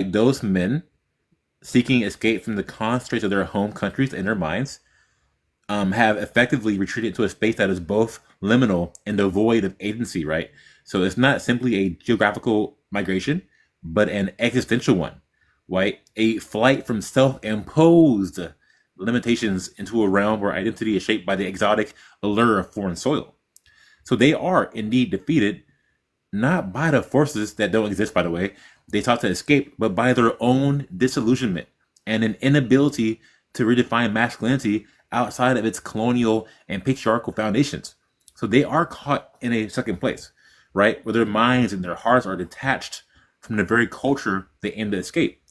those men seeking escape from the constraints of their home countries and their minds have effectively retreated to a space that is both liminal and devoid of agency, right? So it's not simply a geographical migration, but an existential one, right? A flight from self imposed limitations into a realm where identity is shaped by the exotic allure of foreign soil. So they are indeed defeated, not by the forces that don't exist, by the way, they sought to escape, but by their own disillusionment and an inability to redefine masculinity outside of its colonial and patriarchal foundations. So they are caught in a second place, right? Where their minds and their hearts are detached from the very culture they aim to escape,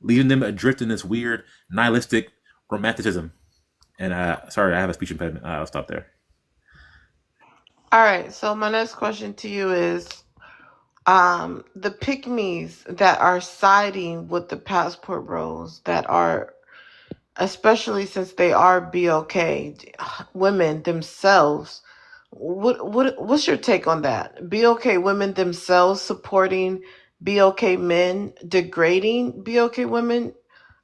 leaving them adrift in this weird nihilistic romanticism. And sorry, I have a speech impediment. I'll stop there. All right, so my next question to you is the pygmies that are siding with the passport bros that are, especially since they are BOK women themselves. What's your take on that? BOK women themselves supporting BOK men, degrading BOK women.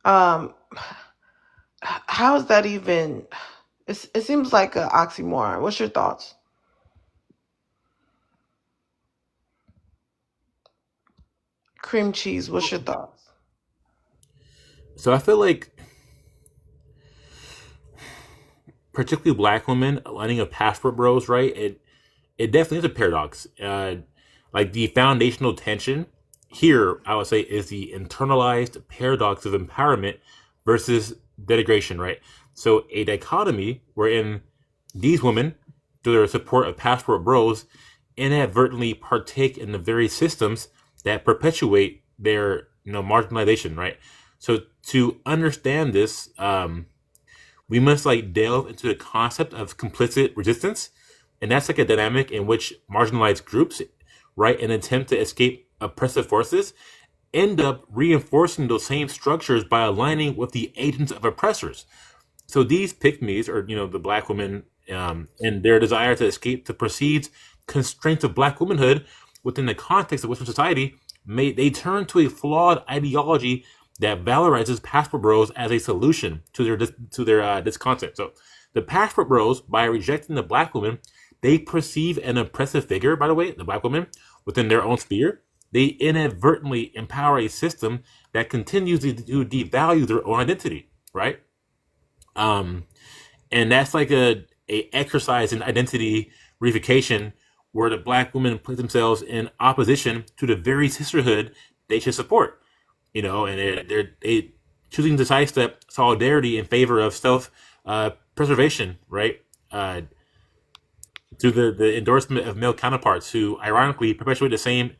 Um, how is that even? It seems like an oxymoron. What's your thoughts? Cream cheese. What's your thoughts? So I feel like particularly black women lining up passport bros, right? It definitely is a paradox. Like the foundational tension here, I would say, is the internalized paradox of empowerment versus denigration, right? So a dichotomy wherein these women, through their support of passport bros, inadvertently partake in the very systems that perpetuate their marginalization, right? So to understand this, we must like delve into the concept of complicit resistance, and that's like a dynamic in which marginalized groups, right, in an attempt to escape oppressive forces, end up reinforcing those same structures by aligning with the agents of oppressors. So these pygmies, or the black women, and their desire to escape the perceived constraints of black womanhood within the context of Western society, they turn to a flawed ideology that valorizes passport bros as a solution to their discontent. So the passport bros, by rejecting the black woman, they perceive an oppressive figure. By the way, the black woman within their own sphere, they inadvertently empower a system that continues to devalue their own identity. Right. Um, and that's like a exercise in identity reification where the black women put themselves in opposition to the very sisterhood they should support. And they choosing to sidestep solidarity in favor of self preservation, right? Through the endorsement of male counterparts who ironically perpetuate the same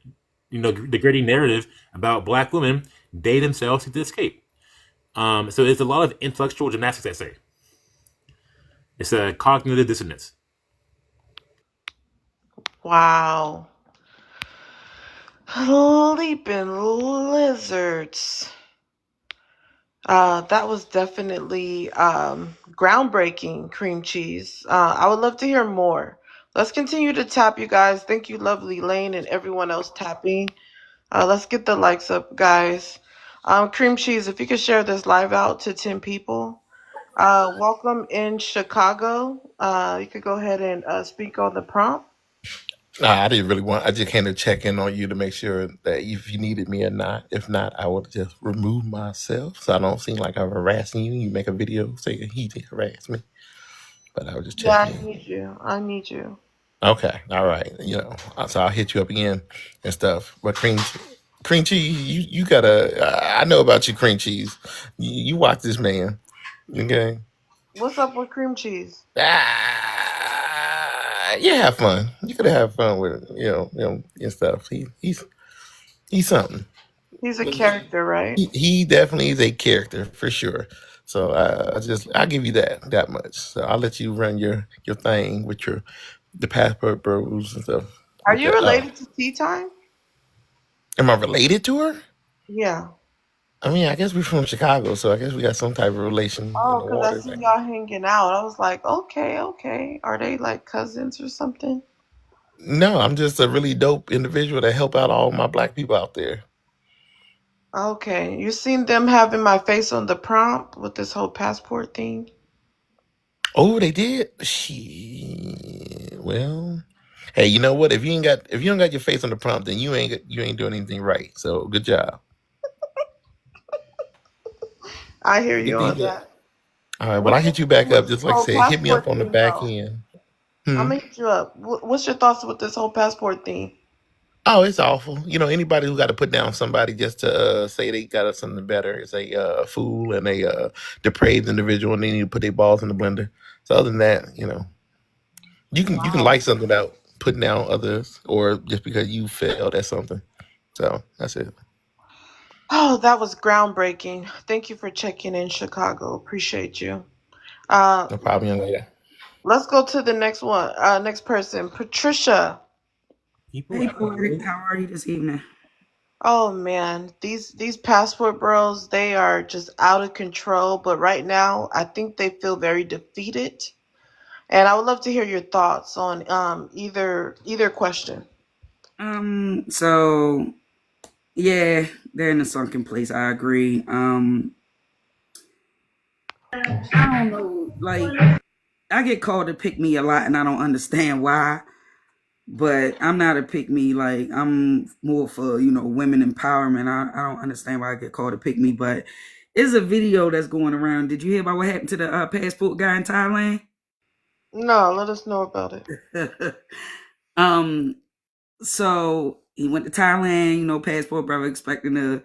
degrading narrative about black women they themselves seek to escape. So it's a lot of intellectual gymnastics, I say. It's a cognitive dissonance. Wow. Leaping lizards. That was definitely groundbreaking, cream cheese. I would love to hear more. Let's continue to tap, you guys. Thank you, Lovely Lane, and everyone else tapping. Let's get the likes up, guys. Cream cheese, if you could share this live out to 10 people. Welcome in Chicago. You could go ahead and speak on the prompt. Nah, I didn't really want. I just came to check in on you to make sure that if you needed me or not. If not, I would just remove myself so I don't seem like I'm harassing you. You make a video saying he did harass me, but I was just Yeah, checking I in. need you. I need you. Okay, all right. So I'll hit you up again and stuff. But cream cheese, you gotta. I know about you, cream cheese. You watch this man, okay? What's up with cream cheese? Yeah, have fun. You gotta have fun with and stuff. He's something. He's a character, right? He definitely is a character for sure. So I'll give you that much. So I'll let you run your thing with the passport bros and stuff. Are With you the related to Tea Time? am I related to her? Yeah. I mean, I guess we're from Chicago, so I guess we got some type of relation in Oh, the because I water see thing. y'all hanging out. I was like, okay, okay. Are they like cousins or something? No, I'm just a really dope individual that help out all my black people out there. Okay, you seen them having my face on the prompt with this whole passport thing? Oh, they did. Well, hey, you know what? If you don't got your face on the prompt, then you ain't doing anything right. So good job. I hear you Good thing on that. that. All right. Well, I What's your hit you thing back up. with this Just like I whole said, hit me up passport on the thing, back though? end. I'm Hmm. gonna hit you up. What's your thoughts with this whole passport thing? Oh, it's awful. You know, anybody who got to put down somebody just to say they got us something better is a fool and a depraved individual, and they need to put their balls in the blender. So other than that, you know, you can Wow. like something without putting down others, or just because you failed at something. So that's it. Oh, that was groundbreaking. Thank you for checking in, Chicago. Appreciate you. Uh, No problem, young lady. let's go to the next one. Next person, Patricia. People Hey, at the Corey, gym. how are you this evening? Oh man, these passport bros, they are just out of control. But right now, I think they feel very defeated. And I would love to hear your thoughts on either question. So yeah, they're in a sunken place. I agree. I don't know, like I get called to pick me a lot, and I don't understand why. But I'm not a pick me. Like I'm more for women empowerment. I don't understand why I get called to pick me. But it's a video that's going around. Did you hear about what happened to the passport guy in Thailand? No, let us know about it. um, So he went to Thailand, passport brother, expecting to,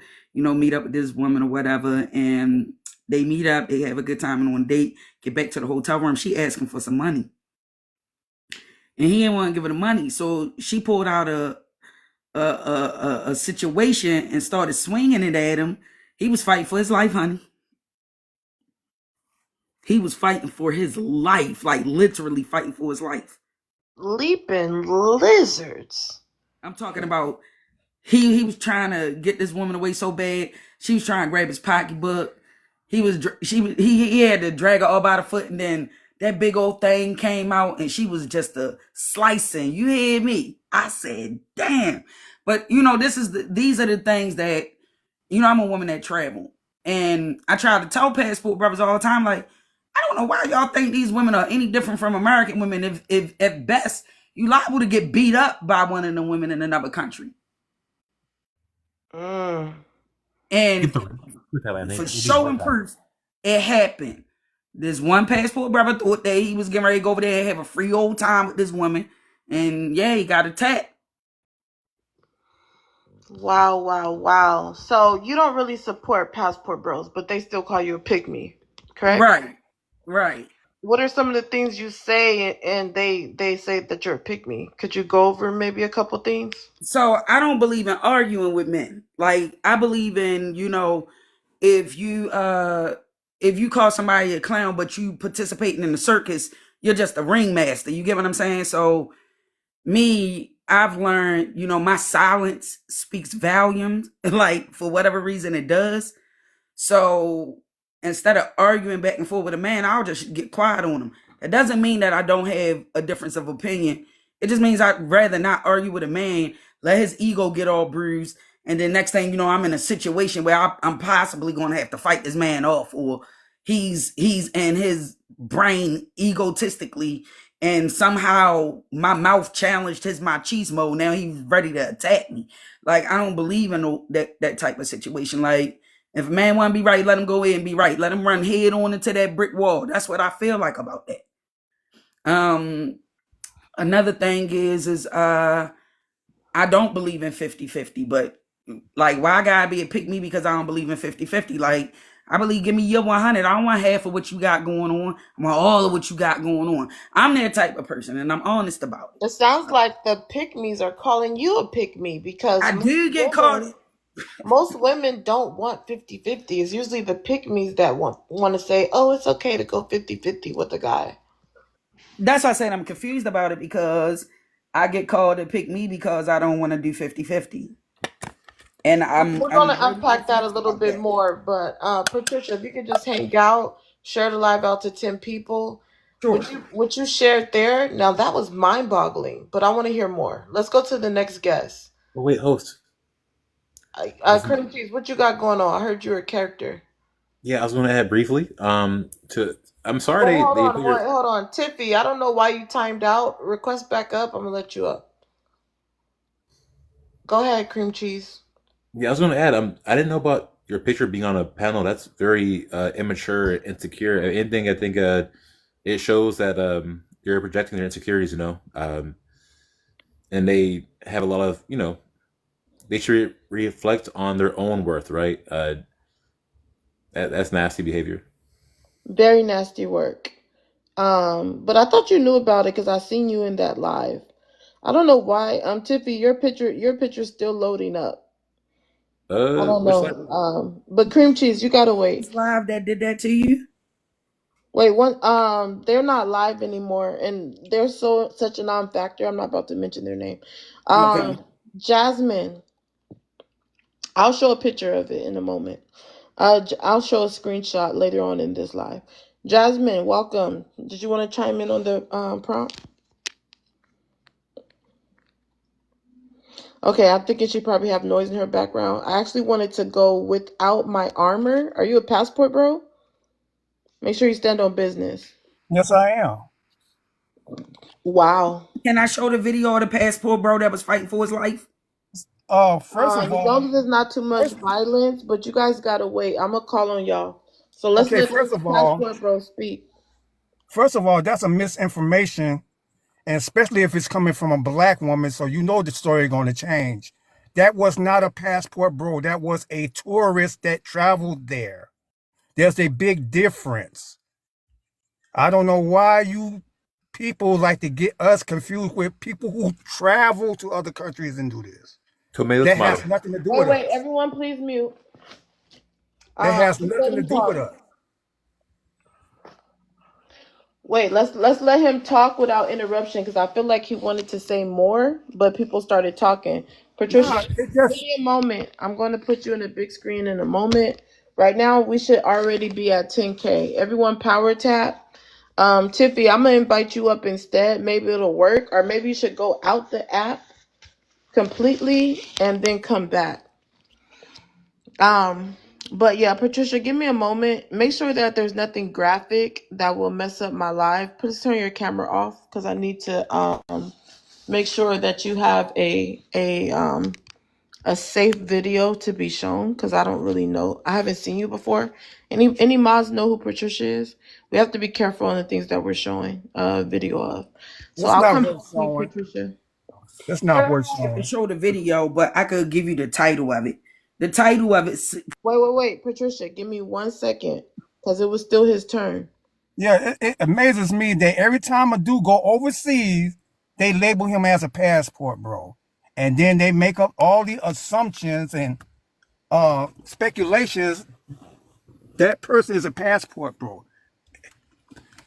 meet up with this woman or whatever. And they meet up, they have a good time and on a date, get back to the hotel room. She asked him for some money. And he didn't want to give her the money. So she pulled out a situation and started swinging it at him. He was fighting for his life, honey. He was fighting for his life, like literally fighting for his life. Leaping lizards. I'm talking about he was trying to get this woman away so bad. She was trying to grab his pocketbook. He had to drag her all by the foot, and then that big old thing came out, and she was just a slicing. You hear me? I said, "Damn!" But these are the things that I'm a woman that travel, and I try to tell passport brothers all the time, like, I don't know why y'all think these women are any different from American women. If at best you liable to get beat up by one of the women in another country. Mm. And Thailand. for They do showing work out. proof, it happened. This one passport brother thought that he was getting ready to go over there and have a free old time with this woman. And yeah, he got attacked. Wow, wow, wow. So you don't really support passport bros, but they still call you a pick me, correct? Right. Right. What are some of the things you say and they say that you're a pick me? Could you go over maybe a couple things? So I don't believe in arguing with men. Like I believe in, if you if you call somebody a clown but you participating in the circus, you're just a ringmaster. You get what I'm saying? So me, I've learned, my silence speaks volumes. Like for whatever reason it does. So instead of arguing back and forth with a man, I'll just get quiet on him. That doesn't mean that I don't have a difference of opinion. It just means I'd rather not argue with a man, let his ego get all bruised, and then next thing you know, I'm in a situation where I'm possibly going to have to fight this man off, or he's in his brain egotistically, and somehow my mouth challenged his machismo. Now he's ready to attack me. Like I don't believe in that type of situation. Like if a man want to be right, let him go ahead and be right. Let him run head on into that brick wall. That's what I feel like about that. Um, Another thing is I don't believe in 50-50, but like why I gotta be a pick me because I don't believe in 50-50. Like I believe give me your 100. I don't want half of what you got going on. I want all of what you got going on. I'm that type of person and I'm honest about it. It sounds like the pick me's are calling you a pick me because I do get caught. most women don't want 50-50. It's usually the pick me's that want to say, oh, it's okay to go 50-50 with a guy. That's why I said I'm confused about it because I get called to pick me because I don't want to do 50-50. And I'm We're going I'm to really unpack that a confused little about bit that. more, but Patricia, if you could just hang out, share the live out to 10 people. Sure. What you shared there, now that was mind boggling, but I want to hear more. Let's go to the next guest. But wait, host. Cream cheese, what you got going on? I heard you were a character. Yeah, I was going to add briefly. To I'm sorry Wait, hold they on, put your. hold on. Tiffy, I don't know why you timed out. Request back up. I'm gonna let you up. Go ahead, cream cheese. Yeah, I was going to add. I didn't know about your picture being on a panel. That's very immature, insecure. If anything, I think it shows that you're projecting their insecurities. And they have a lot of they should reflect on their own worth, right? That's nasty behavior. Very nasty work. But I thought you knew about it because I seen you in that live. I don't know why. Tiffy, your picture's still loading up. I don't Which line? know. But cream cheese, you gotta wait. It's live that did that to you. Wait, one. They're not live anymore, and they're such a non-factor. I'm not about to mention their name. Okay. Jasmine. I'll show a picture of it in a moment. I'll show a screenshot later on in this live. Jasmine, welcome. Did you want to chime in on the prompt? Okay, I'm thinking she probably have noise in her background. I actually wanted to go without my armor. Are you a passport bro? Make sure you stand on business. Yes, I am. Wow. Can I show the video of the passport bro that was fighting for his life? First of As long all, as there's not too much first, violence, but you guys gotta wait. I'm gonna call on y'all. So let's okay, let this passport bro speak. first of all, that's a misinformation, and especially if it's coming from a black woman, so you know the story going to change. That was not a passport bro. That was a tourist that traveled there. There's a big difference. I don't know why you people like to get us confused with people who travel to other countries and do this. Tomato, That has tomato. nothing to do Wait, with wait, us. everyone, please mute. That has Just let nothing to him do with talk. us. Wait, let's let him talk without interruption because I feel like he wanted to say more, but people started talking. Patricia, Nah, it give just me a moment. I'm going to put you in a big screen in a moment. Right now, we should already be at 10K. Everyone, power tap. Tiffy, I'm gonna invite you up instead. Maybe it'll work, or maybe you should go out the app completely and then come back. Um, but yeah, Patricia, give me a moment. Make sure that there's nothing graphic that will mess up my live. Please turn your camera off because I need to make sure that you have a safe video to be shown because I don't really know. I haven't seen you before. Any mods know who Patricia is? We have to be careful on the things that we're showing video of. So it's I'll not come worth back to you, showing. Patricia. It's not worth I could showing. show the video, but I could give you the title of it. The title of it. Wait, Patricia, give me 1 second because it was still his turn. Yeah, it amazes me that every time a dude go overseas, they label him as a passport bro, and then they make up all the assumptions and speculations that person is a passport bro.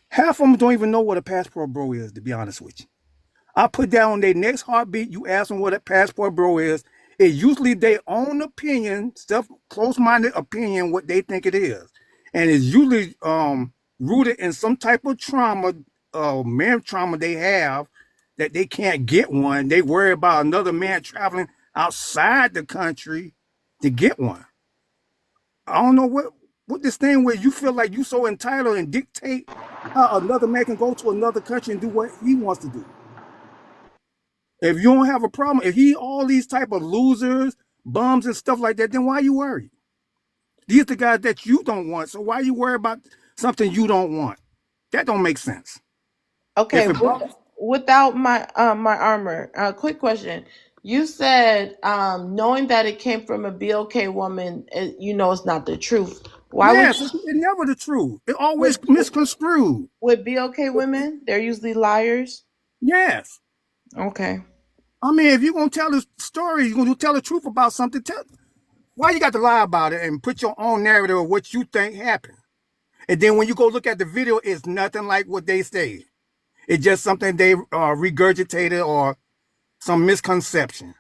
Half of them don't even know what a passport bro is, to be honest with you. I put that on their next heartbeat. You ask them what a passport bro is. It's usually their own opinion, self close-minded opinion, what they think it is, and it's usually rooted in some type of trauma, man trauma they have that they can't get one. They worry about another man traveling outside the country to get one. I don't know what this thing where you feel like you so entitled and dictate how another man can go to another country and do what he wants to do. If you don't have a problem, if he all these type of losers, bums and stuff like that, then why you worry? These are the guys that you don't want. So why you worry about something you don't want? That don't make sense. Okay, If it bothers, without my armor. Quick question. You said knowing that it came from a BOK woman, you know it's not the truth. Why would yes, it's never the truth. It always with misconstrued. with BOK women? They're usually liars. Yes. Okay. I mean, if you're gonna tell the story, you're gonna tell the truth about something. Why you got to lie about it and put your own narrative of what you think happened? And then when you go look at the video, it's nothing like what they say. It's just something they regurgitated or some misconception.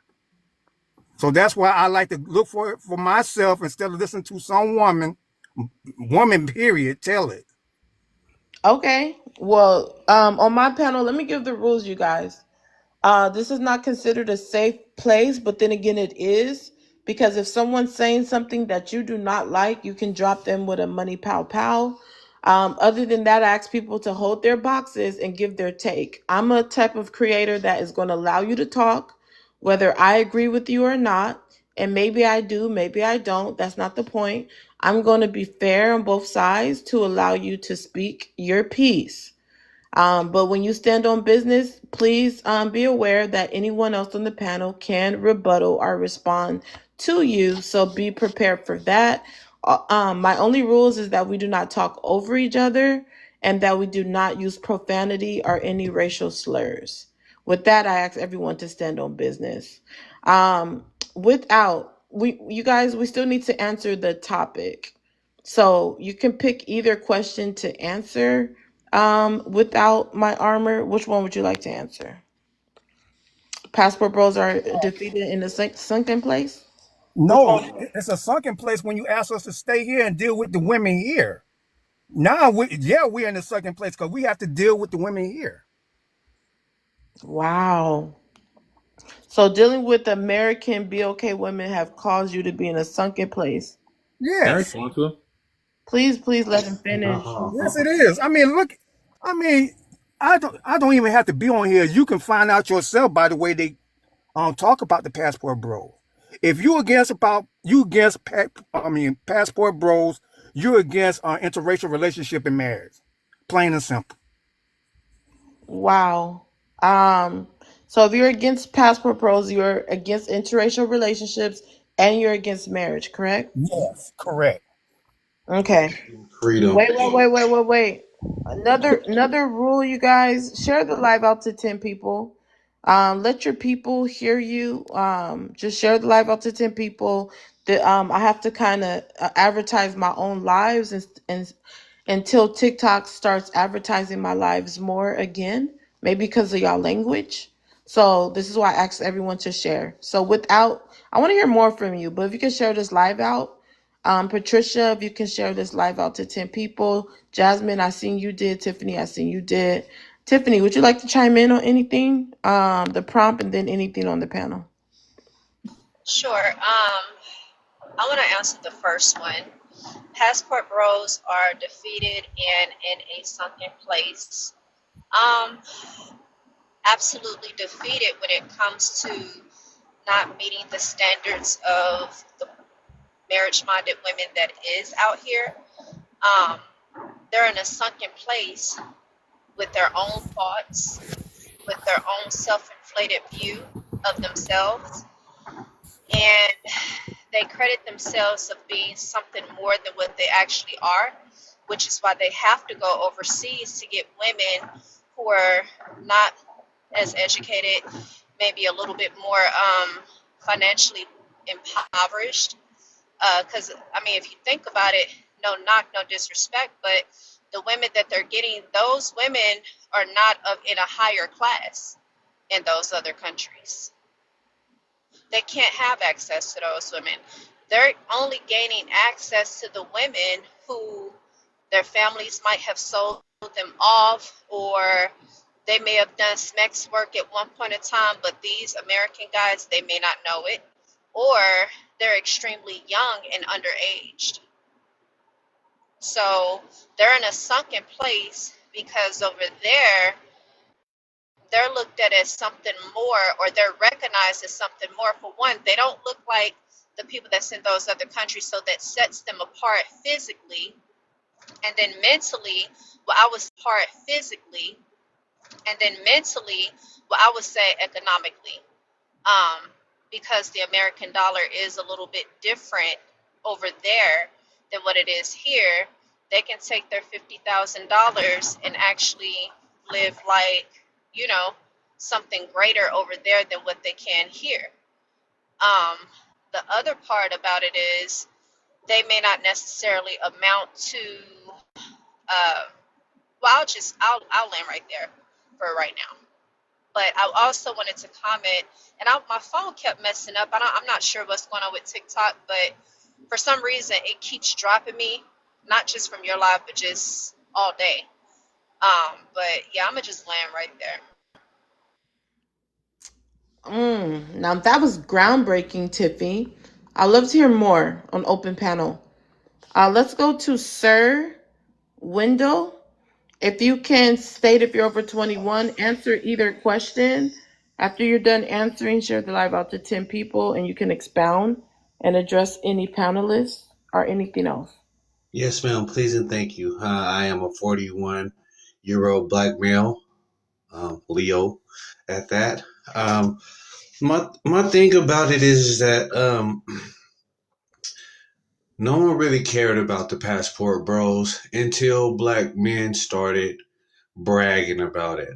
So that's why I like to look for it for myself instead of listening to some woman period, tell it. Okay. Well, on my panel, let me give the rules, you guys. This is not considered a safe place, but then again, it is. Because if someone's saying something that you do not like, you can drop them with a money pow pow. Other than that, I ask people to hold their boxes and give their take. I'm a type of creator that is going to allow you to talk, whether I agree with you or not. And maybe I do, maybe I don't. That's not the point. I'm going to be fair on both sides to allow you to speak your piece. But when you stand on business, please be aware that anyone else on the panel can rebuttal or respond to you. So be prepared for that. My only rules is that we do not talk over each other and that we do not use profanity or any racial slurs. With that, I ask everyone to stand on business. Without you guys, we still need to answer the topic. So you can pick either question to answer without my armor. Which one would you like to answer? Passport bros are defeated in the sunken place. Which No, one? it's a sunken place when you ask us to stay here and deal with the women here. Now, we're in the sunken place because we have to deal with the women here. Wow. So dealing with American BOK women have caused you to be in a sunken place. Can I Yes, respond to him? Please let him finish. yes, it is. I mean, look, I mean, I don't even have to be on here. You can find out yourself by the way they talk about the passport bro. If you against passport bros, you're against interracial relationship and marriage. Plain and simple. Wow. Um, so if you're against passport bros, you're against interracial relationships and you're against marriage, correct? Yes, correct. Okay. Freedom. Wait. Another rule, you guys. Share the live out to 10 people. Let your people hear you. Just share the live out to 10 people. I have to kind of advertise my own lives and until TikTok starts advertising my lives more again, maybe because of y'all language. So this is why I asked everyone to share. So I want to hear more from you, but if you can share this live out, Patricia, if you can share this live out to 10 people. Jasmine, I seen you did. Tiffany, I seen you did. Tiffany, would you like to chime in on anything? The prompt and then anything on the panel. Sure. I want to answer the first one. Passport bros are defeated and in a sunken place. Um, Absolutely defeated when it comes to not meeting the standards of the marriage-minded women that is out here. Um, they're in a sunken place with their own thoughts, with their own self-inflated view of themselves, and they credit themselves of being something more than what they actually are, which is why they have to go overseas to get women who are not as educated, maybe a little bit more financially impoverished. Because, I mean, if you think about it, no knock, no disrespect, but the women that they're getting, those women are not in a higher class in those other countries. They can't have access to those women. They're only gaining access to the women who their families might have sold them off, or they may have done sex work at one point in time, but these American guys, they may not know it, or they're extremely young and underaged. So they're in a sunken place because over there, they're looked at as something more, or they're recognized as something more. For one, they don't look like the people that's in those other countries, so that sets them apart physically. And then mentally, well, I was apart physically, and then mentally, well, I would say economically, um, because the American dollar is a little bit different over there than what it is here. They can take their $50,000 and actually live like, you know, something greater over there than what they can here. Um, the other part about it is they may not necessarily amount to. Uh, well, I'll land right there for right now. But I also wanted to comment, and my phone kept messing up. I'm not sure what's going on with TikTok, but for some reason it keeps dropping me, not just from your live, but just all day. But yeah, I'm gonna just land right there. Now that was groundbreaking, Tiffy. I'd love to hear more on open panel. Let's go to Sir Wendell. If you can state if you're over 21, answer either question. After you're done answering, share the live out to 10 people and you can expound and address any panelists or anything else. Yes, ma'am. Please and thank you. I am a 41-year-old black male, Leo, at that. Um, my thing about it is that no one really cared about the passport bros until black men started bragging about it.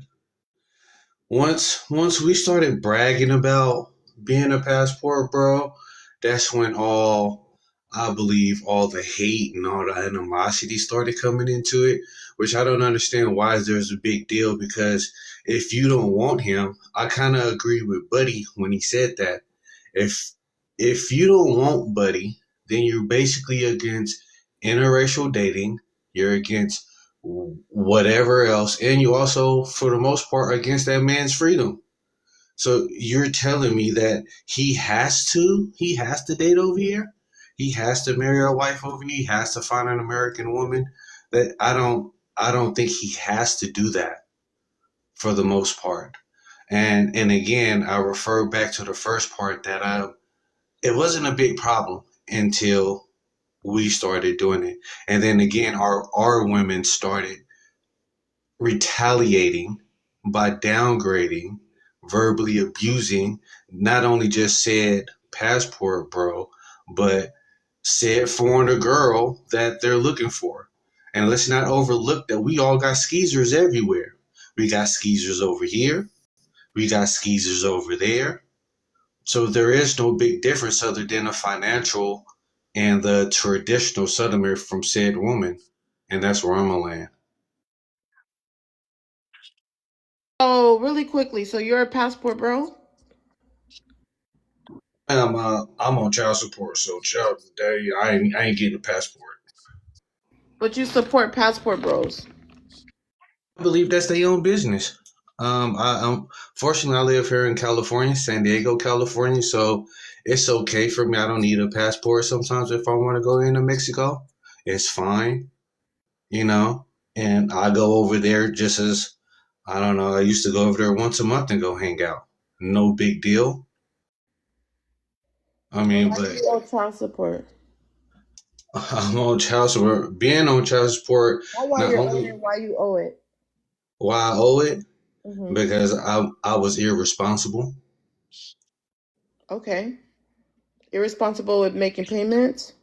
Once we started bragging about being a passport bro, that's when I believe all the hate and all the animosity started coming into it, which I don't understand why there's a big deal because if you don't want him, I kind of agree with Buddy when he said that. If if you don't want Buddy, then you're basically against interracial dating, you're against whatever else, and you also, for the most part, against that man's freedom. So you're telling me that he has to date over here? He has to marry a wife over here? He has to find an American woman? That I don't think he has to do that for the most part. And again, I refer back to the first part that it wasn't a big problem until we started doing it. And then again, our women started retaliating by downgrading, verbally abusing, not only just said passport bro, but said foreigner girl that they're looking for. And let's not overlook that we all got skeezers everywhere. We got skeezers over here, we got skeezers over there. So there is no big difference other than a financial and the traditional settlement from said woman. And that's where I'm gonna land. Oh, really quickly. So you're a passport bro, I'm on child support, so child, I ain't getting a passport. but you support passport bros. I believe that's their own business. Fortunately, I live here in California, San Diego, California, so it's okay for me. I don't need a passport sometimes if I want to go into Mexico. It's fine, you know. And I go over there just as I don't know. I used to go over there once a month and go hang out. No big deal. I So mean, why do but you owe child support? I'm on child support. Being on child support, Not why not you're owing only it, why you owe it. why I owe it, Hmm. because I was irresponsible. Okay. Irresponsible with making payments.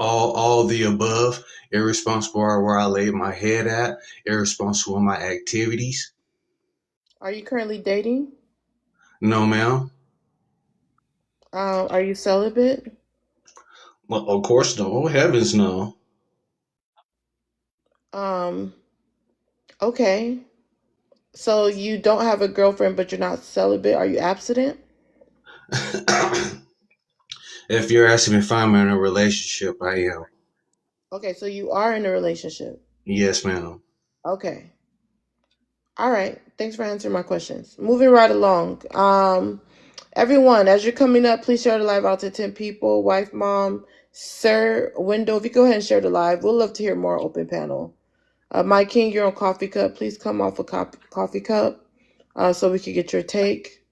All the above. Irresponsible where I laid my head at. Irresponsible in my activities. Are you currently dating? No, ma'am. Are you celibate? Well, of course, no. Oh, heavens, no. Um, okay. So you don't have a girlfriend, but you're not celibate. Are you abstinent? If you're asking me if I'm in a relationship, I am. Okay, so you are in a relationship. Yes, ma'am. Okay. All right. Thanks for answering my questions. Moving right along. Everyone, as you're coming up, please share the live out to 10 people. Wife, mom, sir, window. If you go ahead and share the live, we'll love to hear more open panel. My king, you're on coffee cup. Please come off a coffee cup so we can get your take.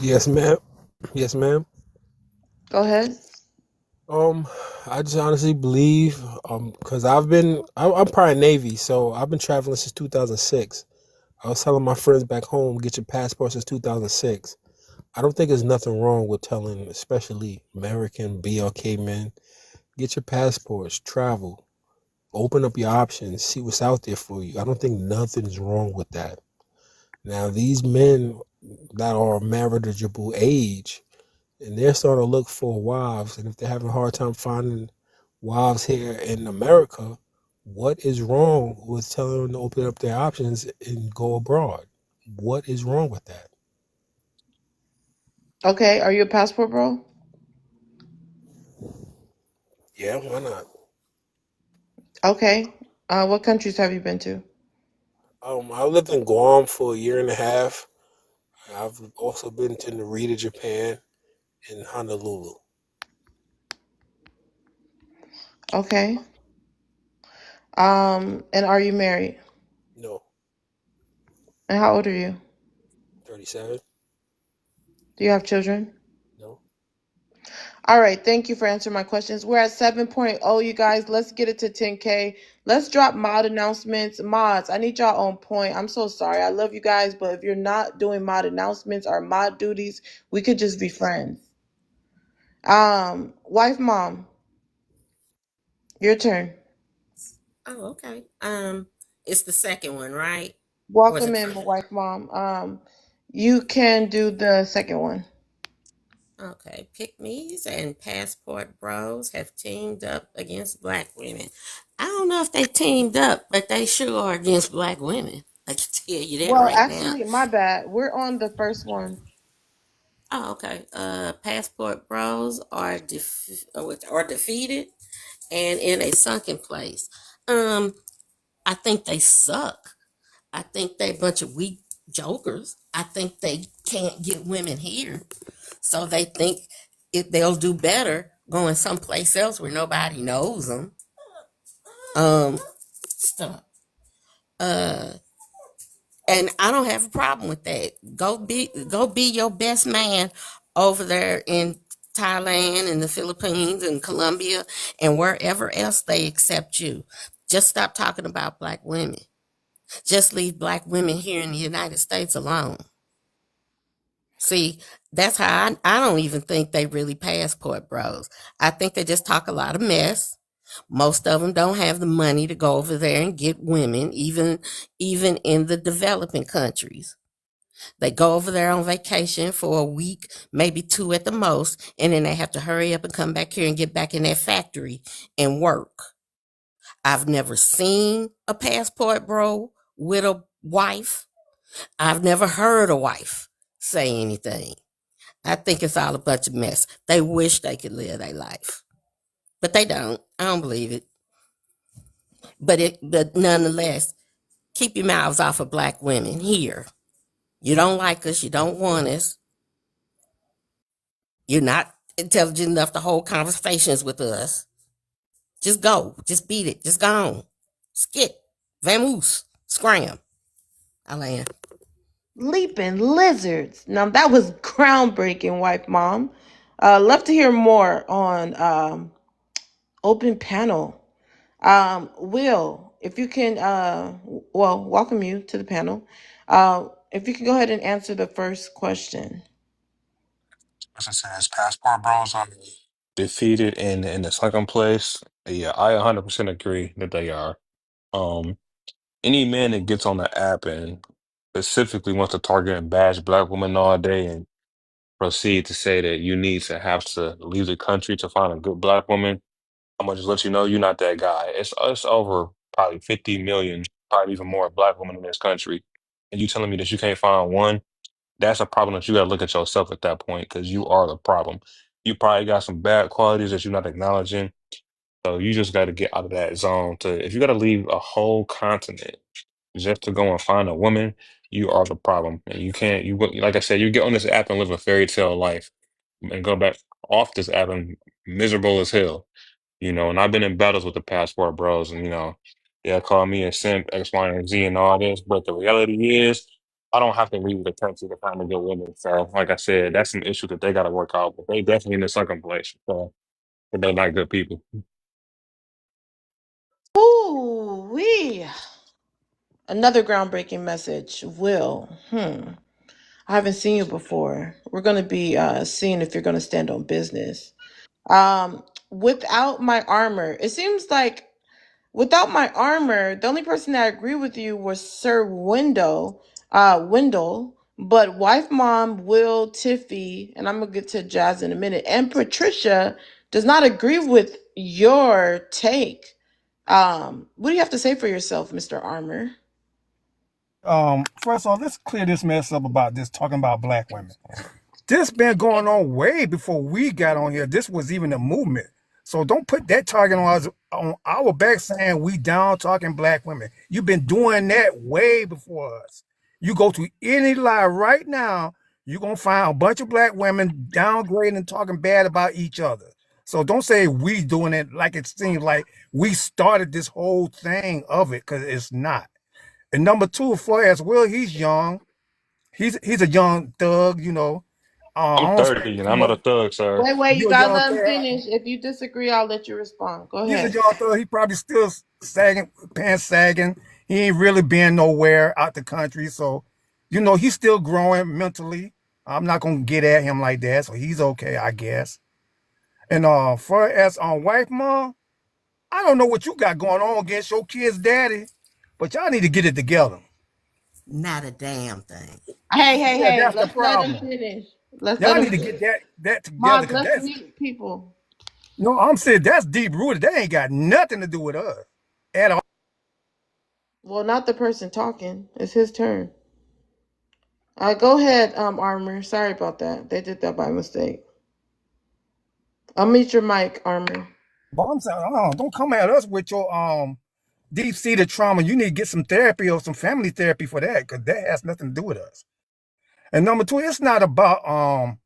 Yes, ma'am. Yes, ma'am. Go ahead. Um, I just honestly believe, because I'm probably Navy, so I've been traveling since 2006. I was telling my friends back home, get your passport since 2006. I don't think there's nothing wrong with telling, especially American BLK men, get your passports, travel, open up your options, see what's out there for you. I don't think nothing's wrong with that. Now, these men that are marriageable age, and they're starting to look for wives. And if they're having a hard time finding wives here in America, what is wrong with telling them to open up their options and go abroad? What is wrong with that? Okay. Are you a passport bro? Yeah, why not? Okay. What countries have you been to? I lived in Guam for a year and a half. I've also been to Narita, Japan, in Honolulu. Okay. And are you married? No, And how old are you? 37. Do you have children? No. All right, thank you for answering my questions. We're at 7.0, you guys. Let's get it to 10K. Let's drop mod announcements. Mods, I need y'all on point. I'm so sorry. I love you guys, but if you're not doing mod announcements or mod duties, we could just be friends. Wife mom, your turn. Oh, okay. It's the second one, right? Or is Welcome it in, first? my wife mom. You can do the second one. Okay. Pick me's and passport bros have teamed up against black women. I don't know if they teamed up, but they sure are against black women. I can tell you that Well, right now. actually, my bad. We're on the first one. Oh, okay. Passport bros are defeated and in a sunken place. Um, I think they suck. I think they a bunch of weak jokers. I think they can't get women here. So they think if they'll do better going someplace else where nobody knows them. Stop. Uh, and I don't have a problem with that. Go be your best man over there in Thailand and the Philippines and Colombia and wherever else they accept you. Just stop talking about black women. Just leave black women here in the United States alone. See, that's how I don't even think they really passport bros. I think they just talk a lot of mess. Most of them don't have the money to go over there and get women, even in the developing countries. They go over there on vacation for a week, maybe two at the most, and then they have to hurry up and come back here and get back in that factory and work. I've never seen a passport bro with a wife. I've never heard a wife say anything. I think it's all a bunch of mess. They wish they could live their life, but they don't. I don't believe it. But nonetheless, keep your mouths off of black women here. You don't like us. You don't want us. You're not intelligent enough to hold conversations with us. Just go. Just beat it. Just go on. Skip. Vamoose. Scram. I land. Leaping lizards. Now that was groundbreaking, wife mom. Love to hear more on open panel. Will, if you can, well, welcome you to the panel. If you can go ahead and answer the first question. As I says, passport bros are defeated in the second place. Yeah, I 100% agree that they are. Um, any man that gets on the app and specifically wants to target and bash black women all day and proceed to say that you need to have to leave the country to find a good black woman, I'm gonna just let you know you're not that guy. It's over probably 50 million, probably even more black women in this country, and you telling me that you can't find one? That's a problem that you gotta look at yourself at that point because you are the problem. You probably got some bad qualities that you're not acknowledging. So you just got to get out of that zone. To if you got to leave a whole continent just to go and find a woman, you are the problem, and you can't. Like I said, you get on this app and live a fairy tale life, and go back off this app and miserable as hell. And I've been in battles with the passport bros, and they'll call me a simp, X, Y, and Z, and all this. But the reality is, I don't have to leave the country to find a good woman. So, like I said, that's some issue that they got to work out. But they definitely in the second place. So, but they're not good people. Ooh, wee. Another groundbreaking message. Will, I haven't seen you before. We're going to be seeing if you're going to stand on business. Without my armor, it seems like without my armor, the only person that agreed with you was Sir Wendell. But wife, mom, Will, Tiffy, and I'm gonna get to Jazz in a minute, and Patricia does not agree with your take. What do you have to say for yourself, Mr. Armor? First off, let's clear this mess up about this talking about black women. This been going on way before we got on here. This was even a movement. So don't put that target on us on our back saying we down talking black women. You've been doing that way before us. You go to any live right now, you're gonna find a bunch of black women downgrading and talking bad about each other. So don't say we doing it like it seems like we started this whole thing of it, because it's not. And number two, for as well, he's young. He's a young thug, you know. I'm I don't expect 30 and too I'm not a much. thug, sir. Wait, you You're a gotta young let him thug. finish. If you disagree, I'll let you respond. Go He's a ahead. young thug. He probably still sagging, pants sagging. He ain't really been nowhere out the country. So, you know, he's still growing mentally. I'm not gonna get at him like that. So he's okay, I guess. And for as on wife mom, I don't know what you got going on against your kid's daddy, but y'all need to get it together. Not a damn thing. Yeah, Hey, that's the let's let him problem. finish. Let's let Y'all him need to get finish. that together, Mods, because let's that's mute people. no. I'm saying that's deep rooted. That ain't got nothing to do with us at all. Well, not the person talking. It's his turn. Go ahead, Armor. Sorry about that. They did that by mistake. I'll mute your mic, Armor. But I'm saying, don't come at us with your deep seated trauma. You need to get some therapy or some family therapy for that, because that has nothing to do with us. And number two, it's not about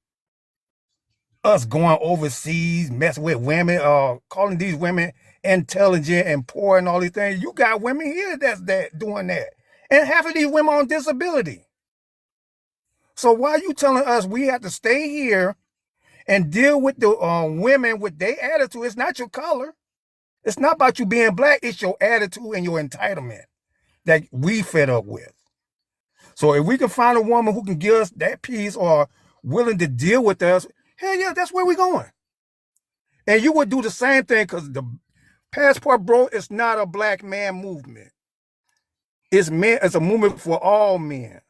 us going overseas, messing with women, calling these women intelligent and poor and all these things. You got women here that's that doing that. And half of these women on disability. So why are you telling us we have to stay here and deal with the women with their attitude? It's not your color. It's not about you being black. It's your attitude and your entitlement that we fed up with. So if we can find a woman who can give us that peace or willing to deal with us, hell yeah, that's where we're going. And you would do the same thing, because the passport, bro, is not a black man movement. It's men. It's a movement for all men.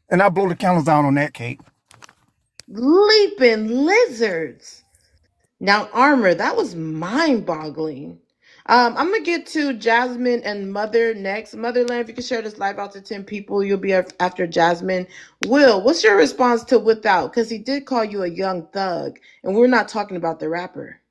And I blow the candles down on that, Kate. Leaping lizards. Now, Armor, that was mind boggling. I'm gonna get to Jasmine and Mother next. Motherland, if you can share this live out to 10 people, you'll be after Jasmine. Will, what's your response to Without? Because he did call you a young thug, and we're not talking about the rapper.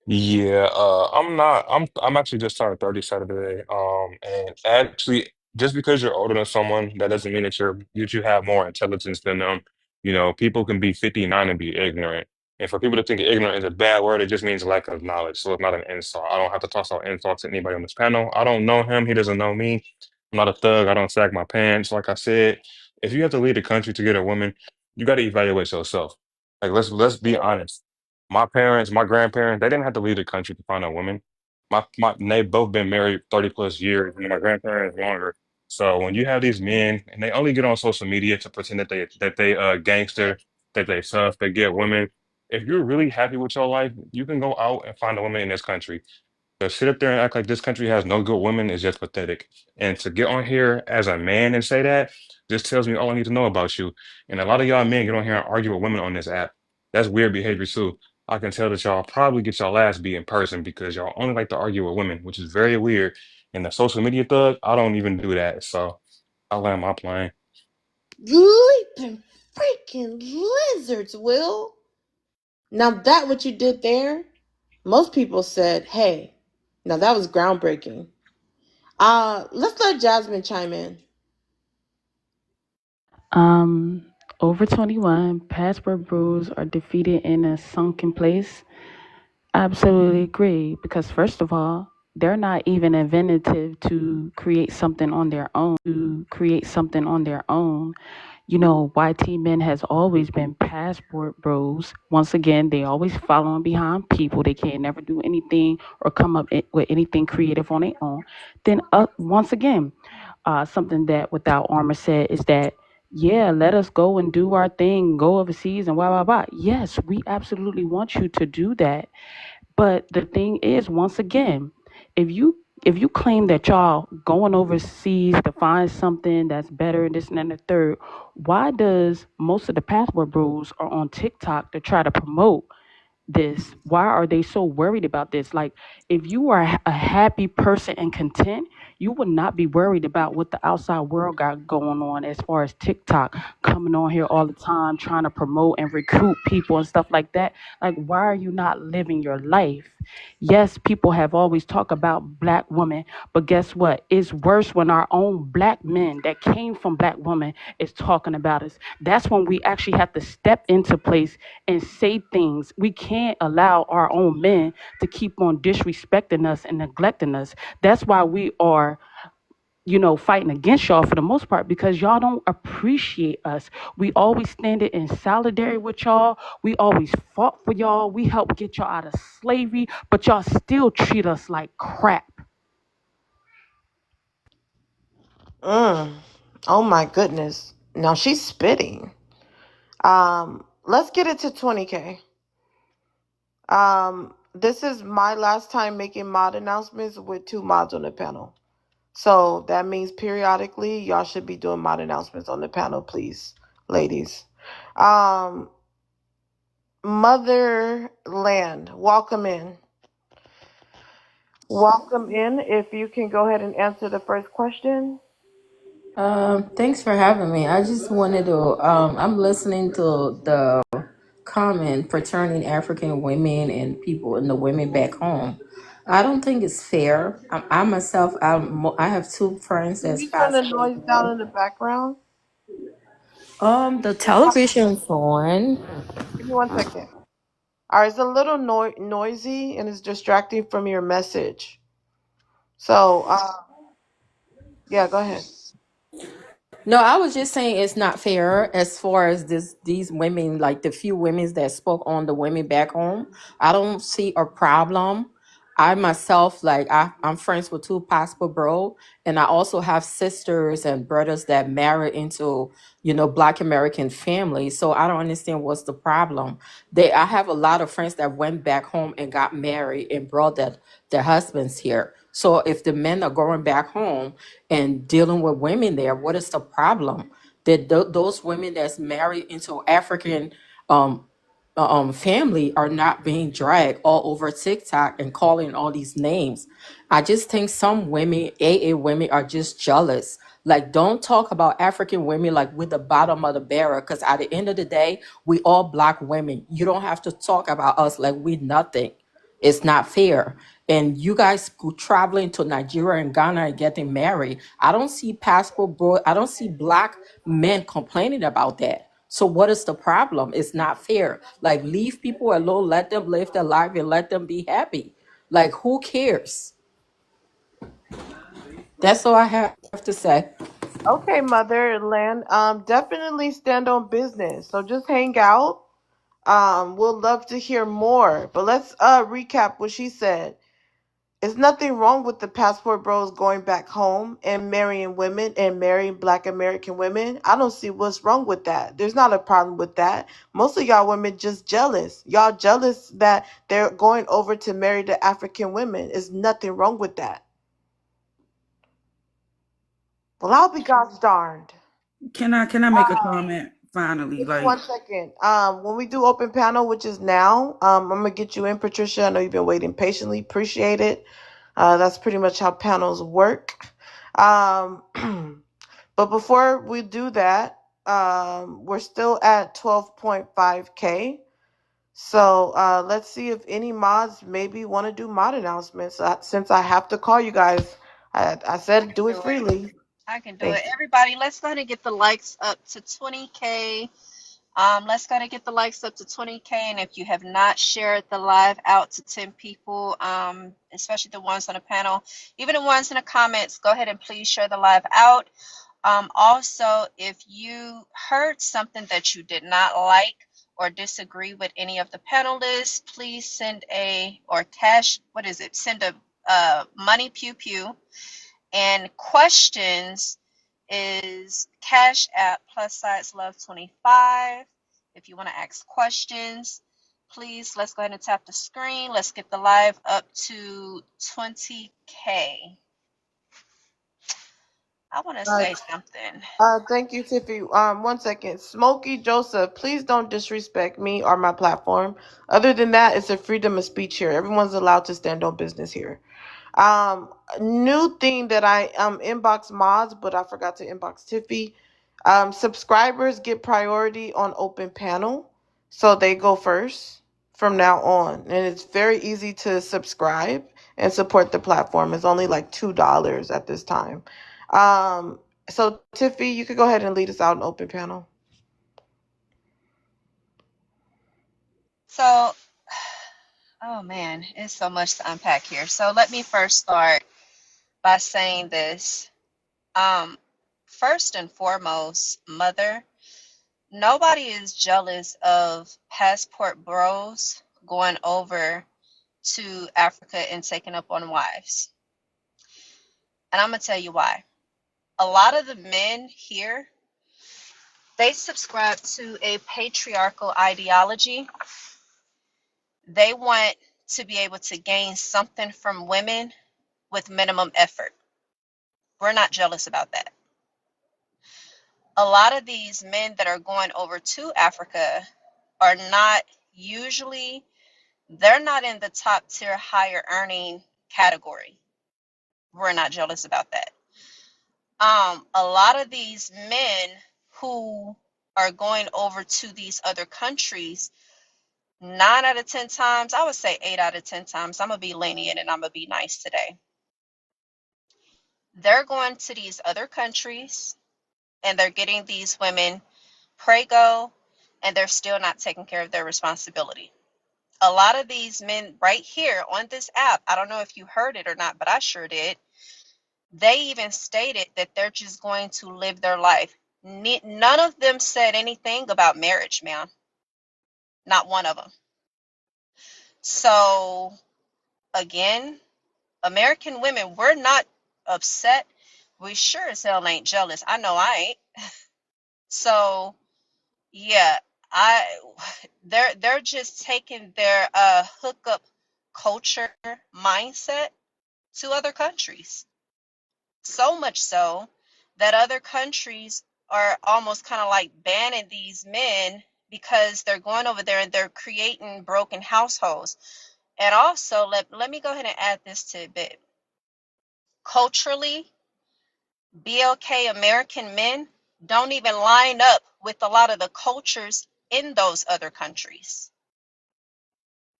Yeah, I'm not. I'm actually just turned 30 Saturday. And actually, just because you're older than someone, that doesn't mean that you have more intelligence than them. You know, people can be 59 and be ignorant. And for people to think ignorant is a bad word, it just means lack of knowledge. So it's not an insult. I don't have to toss out insults to anybody on this panel. I don't know him. He doesn't know me. I'm not a thug. I don't sag my pants. Like I said, if you have to lead a country to get a woman, you got to evaluate yourself. Like let's be honest. My parents, my grandparents, they didn't have to leave the country to find a woman. They both been married 30 plus years, and my grandparents longer. So when you have these men and they only get on social media to pretend that they gangster, that they tough, they get women. If you're really happy with your life, you can go out and find a woman in this country. To sit up there and act like this country has no good women is just pathetic. And to get on here as a man and say that just tells me all I need to know about you. And a lot of y'all men get on here and argue with women on this app. That's weird behavior too. I can tell that y'all probably get y'all ass beat in person because y'all only like to argue with women, which is very weird. And the social media thug, I don't even do that. So I land my plane. Leaping freaking lizards, Will. Now, that what you did there, most people said, hey, now that was groundbreaking. Let's let Jasmine chime in. Um, Over 21, passport bros are defeated in a sunken place. I absolutely agree because first of all, they're not even inventive to create something on their own. You know, YT men has always been passport bros. Once again, they always following behind people. They can't never do anything or come up with anything creative on their own. Then, once again, something that Without Armor said is that, yeah, let us go and do our thing, go overseas and blah, blah, blah. Yes, we absolutely want you to do that. But the thing is, once again, if you claim that y'all going overseas to find something that's better, this and then the third, why does most of the passport bros are on TikTok to try to promote this? Why are they so worried about this? Like, if you are a happy person and content, you would not be worried about what the outside world got going on as far as TikTok coming on here all the time, trying to promote and recruit people and stuff like that. Like, why are you not living your life? Yes, people have always talked about black women, but guess what? It's worse when our own black men that came from black women is talking about us. That's when we actually have to step into place and say things. We can't allow our own men to keep on disrespecting us and neglecting us. That's why we are, fighting against y'all for the most part, because y'all don't appreciate us. We always standing in solidarity with y'all. We always fought for y'all. We helped get y'all out of slavery, but y'all still treat us like crap. Oh my goodness. Now she's spitting. Let's get it to 20K. This is my last time making mod announcements with 2 mods on the panel. So that means periodically y'all should be doing mod announcements on the panel, please, ladies. Motherland, welcome in. Welcome in. If you can go ahead and answer the first question. Thanks for having me. I just wanted to, I'm listening to the comment pertaining African women and people and the women back home. I don't think it's fair. I myself, I have 2 friends Can that's you turn the passport noise down in bro. the background? The television's on. Give me 1 second. All right, it's a little noisy and it's distracting from your message. So, yeah, go ahead. No, I was just saying it's not fair as far as these women, like the few women that spoke on the women back home. I don't see a problem. I myself, like I'm friends with 2 passport bro, and I also have sisters and brothers that married into, Black American families. So I don't understand what's the problem. I have a lot of friends that went back home and got married and brought their husbands here. So if the men are going back home and dealing with women there, what is the problem? That those women that's married into African um, family are not being dragged all over TikTok and calling all these names. I just think some women, AA women, are just jealous. Like, don't talk about African women like with the bottom of the barrel, because at the end of the day, we all Black women. You don't have to talk about us like we nothing. It's not fair. And you guys go traveling to Nigeria and Ghana and getting married. I don't see passport bro. I don't see Black men complaining about that. So what is the problem? It's not fair. Like, leave people alone, let them live their life and let them be happy. Like, who cares? That's all I have to say. Okay, Motherland. Definitely stand on business. So just hang out. We'll love to hear more. But let's recap what she said. There's nothing wrong with the passport bros going back home and marrying women and marrying Black American women. I don't see what's wrong with that. There's not a problem with that. Most of y'all women just jealous. Y'all jealous that they're going over to marry the African women. There's nothing wrong with that. Well, I'll be gosh darned. Can I make a comment finally? Give me one Like, second. When we do open panel, which is now, I'm gonna get you in, Patricia. I know you've been waiting patiently. Appreciate it. That's pretty much how panels work. Um, but before we do that, we're still at 12.5K. So let's see if any mods maybe want to do mod announcements. Since I have to call you guys, I said do it Do it. freely. I can do it. Thank you. Everybody, let's go ahead and get the likes up to 20K. Let's go to get the likes up to 20K. And if you have not shared the live out to 10 people, especially the ones on the panel, even the ones in the comments, go ahead and please share the live out. Also, if you heard something that you did not like or disagree with any of the panelists, please send send a money pew pew. And questions is Cash App +size love 25. If you want to ask questions, please let's go ahead and tap the screen. Let's get the live up to 20K. I want to say something. Thank you, Tiffy. 1 second. Smokey Joseph, please don't disrespect me or my platform. Other than that, it's a freedom of speech here. Everyone's allowed to stand on business here. New thing that I inbox mods, but I forgot to inbox Tiffy. Subscribers get priority on open panel, so they go first from now on, and it's very easy to subscribe and support the platform. It's only like $2 at this time. So Tiffy, you could go ahead and lead us out in open panel. So, oh man, it's so much to unpack here. So let me first start by saying this. First and foremost, mother, nobody is jealous of passport bros going over to Africa and taking up on wives. And I'm going to tell you why. A lot of the men here, they subscribe to a patriarchal ideology. They want to be able to gain something from women with minimum effort. We're not jealous about that. A lot of these men that are going over to Africa are not usually, they're not in the top tier higher earning category. We're not jealous about that. A lot of these men who are going over to these other countries, 9 out of 10 times, I would say 8 out of 10 times, I'm going to be lenient and I'm going to be nice today. They're going to these other countries and they're getting these women prego, and they're still not taking care of their responsibility. A lot of these men right here on this app, I don't know if you heard it or not, but I sure did. They even stated that they're just going to live their life. None of them said anything about marriage, man. Not one of them. So, again, American women, we're not upset. We sure as hell ain't jealous. I know I ain't. So, yeah, they're just taking their hookup culture mindset to other countries. So much so that other countries are almost kind of like banning these men because they're going over there and they're creating broken households. And also, let me go ahead and add this tidbit. Culturally, BLK American men don't even line up with a lot of the cultures in those other countries.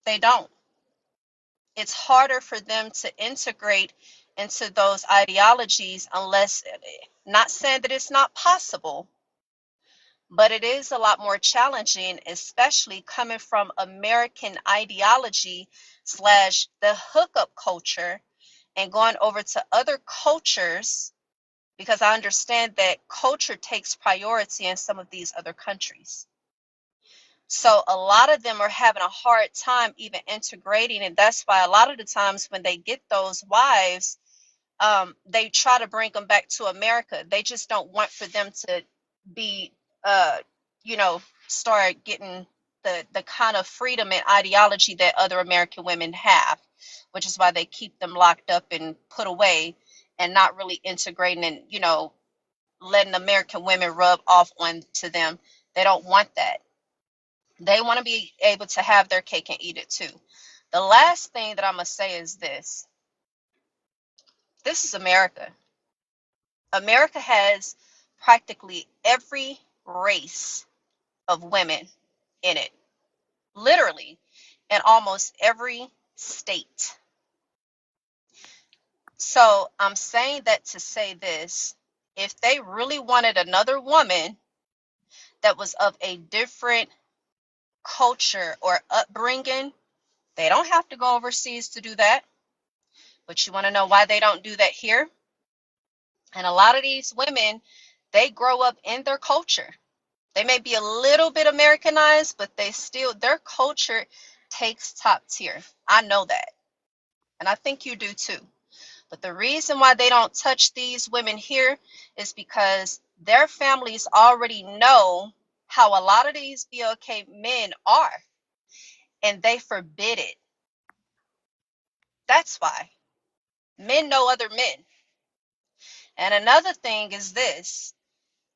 They don't. It's harder for them to integrate into those ideologies unless, not saying that it's not possible, but it is a lot more challenging, especially coming from American ideology slash the hookup culture and going over to other cultures, because I understand that culture takes priority in some of these other countries. So a lot of them are having a hard time even integrating, and that's why a lot of the times when they get those wives, they try to bring them back to America. They just don't want for them to be, uh, start getting the kind of freedom and ideology that other American women have, which is why they keep them locked up and put away and not really integrating and, letting American women rub off onto them. They don't want that. They want to be able to have their cake and eat it too. The last thing that I'm going to say is this. This is America. America has practically every race of women in it, literally, in almost every state. So I'm saying that to say this. If they really wanted another woman that was of a different culture or upbringing, they don't have to go overseas to do that. But you want to know why they don't do that here? And a lot of these women, they grow up in their culture. They may be a little bit Americanized, but their culture takes top tier. I know that. And I think you do too. But the reason why they don't touch these women here is because their families already know how a lot of these BLK men are, and they forbid it. That's why. Men know other men. And another thing is this.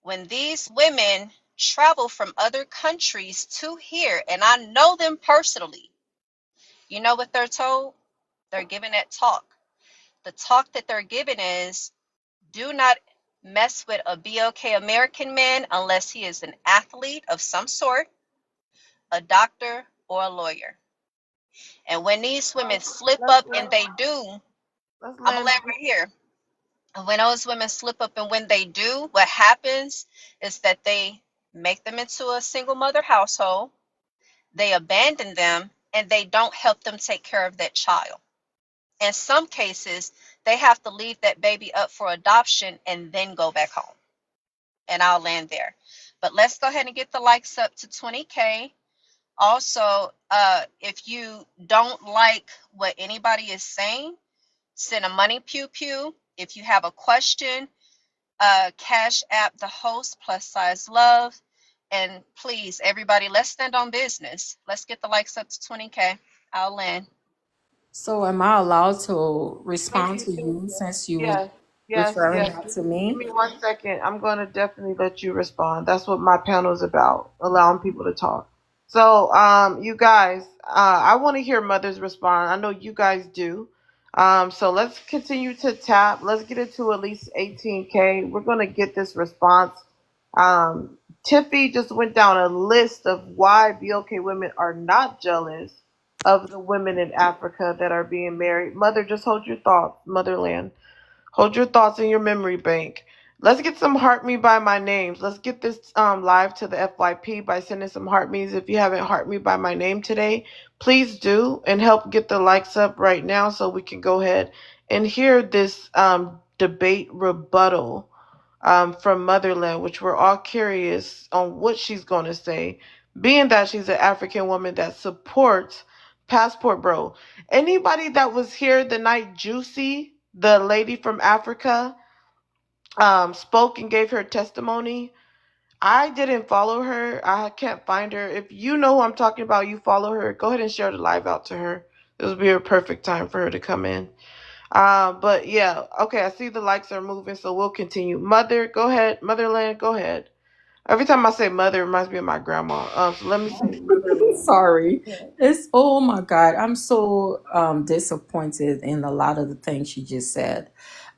When these women travel from other countries to here, and I know them personally, you know what they're told? They're given that talk. The talk that they're giving is, do not mess with a BOK American man unless he is an athlete of some sort, a doctor, or a lawyer. And when these women slip Let's up, and they do, let's I'm gonna land. land right here. When those women slip up, and when they do, what happens is that they make them into a single mother household, they abandon them, and they don't help them take care of that child. In some cases, they have to leave that baby up for adoption and then go back home. And I'll land there. But let's go ahead and get the likes up to 20K. Also, if you don't like what anybody is saying, send a money pew pew. If you have a question, cash app the host plus size love. And please, everybody, let's stand on business. Let's get the likes up to 20K. I'll land. So am I allowed to Thank respond you, to you Cynthia. since you was Yes, yes, referring yes. back to Give me? me 1 second. I'm going to definitely let you respond. That's what my panel is about, allowing people to talk. So, you guys, I want to hear mothers respond. I know you guys do. So let's continue to tap. Let's get it to at least 18K. We're going to get this response. Tiffy just went down a list of why BOK women are not jealous of the women in Africa that are being married. Mother, just hold your thoughts, motherland. Hold your thoughts in your memory bank. Let's get some heart me by my names. Let's get this live to the FYP by sending some heart me's. If you haven't heart me by my name today, please do and help get the likes up right now so we can go ahead and hear this debate rebuttal from Motherland, which we're all curious on what she's going to say, being that she's an African woman that supports Passport Bro. Anybody that was here the night Juicy, the lady from Africa, spoke and gave her testimony, I didn't follow her. I can't find her. If you know who I'm talking about, you follow her. Go ahead and share the live out to her. This would be a perfect time for her to come in. But yeah, okay, I see the likes are moving, so we'll continue. Mother, go ahead. Motherland, go ahead. Every time I say mother, it reminds me of my grandma. So let me say motherland. Sorry. It's oh my God. I'm so disappointed in a lot of the things she just said.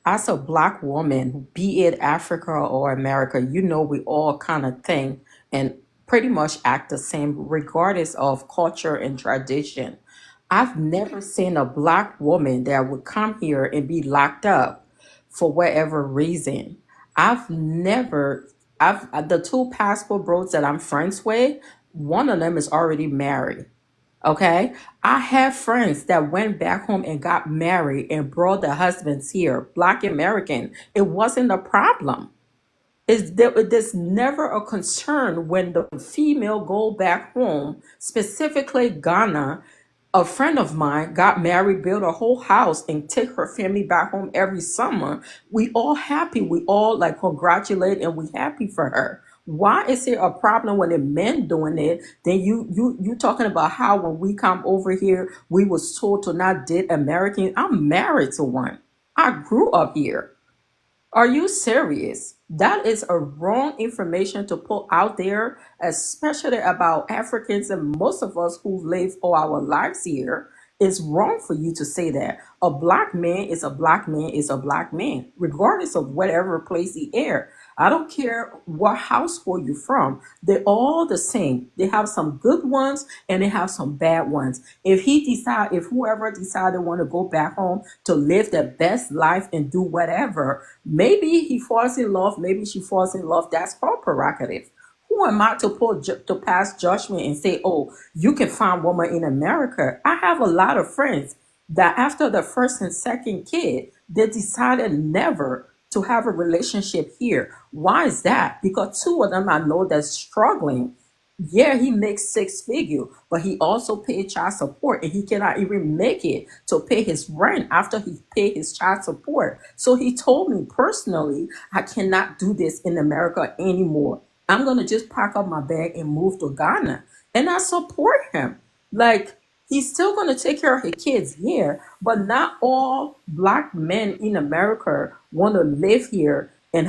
As a black woman, be it Africa or America, you know we all kind of think and pretty much act the same regardless of culture and tradition. I've never seen a black woman that would come here and be locked up for whatever reason. I've never I've the two passport bros that I'm friends with, one of them is already married. Okay. I have friends that went back home and got married and brought their husbands here, black American. It wasn't a problem. There's never a concern when the female go back home, specifically Ghana. A friend of mine got married, built a whole house, and take her family back home every summer. We all happy. We all like congratulate and we happy for her. Why is it a problem when the men doing it? Then you talking about how when we come over here, we was told to not date American. I'm married to one. I grew up here. Are you serious? That is a wrong information to put out there, especially about Africans and most of us who live all our lives here. It's wrong for you to say that. A black man is a black man is a black man, regardless of whatever place he is. I don't care what household you're from. They're all the same. They have some good ones and they have some bad ones. If whoever decided want to go back home to live their best life and do whatever, maybe he falls in love, maybe she falls in love. That's her prerogative. Who am I to to pass judgment and say, oh, you can find woman in America? I have a lot of friends that after the first and second kid, they decided never to have a relationship here. Why is that? Because two of them I know that's struggling. Yeah, he makes six figure, but he also paid child support and he cannot even make it to pay his rent after he paid his child support. So he told me personally, I cannot do this in America anymore. I'm gonna just pack up my bag and move to Ghana. And I support him. Like he's still gonna take care of his kids here, but not all black men in America want to live here and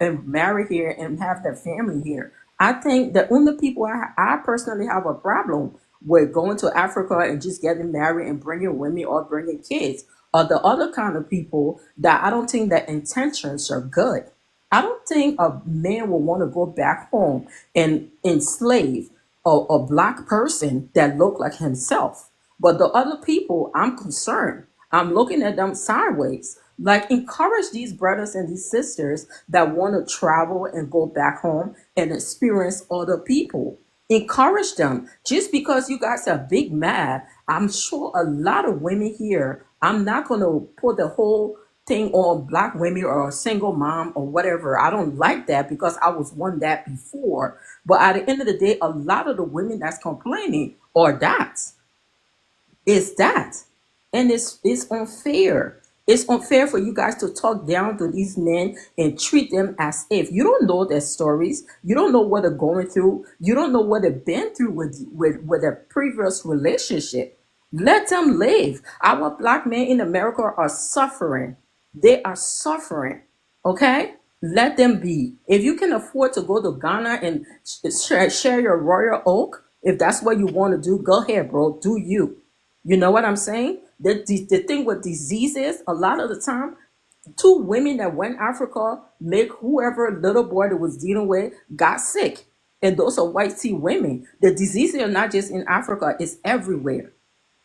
and marry here and have their family here. I think the only people I personally have a problem with going to Africa and just getting married and bringing women or bringing kids. are the other kind of people that I don't think their intentions are good. I don't think a man will want to go back home and enslave a black person that look like himself. But the other people, I'm concerned. I'm looking at them sideways. Like, encourage these brothers and these sisters that want to travel and go back home and experience other people. Encourage them. Just because you guys are big mad, I'm sure a lot of women here, I'm not going to put the whole thing on black women or a single mom or whatever. I don't like that because I was one that before. But at the end of the day, a lot of the women that's complaining are that. It's that. And it's unfair. It's unfair for you guys to talk down to these men and treat them as if you don't know their stories. You don't know what they're going through. You don't know what they've been through with a previous relationship. Let them live. Our black men in America are suffering. They are suffering. Okay? Let them be. If you can afford to go to Ghana and share your royal oak, if that's what you want to do, go ahead, bro. Do you. You know what I'm saying? The thing with diseases, a lot of the time, two women that went Africa make whoever little boy that was dealing with got sick. And those are white tea women. The diseases are not just in Africa, it's everywhere.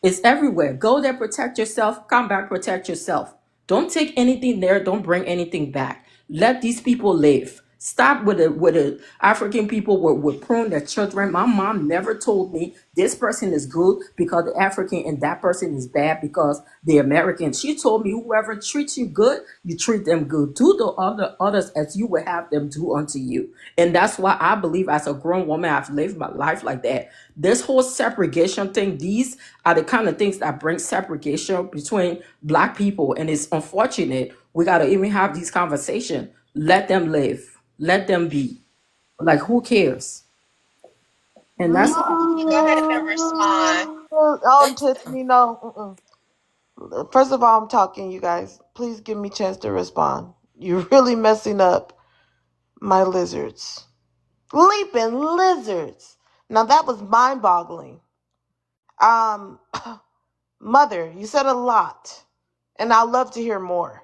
It's everywhere. Go there, protect yourself. Come back, protect yourself. Don't take anything there. Don't bring anything back. Let these people live. Stop with the African people with prune their children. My mom never told me this person is good because the African and that person is bad because the American. She told me whoever treats you good, you treat them good. Do the others as you would have them do unto you. And that's why I believe as a grown woman, I've lived my life like that. This whole segregation thing, these are the kind of things that bring segregation between black people. And it's unfortunate. We got to even have these conversations. Let them live. Let them be. Like, who cares? And that's all. Go ahead and respond. Oh, Tiffany, no. First of all, I'm talking, you guys. Please give me a chance to respond. You're really messing up my lizards. Leaping lizards. Now that was mind-boggling. Um, Mother, you said a lot, and I'd love to hear more.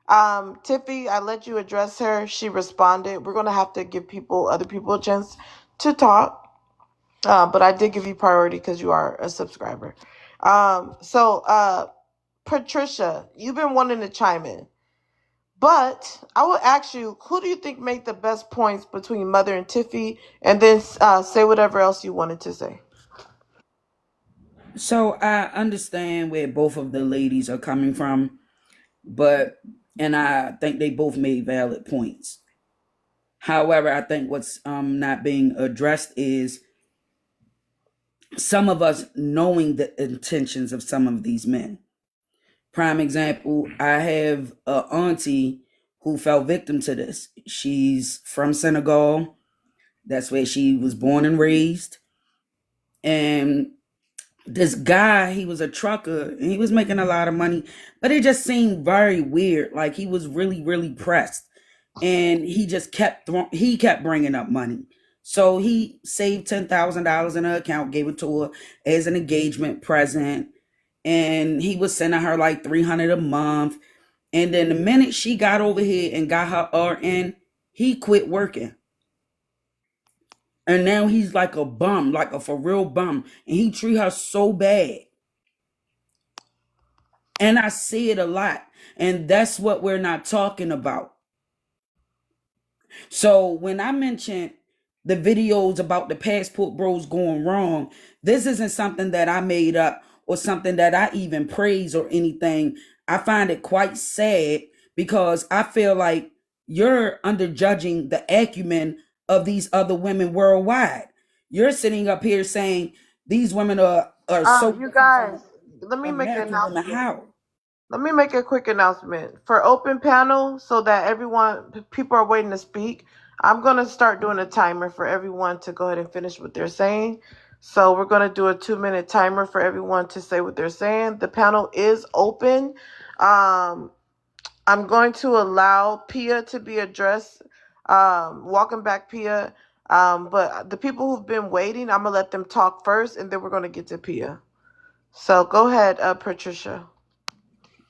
Tiffy, I let you address her. She responded. We're gonna have to give other people a chance to talk. But I did give you priority because you are a subscriber. Patricia, you've been wanting to chime in. But I will ask you, who do you think made the best points between Mother and Tiffy? And then say whatever else you wanted to say. So I understand where both of the ladies are coming from, and I think they both made valid points. However, I think what's not being addressed is some of us knowing the intentions of some of these men. Prime example, I have a auntie who fell victim to this. She's from Senegal. That's where she was born and raised. And this guy, he was a trucker and he was making a lot of money, but it just seemed very weird. Like, he was really, really pressed, and he just kept bringing up money. So he saved $10,000 in her account, gave it to her as an engagement present, and he was sending her like $300 a month. And then the minute she got over here and got her RN, he quit working. And now he's like a bum, like a for real bum. And he treat her so bad. And I see it a lot. And that's what we're not talking about. So when I mentioned the videos about the passport bros going wrong, this isn't something that I made up or something that I even praise or anything. I find it quite sad because I feel like you're underjudging the acumen of these other women worldwide. You're sitting up here saying these women are so You different guys, from let me make an American women. announcement. How? Let me make a quick announcement for open panel so that people are waiting to speak. I'm going to start doing a timer for everyone to go ahead and finish what they're saying. So we're going to do a 2-minute timer for everyone to say what they're saying. The panel is open. I'm going to allow Pia to be addressed. Welcome back, Pia. But the people who've been waiting, I'm going to let them talk first, and then we're going to get to Pia. So go ahead, Patricia.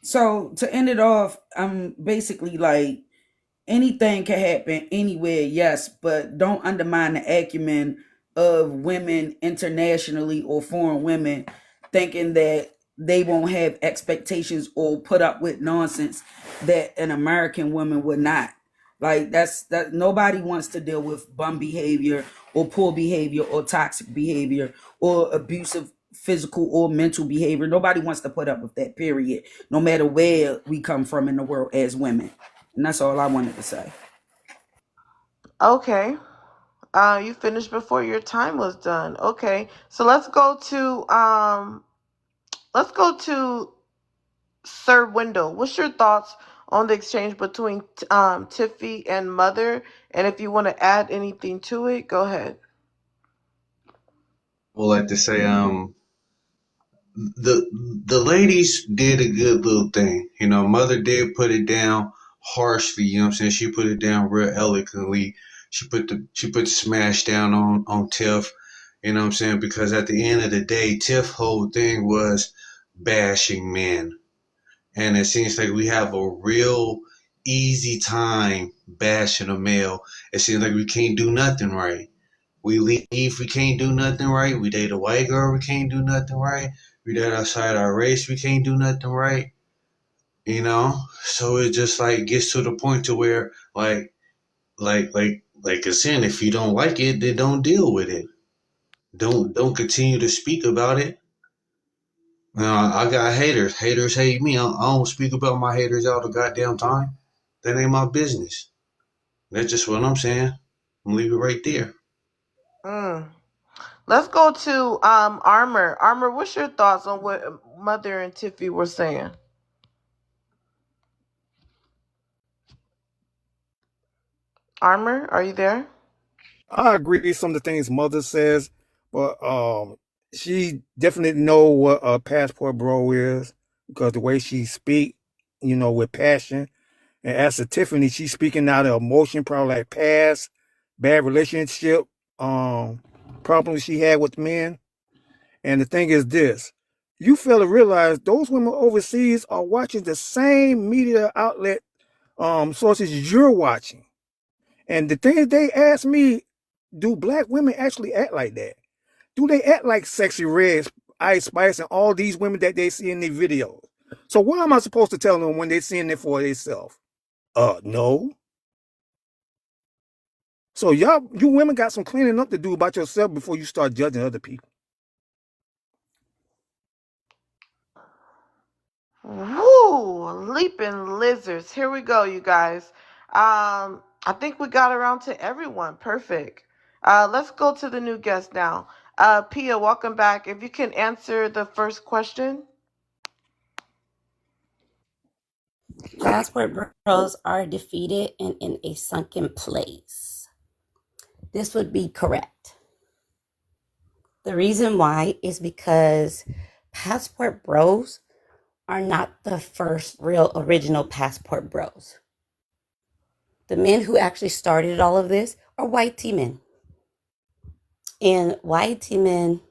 So to end it off, I'm basically like, anything can happen anywhere, yes, but don't undermine the acumen of women internationally or foreign women thinking that they won't have expectations or put up with nonsense that an American woman would not. Like that nobody wants to deal with bum behavior or poor behavior or toxic behavior or abusive physical or mental behavior. Nobody wants to put up with that, period, no matter where we come from in the world as women. And that's all I wanted to say. Okay. You finished before your time was done. Okay. So let's go to Sir Wendell. What's your thoughts on the exchange between Tiffy and Mother? And if you want to add anything to it, go ahead. Well, like to say, the the ladies did a good little thing. You know, Mother did put it down harshly. You know what I'm saying? She put it down real eloquently. She put the smash down on Tiff. You know what I'm saying? Because at the end of the day, Tiff's whole thing was bashing men, and it seems like we have a real easy time bashing a male. It seems like we can't do nothing right. We leave, we can't do nothing right. We date a white girl, we can't do nothing right. We date outside our race, we can't do nothing right. You know, so it just like gets to the point to where like I said, if you don't like it, then don't deal with it. Don't continue to speak about it. Now I got haters. Haters hate me. I don't speak about my haters all the goddamn time. That ain't my business. That's just what I'm saying. I'm leave it right there. Mm. Let's go to Armor. Armor, what's your thoughts on what Mother and Tiffy were saying? Armor, are you there? I agree with some of the things Mother says, but she definitely know what a passport bro is because the way she speak, with passion. And as to Tiffany, she's speaking out of emotion, probably like past bad relationship problems she had with men. And the thing is this. You fail to realize those women overseas are watching the same media outlet sources you're watching. And the thing is, they ask me, do black women actually act like that? Do they act like Sexy Red, Ice Spice, and all these women that they see in their videos? So what am I supposed to tell them when they're seeing it for themselves? No. So you women got some cleaning up to do about yourself before you start judging other people. Woo! Leaping lizards. Here we go, you guys. I think we got around to everyone. Perfect. Let's go to the new guest now. Pia, welcome back. If you can answer the first question. Passport bros are defeated and in a sunken place. This would be correct. The reason why is because passport bros are not the first real original passport bros. The men who actually started all of this are white tea men. And white tea men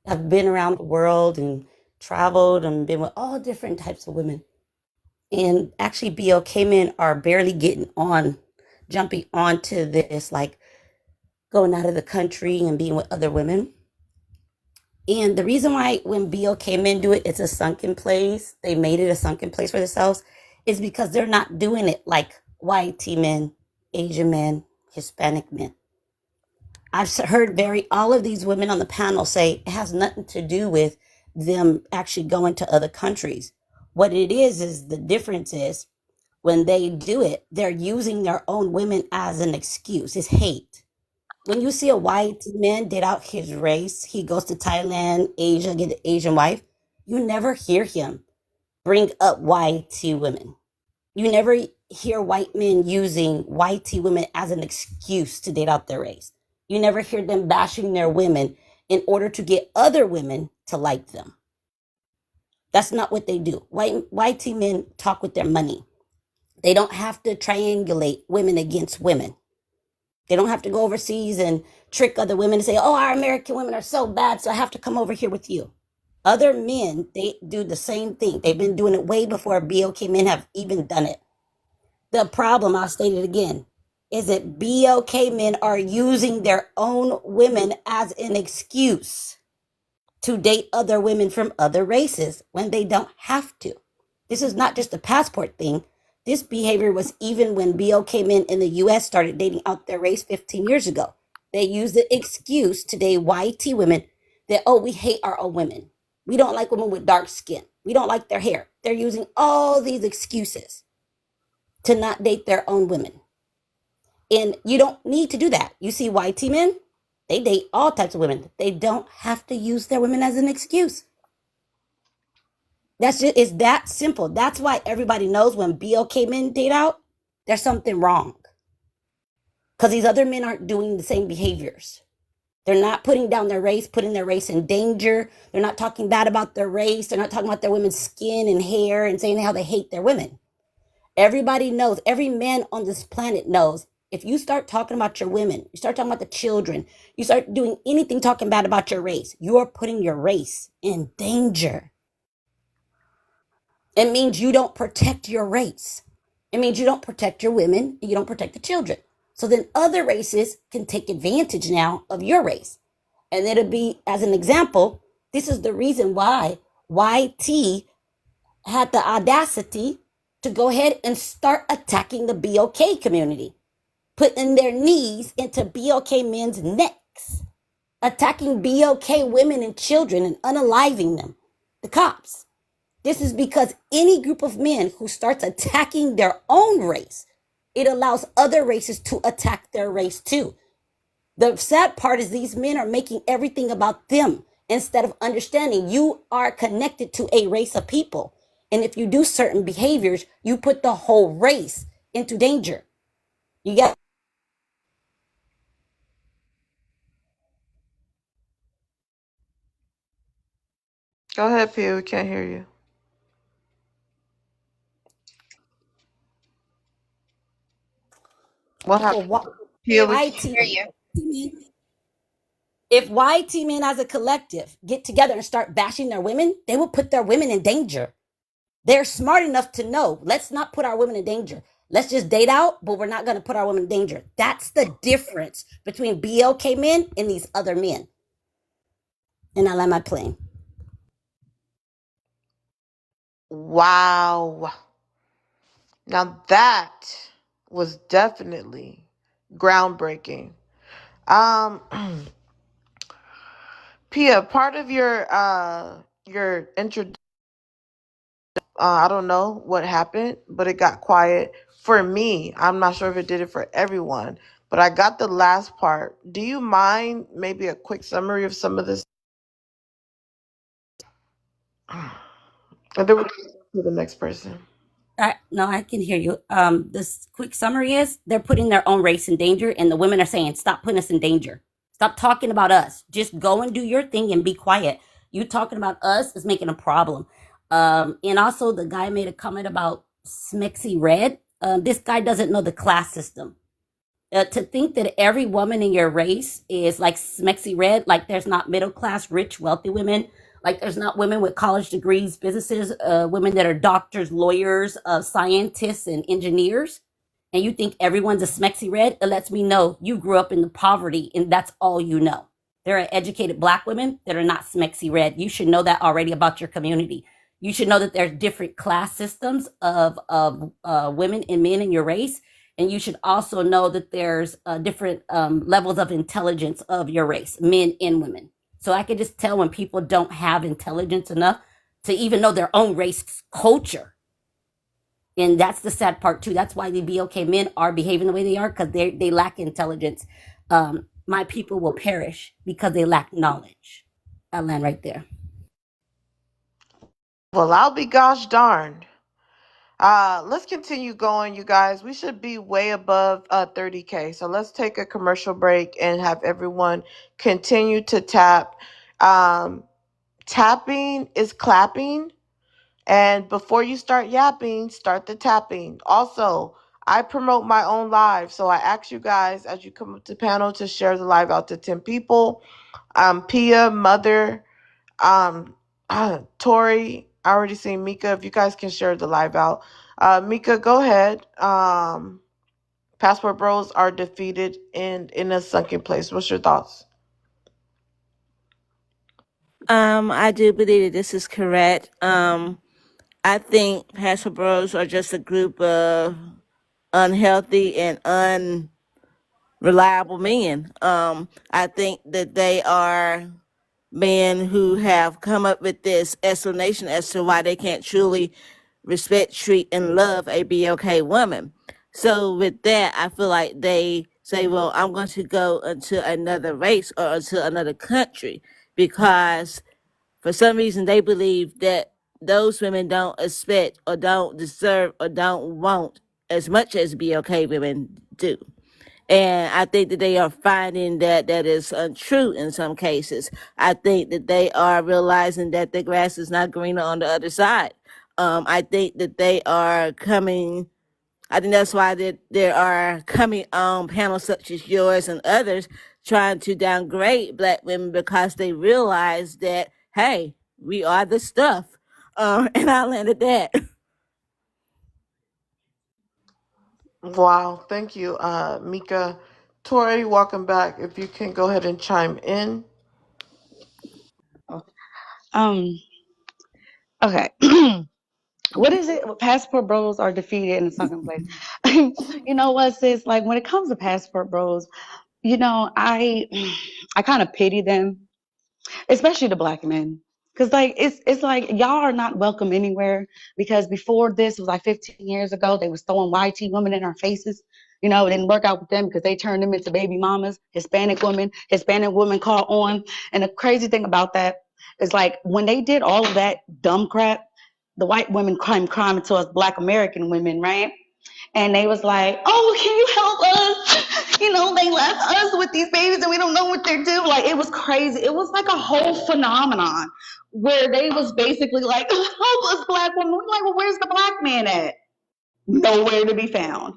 have been around the world and traveled and been with all different types of women. And actually, BLK men are barely jumping onto this, like going out of the country and being with other women. And the reason why when BLK men do it, it's a sunken place, they made it a sunken place for themselves, is because they're not doing it like white men, Asian men, Hispanic men. I've heard all of these women on the panel say it has nothing to do with them actually going to other countries. What it is the difference is when they do it, they're using their own women as an excuse. It's hate. When you see a white man did out his race, he goes to Thailand, Asia, get an Asian wife, you never hear him bring up white women. You never hear white men using white women as an excuse to date out their race. You never hear them bashing their women in order to get other women to like them. That's not what they do. White men talk with their money. They don't have to triangulate women against women. They don't have to go overseas and trick other women and say, oh, our American women are so bad, so I have to come over here with you. Other men, they do the same thing. They've been doing it way before BOK men have even done it. The problem, I'll state it again, is that BOK men are using their own women as an excuse to date other women from other races when they don't have to. This is not just a passport thing. This behavior was even when BOK men in the US started dating out their race 15 years ago. They used the excuse to date YT women that, oh, we hate our own women. We don't like women with dark skin. We don't like their hair. They're using all these excuses to not date their own women. And you don't need to do that. You see YT men, they date all types of women. They don't have to use their women as an excuse. That's just, it's that simple. That's why everybody knows when BOK men date out, there's something wrong. Because these other men aren't doing the same behaviors. They're not putting down their race, putting their race in danger. They're not talking bad about their race. They're not talking about their women's skin and hair and saying how they hate their women. Everybody knows, every man on this planet knows, if you start talking about your women, you start talking about the children, you start doing anything talking bad about your race, you're putting your race in danger. It means you don't protect your race. It means you don't protect your women and you don't protect the children. So then other races can take advantage now of your race. And it'll be, as an example, this is the reason why YT had the audacity to go ahead and start attacking the BOK community, putting their knees into BOK men's necks, attacking BOK women and children and unaliving them, the cops. This is because any group of men who starts attacking their own race, it allows other races to attack their race too. The sad part is these men are making everything about them instead of understanding you are connected to a race of people. And if you do certain behaviors, you put the whole race into danger. You got. Go ahead, Pia. We can't hear you. What For happened? Pia, we We can't. can't hear YT, you. if YT men as a collective get together and start bashing their women, they will put their women in danger. They're smart enough to know, let's not put our women in danger. Let's just date out, but we're not going to put our women in danger. That's the difference between BLK men and these other men. And I land my plane. Wow. Now that was definitely groundbreaking. Um, Pia, part of your intro, I don't know what happened, but it got quiet for me. I'm not sure if it did it for everyone, but I got the last part. Do you mind maybe a quick summary of some of this? And then we'll to the next person. No, I can hear you. This quick summary is they're putting their own race in danger, and the women are saying, "Stop putting us in danger. Stop talking about us. Just go and do your thing and be quiet. You talking about us is making a problem." And also, the guy made a comment about Smexy Red. This guy doesn't know the class system. To think that every woman in your race is like Smexy Red, like there's not middle class, rich, wealthy women, like there's not women with college degrees, businesses, women that are doctors, lawyers, scientists, and engineers, and you think everyone's a Smexy Red, it lets me know you grew up in the poverty and that's all you know. There are educated black women that are not Smexy Red. You should know that already about your community. You should know that there's different class systems of women and men in your race, and you should also know that there's different levels of intelligence of your race, men and women. So I can just tell when people don't have intelligence enough to even know their own race culture. And that's the sad part too. That's why the BOK men are behaving the way they are, because they lack intelligence. My people will perish because they lack knowledge. I'll land right there. Well, I'll be gosh darned. Let's continue going, you guys. We should be way above 30K. So let's take a commercial break and have everyone continue to tap. Um, Tapping is clapping. And before you start yapping, start the tapping. Also, I promote my own live. So I ask you guys as you come up to panel to share the live out to 10 people. Pia, Mother, um, Tori, I already seen Mika. If you guys can share the live out. Mika, go ahead. Passport Bros are defeated and in a sunken place. What's your thoughts? I do believe that this is correct. I think Pastor Bros are just a group of unhealthy and unreliable men. I think that they are men who have come up with this explanation as to why they can't truly respect, treat, and love a BOK woman. So with that, I feel like they say, well, I'm going to go into another race or into another country because for some reason they believe that those women don't expect or don't deserve or don't want as much as BOK women do. And I think that they are finding that that is untrue in some cases. I think that they are realizing that the grass is not greener on the other side. I think that they are coming. I think that's why there are coming on panels such as yours and others trying to downgrade black women because they realize that, hey, we are the stuff. And I landed that. Wow, thank you, Mika. Tori, welcome back. If you can go ahead and chime in. Um, okay. What is it? Passport bros are defeated in a sunken place. You know what, sis? Like when it comes to passport bros, I kind of pity them, especially the black men. Cause like it's like y'all are not welcome anywhere because before this it was like 15 years ago they was throwing YT women in our faces. It didn't work out with them because they turned them into baby mamas. Hispanic women caught on. And the crazy thing about that is like when they did all of that dumb crap, the white women came crying to us black American women, right? And they was like, "Oh, can you help us? They left us with these babies and we don't know what they're doing." Like it was crazy. It was like a whole phenomenon where they was basically like, "Help us, black women." We're like, "Well, where's the black man at?" Nowhere to be found.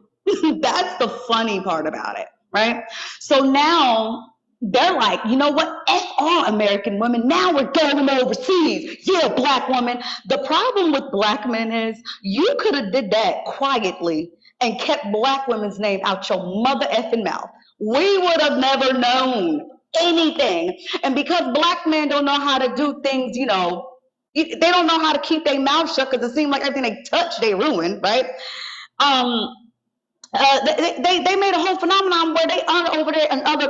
That's the funny part about it, right? So now they're like, you know what? F all American women. Now we're going overseas. Yeah, black woman. The problem with black men is you could have did that quietly and kept black women's name out your mother effing mouth. We would have never known anything. And because black men don't know how to do things, they don't know how to keep their mouth shut because it seems like everything they touch, they ruin, right? um they made a whole phenomenon where they are over there in other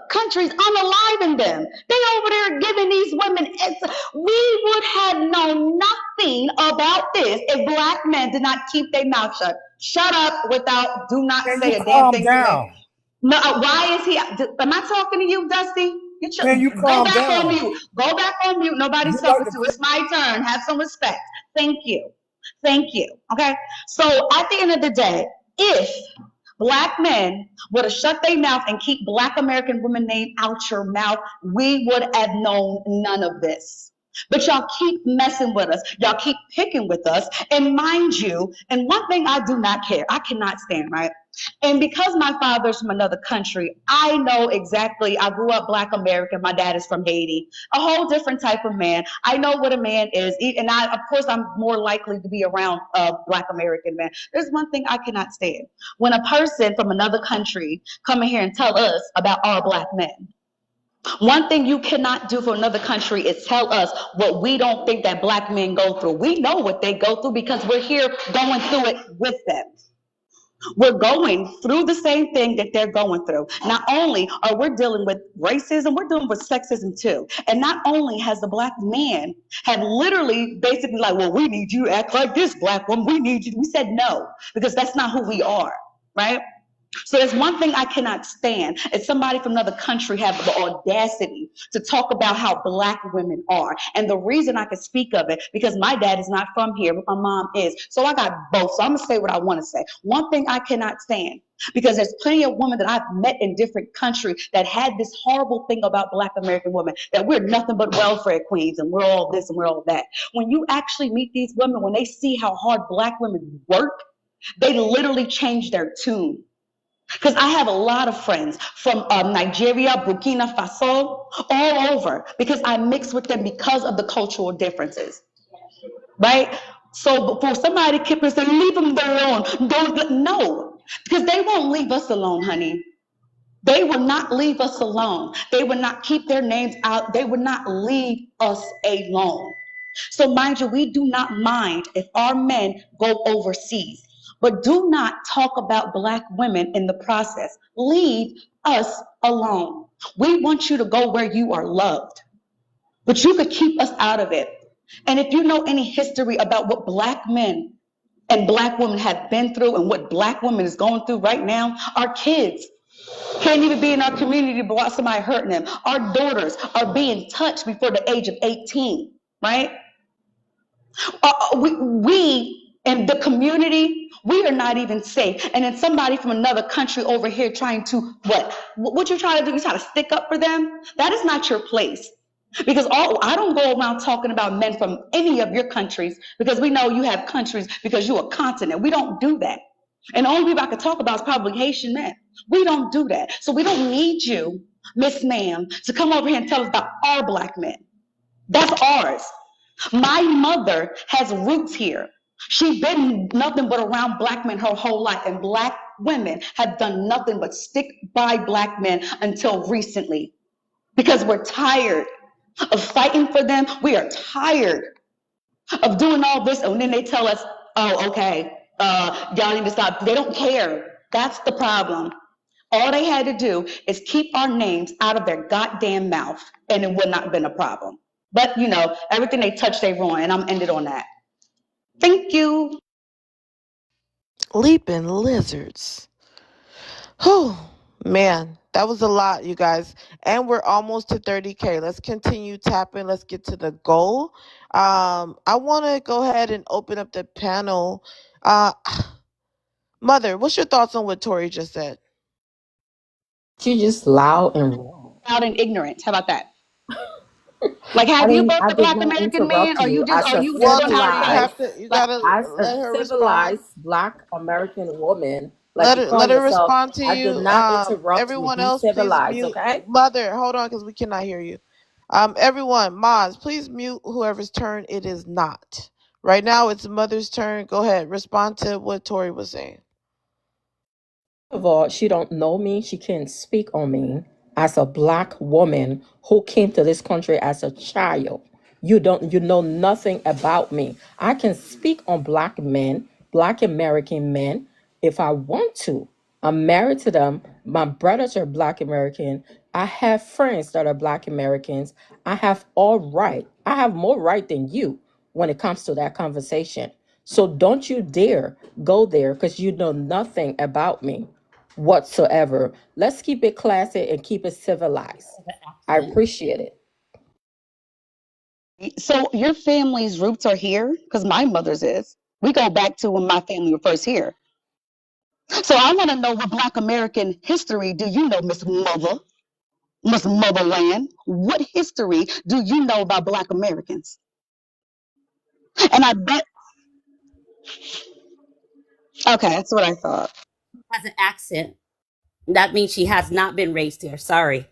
countries unaliving them. They over there giving these women. We would have known nothing about this if black men did not keep their mouth shut. Shut up without. Do not Can you say a damn calm thing you say. down? No, why is he? Am I talking to you, Dusty? Can you Go calm back on down? mute. Go back on mute. Nobody's You like talking to to. It's my turn. Have some respect. Thank you. Thank you. Okay. So at the end of the day, if black men would have shut their mouth and keep black American women name out your mouth, we would have known none of this. But y'all keep messing with us. Y'all keep picking with us. And mind you, and one thing I do not care, I cannot stand, right? And because my father's from another country, I know exactly. I grew up black American. My dad is from Haiti, a whole different type of man. I know what a man is. And of course, I'm more likely to be around a black American man. There's one thing I cannot stand. When a person from another country come in here and tell us about our black men. One thing you cannot do for another country is tell us what we don't think that black men go through. We know what they go through because we're here going through it with them. We're going through the same thing that they're going through. Not only are we dealing with racism, we're dealing with sexism too. And not only has the black man had literally basically like, well, we need you to act like this, black woman. We need you. We said no, because that's not who we are, right? So there's one thing I cannot stand is somebody from another country have the audacity to talk about how black women are. And the reason I can speak of it, because my dad is not from here, but my mom is. So I got both. So I'm going to say what I want to say. One thing I cannot stand, because there's plenty of women that I've met in different countries that had this horrible thing about black American women, that we're nothing but welfare queens and we're all this and we're all that. When you actually meet these women, when they see how hard black women work, they literally change their tune. Because I have a lot of friends from Nigeria, Burkina Faso, all over, because I mix with them because of the cultural differences, right? So for somebody to keep and say, leave them alone, don't, no, because they won't leave us alone, honey. They will not leave us alone. They will not keep their names out. They will not leave us alone. So, mind you, we do not mind if our men go overseas, but do not talk about Black women in the process. Leave us alone. We want you to go where you are loved, but you could keep us out of it. And if you know any history about what Black men and Black women have been through and what Black women is going through right now, our kids can't even be in our community without somebody hurting them. Our daughters are being touched before the age of 18, right? We in the community, we are not even safe. And then somebody from another country over here trying to, what you trying to do? You trying to stick up for them? That is not your place. Because I don't go around talking about men from any of your countries, because we know you have countries because you're a continent. We don't do that. And the only people I could talk about is probably Haitian men. We don't do that. So we don't need you, Miss Ma'am, to come over here and tell us about our Black men. That's ours. My mother has roots here. She's been nothing but around Black men her whole life, and Black women have done nothing but stick by Black men until recently, because we're tired of fighting for them. We are tired of doing all this, and then they tell us, oh, okay, y'all need to stop. They don't care. That's the problem. All they had to do is keep our names out of their goddamn mouth, and it would not have been a problem. But, everything they touch, they ruin, and I'm ended on that. Thank you. Leaping lizards. Whew, man, that was a lot, you guys. And we're almost to 30K. Let's continue tapping. Let's get to the goal. I want to go ahead and open up the panel. Uh, Mother, what's your thoughts on what Tori just said? She's just loud and wrong. Loud and ignorant. How about that? Like, I have you didn't. birthed I a did Black not American man, interrupt or you. As a you just Well, don't have Tori, you civilized, have faith? to, you gotta as a let her respond. civilized Black American woman, like Let you her call let her yourself, respond to I did you. not interrupt you. Everyone Be else, please civilized, mute. okay? Mother, hold on, because we cannot hear you. Everyone, Maz, please mute whoever's turn it is not. Right now, it's Mother's turn. Go ahead, respond to what Tori was saying. Of all, she don't know me. She can't speak on me as a Black woman who came to this country as a child. You know nothing about me. I can speak on Black men, Black American men, if I want to. I'm married to them. My brothers are Black American. I have friends that are Black Americans. I have all right. I have more right than you when it comes to that conversation. So don't you dare go there, because you know nothing about me whatsoever. Let's keep it classy and keep it civilized. I appreciate it. So your family's roots are here? Because my mother's is. We go back to when my family were first here. So I want to know what Black American history do you know, Miss Mother, Miss Motherland? What history do you know about Black Americans? And I bet, okay, that's what I thought. Has an accent. That means she has not been raised here. Sorry.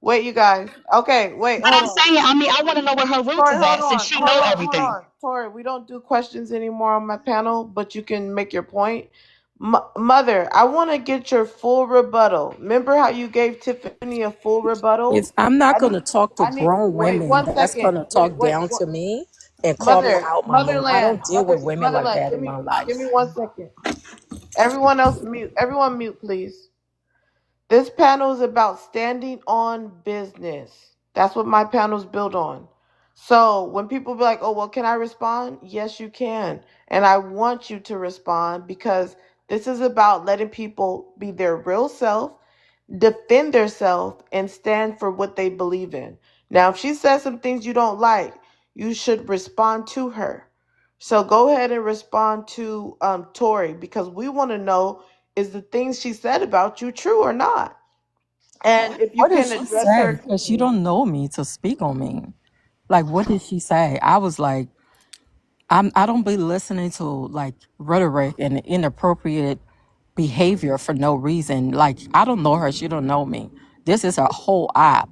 Wait, you guys. Okay, wait, But hold I'm on. saying, I want to know where her roots Tori, is hold at, since on, she hold know on, hold everything. on. Tori, we don't do questions anymore on my panel, but you can make your point. Mother, I want to get your full rebuttal. Remember how you gave Tiffany a full rebuttal? If I'm not I going need, to talk to I need. grown Wait women, one that's going second. to Wait, talk wait. down to me and call me Mother, out my name. I motherland, don't deal with women like motherland. that in my Give me life. 1 second. Everyone else mute. Everyone mute, please. This panel is about standing on business. That's what my panel's built on. So when people be like, oh, well, can I respond? Yes, you can. And I want you to respond, because this is about letting people be their real self, defend themselves, and stand for what they believe in. Now, if she says some things you don't like, you should respond to her. So go ahead and respond to Tori, because we want to know, is the things she said about you true or not? And if you What did can she address her say? Because you opinion. don't know me to speak on me. Like, what did she say? I was like, I don't be listening to like rhetoric and inappropriate behavior for no reason. Like, I don't know her, she don't know me. This is a whole app.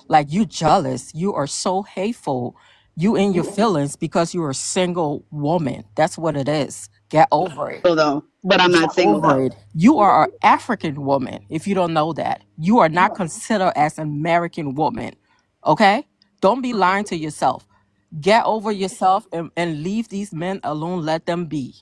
Like, you jealous, you are so hateful, you in your feelings because you're a single woman. That's what it is. Get over it. Though, but I'm Get not single over though. it. You are an African woman. If you don't know that, you are not considered as an American woman. Okay, don't be lying to yourself. Get over yourself and leave these men alone. Let them be.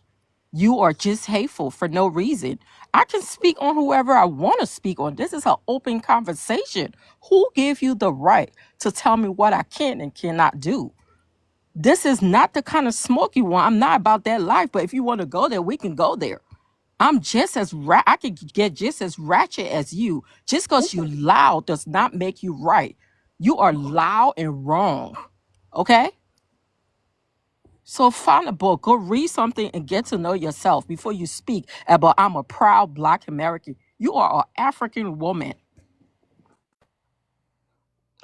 You are just hateful for no reason. I can speak on whoever I want to speak on. This is an open conversation. Who gave you the right to tell me what I can and cannot do? This is not the kind of smoke you want. I'm not about that life, but if you want to go there, we can go there. I'm just as I could get just as ratchet as you. Just because you loud does not make you right. You are loud and wrong. Okay? So find a book, go read something and get to know yourself before you speak about I'm a proud Black American. You are an African woman.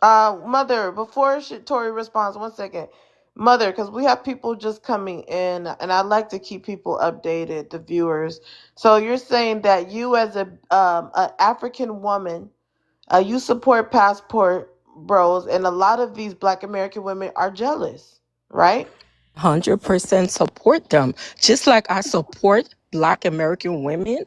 Mother, before Tori responds, 1 second. Mother, because we have people just coming in, and I'd like to keep people updated, the viewers. So you're saying that you, as a African woman, you support passport bros, and a lot of these Black American women are jealous, right? 100% support them. Just like I support Black American women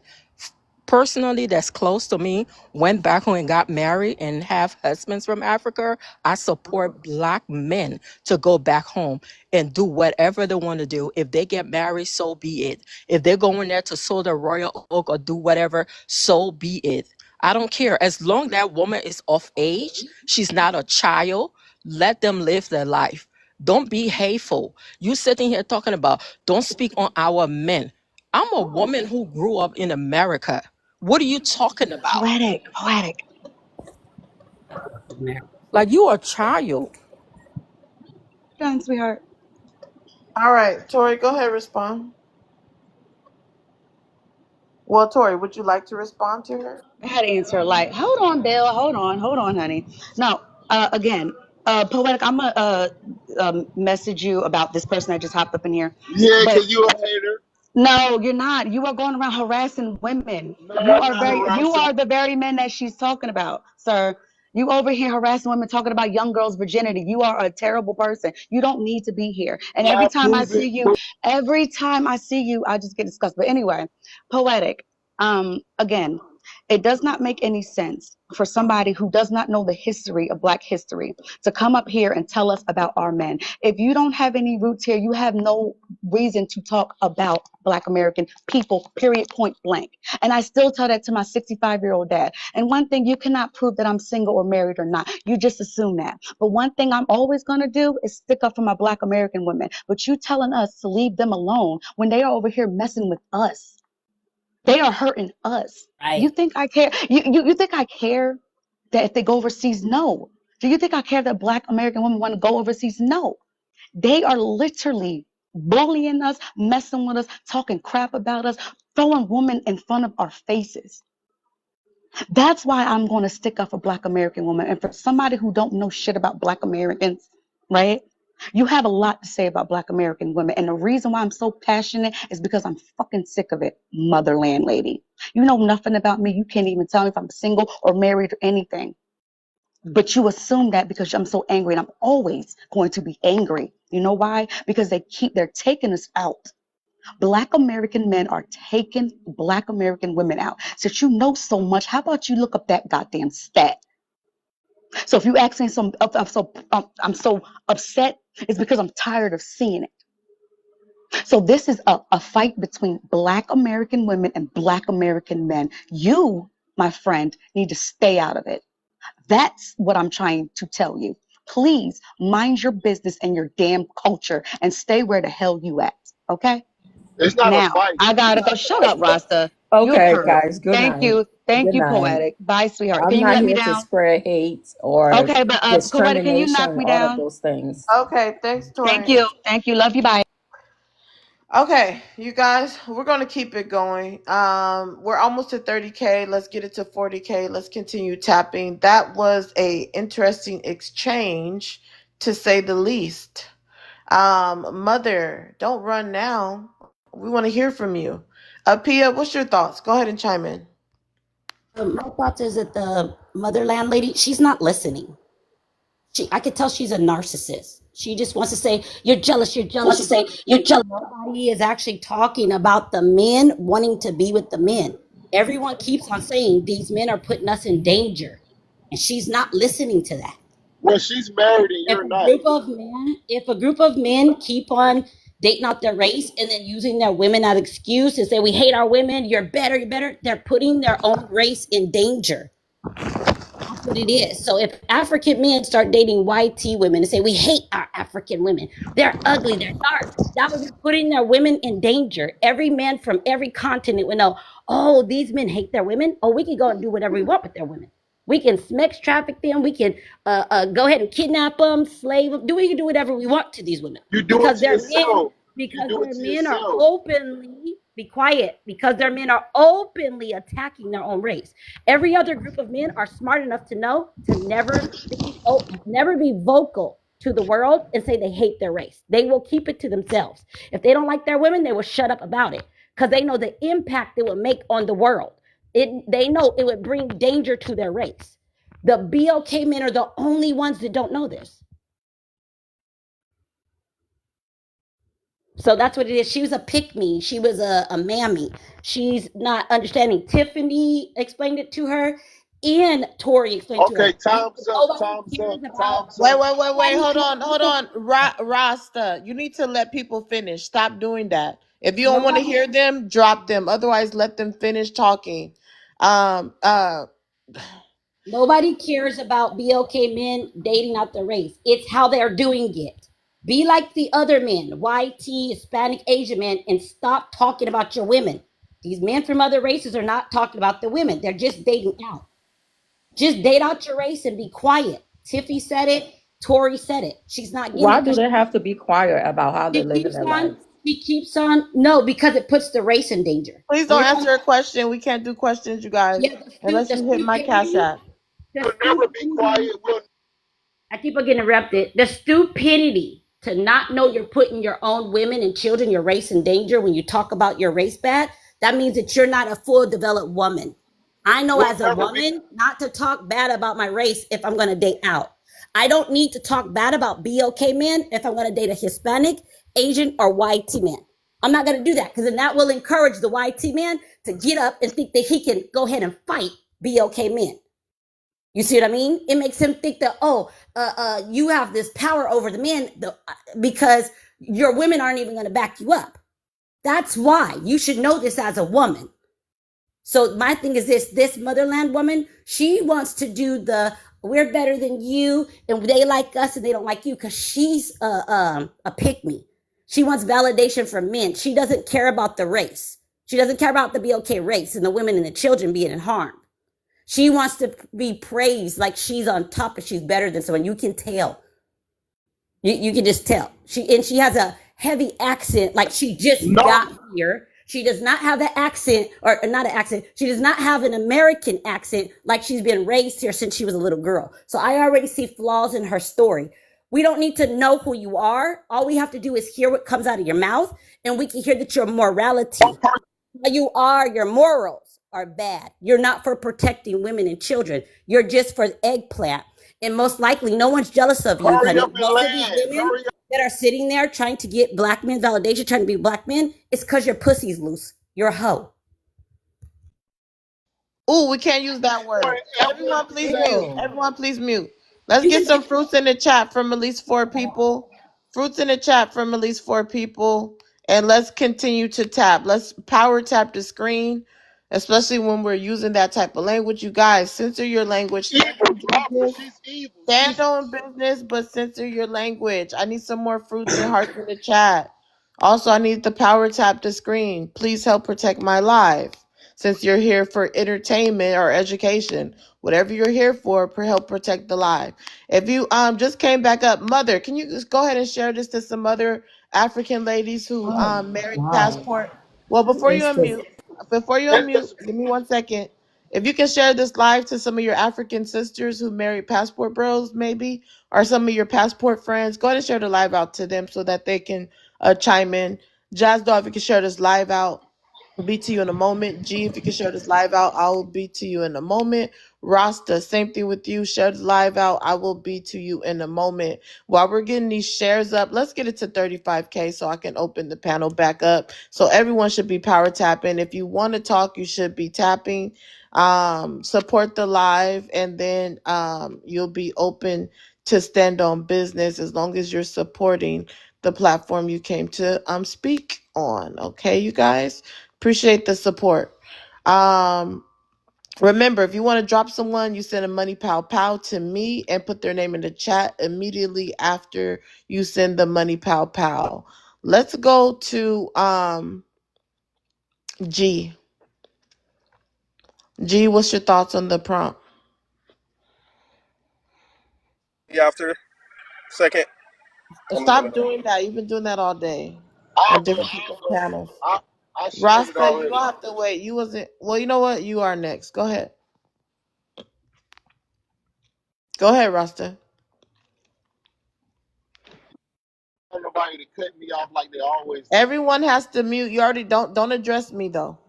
personally that's close to me, went back home and got married and have husbands from Africa. I support Black men to go back home and do whatever they want to do. If they get married, so be it. If they're going there to sow the royal oak or do whatever, so be it. I don't care. As long that woman is of age, she's not a child, let them live their life. Don't be hateful. You sitting here talking about don't speak on our men. I'm a woman who grew up in America. What are you talking about? Poetic. Like, you are a child. Done, sweetheart. All right, Tori, go ahead, respond. Well, Tori, would you like to respond to her? I had to answer like, hold on, Bill, hold on, honey. No, again, poetic. I'm gonna message you about this person that just hopped up in here, Yeah, but because you a hater. no, you're not. You are going around harassing women. No, I'm not You harassing. are the very men that she's talking about, sir. You over here harassing women, talking about young girls' virginity. You are a terrible person. You don't need to be here. And I prove it. every time I see you, I just get disgusted. But anyway, poetic. Again, it does not make any sense for somebody who does not know the history of Black history to come up here and tell us about our men. If you don't have any roots here, you have no reason to talk about Black American people, period, point blank. And I still tell that to my 65-year-old dad. And one thing, you cannot prove that I'm single or married or not. You just assume that. But one thing I'm always going to do is stick up for my Black American women. But you telling us to leave them alone when they are over here messing with us. They are hurting us. Right. You think I care? You think I care that if they go overseas? No. Do you think I care that Black American women want to go overseas? No. They are literally bullying us, messing with us, talking crap about us, throwing women in front of our faces. That's why I'm going to stick up for Black American women. And for somebody who don't know shit about Black Americans, right? You have a lot to say about Black American women. And the reason why I'm so passionate is because I'm fucking sick of it, motherland lady. You know nothing about me. You can't even tell me if I'm single or married or anything. But you assume that because I'm so angry, and I'm always going to be angry. You know why? Because they're taking us out. Black American men are taking Black American women out. Since you know so much, how about you look up that goddamn stat? So if you ask me, I'm so upset, it's because I'm tired of seeing it. So this is a fight between Black American women and Black American men. You, my friend, need to stay out of it. That's what I'm trying to tell you. Please mind your business and your damn culture and stay where the hell you at. Okay? It's not a Now fight. I gotta go. Shut up, Rasta. You a Okay, perv. guys, good Thank night. you. Thank Good you, night. poetic. Bye, sweetheart. I'm Can you not let me here to down? spread hate or Okay, but poetic, can you knock discrimination, me all of down? those things. Okay, thanks, Thank Tori. you. Thank you. Love you. Bye. Okay, you guys, we're gonna keep it going. We're almost to 30K. Let's get it to 40K. Let's continue tapping. That was a interesting exchange, to say the least. Mother, don't run now. We want to hear from you. Pia, what's your thoughts? Go ahead and chime in. My thoughts is that the motherland lady, she's not listening. I could tell she's a narcissist. She just wants to say, "You're jealous, you're jealous, you're jealous." Nobody is actually talking about the men wanting to be with the men. Everyone keeps on saying these men are putting us in danger, and she's not listening to that. Well, she's married and If you're a not. group of men, if a group of men keep on dating out their race and then using their women as excuse and say we hate our women, you're better, they're putting their own race in danger. That's what it is. So if African men start dating white women and say we hate our African women, they're ugly, they're dark, that would be putting their women in danger. Every man from every continent would know, oh, these men hate their women. Oh, we can go and do whatever we want with their women. We can sex traffic them. We can go ahead and kidnap them, slave them. We can do whatever we want to these women You do it because to their men, yourself. You because do it their to men are yourself. openly be quiet because their men are openly attacking their own race. Every other group of men are smart enough to know to never be vocal to the world and say they hate their race. They will keep it to themselves. If they don't like their women, they will shut up about it because they know the impact it will make on the world. They know it would bring danger to their race. The BLK men are the only ones that don't know this. So that's what it is. She was a pick me. She was a mammy. She's not understanding. Tiffany explained it to her, and Tori explained to Okay, her. time's up. Nobody Time's cares up. about. Time's Wait, up. wait, wait, wait. Nobody Hold cares. on, hold on. Rasta, you need to let people finish. Stop doing that. If you don't want to Nobody. hear them, drop them. Otherwise, let them finish talking. Um, uh, Nobody cares about BLK men dating out the race. It's how they're doing it. Be like the other men, YT, Hispanic, Asian men, and stop talking about your women. These men from other races are not talking about the women. They're just dating out. Just date out your race and be quiet. Tiffy said it. Tori said it. She's not getting Why it do because they have to be quiet about how they're she living keeps their on. lives? She keeps on. No, because it puts the race in danger. please don't We're answer talking. a question. We can't do questions, you guys, Yeah, unless the you hit my cash stupidity. app. The We'll never be stupidity. quiet. We'll I keep on getting interrupted. The stupidity to not know you're putting your own women and children, your race in danger when you talk about your race bad. That means that you're not a full developed woman. I know we'll as a never be. woman not to talk bad about my race if I'm going to date out. I don't need to talk bad about BLK men if I'm going to date a Hispanic, Asian, or YT man. I'm not going to do that because then that will encourage the YT man to get up and think that he can go ahead and fight BLK men. You see what I mean? It makes him think that, oh, you have this power over the men because your women aren't even going to back you up. That's why you should know this as a woman. So my thing is this motherland woman, she wants to do the we're better than you and they like us and they don't like you because she's a pick me. She wants validation from men. She doesn't care about the race. She doesn't care about the BLK race and the women and the children being harmed. She wants to be praised like she's on top and she's better than someone. You can tell. You can just tell. She has a heavy accent, like she just No, got here. She does not have the accent, or not an accent. She does not have an American accent, like she's been raised here since she was a little girl. So I already see flaws in her story. We don't need to know who you are. All we have to do is hear what comes out of your mouth, and we can hear that your morality, you are, your morals are bad. You're not for protecting women and children. You're just for eggplant. And most likely, no one's jealous of you, hurry honey. up and Most of these land. women Hurry up. that are sitting there trying to get black men validation, trying to be black men, it's because your pussy's loose. You're a hoe. Ooh, we can't use that word. Whatever Everyone, please it mute. Ew. Everyone, please mute. Let's You get just some fruits in the chat from at least four people. Fruits in the chat from at least four people. And let's continue to tap. Let's power tap the screen, especially when we're using that type of language. You guys, censor your language. is. Stand Evil, on drop her. business. She's evil. Stand on business, but censor your language. I need some more fruits and hearts in the chat. Also, I need the power tap the screen. Please help protect my life. Since you're here for entertainment or education, whatever you're here for, help protect the life. If you just came back up, mother, can you just go ahead and share this to some other African ladies who Oh married God. passport? Well, It's just before you Let unmute, this give me 1 second. If you can share this live to some of your African sisters who married passport bros, maybe, or some of your passport friends, go ahead and share the live out to them so that they can chime in. Jazz Doll, if you can share this live out, I'll be to you in a moment. G, if you can share this live out, I will be to you in a moment. Rasta, same thing with you. Share this live out. I will be to you in a moment. While we're getting these shares up, let's get it to 35K so I can open the panel back up. So everyone should be power tapping. If you want to talk, you should be tapping. Support the live, and then you'll be open to stand on business as long as you're supporting the platform you came to speak on. Okay, you guys? Appreciate the support. Um, remember, if you want to drop someone, you send a money pow pow to me and put their name in the chat immediately after you send the money pow pow. Let's go to G. G, what's your thoughts on the prompt? After second, I'm Stop gonna. doing that. You've been doing that all day I on will different people's handle. panels. I shared it Rasta, you already. don't have to wait. You wasn't. Well, you know what? You are next. Go ahead. Go ahead, Rasta. Nobody to cut me off like they always do. Everyone has to mute. You already don't address me though,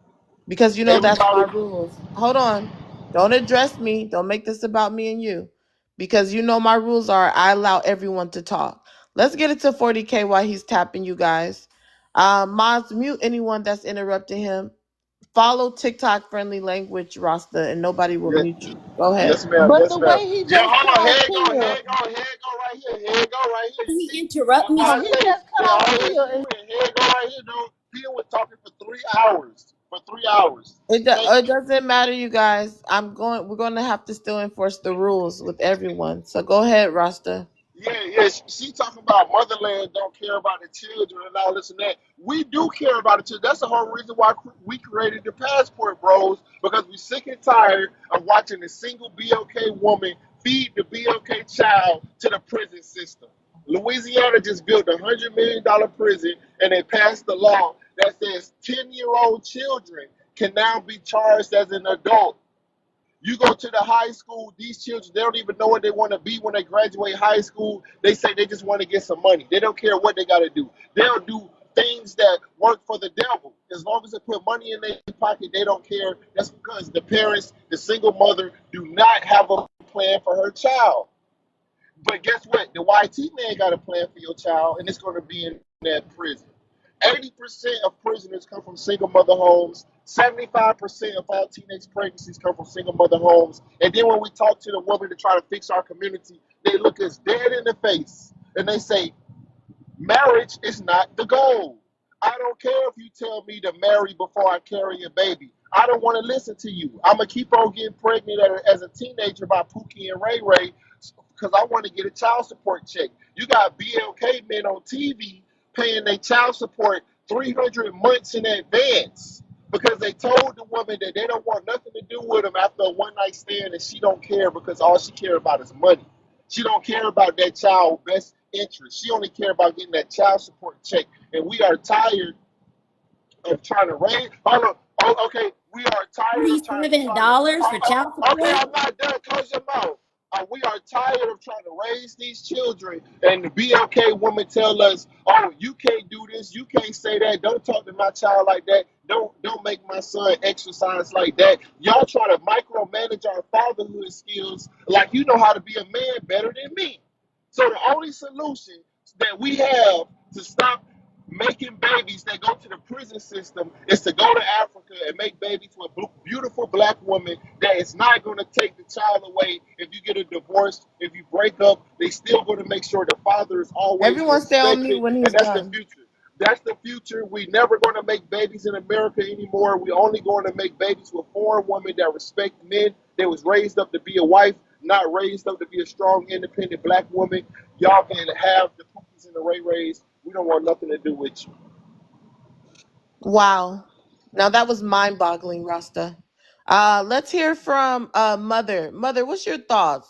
because you know that's my Everybody, rules. Hold on. Don't address me. Don't make this about me and you, because you know my rules are I allow everyone to talk. Let's get it to 40K while he's tapping, you guys. Mods, mute anyone that's interrupting him. Follow TikTok friendly language, Rasta, and nobody will yes, mute you. Go ahead. yes, ma'am, But yes, the ma'am. way he Yeah, just hold cut on. off Here you go. Tia, Here you go. Here you go. Right here. Here you go. Right here. You He see? interrupt That's me. why no, I he say just cut they off always Tia. do it. Here you go. Right here. No, Peter was talking for 3 hours. For 3 hours. Thank It you. doesn't matter, you guys. We're going to have to still enforce the rules with everyone. So go ahead, Rasta. Yeah, yeah. She talking about motherland don't care about the children and all this and that. We do care about the children. That's the whole reason why we created the passport, bros, because we sick and tired of watching a single BLK woman feed the BLK child to the prison system. Louisiana just built $100 million prison, and they passed the law that says 10-year-old children can now be charged as an adult. You go to the high school, these children, they don't even know what they want to be when they graduate high school. They say they just want to get some money. They don't care what they got to do. They'll do things that work for the devil. As long as they put money in their pocket, they don't care. That's because the parents, the single mother, do not have a plan for her child. But guess what? The YT man got a plan for your child, and it's going to be in that prison. 80% of prisoners come from single mother homes. 75% of all teenage pregnancies come from single mother homes. And then when we talk to the woman to try to fix our community, they look us dead in the face and they say, marriage is not the goal. I don't care if you tell me to marry before I carry a baby. I don't want to listen to you. I'm going to keep on getting pregnant as a teenager by Pookie and Ray Ray because I want to get a child support check. You got BLK men on TV paying their child support 300 months in advance because they told the woman that they don't want nothing to do with them after a one night stand, and she don't care because all she care about is money. She don't care about that child's best interest. She only care about getting that child support check. And we are tired of trying to raise. Hold on. Oh, okay. We are tired of trying to. $47 for child Okay, support. I'm not done. Close your mouth. We are tired of trying to raise these children, and the BLK woman tell us, "Oh, you can't do this. You can't say that. Don't talk to my child like that. Don't make my son exercise like that." Y'all try to micromanage our fatherhood skills like you know how to be a man better than me. So the only solution that we have to stop making babies that go to the prison system is to go to Africa and make babies with a beautiful black woman that is not going to take the child away if you get a divorce, if you break up, they still going to make sure the father is always Everyone stay on mute respected, when and he's that's the done. future. That's the future. We never going to make babies in America anymore. We only going to make babies with foreign women that respect men. That was raised up to be a wife, not raised up to be a strong, independent black woman. Y'all can have the Pookies and the Ray Rays. We don't want nothing to do with you. Wow. Now that was mind boggling, Rasta. Let's hear from Mother. Mother, what's your thoughts?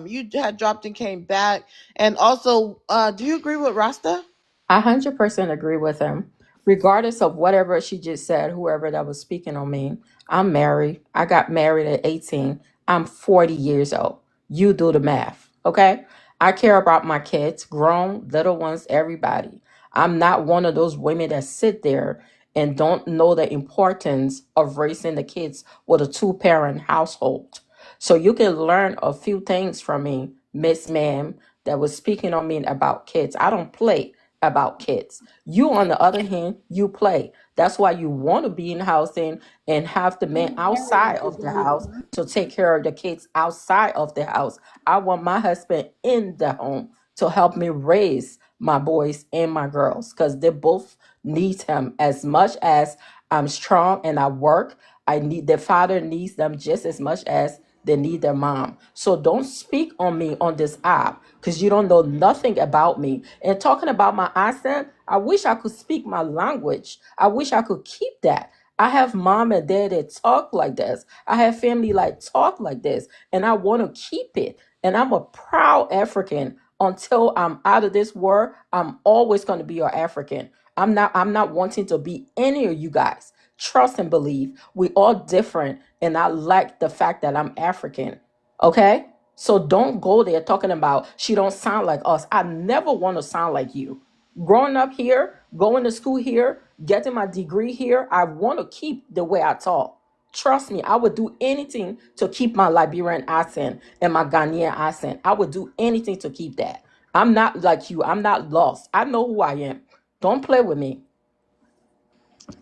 You had dropped and came back. And also, do you agree with Rasta? I 100% agree with him. regardless of whatever she just said, whoever that was speaking on me, I'm married. I got married at 18. I'm 40 years old. You do the math, okay? I care about my kids, grown, little ones, everybody. I'm not one of those women that sit there and don't know the importance of raising the kids with a two-parent household. So you can learn a few things from me, Miss Ma'am, that was speaking on me about kids. I don't play about kids. You, on the other hand, you play. That's why you want to be in housing and have the man outside of the house to take care of the kids outside of the house. I want my husband in the home to help me raise my boys and my girls because they both need him as much as I'm strong and I work. I need their father needs them just as much as they need their mom. So don't speak on me on this app because you don't know nothing about me. And talking about my accent, I wish I could speak my language. I wish I could keep that. I have mom and dad that talk like this. I have family like talk like this, and I want to keep it. And I'm a proud African. Until I'm out of this world, I'm always going to be your African. I'm not wanting to be any of you guys. Trust and believe. We all different, and I like the fact that I'm African. Okay? So don't go there talking about she don't sound like us. I never want to sound like you. Growing up here, going to school here, getting my degree here, I want to keep the way I talk. Trust me, I would do anything to keep my Liberian accent and my Ghanaian accent. I would do anything to keep that. I'm not like you. I'm not lost. I know who I am. Don't play with me.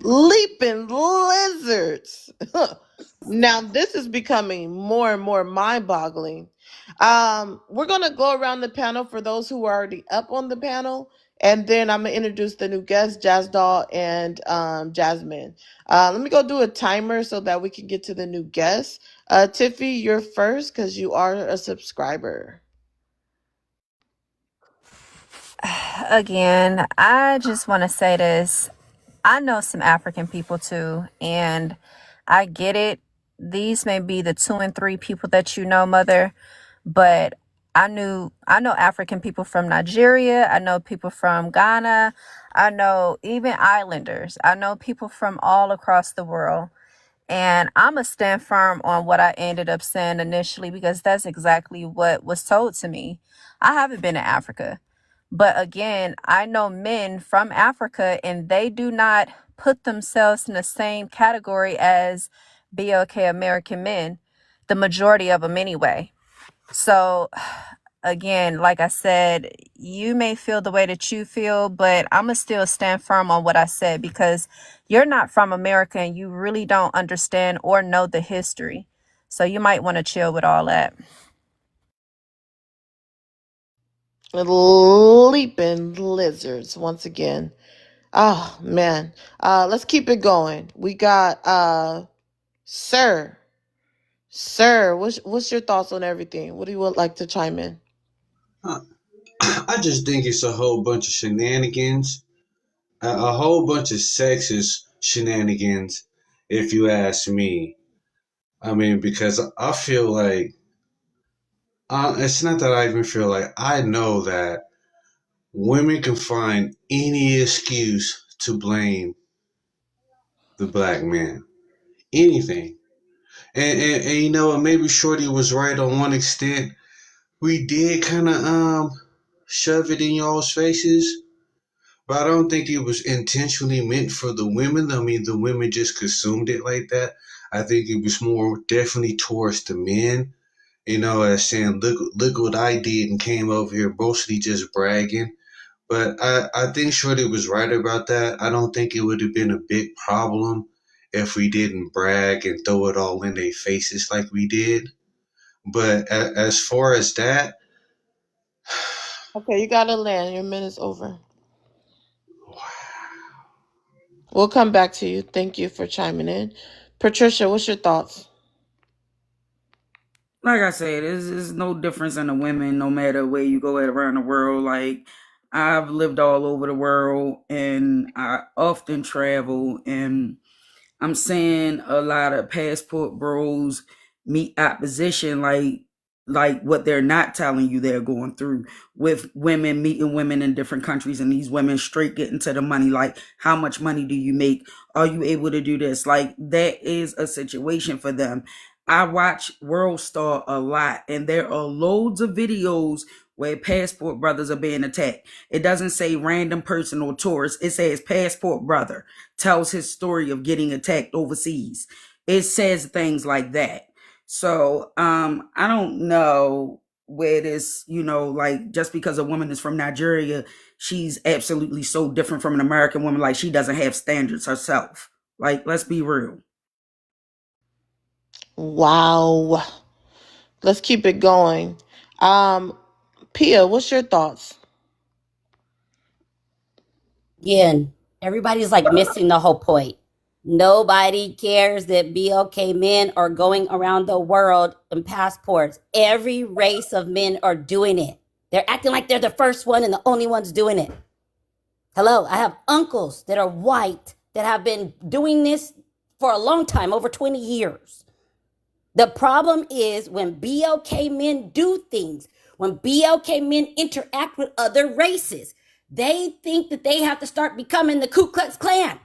Leaping lizards. Now this is becoming more and more mind-boggling. We're gonna go around the panel for those who are already up on the panel, and then I'm gonna introduce the new guests, Jazz Doll and Jasmine. Let me go do a timer so that we can get to the new guests. Tiffy, you're first because you are a subscriber. Again, I just want to say this. I know some African people too, and I get it. These may be the 2 and 3 people that you know, Mother, but I know African people from Nigeria. I know people from Ghana. I know even islanders. I know people from all across the world. And I'm going to stand firm on what I ended up saying initially because that's exactly what was told to me. I haven't been to Africa. But again, I know men from Africa and they do not put themselves in the same category as BLK American men, the majority of them anyway. So again, like I said, you may feel the way that you feel, but I'm going to still stand firm on what I said because you're not from America and you really don't understand or know the history. So you might want to chill with all that. Leaping lizards once again. Oh man. Let's keep it going. We got Sir. Sir, what's your thoughts on everything? What do you would like to chime in? Uh, I just think it's a whole bunch of shenanigans, a whole bunch of sexist shenanigans, if you ask me. I mean, because I feel like it's not that I even feel like I know that women can find any excuse to blame the black man, anything. And you know, maybe Shorty was right on one extent. We did kind of shove it in y'all's faces, but I don't think it was intentionally meant for the women. I mean, the women just consumed it like that. I think it was more definitely towards the men, you know, as saying, look what I did and came over here mostly just bragging. But I think Shorty was right about that. I don't think it would have been a big problem if we didn't brag and throw it all in their faces like we did. But as far as that, Okay, you gotta land. Your minute's over. We'll come back to you. Thank you for chiming in. Patricia, what's your thoughts? Like I said, there's no difference in the women, no matter where you go at around the world. Like I've lived all over the world, and I often travel, and I'm seeing a lot of passport bros meet opposition. Like like what they're not telling you they're going through with women meeting women in different countries, and these women straight getting to the money. Like, how much money do you make? Are you able to do this? Like, that is a situation for them. I watch World Star a lot, and there are loads of videos where passport brothers are being attacked. It doesn't say random person or tourist. It says passport brother tells his story of getting attacked overseas. It says things like that. So I don't know where this, like, just because a woman is from Nigeria, she's absolutely so different from an American woman. Like, she doesn't have standards herself. Like, let's be real. Wow. Let's keep it going. Pia, what's your thoughts? Again, everybody's like missing the whole point. Nobody cares that BLK men are going around the world in passports. Every race of men are doing it. They're acting like they're the first one and the only ones doing it. Hello, I have uncles that are white that have been doing this for a long time, over 20 years. The problem is when BLK men do things, when BLK men interact with other races, they think that they have to start becoming the Ku Klux Klan.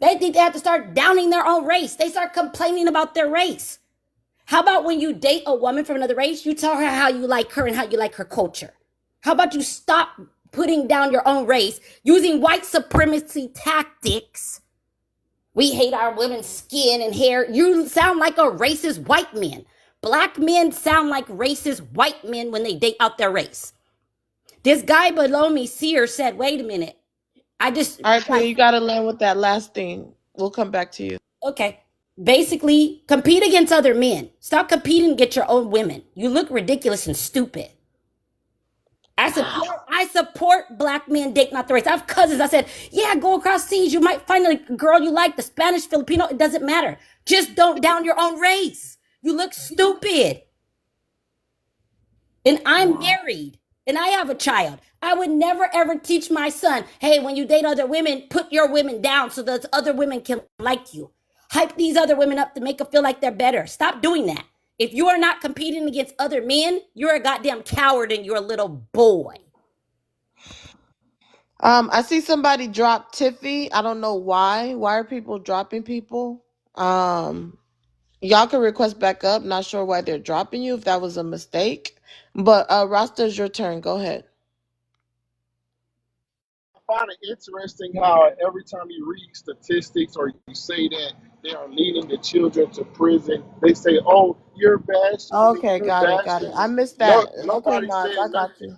They think they have to start downing their own race. They start complaining about their race. How about when you date a woman from another race, you tell her how you like her and how you like her culture? How about you stop putting down your own race using white supremacy tactics? We hate our women's skin and hair. You sound like a racist white man. Black men sound like racist white men when they date out their race. This guy below me, Sear, said, wait a minute. All right, Pia, you got to land with that last thing. We'll come back to you. Okay. Basically, compete against other men. Stop competing against your own women. You look ridiculous and stupid. I support black men dating out the race. I have cousins. I said, yeah, go across seas. You might find a girl you like, the Spanish, Filipino. It doesn't matter. Just don't down your own race. You look stupid. And I'm married and I have a child. I would never ever teach my son, hey, when you date other women, put your women down so that other women can like you. Hype these other women up to make them feel like they're better. Stop doing that. If you are not competing against other men, you're a goddamn coward and you're a little boy. I see somebody drop Tiffy. I don't know why. Why are people dropping people? Y'all can request back up. Not sure why they're dropping you, if that was a mistake. But Rasta, it's your turn. Go ahead. I find it interesting how every time you read statistics or you say that they are leading the children to prison, they say, "Oh, you're bashing me, Okay, you're got it, got bashing it. me." I missed No, that. Okay, nobody Nas, said I got nothing. you.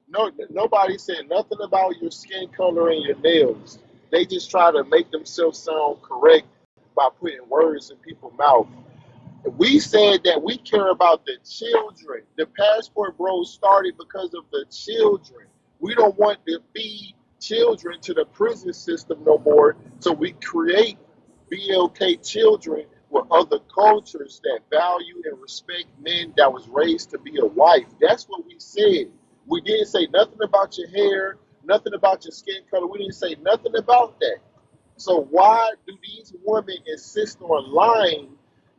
No, nobody said nothing about your skin color and your nails. They just try to make themselves sound correct by putting words in people's mouth. We said that we care about the children. The passport bros started because of the children. We don't want to feed children to the prison system no more. So we create BLK children with other cultures that value and respect men that was raised to be a wife. That's what we said. We didn't say nothing about your hair, nothing about your skin color. We didn't say nothing about that. So why do these women insist on lying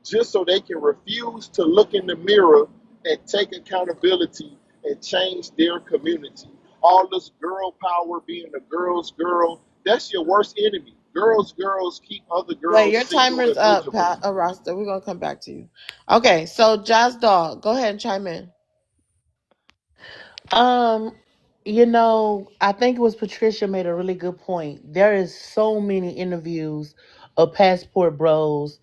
just so they can refuse to look in the mirror and take accountability and change their community? All this girl power, being a girl's girl, that's your worst enemy. Girls keep other Wait, girls your single timer's and up, miserable. Pat Rasta. We're gonna come back to you. Okay, so Jazz Dog, go ahead and chime in. Um, I think it was Patricia made a really good point. There is so many interviews of passport bros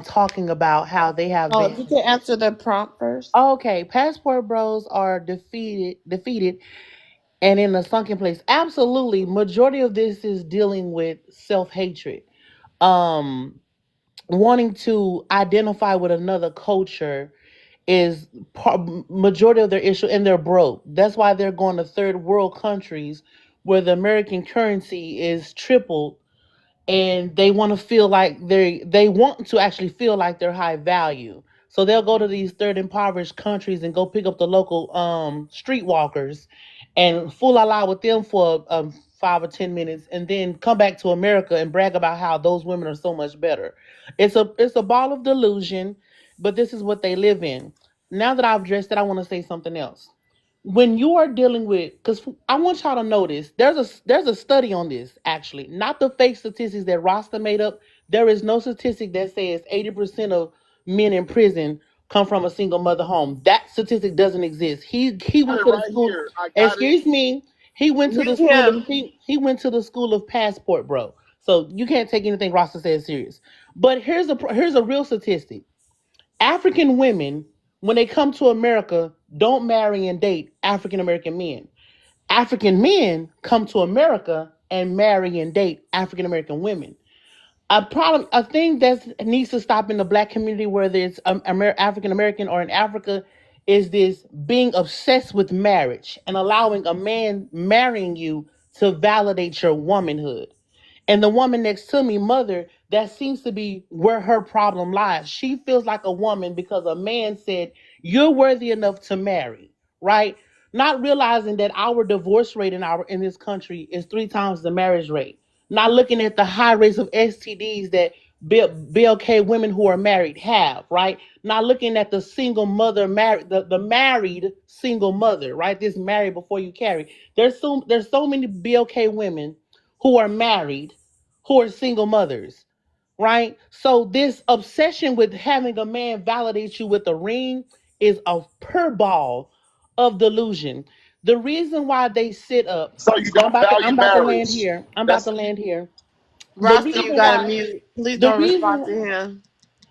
talking about how they have Oh, been. you can answer the prompt first. Okay, passport bros are defeated and in a sunken place. Absolutely. Majority of this is dealing with self-hatred. Um Wanting to identify with another culture is majority of their issue, and they're broke. That's why they're going to third world countries where the American currency is tripled, and they want to feel like they want to actually feel like they're high value. So they'll go to these third impoverished countries and go pick up the local streetwalkers and fool la la with them for 5 or 10 minutes, and then come back to America and brag about how those women are so much better. It's a ball of delusion, but this is what they live in. Now that I've addressed that, I want to say something else. When you are dealing with, because I want y'all to notice, there's a study on this actually, not the fake statistics that Rasta made up. There is no statistic that says 80% of men in prison come from a single mother home. That statistic doesn't exist. He went to the school. Excuse me. He went to the Mute school of him. he went to the school of passport, bro. So you can't take anything Rasta says serious. But here's a real statistic. African women, when they come to America, don't marry and date African American men. African men come to America and marry and date African American women. A thing that needs to stop in the black community, whether it's African American or in Africa, is this being obsessed with marriage and allowing a man marrying you to validate your womanhood. And the woman next to me, mother, that seems to be where her problem lies. She feels like a woman because a man said, "You're worthy enough to marry," right? Not realizing that our divorce rate in this country is 3 times the marriage rate. Not looking at the high rates of STDs that BLK women who are married have, right? Not looking at the single mother married, the married single mother, right? This married before you carry. There's so many BLK women who are married, who are single mothers, right? So this obsession with having a man validate you with a ring is a pure ball of delusion. The reason why they sit up, So you and don't value I'm about to land marriage. here. I'm about That's to land here. The The reason so. the you reason gotta why mute. Please the don't respond reason to him.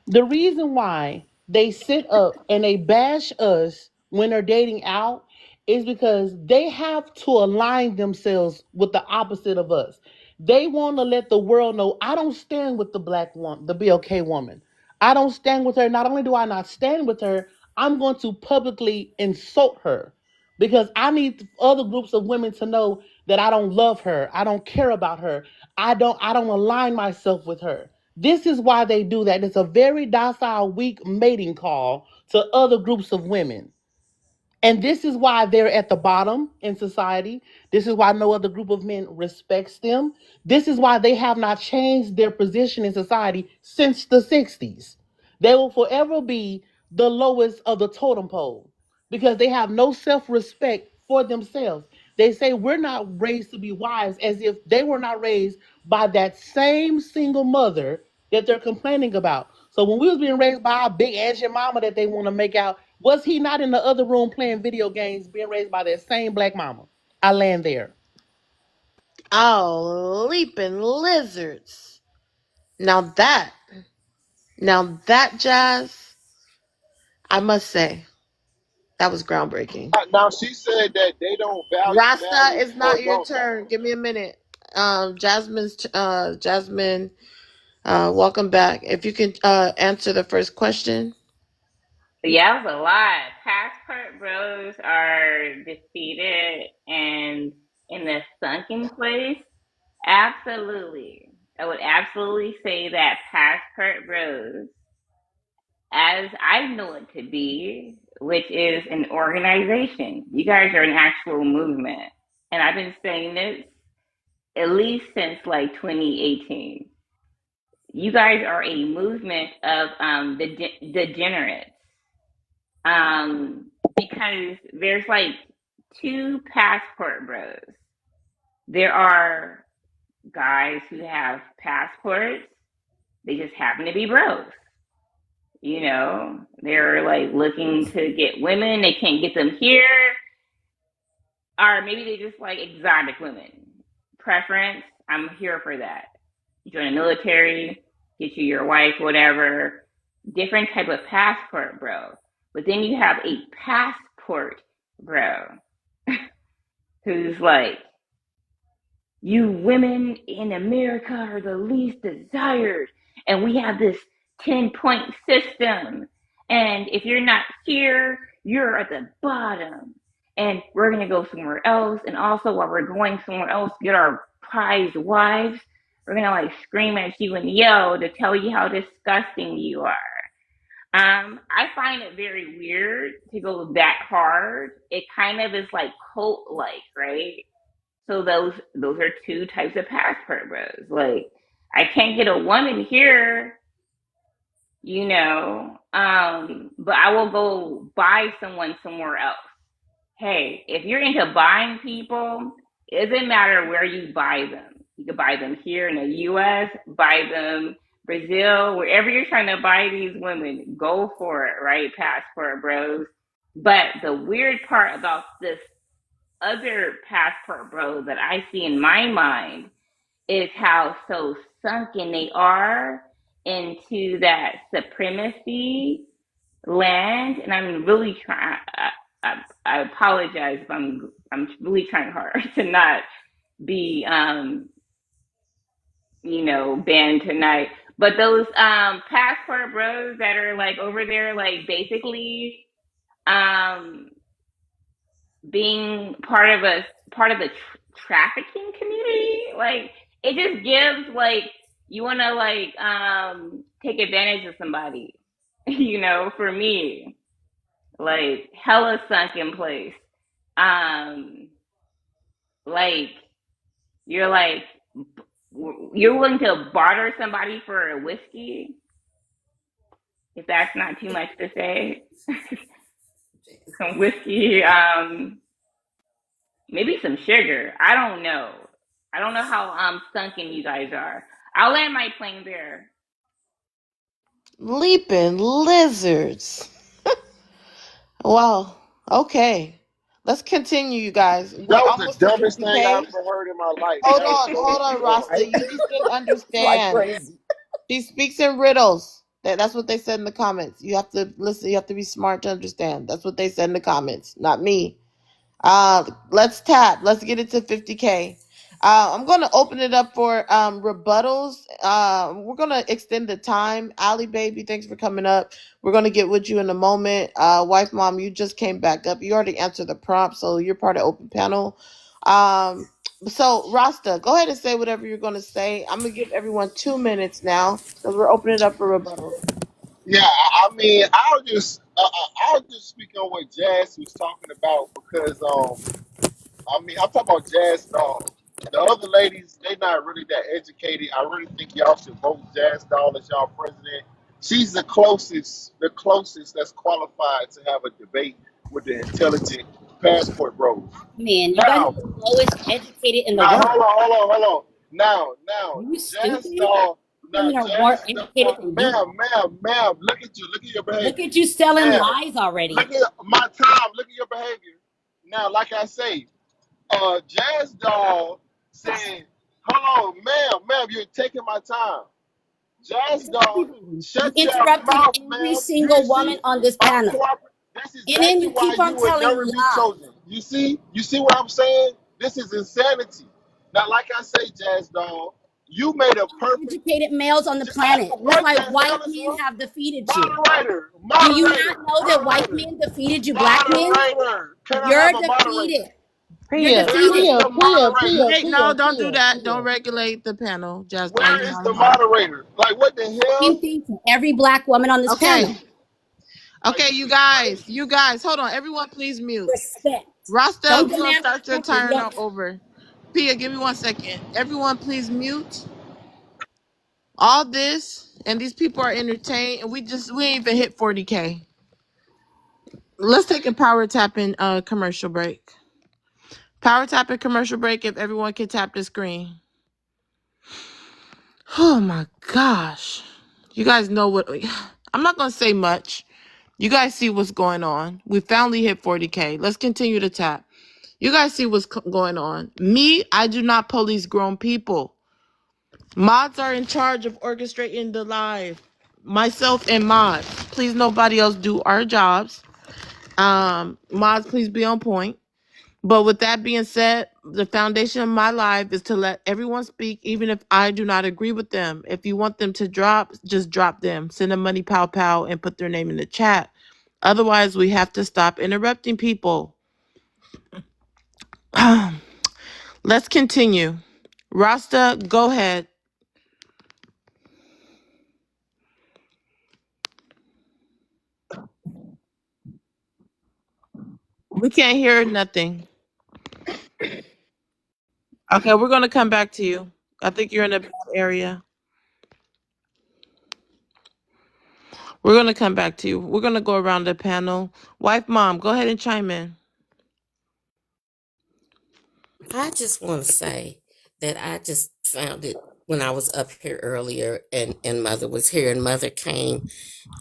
The reason why they sit up and they bash us when they're dating out is because they have to align themselves with the opposite of us. They want to let the world know, I don't stand with the black woman, the BLK woman. I don't stand with her. Not only do I not stand with her, I'm going to publicly insult her because I need other groups of women to know that I don't love her. I don't care about her. I don't align myself with her. This is why they do that. It's a very docile, weak mating call to other groups of women. And this is why they're at the bottom in society. This is why no other group of men respects them. This is why they have not changed their position in society since the 60s. They will forever be the lowest of the totem pole because they have no self respect for themselves. They say we're not raised to be wives as if they were not raised by that same single mother that they're complaining about. So when we was being raised by our big Asian mama that they want to make out, was he not in the other room playing video games, being raised by that same black mama? I land there. Oh, leaping lizards. Now that, now that, Jazz, I must say, that was groundbreaking. Now she said that they don't value Rasta, marriage it's or not your don't. turn. Give me a minute. Jasmine, welcome back. If you can answer the first question. Yeah, that was a lot. Passport bros are defeated and in the sunken place. Absolutely. I would absolutely say that passport bros, as I know it to be, which is an organization. You guys are an actual movement. And I've been saying this at least since like 2018. You guys are a movement of the degenerates. Because there's like two passport bros. There are guys who have passports, they just happen to be bros. You know, they're like looking to get women, they can't get them here, or maybe they just like exotic women. Preference, I'm here for that. You join the military, get you your wife, whatever. Different type of passport, bro. But then you have a passport, bro, who's like, you women in America are the least desired. And we have this 10-point system. And if you're not here, you're at the bottom. And we're going to go somewhere else. And also, while we're going somewhere else, get our prized wives. We're going to like scream at you and yell to tell you how disgusting you are. I find it very weird to go that hard. It kind of is like cult like, right? So those are two types of passport bros. Like I can't get a woman here, but but I will go buy someone somewhere else. Hey, if you're into buying people, it doesn't matter where you buy them. You can buy them here in the US, buy them Brazil, wherever you're trying to buy these women, go for it, right? Passport bros. But the weird part about this other passport bros that I see in my mind is how so sunken they are into that supremacy land, and I'm really trying. I apologize if I'm really trying hard to not be banned tonight. But those passport bros that are like over there, like basically um being part of the trafficking community, like it just gives like you want to like take advantage of somebody, for me, like hella sunk in place. Um, like you're like you're willing to barter somebody for a whiskey, if that's not too much to say. Some whiskey, maybe some sugar. I don't know. I don't know how sunken you guys are. I'll land my plane there. Leaping lizards. Wow. Okay. Let's continue, you guys. We're That was the almost to dumbest thing I 50K. ever heard in my life. That was Hold on, Rasta. Right? You just didn't Like understand. crazy. He speaks in riddles. That's what they said in the comments. You have to listen. You have to be smart to understand. That's what they said in the comments, not me. Let's tap. Let's get it to 50K. I'm going to open it up for rebuttals. We're going to extend the time. Ali, baby, thanks for coming up. We're going to get with you in a moment. Wife, mom, you just came back up. You already answered the prompt, so you're part of open panel. So, Rasta, go ahead and say whatever you're going to say. I'm going to give everyone 2 minutes now because we're opening it up for rebuttals. Yeah, I mean, I'll just speak on what Jazz was talking about because I mean, I'm talking about Jazz Doll. The other ladies, they not really that educated. I really think y'all should vote Jazz Doll as y'all president. She's the closest that's qualified to have a debate with the intelligent passport bros. Man, you guys are Now, the lowest educated in the now, world. hold on. Are you Jazz stupid? Doll, Women are more educated than you. ma'am, look at your Look behavior. at you selling Ma'am, lies already. look at my time, look at your behavior. Now, like I say, Jazz Doll said, hold on, ma'am, you're taking my time. Jazz Doll, You shut your interrupting mouth, every ma'am. You single woman see, on this I'm panel. cooperating. This is And then exactly you why keep on you will telling never be lies. chosen. You see what I'm saying? This is insanity. Now, like I say, Jazz Doll, you made a perfect. Educated males on the planet. That's What why the white hell is men wrong? have defeated you. Moderator, Do you not know that white moderator, men defeated you, black men? moderator. Can I You're have a moderator? defeated. You're Pia, Where is defeated. the moderator? Wait, no, don't do that. Don't regulate the panel. Just don't. Where You're is not a the moderator. moderator? Like, what the Same hell? thing to every black woman on this Okay. panel. Like, Okay, this is you crazy. guys, hold on. Everyone, please mute. Respect. Rasta, Don't we're gonna demand start your respect. turn over. Pia, give me 1 second. Everyone, please mute. All this and these people are entertained, and we ain't even hit 40K. Let's take a power tapping commercial break. Power tapping commercial break. If everyone can tap the screen. Oh my gosh, you guys know what? I'm not gonna say much. You guys see what's going on. We finally hit 40K. Let's continue to tap. You guys see what's going on. Me, I do not police grown people. Mods are in charge of orchestrating the live. Myself and mods. Please, nobody else do our jobs. Mods, please be on point. But with that being said, the foundation of my life is to let everyone speak, even if I do not agree with them. If you want them to drop, just drop them. Send them money, pow, pow, and put their name in the chat. Otherwise, we have to stop interrupting people. Let's continue. Rasta, go ahead. We can't hear nothing. Okay, we're going to come back to you. I think you're in a bad area. We're gonna come back to you. We're gonna go around the panel. Wife, mom, go ahead and chime in. I just want to say that I just found it when I was up here earlier and Mother was here and Mother came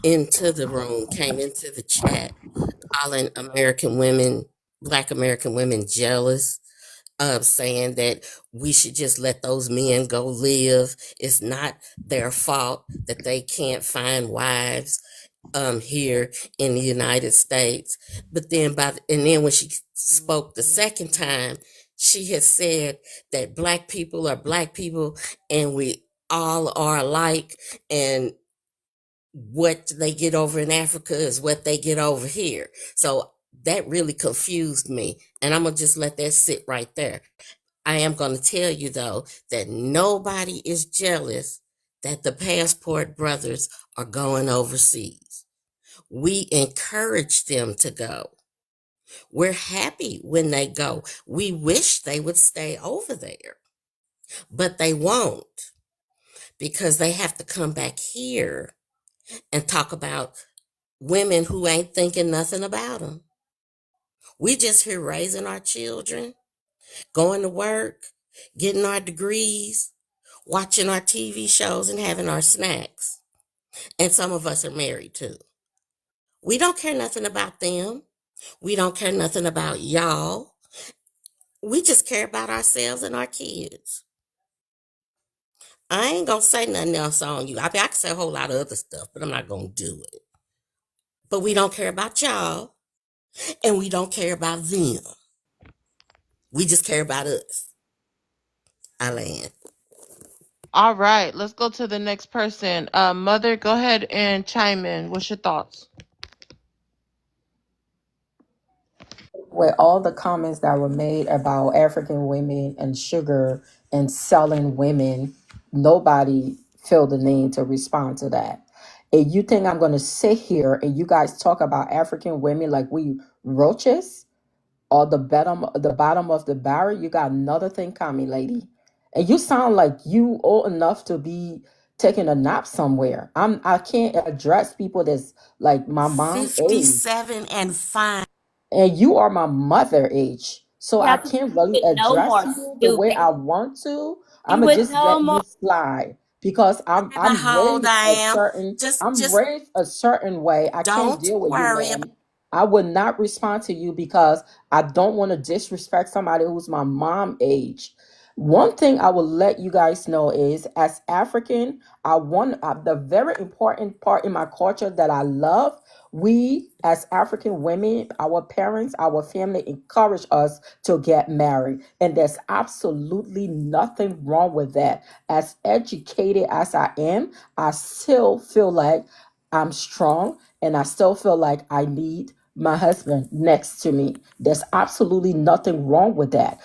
into the room, came into the chat, calling American women, Black American women jealous, saying that we should just let those men go live. It's not their fault that they can't find wives here in the United States. But then and then when she spoke the second time, she had said that black people are black people and we all are alike, and what they get over in Africa is what they get over here. So that really confused me. And I'm gonna just let that sit right there. I am gonna tell you though that nobody is jealous that the passport brothers are going overseas. We encourage them to go. We're happy when they go. We wish they would stay over there, but they won't because they have to come back here and talk about women who ain't thinking nothing about them. We just here raising our children, going to work, getting our degrees, watching our TV shows, and having our snacks. And some of us are married too. We don't care nothing about them. We don't care nothing about y'all. We just care about ourselves and our kids. I ain't gonna say nothing else on you. I mean, I can say a whole lot of other stuff, but I'm not gonna do it. But we don't care about y'all, and we don't care about them. We just care about us. I land. All right, let's go to the next person. Mother, go ahead and chime in. What's your thoughts? With all the comments that were made about African women and sugar and selling women, nobody felt the need to respond to that. And you think I'm going to sit here and you guys talk about African women like we roaches or the bottom of the barrel? You got another thing coming, lady. And you sound like you old enough to be taking a nap somewhere. I can't address people that's like my mom age, 57 and 5. and you are my mother age, so Yeah, I because can't you really would know address more, you the way stupid. I want to. You I'ma would just know let more. you slide because i'm About i'm how old raised I a am. certain I'm Just raised a certain way. I can't don't deal with you, worry about ma'am. I would not respond to you because I don't want to disrespect somebody who's my mom age. One thing I will let you guys know is, as African, I want the very important part in my culture that I love. We, as African women, our parents, our family encourage us to get married. And there's absolutely nothing wrong with that. As educated as I am, I still feel like I'm strong and I still feel like I need my husband next to me. There's absolutely nothing wrong with that.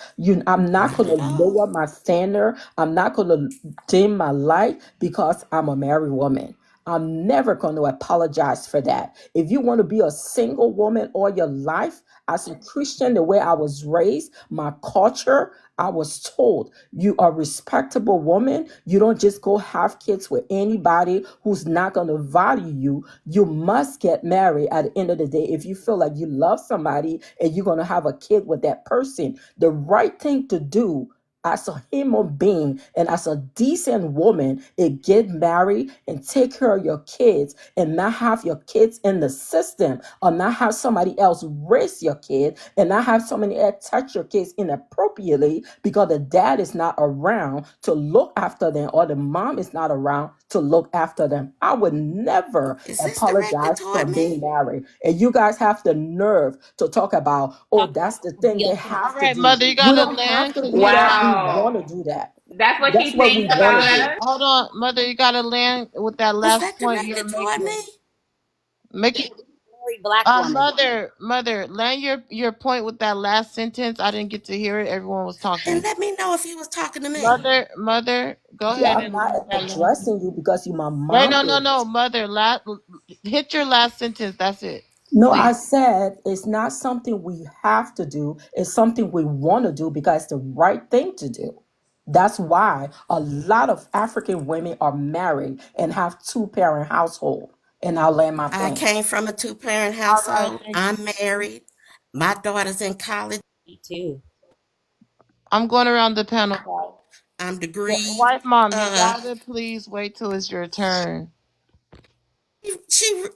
I'm not not going to at all. lower my standard. I'm not going to dim my light because I'm a married woman. I'm never going to apologize for that. If you want to be a single woman all your life, as a Christian, the way I was raised, my culture, I was told you are a respectable woman. You don't just go have kids with anybody who's not going to value you. You must get married at the end of the day. If you feel like you love somebody and you're going to have a kid with that person, the right thing to do as a human being and as a decent woman is get married and take care of your kids and not have your kids in the system, or not have somebody else raise your kid and not have somebody else touch your kids inappropriately because the dad is not around to look after them or the mom is not around to look after them. I would never Is this directed apologize for toward being me? married. And you guys have the nerve to talk about, oh, Talking that's about the to thing be a they All have passport. to right, do. mother, you We gotta don't have land to because do we that. got. We want Wow. to do that. That's what That's she what we thinks want about to Mother, do. us? hold on, mother, you gotta land with that Was last that point you were directed toward making. me? Make it. Married black woman. Mother, land your point with that last sentence. I didn't get to hear it. Everyone was And talking. let me know if he was talking to me. Mother, go Yeah, ahead I'm and not land that last. addressing you because you're my Wait, mom no, is. mother. Hit your last sentence. That's it, No, I please. said it's not something we have to do. It's something we want to do because it's the right thing to do. That's why a lot of African women are married and have two-parent household. And I'll land my I plane. came from a two-parent All right, household. thank you. I'm married. My daughter's in college. Me too. I'm going around the panel, guys. I'm degreed. White mom, you Uh, gotta please wait till it's your turn.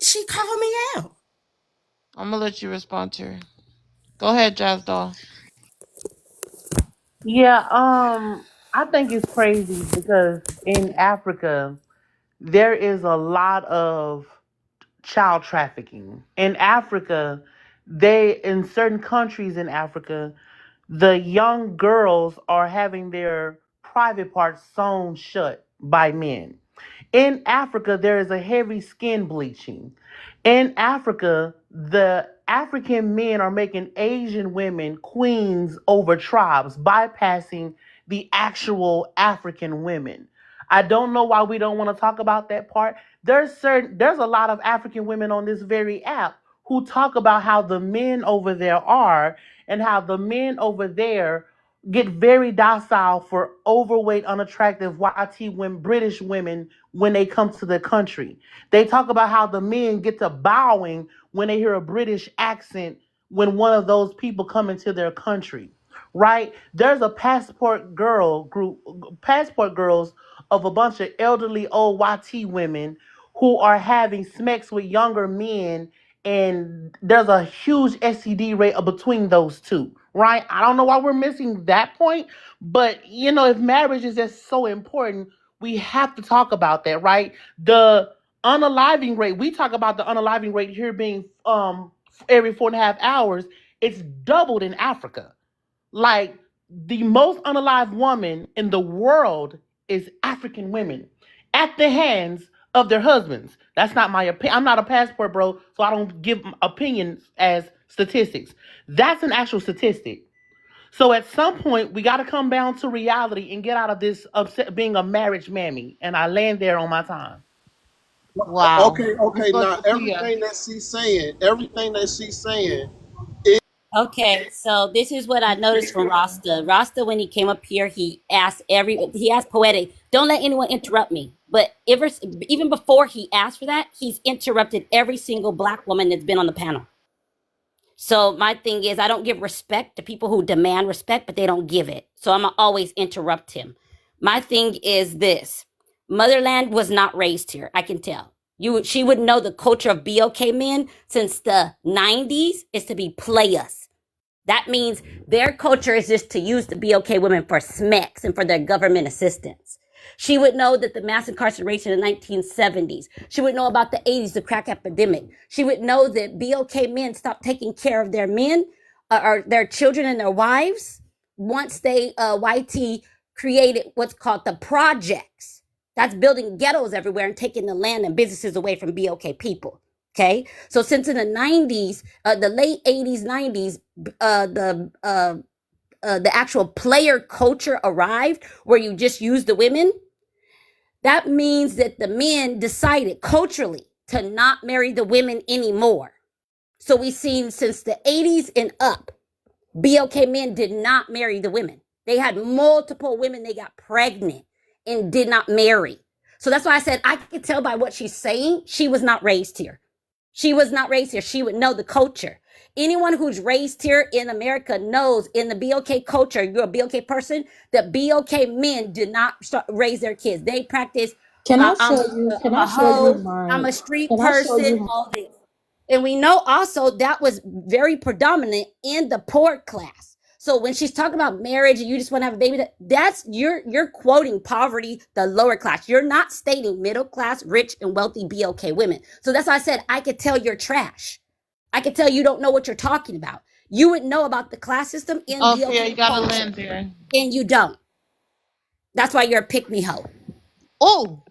she called me out. I'm gonna let you respond to her. Go ahead, Jazz Doll. Yeah, I think it's crazy because in Africa there is a lot of child trafficking. In Africa, in certain countries in Africa, the young girls are having their private parts sewn shut by men. In Africa, there is a heavy skin bleaching. In Africa, the African men are making Asian women queens over tribes, bypassing the actual African women. I don't know why we don't want to talk about that part. There's a lot of African women on this very app who talk about how the men over there are and how the men over there get very docile for overweight, unattractive YT women, British women when they come to the country. They talk about how the men get to bowing when they hear a British accent when one of those people come into their country. Right? There's a passport girls of a bunch of elderly old YT women who are having smacks with younger men, and there's a huge STD rate between those two, right? I don't know why we're missing that point, but if marriage is just so important, we have to talk about that, right? The unaliving rate, we talk about the unaliving rate here being every 4.5 hours. It's doubled in Africa. Like, the most unalive woman in the world is African women at the hands of their husbands. That's not my opinion. I'm not a passport bro, so I don't give opinions as statistics. That's an actual statistic. So at some point, we got to come down to reality and get out of this upset being a marriage mammy. And I land there on my time. Wow. Okay, Let's okay. go Now to Tia. everything that she's saying. Okay, so this is what I noticed from Rasta. Rasta, when he came up here, he asked Poetic, don't let anyone interrupt me. But even before he asked for that, he's interrupted every single black woman that's been on the panel. So my thing is, I don't give respect to people who demand respect, but they don't give it. So I'm gonna always interrupt him. My thing is this: Motherland was not raised here. I can tell. She would know the culture of BOK men since the 90s is to be players. That means their culture is just to use the BOK women for smacks and for their government assistance. She would know that the mass incarceration in the 1970s. She would know about the 80s, the crack epidemic. She would know that BOK men stopped taking care of their men or their children and their wives once they, YT created what's called the projects. That's building ghettos everywhere and taking the land and businesses away from BOK people. Okay, so since in the 90s, the late 80s, 90s, the actual player culture arrived where you just use the women. That means that the men decided culturally to not marry the women anymore. So we've seen since the 80s and up, BOK men did not marry the women. They had multiple women they got pregnant and did not marry. So that's why I said I could tell by what she's saying, she was not raised here. She was not raised here. She would know the culture. Anyone who's raised here in America knows in the BOK culture, you're a BOK person, that BOK men did not raise their kids. They practice, Can I I'm, show you? Can I'm I a show you hoe, I'm my? a street Can I show person, you? all this. And we know also that was very predominant in the poor class. So when she's talking about marriage and you just want to have a baby, that's you're quoting poverty, the lower class. You're not stating middle class, rich and wealthy BOK women. So that's why I said I could tell you're trash. I could tell you don't know what you're talking about. You would know about the class system in Oh, Tia, you BOK gotta culture, land there. and you don't. That's why you're a pick me hoe. Oh,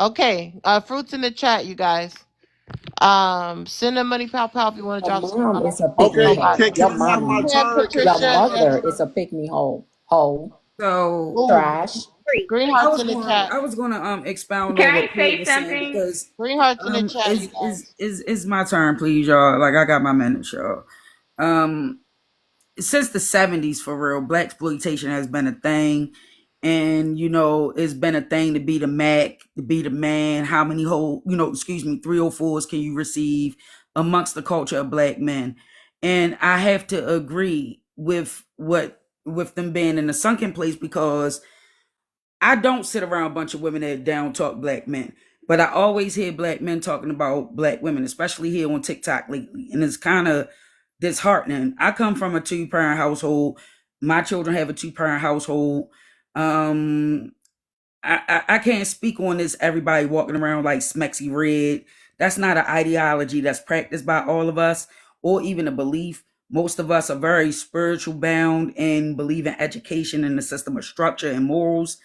okay. Fruits in the chat, you guys. Send a money pow pow if you want to Your drop some mom is a pick me Okay, hoe. nobody. can Your I have my mom, Go ahead, turn? Can I your have Patricia. my mother And turn? is a pick me hoe. Hoe So ooh, trash. green hearts in the chat. I was gonna expound Can on I what Pig say was saying something? because Green hearts in the chat, you guys. is my turn, please, y'all. Like I got my minutes, y'all. Um, since the 70s, for real, black exploitation has been a thing, And it's been a thing to be the Mac, to be the man. How many whole, 304s can you receive amongst the culture of black men? And I have to agree with them being in a sunken place, because I don't sit around a bunch of women that down talk black men, but I always hear black men talking about black women, especially here on TikTok lately. And it's kind of disheartening. I come from a two-parent household. My children have a two-parent household. I can't speak on this. Everybody walking around like Smexy Red. That's not an ideology that's practiced by all of us, or even a belief. Most of us are very spiritual bound and believe in education and the system of structure and morals.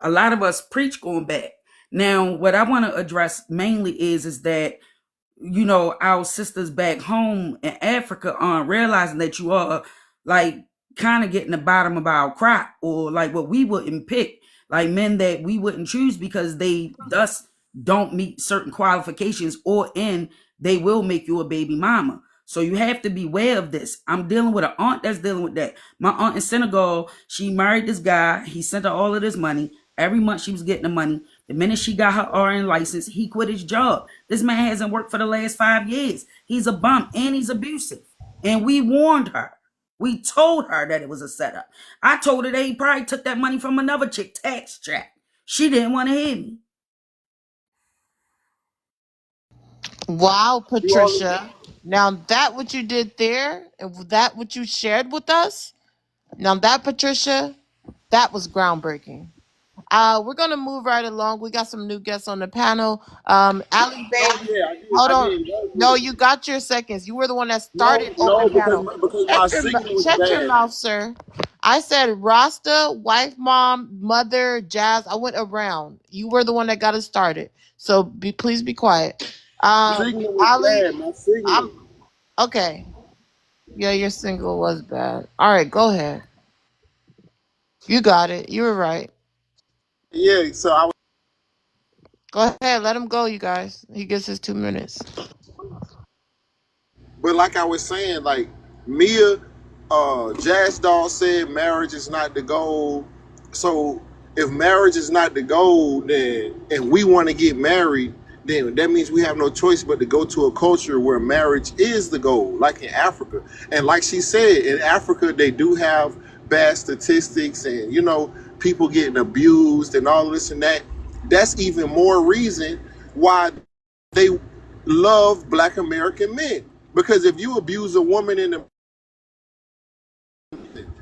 A lot of us preach going back. Now, what I want to address mainly is that our sisters back home in Africa aren't realizing that you are like kind of getting the bottom of our crop, or like what we wouldn't pick, like men that we wouldn't choose because they thus don't meet certain qualifications, or in they will make you a baby mama. So you have to be aware of this. I'm dealing with an aunt that's dealing with that. My aunt in Senegal, she married this guy. He sent her all of this money. Every month she was getting the money. The minute she got her RN license, he quit his job. This man hasn't worked for the last 5 years. He's a bum and he's abusive. And we warned her. We told her that it was a setup. I told her that he probably took that money from another chick, tax check. She didn't want to hear me. Wow, You all, Patricia. Now that what you did there, and that what you shared with us, now that, Patricia, that was groundbreaking. We're gonna move right along. We got some new guests on the panel. Ali no, Bay, yeah, I did. hold I on. did go with No, it. you got your seconds. You were the one that started No, open no, panel. because my signal was Shut your bad. mouth, sir. I said Rasta, wife, mom, mother, Jazz. I went around. You were the one that got it started. So please be quiet. Signal was Ali, bad. My signal. I'm okay. Yeah, your single was bad. All right, go ahead. You got it. You were right. Yeah, so I Go ahead. Let him go, you guys. He gets his 2 minutes. But like I was saying, like Mia, Jazz Doll said marriage is not the goal. So if marriage is not the goal, then and we want to get married, then that means we have no choice but to go to a culture where marriage is the goal, like in Africa. And like she said, in Africa they do have bad statistics and people getting abused and all this and that. That's even more reason why they love black American men. Because if you abuse a woman in the,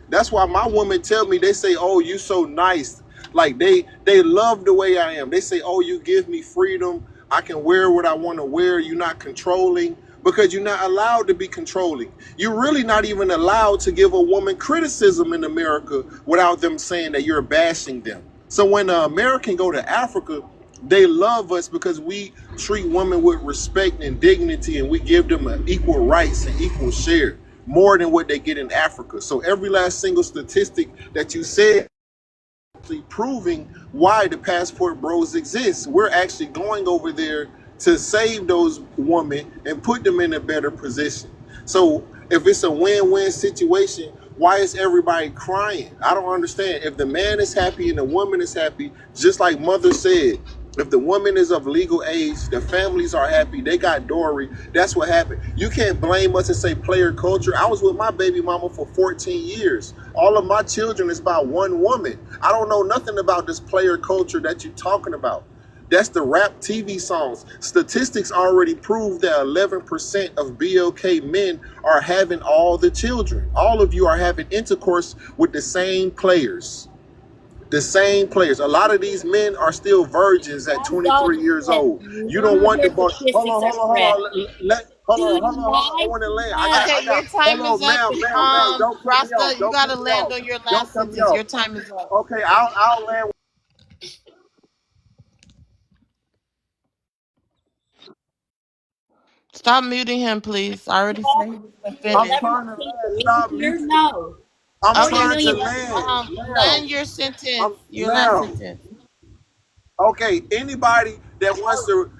that's why my women tell me, they say, "Oh, you so nice." Like they love the way I am. They say, "Oh, you give me freedom. I can wear what I want to wear. You're not controlling." Because you're not allowed to be controlling. You're really not even allowed to give a woman criticism in America without them saying that you're bashing them. So when an American go to Africa, they love us because we treat women with respect and dignity, and we give them an equal rights and equal share, more than what they get in Africa. So every last single statistic that you said actually proving why the passport bros exist. We're actually going over there to save those women and put them in a better position. So if it's a win-win situation, why is everybody crying? I don't understand. If the man is happy and the woman is happy, just like Mother said, if the woman is of legal age, the families are happy, they got Dory, that's what happened. You can't blame us and say player culture. I was with my baby mama for 14 years. All of my children is about one woman. I don't know nothing about this player culture that you're talking about. That's the rap TV songs. Statistics already prove that 11% of BLK men are having all the children. All of you are having intercourse with the same players. The same players. A lot of these men are still virgins at That's all 23 years that old. You don't none of want the your boy. Hold statistics on, are hold on, hold correct. on. Hold on, He hold on, hold on. I lies want to land. to us. Okay, I your got. Hold time is on, up. ma'am, ma'am, ma'am. Don't cut me Rasta, off. you Don't cut gotta me land off. on your Don't last cut me sentence. off. Your time is up. Okay, I'll land. Stop muting him, please. I already said he was I'm finished. trying to 11% land. for me Stop here? muting. No. I'm 40 Okay, trying to million. land, ma'am. land your sentence. I'm Your last ma'am. sentence. Okay, anybody that wants to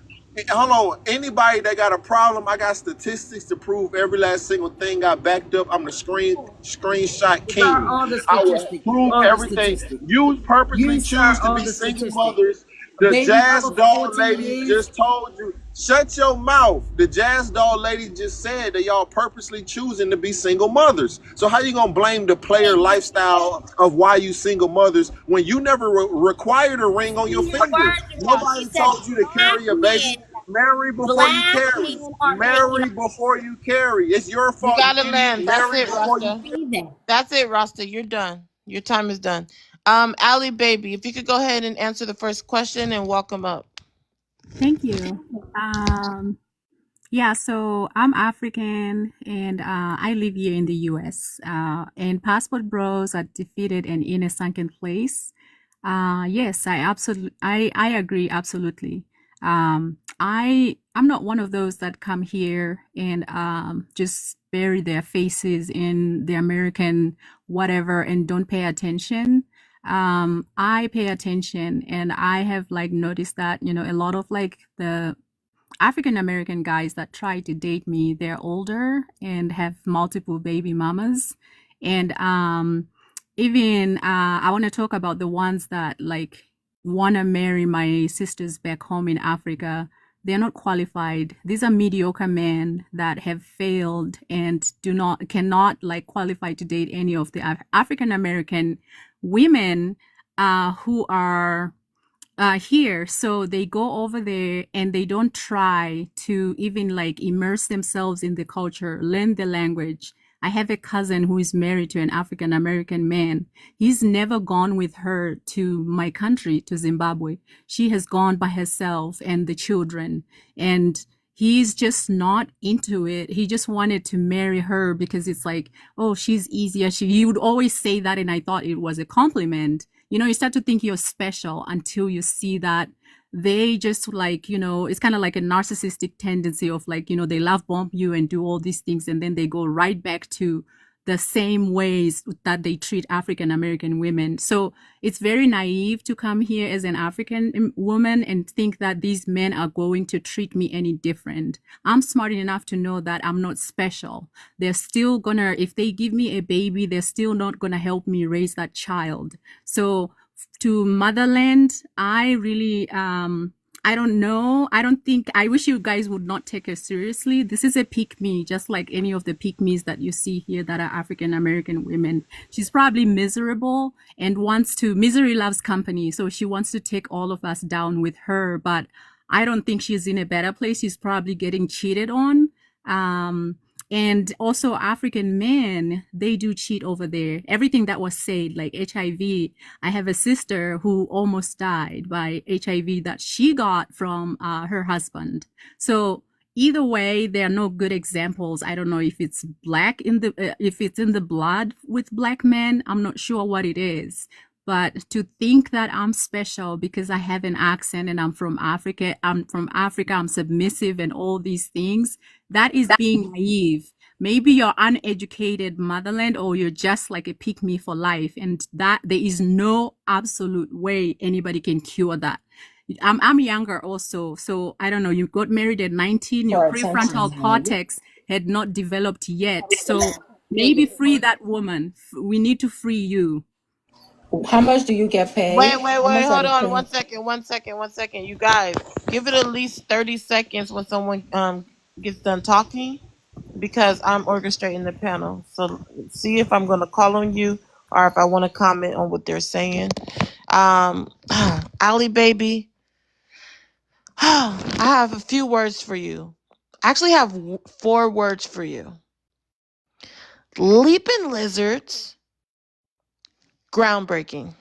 hold on. Anybody that got a problem, I got statistics to prove every last single thing I backed up. I'm the screenshot You start king. all the I will statistics. prove All the everything. statistics. You purposely You start choose to all be the single statistics. mothers. A The baby jazz mother for doll 14 lady years. just told you, shut your mouth. The jazz doll lady just said that y'all purposely choosing to be single mothers. So how you gonna blame the player lifestyle of why you single mothers when you never required a ring on your finger? She Nobody said told you to carry a baby. Marry before you black carry. men are making Marry before you carry. It's your You fault, gotta you idiot. land. That's Marry it, before you Rasta. carry. that. That's it, Rasta. You're done. Your time is done. Ali baby, if you could go ahead and answer the first question and welcome up. Thank you. Yeah, so I'm African and I live here in the US. And passport bros are defeated and in a sunken place. Yes, I agree absolutely. I'm not one of those that come here and just bury their faces in the American whatever and don't pay attention. I pay attention and I have like noticed that, a lot of like the African American guys that try to date me, they're older and have multiple baby mamas. And even I want to talk about the ones that like want to marry my sisters back home in Africa. They're not qualified. These are mediocre men that have failed and cannot like qualify to date any of the African American women who are here. So they go over there and they don't try to even like immerse themselves in the culture, learn the language. I have a cousin who is married to an African American man. He's never gone with her to my country, to Zimbabwe. She has gone by herself and the children. And he's just not into it. He just wanted to marry her because it's like, oh, she's easier. He would always say that. And I thought it was a compliment. You start to think you're special until you see that they just like, it's kind of like a narcissistic tendency of like, they love bomb you and do all these things. And then they go right back to the same ways that they treat African American women. So it's very naive to come here as an African woman and think that these men are going to treat me any different. I'm smart enough to know that I'm not special. They're still gonna, if they give me a baby, they're still not gonna help me raise that child. So to motherland, I really, I don't know. I wish you guys would not take her seriously. This is a pick me, just like any of the pick me's that you see here that are African American women. She's probably miserable and misery loves company. So she wants to take all of us down with her, but I don't think she's in a better place. She's probably getting cheated on. And also African men, they do cheat over there. Everything that was said, like HIV. I have a sister who almost died by HIV that she got from her husband. So either way, there are no good examples. I don't know if it's if it's in the blood with black men. I'm not sure what it is. But to think that I'm special because I have an accent and I'm from Africa, I'm submissive and all these things, that is being naive. Maybe you're uneducated motherland or you're just like a pick me for life. And that there is no absolute way anybody can cure that. I'm younger also. So I don't know, you got married at 19, your For prefrontal attention, maybe. cortex had not developed yet. So maybe free that woman. We need to free you. How much do you get paid? Wait, How much are hold they on. paying? 1 second. You guys, give it at least 30 seconds when someone gets done talking because I'm orchestrating the panel. So see if I'm gonna call on you or if I want to comment on what they're saying. Ali baby, I have a few words for you. I actually have 4 words for you. Leaping lizards, groundbreaking.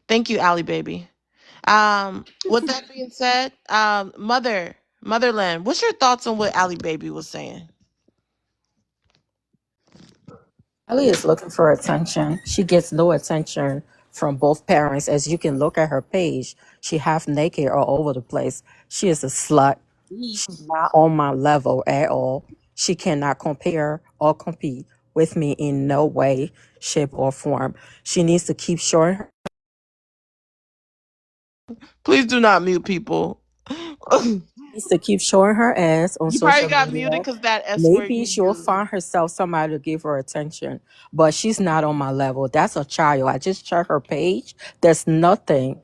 Thank you, Ali baby. With that being said, motherland, what's your thoughts on what Ali baby was saying? Ellie is looking for attention. She gets no attention from both parents. As you can look at her page, she half naked all over the place. She is a slut. She's not on my level at all. She cannot compare or compete with me in no way, shape, or form. She needs to keep showing her. Please do not mute people. Needs to keep showing her ass on You probably social got muted media. because that S word Maybe you she'll used. find herself somebody to give her attention, but she's not on my level. That's a child. I just checked her page. There's nothing.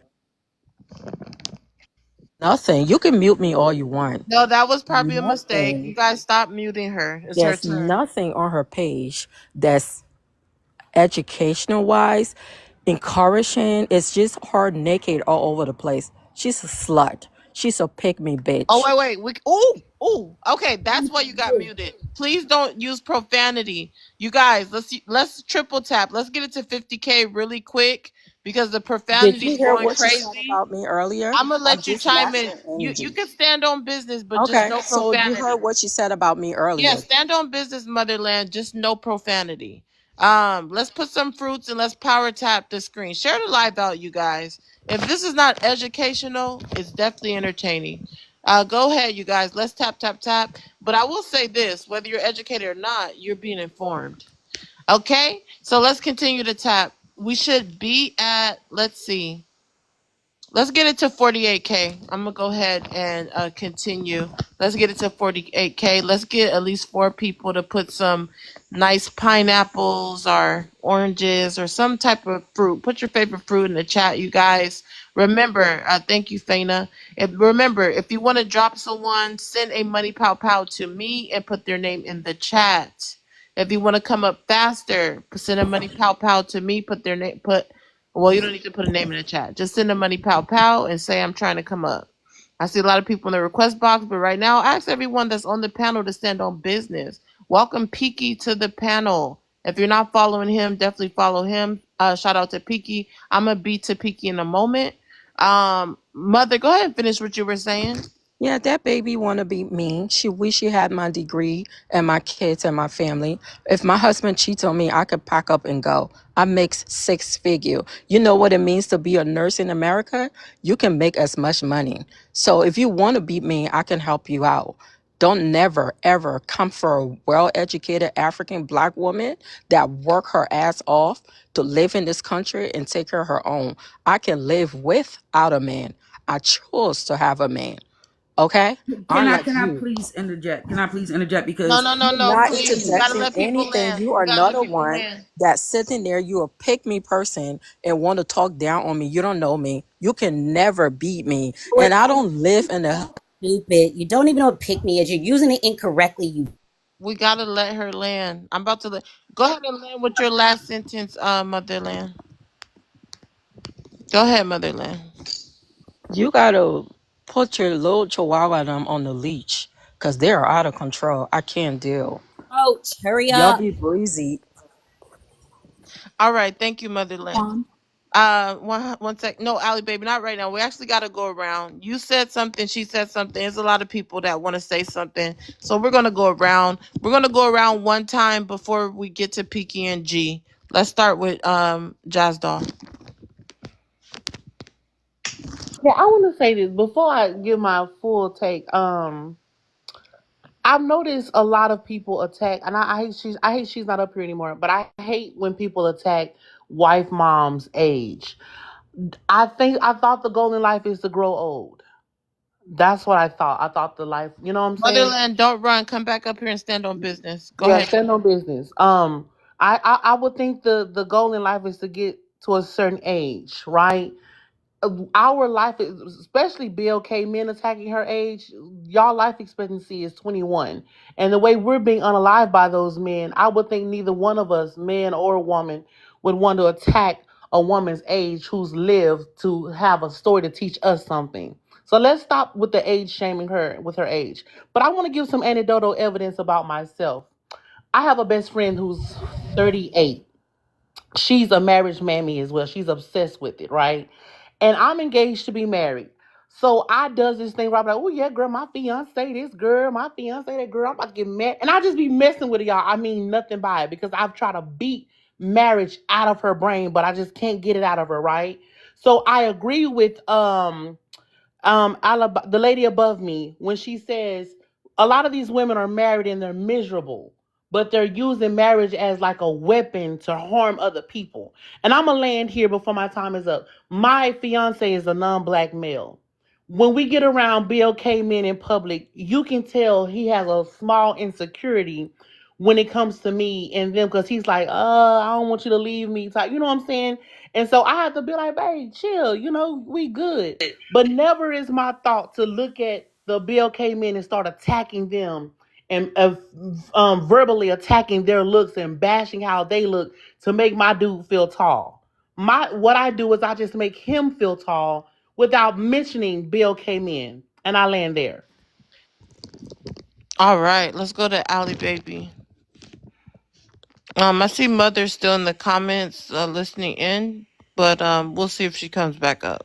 Nothing. You can mute me all you want. No, that was probably a mistake. You Nothing. guys stop muting her. It's her There's turn. nothing on her page that's educational wise, encouraging. It's just her naked all over the place. She's a slut. She's a pick me Oh bitch. wait, wait. Oh. Okay, that's why you got muted. Please don't use profanity, you guys. Let's triple tap. Let's get it to 50K really quick because the Did profanity you is hear going what she said crazy. about me earlier? I'm gonna I'm let you just chime in. messing You Angie. can stand on business, but just Okay, no so you heard profanity. what she said about me Yeah, earlier. stand on business, motherland. Just no profanity. Let's put some fruits and let's power tap the screen. Share the live out, you guys. If this is not educational, it's definitely entertaining. Go ahead, you guys. Let's tap, tap, tap. But I will say this: whether you're educated or not, you're being informed. Okay, so let's continue to tap. We should be at. Let's see. Let's get it to 48K. I'm gonna go ahead and continue. Let's get it to 48K. Let's get at least 4 people to put some nice pineapples or oranges or some type of fruit. Put your favorite fruit in the chat, you guys. Remember, thank you, Faina. Remember, if you want to drop someone, send a money pow pow to me and put their name in the chat. If you want to come up faster, send a money pow pow to me. Put their name. Well, you don't need to put a name in the chat. Just send a money pow pow and say I'm trying to come up. I see a lot of people in the request box, but right now, ask everyone that's on the panel to stand on business. Welcome Peaky to the panel. If you're not following him, definitely follow him. Shout out to Peaky. I'm gonna be to Peaky in a moment. Mother, go ahead and finish what you were saying. Yeah, that baby wanna be me. She wish she had my degree and my kids and my family. If my husband cheats on me, I could pack up and go. I make 6 figure. You know what it means to be a nurse in America? You can make as much money. So if you want to beat me, I can help you out. Don't never ever come for a well-educated African black woman that work her ass off to live in this country and take care of her own. I can live without a man. I chose to have a man. Okay? Unlike Can I you. please interject? Can I please interject? No, Because no, no, You're no. not Please, you gotta interjecting let people anything. land. You You are gotta not let a people one land. that's sitting there. You a pick me person and want to talk down on me. You don't know me. You can never beat me. And I don't live in a Stupid. You don't even know what pick me is. You're using it incorrectly. You. We gotta let her land. I'm about to let. Go ahead and land with your last sentence, Motherland. Go ahead, Motherland. you gotta put your little chihuahua them on the leash. Cause they're out of control. I can't deal. Coach, hurry Y'all up. be breezy. All right, thank you, Motherland. Juan. One sec. No, Allie, baby, not right now. We actually got to go around. You said something. She said something. There's a lot of people that want to say something, so we're gonna go around. We're gonna go around one time before we get to Peaky and G. Let's start with Jazz Doll. Yeah, I want to say this before I give my full take. I've noticed a lot of people attack, and I hate she's not up here anymore. But I hate when people attack wife mom's age. I thought the goal in life is to grow old. That's what I thought. I thought the life, you know what I'm saying? Motherland, don't run. Come back up here and stand on business. Go Yeah, ahead. stand on business. I would think the goal in life is to get to a certain age, right? Our life is, especially BLK men attacking her age, y'all life expectancy is 21. And the way we're being unalived by those men, I would think neither one of us, man or woman, would want to attack a woman's age who's lived to have a story to teach us something. So let's stop with the age shaming her with her age. But I want to give some anecdotal evidence about myself. I have a best friend who's 38. She's a marriage mammy as well. She's obsessed with it, right? And I'm engaged to be married. So I does this thing where I'm like, oh yeah, girl, my fiance, this girl, my fiance, that girl, I'm about to get married. And I just be messing with it, y'all. I mean nothing by it because I've tried to beat marriage out of her brain, but I just can't get it out of her, right? So I agree with the lady above me when she says a lot of these women are married and they're miserable, but they're using marriage as like a weapon to harm other people. And I'm gonna land here before my time is up. My fiance is a non-black male. when we get around BLK men in public, you can tell he has a small insecurity when it comes to me and them because he's like, I don't want you to leave me. Type, you know what I'm saying? And so I have to be like, babe, chill, we good. But never is my thought to look at the BLK men and start attacking them and verbally attacking their looks and bashing how they look to make my dude feel tall. What I do is I just make him feel tall without mentioning Bill came in, and I land there. All right, let's go to Allie Baby. I see Mother's still in the comments listening in, but we'll see if she comes back up.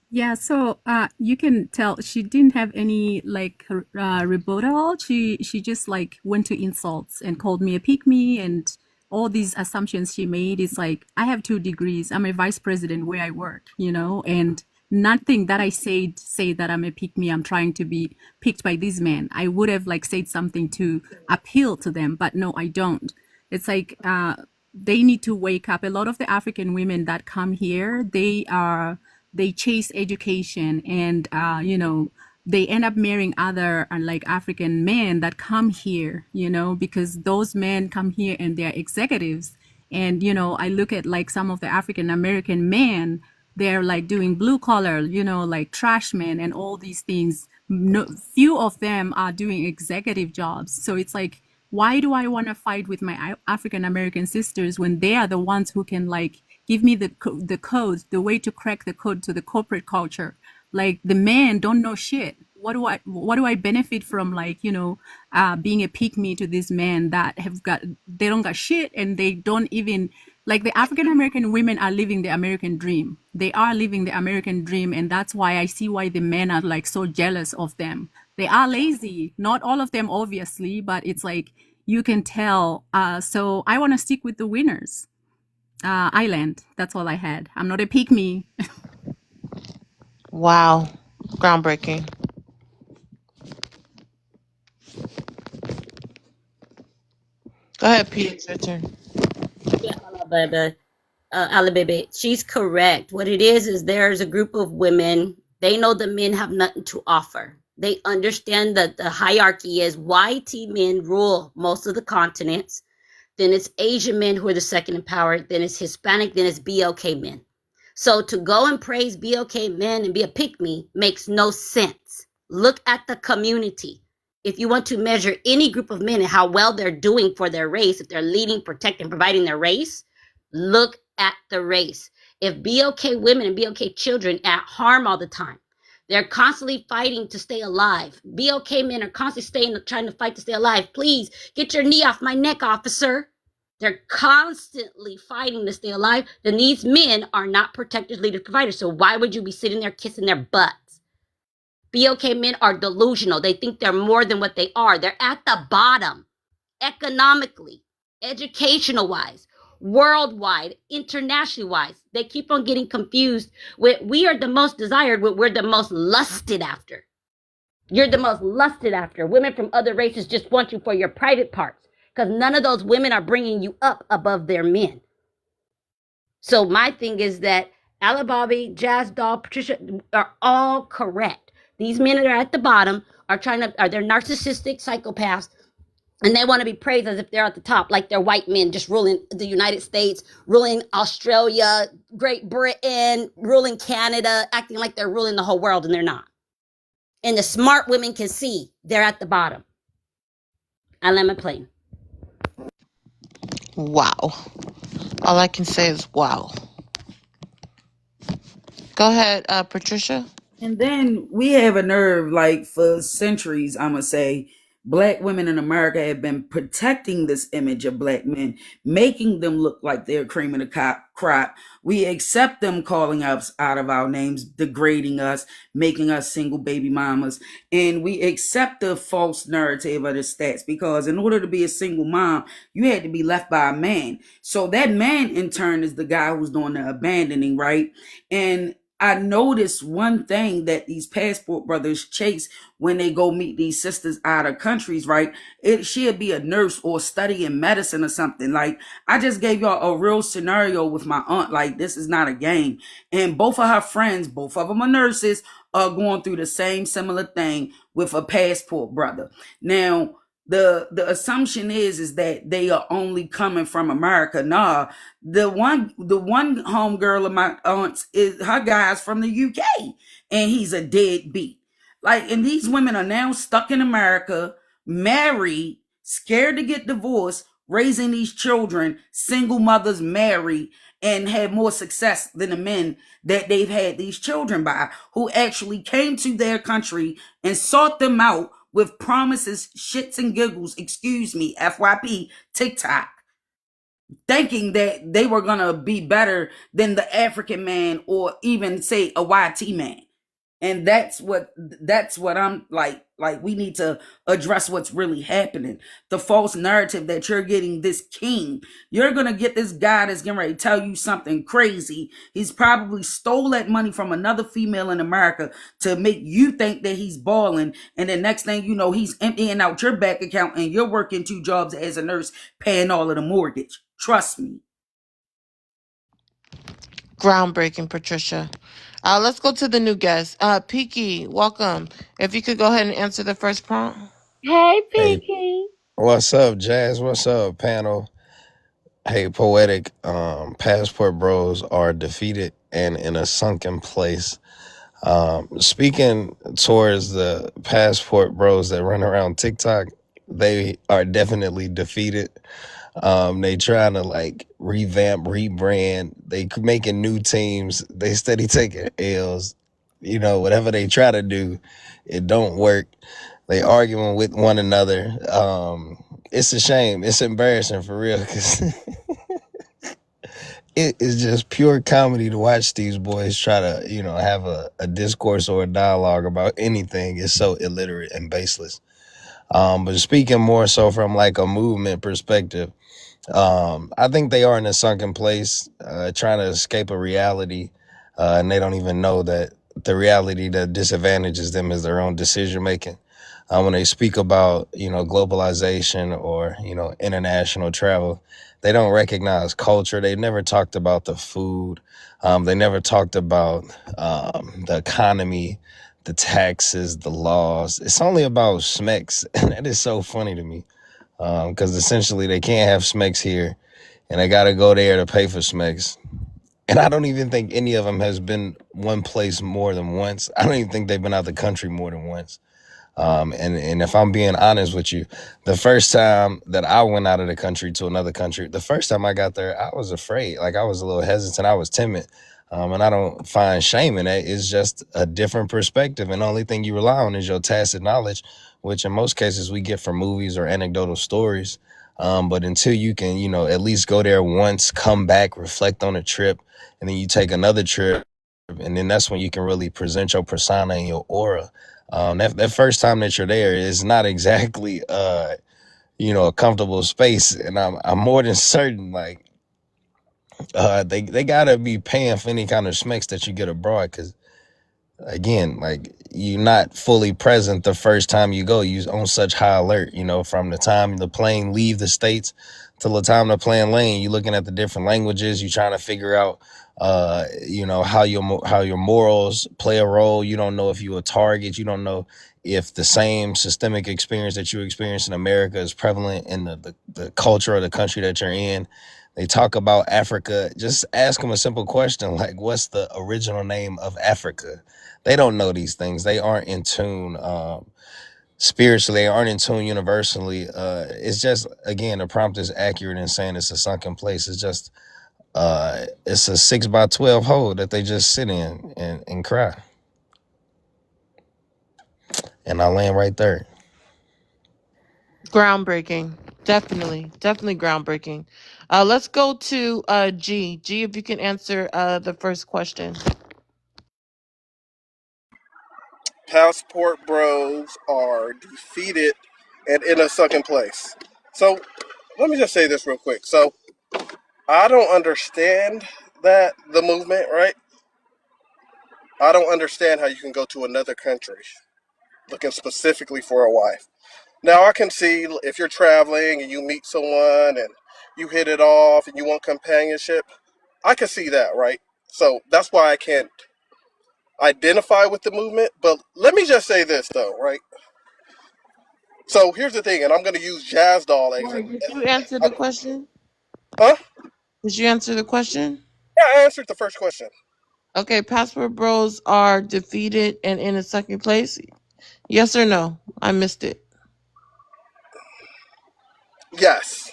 Yeah, so you can tell she didn't have any like rebuttal. She just like went to insults and called me a pick me and all these assumptions she made. Is like I have 2 degrees. I'm a vice president where I work, and nothing that I say that I'm a pick me. I'm trying to be picked by these men. I would have like said something to appeal to them, but no, I don't. It's like they need to wake up. A lot of the African women that come here, they chase education and they end up marrying other like African men that come here, because those men come here and they're executives. And I look at like some of the African American men, they're like doing blue collar, like trash men and all these things. No, few of them are doing executive jobs. So it's like, why do I want to fight with my African American sisters when they are the ones who can like give me the code, the way to crack the code to the corporate culture? Like the men don't know shit. What do I benefit from like, being a pick me to these men that they don't got shit and they don't even like the African American women are living the American dream. They are living the American dream. And that's why I see why the men are like so jealous of them. They are lazy. Not all of them, obviously, but it's like you can tell. So I want to stick with the winners. Island. That's all I had. I'm not a pick me. Wow. Groundbreaking. Go ahead, Pete. It's your turn. Yeah, baby. Ali baby, she's correct. What it is there's a group of women. They know the men have nothing to offer. They understand that the hierarchy is white men rule most of the continents. Then it's Asian men who are the second in power. Then it's Hispanic. Then it's BLK men. So to go and praise BLK men and be a pick me makes no sense. Look at the community. If you want to measure any group of men and how well they're doing for their race, if they're leading, protecting, providing their race, look at the race. If BLK women and BLK children at harm all the time, they're constantly fighting to stay alive. BLK men are constantly trying to fight to stay alive. Please get your knee off my neck, officer. They're constantly fighting to stay alive. Then these men are not protectors, leaders, providers. So why would you be sitting there kissing their butts? BLK men are delusional. They think they're more than what they are. They're at the bottom, economically, educational wise, worldwide, internationally wise. They keep on getting confused with we are the most desired, but we're the most lusted after. You're the most lusted after. Women from other races just want you for your private parts because none of those women are bringing you up above their men. So my thing is that Alla Bobby, Jazz Doll, Patricia are all correct. These men that are at the bottom are they're narcissistic psychopaths, and they want to be praised as if they're at the top, like they're white men just ruling the United States, ruling Australia, Great Britain, ruling Canada, acting like they're ruling the whole world, and they're not. And the smart women can see they're at the bottom. I land my plane. Wow. All I can say is wow. Go ahead, Patricia. And then we have a nerve, like for centuries, I'm going to say, Black women in America have been protecting this image of Black men, making them look like they're cream of the crop. We accept them calling us out of our names, degrading us, making us single baby mamas. And we accept the false narrative of the stats because in order to be a single mom, you had to be left by a man. So that man, in turn, is the guy who's doing the abandoning, right? And I noticed one thing that these passport brothers chase when they go meet these sisters out of countries, right? She'll be a nurse or studying medicine or something. Like, I just gave y'all a real scenario with my aunt. Like, this is not a game. And both of her friends, both of them are nurses, are going through the same similar thing with a passport brother. Now, the assumption is that they are only coming from America. Nah, the one homegirl of my aunt's, is her guy's from the UK, and he's a deadbeat. Like, and these women are now stuck in America, married, scared to get divorced, raising these children, single mothers, married, and had more success than the men that they've had these children by, who actually came to their country and sought them out with promises, shits and giggles, excuse me, FYP, TikTok, thinking that they were gonna be better than the African man or even say a YT man. And that's what I'm like we need to address what's really happening. The false narrative that you're getting this king, you're gonna get this guy that's getting ready to tell you something crazy. He's probably stole that money from another female in America to make you think that he's balling, and the next thing you know, he's emptying out your bank account and you're working 2 jobs as a nurse, paying all of the mortgage. Trust me. Groundbreaking, Patricia. Let's go to the new guest. Peaky, welcome. If you could go ahead and answer the first prompt. Hey, Hey, Pinky. what's up, Jazz? What's up, panel? Hey, poetic. Passport bros are defeated and in a sunken place. Speaking towards the passport bros that run around TikTok, they are definitely defeated. They trying to like revamp, rebrand. They making new teams. They steady taking L's. You know, whatever they try to do, it don't work. They arguing with one another. It's a shame. It's embarrassing for real because it is just pure comedy to watch these boys try to, you know, have a discourse or a dialogue about anything. It's so illiterate and baseless. But speaking more so from like a movement perspective, I think they are in a sunken place, trying to escape a reality, and they don't even know that the reality that disadvantages them is their own decision making. When they speak about, you know, globalization or, you know, international travel, they don't recognize culture. They never talked about the food. They never talked about the economy, the taxes, the laws. It's only about smecks, and that is so funny to me because essentially they can't have smecks here, and they got to go there to pay for smecks. And I don't even think any of them has been one place more than once. I don't even think they've been out the country more than once. And if I'm being honest with you, the first time that I went out of the country to another country, the first time I got there, I was afraid. Like I was a little hesitant. I was timid. And I don't find shame in that. It's just a different perspective. And the only thing you rely on is your tacit knowledge, which in most cases we get from movies or anecdotal stories. But until you can, you know, at least go there once, come back, reflect on a trip, and then you take another trip, and then that's when you can really present your persona and your aura. That first time that you're there is not exactly you know, a comfortable space, and I'm more than certain like they gotta be paying for any kind of smecks that you get abroad, because again, like you're not fully present the first time you go. You on such high alert, you know, from the time the plane leave the states till the time the plane land. You looking at the different languages. You trying to figure out, you know, how your morals play a role. You don't know if you a target. You don't know if the same systemic experience that you experience in America is prevalent in the culture of the country that you're in. They talk about Africa. Just ask them a simple question like, "What's the original name of Africa?" They don't know these things. They aren't in tune spiritually. They aren't in tune universally. It's just, again, the prompt is accurate in saying it's a sunken place. It's just, it's a 6x12 hole that they just sit in and cry. And I land right there. Groundbreaking. Definitely groundbreaking. Let's go to G. G, if you can answer the first question. Passport bros are defeated and in a sunken place. So let me just say this real quick. So I don't understand that the movement, right? I don't understand how you can go to another country looking specifically for a wife. Now I can see if you're traveling and you meet someone and you hit it off and you want companionship, I can see that, right? So that's why I can't identify with the movement, but let me just say this though, right? So here's the thing, and I'm going to use Jazz Doll as Corey, did a, you answer the question? huh? Did you answer the question? Yeah, I answered the first question. Okay, Passport Bros are defeated and in a second place. Yes or no? I missed it. Yes,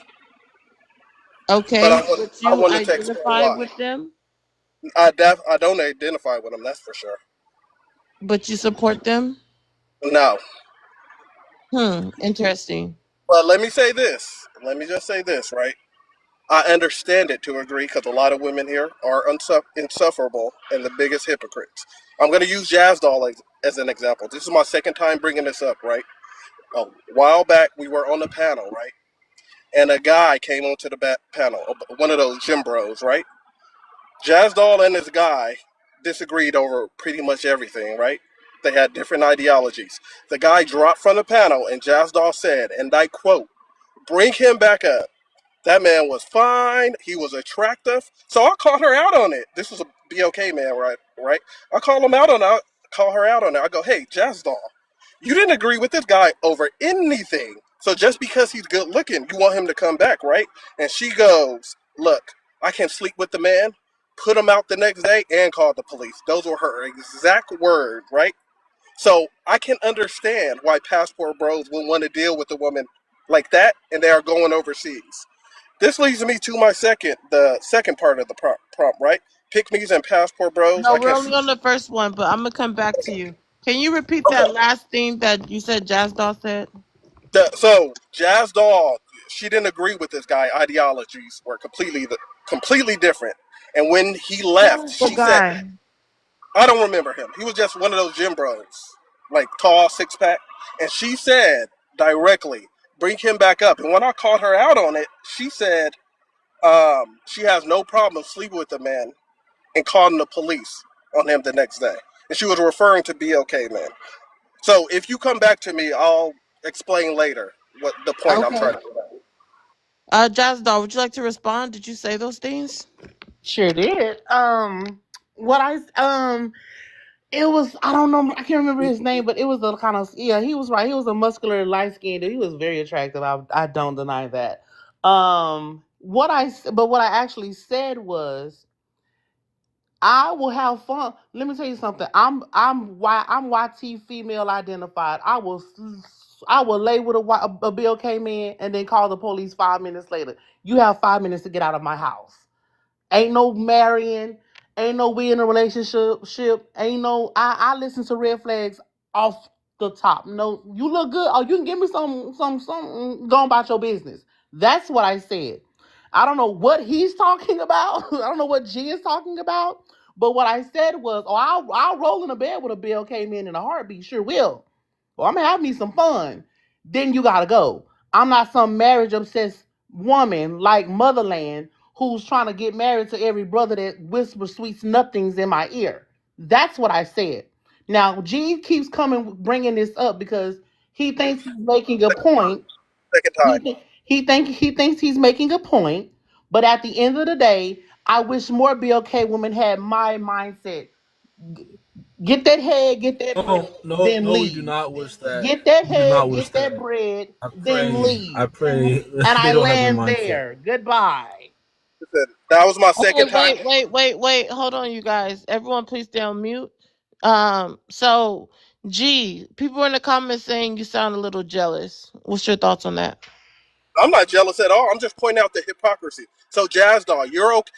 but Okay, but I you wanted to explain identify why. with them, I don't identify with them. That's for sure. but you support them. No, Interesting. but let me say this. Let me just say this, right? I understand it to a degree because a lot of women here are insufferable and the biggest hypocrites. I'm going to use Jazz Doll as an example. This is my second time bringing this up, right? A while back, we were on the panel, right? And a guy came onto the panel, one of those gym bros, right? Jazz Doll and this guy disagreed over pretty much everything, right? They had different ideologies. The guy dropped from the panel, and Jazz Doll said, and I quote, "Bring him back up. That man was fine. He was attractive." So I called her out on it. This was a BOK man, right? Right? I call him out on it. Call her out on it. I go, "Hey, Jazz Doll, you didn't agree with this guy over anything. So just because he's good looking, you want him to come back, right?" And she goes, "Look, I can sleep with the man, put him out the next day, and call the police." Those were her exact words, right? So I can understand why passport bros will want to deal with a woman like that, and they are going overseas. This leads me to the second part of the prompt, right? Pick me's and passport bros. No, I we're can't. only on the first one, but I'm gonna come back to you. Can you repeat that last thing that you said Jazz Doll said? So Jazz Doll, she didn't agree with this guy. Ideologies were completely different. And when he Who left, is the she said, guy? "I don't remember him. He was just one of those gym bros, like tall, six pack." And she said directly, "Bring him back up." And when I called her out on it, she said she has no problem sleeping with the man and calling the police on him the next day. And she was referring to BLK man. So if you come back to me, I'll explain later what the point I'm Okay. trying to get at. Jazz Doll, would you like to respond? Did you say those things? Sure did. What I it was, I don't know, I can't remember his name, but it was a kind of, yeah, he was right. He was a muscular, light skinned dude. He was very attractive. I don't deny that. What I actually said was, I will have fun. Let me tell you something. I'm YT female identified. I will lay with a BLK man and then call the police 5 minutes later. You have 5 minutes to get out of my house. Ain't no marrying. Ain't no we in a relationship. Ain't no I listen to red flags off the top. No, you look good. Oh, you can give me some go about your business. That's what I said. I don't know what he's talking about. I don't know what G is talking about. But what I said was, oh, I'll roll in a bed with a bill came in a heartbeat. Sure will. Well, I'm gonna have me some fun. Then you gotta go. I'm not some marriage obsessed woman like Motherland who's trying to get married to every brother that whispers sweet nothings in my ear. That's what I said. Now, G keeps coming, bringing this up because he thinks he's making a point. Second time. He thinks he's making a point, but at the end of the day, I wish more BLK women had my mindset. Get that head, get that bread, No, no, then no. We do leave. not wish that. Get that We do not head, wish get that that. bread, I then pray. I leave. pray And they I don't have your land mindset. there. Goodbye. That was my Okay, second time. wait. Hold on, you guys. Everyone, please stay on mute. So G, people in the comments saying you sound a little jealous. What's your thoughts on that? I'm not jealous at all. I'm just pointing out the hypocrisy. So Jazz Doll, you're okay.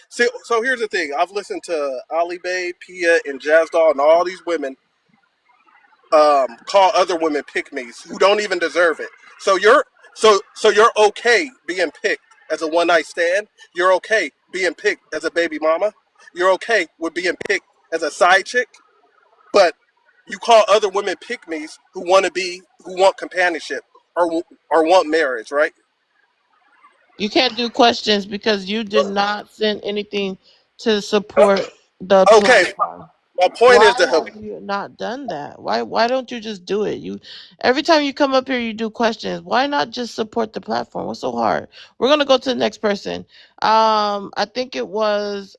So here's the thing. I've listened to Ali Bae, Pia, and Jazz Doll, and all these women call other women pick me's who don't even deserve it. So you're okay being picked as a one night stand. You're okay being picked as a baby mama. You're okay with being picked as a side chick, but you call other women pick me's who want companionship or want marriage, right? You can't do questions because you did not send anything to support the Okay, platform. my point is Why the have you not done that? Why don't you just do it? You every time you come up here you do questions. Why not just support the platform? What's so hard? We're gonna go to the next person. I think it was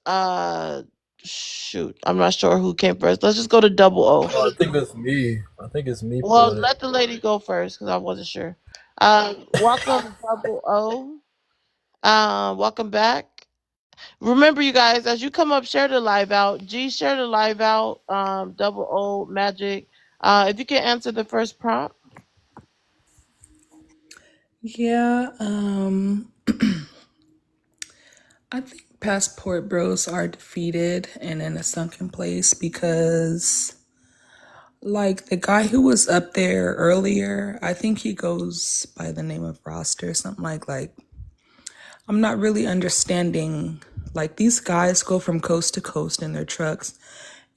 Shoot, I'm not sure who came first. Let's just go to Double O. Oh, I think it's me. I think it's me, Well, poetic. let the lady go first because I wasn't sure. Welcome, Double O. Welcome back. Remember, you guys, as you come up, share the live out. G, share the live out. Double O, Magic. If you can answer the first prompt. Yeah, I think passport bros are defeated and in a sunken place because, like, the guy who was up there earlier, I think he goes by the name of Roster, something like I'm not really understanding. Like, these guys go from coast to coast in their trucks,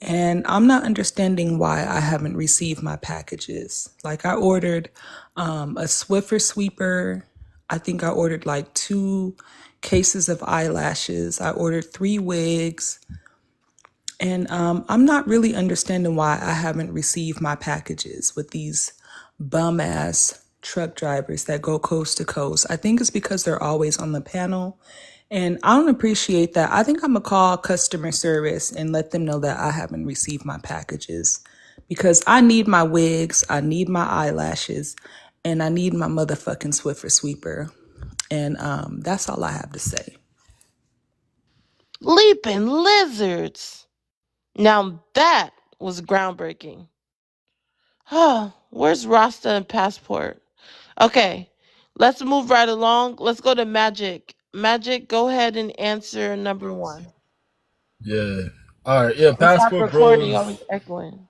and I'm not understanding why I haven't received my packages. Like, I ordered a Swiffer sweeper. I think I ordered like 2 cases of eyelashes. I ordered 3 wigs. And I'm not really understanding why I haven't received my packages with these bum ass truck drivers that go coast to coast. I think it's because they're always on the panel. And I don't appreciate that. I think I'm going to call customer service and let them know that I haven't received my packages because I need my wigs, I need my eyelashes, and I need my motherfucking Swiffer sweeper. And that's all I have to say. Leaping lizards. Now that was groundbreaking. Where's Rasta and Passport? Okay, let's move right along. Let's go to Magic. Magic, go ahead and answer number one. Yeah. All right. Yeah. And stop Passport recording. You're bros. always echoing.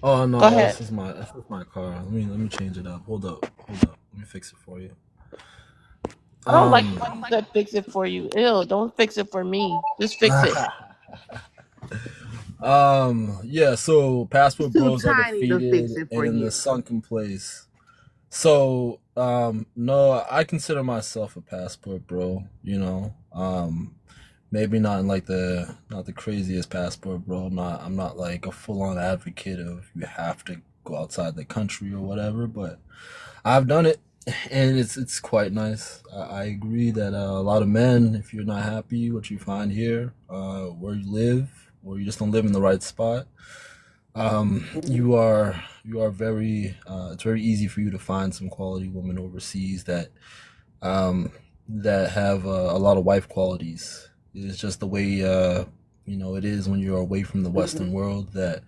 Oh no. Go Oh, ahead. this is my car. Let me change it up. Hold up. Hold up. Let me fix it for you. I don't like when you said fix it for you. Ew, don't fix it for me. Just fix it. Yeah. So passport Too bros are tiny to fix defeated it and for in the you. sunken place. So no, I consider myself a passport bro. Maybe not in like not the craziest passport bro. I'm not like a full on advocate of you have to go outside the country or whatever, but I've done it, and it's quite nice. I agree that a lot of men, if you're not happy what you find here, where you live, or you just don't live in the right spot, you are very. It's very easy for you to find some quality women overseas um, that have a lot of wife qualities. It's just the way it is when you're away from the Western world that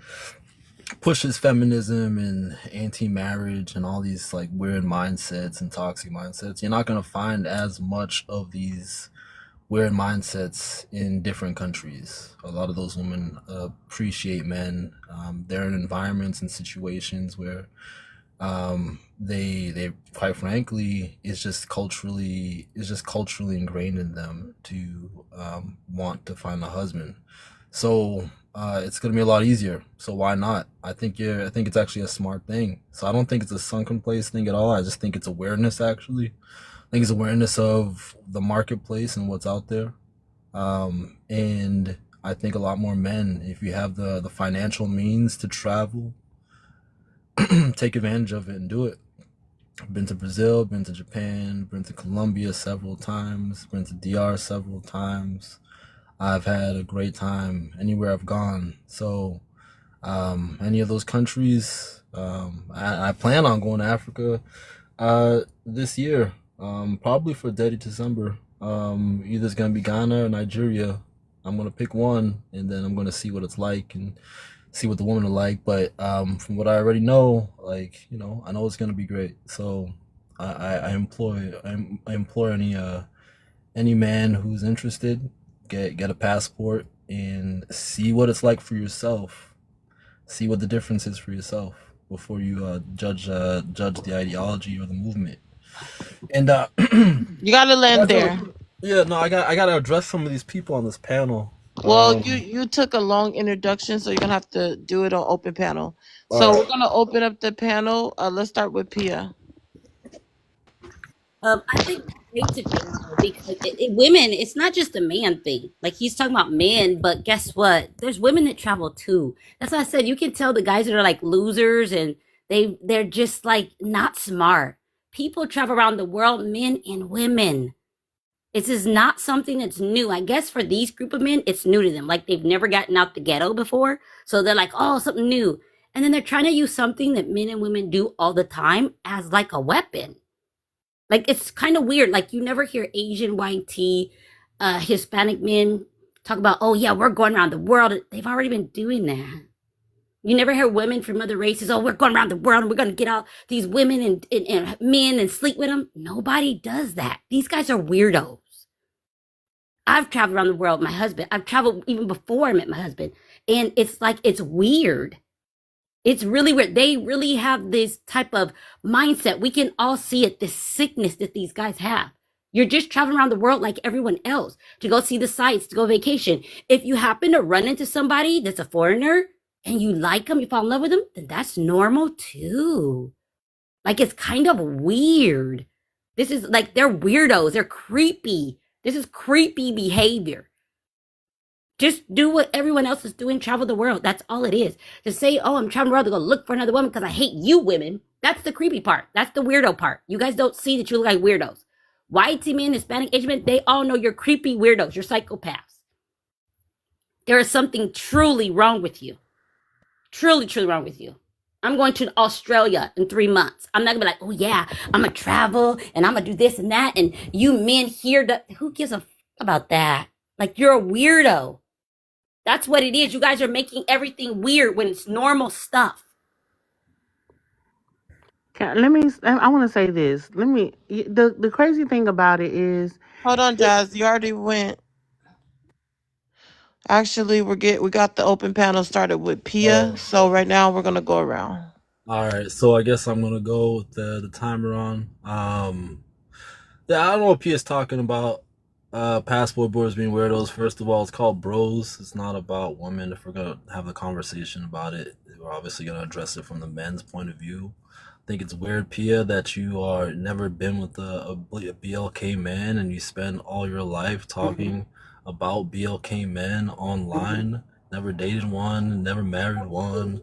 pushes feminism and anti-marriage and all these like weird mindsets and toxic mindsets. You're not going to find as much of these weird mindsets in different countries. A lot of those women appreciate men. They're in environments and situations where they quite frankly it's just culturally ingrained in them to want to find a husband. So it's gonna be a lot easier. So why not? I think it's actually a smart thing. So I don't think it's a sunken place thing at all. I just think it's awareness actually. I think it's awareness of the marketplace and what's out there. And I think a lot more men, if you have the financial means to travel, take advantage of it and do it. I've been to Brazil, been to Japan, been to Colombia several times, been to DR several times. I've had a great time anywhere I've gone. So, any of those countries, I plan on going to Africa this year, probably for Dirty December. Either it's gonna be Ghana or Nigeria. I'm gonna pick one, and then I'm gonna see what it's like and see what the women are like. But from what I already know, like I know it's gonna be great. So I implore any man who's interested, get a passport and see what it's like for yourself. See what the difference is for yourself before you judge the ideology or the movement. And You gotta land there. yeah, no, I gotta address some of these people on this panel. Well, you took a long introduction, so you're gonna have to do it on open panel. All So right. we're gonna open up the panel. Let's start with Pia. I think that's great to do though, because women, it's not just a man thing. Like he's talking about men, but guess what? There's women that travel too. That's why I said you can tell the guys that are like losers and they're just like not smart. People travel around the world, men and women. This is not something that's new. I guess for these group of men, it's new to them. Like they've never gotten out the ghetto before. So they're like, oh, something new. And then they're trying to use something that men and women do all the time as like a weapon. Like it's kind of weird. Like you never hear Asian, white tea, Hispanic men talk about, oh yeah, we're going around the world. They've already been doing that. You never hear women from other races, oh, we're going around the world and we're going to get out these women and men and sleep with them. Nobody does that. These guys are weirdos. I've traveled around the world, my husband. I've traveled even before I met my husband. And it's like, it's weird. It's really weird. They really have this type of mindset. We can all see it, this sickness that these guys have. You're just traveling around the world like everyone else to go see the sights, to go vacation. If you happen to run into somebody that's a foreigner and you like them, you fall in love with them, then that's normal too. Like it's kind of weird. This is like they're weirdos. They're creepy. This is creepy behavior. Just do what everyone else is doing, travel the world. That's all it is. To say, oh, I'm traveling the world to go look for another woman because I hate you women. That's the creepy part. That's the weirdo part. You guys don't see that you look like weirdos. White men, Hispanic, Asian men, they all know you're creepy weirdos. You're psychopaths. There is something truly wrong with you. Truly, truly wrong with you. I'm going to Australia in 3 months. I'm not gonna be like, oh yeah, I'm gonna travel and I'm gonna do this and that. And you men here, who gives a about that? Like you're a weirdo. That's what it is. You guys are making everything weird when it's normal stuff. I want to say this. The crazy thing about it is, Hold on, Jazz. You already went. Actually, we got the open panel started with Pia. Oh, So right now we're gonna go around. all right. So I guess I'm gonna go with the timer on. Yeah, I don't know what P is talking about. Passport bros being weirdos. First of all, it's called bros. It's not about women. If we're gonna have a conversation about it, we're obviously gonna address it from the men's point of view. I think it's weird, Pia, that you are never been with a BLK man and you spend all your life talking about BLK men online. Never dated one, never married one.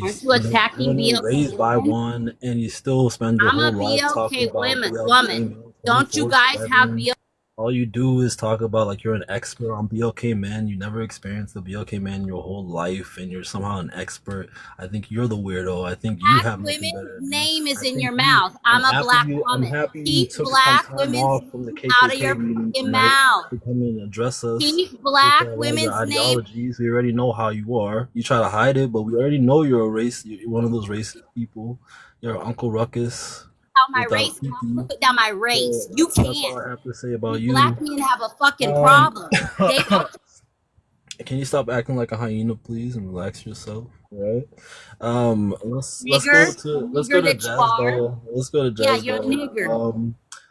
Aren't you You attacking weren't raised BLK by women? one, and you still spend your I'm whole a life talking BLK about BLK woman. men Don't you guys have 24/7. BLK? All you do is talk about like you're an expert on BLK men. You never experienced the BLK man your whole life, and you're somehow an expert. I think you're the weirdo. I think you Black have nothing women's better to do. name is I in think your you. mouth. I'm a black I'm woman. happy you Keep took some black time women's off from the name out of your KKK meeting fucking tonight mouth. to come and address us Keep with black one of your women's name ideologies. We already know how you are. You try to hide it, but we already know you're a race. You're one of those racist people. You're Uncle Ruckus out my without race. Kiki. Don't put down my So race. You that's all can't. I have to say about You you. black men have a fucking Um, problem. They all can you stop acting like a hyena, please, and relax yourself? Right. Let's nigger, go to nigger that you Jazz are. Doll. Let's go to Yeah, Jazz you're a Doll. nigger.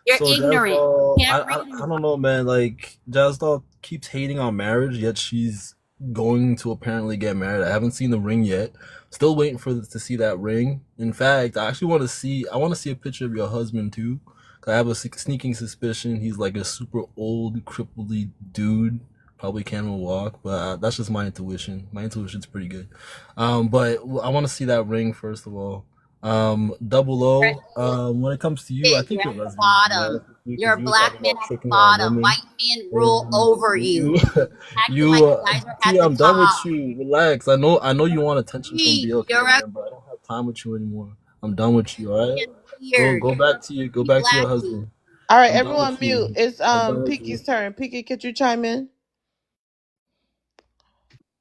You're So Jazz ignorant. Doll, Can't read and I don't know, man. Like Jazz Doll keeps hating on marriage, yet she's going to apparently get married. I haven't seen the ring yet. Still waiting to see that ring. In fact, I actually want to see. I want to see a picture of your husband too. 'Cause I have a sneaking suspicion he's like a super old, crippledy dude. Probably can't even walk, but that's just my intuition. My intuition's pretty good. But I want to see that ring first of all. Double O. When it comes to you, I it. think You're you're at the lesbian. To be bottom. honest with you, You're because a you were talking black man about at the tricking on bottom. women. White men rule And over you, you. Acting like you guys are at T, the I'm done with top. you. Relax. I know you want attention from Gee, BLK you're a man, but I don't have time with you anymore. I'm done with you. All right. fucking weird. Go You're back to you. Go creepy back to your black dude. husband. All right, I'm done everyone with mute. you. It's I'm done with you. Piki's turn. Piki, could you chime in?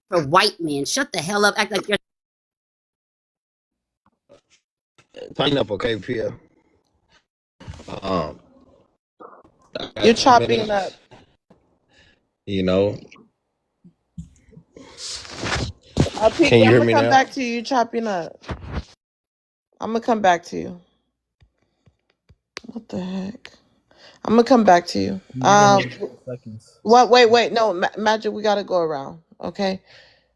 For white men, shut the hell up. Act like you're Tighten up, okay, Pia. Um, I You're got 2 minutes. chopping up. You know, can Piki, you I'm hear gonna me come now? back to you. You're chopping up. I'm gonna come back to you. What the heck? I'm gonna come back to you. You give me 6 seconds. What? Wait. No, Magic. We gotta go around. Okay.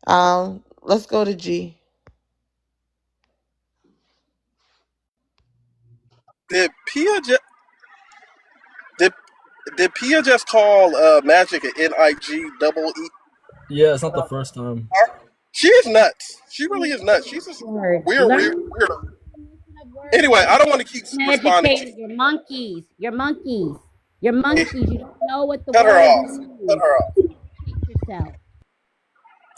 Let's go to G. Did Pia just did did Pia just call Magic an NIG double E? Yeah, it's not the first time. She is nuts. She really is nuts. She's just weirdo. Anyway, I don't want to keep responding to educated. You're monkeys. You're monkeys. You're monkeys. You don't know what the Cut her word off. Cut means. her off. Fix yourself.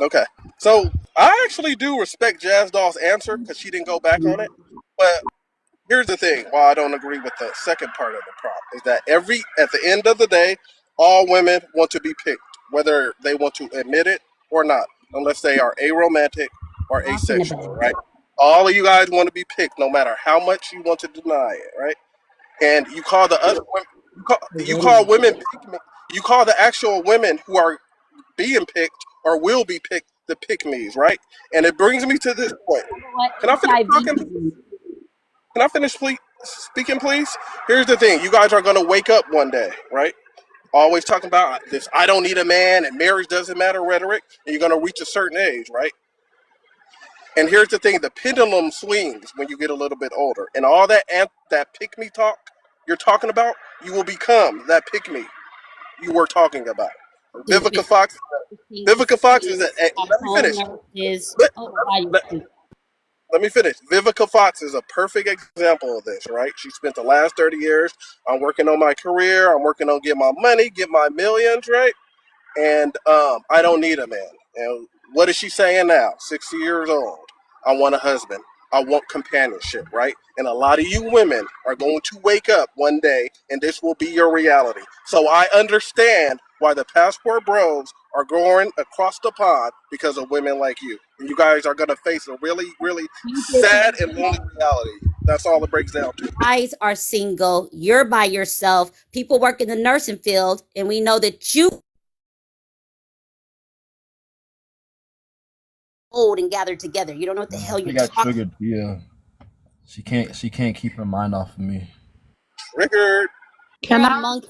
Okay. So I actually do respect Jazz Doll's answer because she didn't go back on it. But here's the thing: why I don't agree with the second part of the prompt is that at the end of the day, all women want to be picked, whether they want to admit it or not, unless they are aromantic or Talking asexual, about. right? All of you guys want to be picked, no matter how much you want to deny it, right? And you call the other women, you call women pick me, you call the actual women who are being picked or will be picked the pick me's, right? And it brings me to this point. You know what? Can I finish HIV talking? disease. Can I finish speaking, please? Here's the thing: you guys are gonna wake up one day, right? Always talking about this "I don't need a man" and marriage doesn't matter rhetoric, and you're gonna reach a certain age, right? And here's the thing: the pendulum swings when you get a little bit older, and all that pick me talk you're talking about, you will become that pick me you were talking about. Vivica Stupid. Fox. Things Vivica Fox is a. at Let me home finish. nurses. Let, Oh my God, you're let, stupid. let me finish. Vivica Fox is a perfect example of this, right? She spent the last 30 years. I'm working on my career. I'm working on get my money, get my millions, right? And I don't need a man. And what is she saying now? 60 years old. I want a husband. I want companionship, right? And a lot of you women are going to wake up one day and this will be your reality. So I understand why the passport bros are going across the pond because of women like you. And you guys are going to face a really, really Stupid sad and lonely people. reality. That's all it breaks down to. Guys are single. You're by yourself. People work in the nursing field, and we know that you hold and gather together. You don't know what the hell She you're got talking. triggered. Yeah, she can't keep her mind off of me. Triggered. You're Can a I monkey.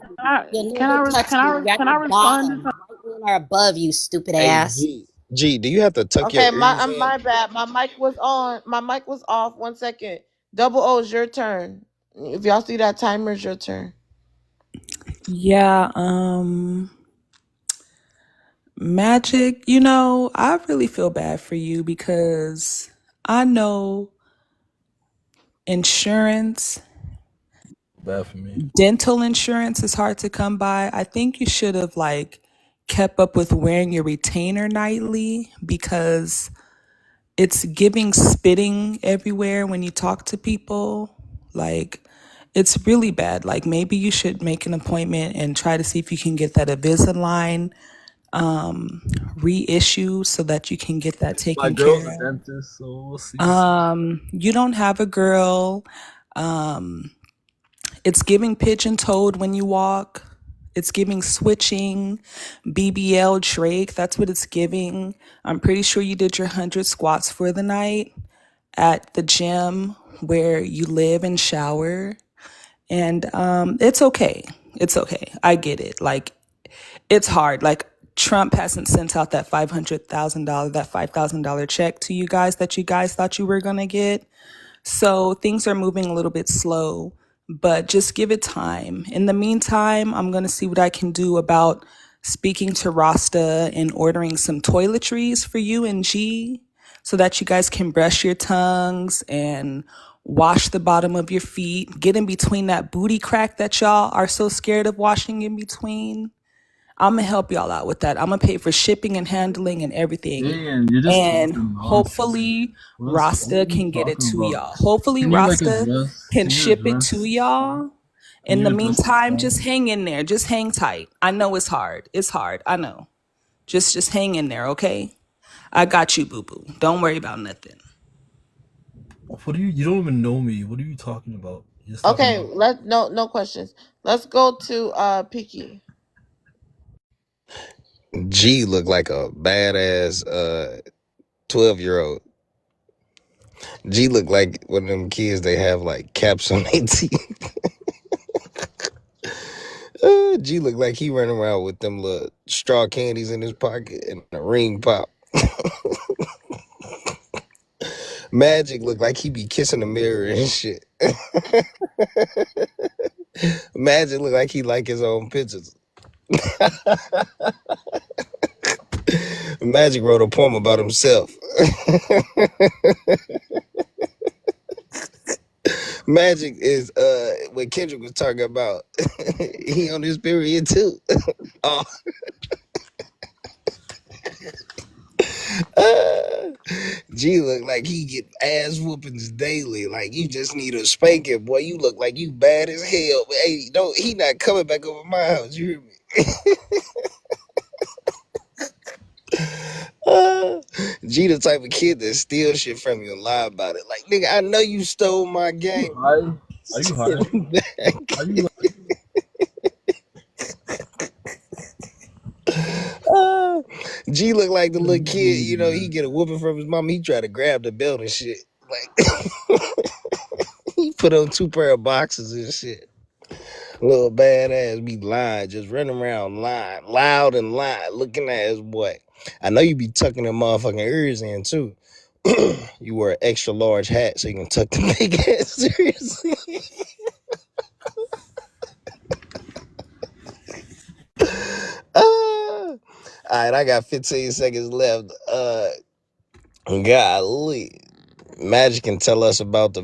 You'll can I never touch me. You're at can I the respond to bottom. something? White men are above you, stupid Hey, ass. G, do you have to tuck your Okay, ears in? my bad. My mic was on. My mic was off. 1 second. Double O, it's your turn. If y'all see that timer, it's your turn. Yeah, Magic, I really feel bad for you because I know insurance, Bad for me. dental insurance is hard to come by. I think you should have kept up with wearing your retainer nightly because it's giving spitting everywhere when you talk to people. Like, it's really bad. Like, maybe you should make an appointment and try to see if you can get that Invisalign reissue so that you can get that My taken girl's care a of. dentist, so we'll see. You don't have a girl. It's giving pigeon toed when you walk. It's giving switching, BBL Drake. That's what it's giving. I'm pretty sure you did your 100 squats for the night at the gym where you live and shower. And it's okay. It's okay. I get it. Like, it's hard. Like, Trump hasn't sent out that $500,000, that $5,000 check to you guys that you guys thought you were going to get. So things are moving a little bit slow, but just give it time. In the meantime, I'm going to see what I can do about speaking to Rasta and ordering some toiletries for you and G so that you guys can brush your tongues and wash the bottom of your feet. Get in between that booty crack that y'all are so scared of washing in between. I'm gonna help y'all out with that. I'm gonna pay for shipping and handling and everything. Dan, you're just And talking nonsense. hopefully What Rasta are you can get it talking to about? y'all. Hopefully Send you like a Rasta dress. can Send you a ship it to dress. y'all. Send In you the a dress to meantime, try. just hang in there. Just hang tight. I know it's hard. It's hard. I know. Just hang in there, okay? I got you, boo boo. Don't worry about nothing. What do you don't even know me. What are you talking about? You're just talking Okay, about no questions. Let's go to Piki. G look like a badass 12-year-old. G look like one of them kids they have like caps on their teeth. G look like he running around with them little straw candies in his pocket and a ring pop. Magic look like he be kissing the mirror and shit. Magic look like he like his own pictures. Magic wrote a poem about himself. Magic is when what Kendrick was talking about. He on his period too. Oh, G look like he get ass whoopings daily. Like you just need a spanking, boy. You look like you bad as hell. But hey, don't he not coming back over my house? You hear me? G the type of kid that steal shit from you and lie about it. Like nigga, I know you stole my You game. high? Are you high? Send me back. Are you? Uh, G look like the little kid, you know, he Man. get a whooping from his mama, he try to grab the belt and shit. Like he put on 2 pair of boxes and shit. Little badass be lying, just running around lying, loud and lying, looking at his boy. I know you be tucking them motherfucking ears in too. You wear an extra large hat so you can tuck the big ass ears in. All right, I got 15 seconds left. Golly. Magic can tell us about the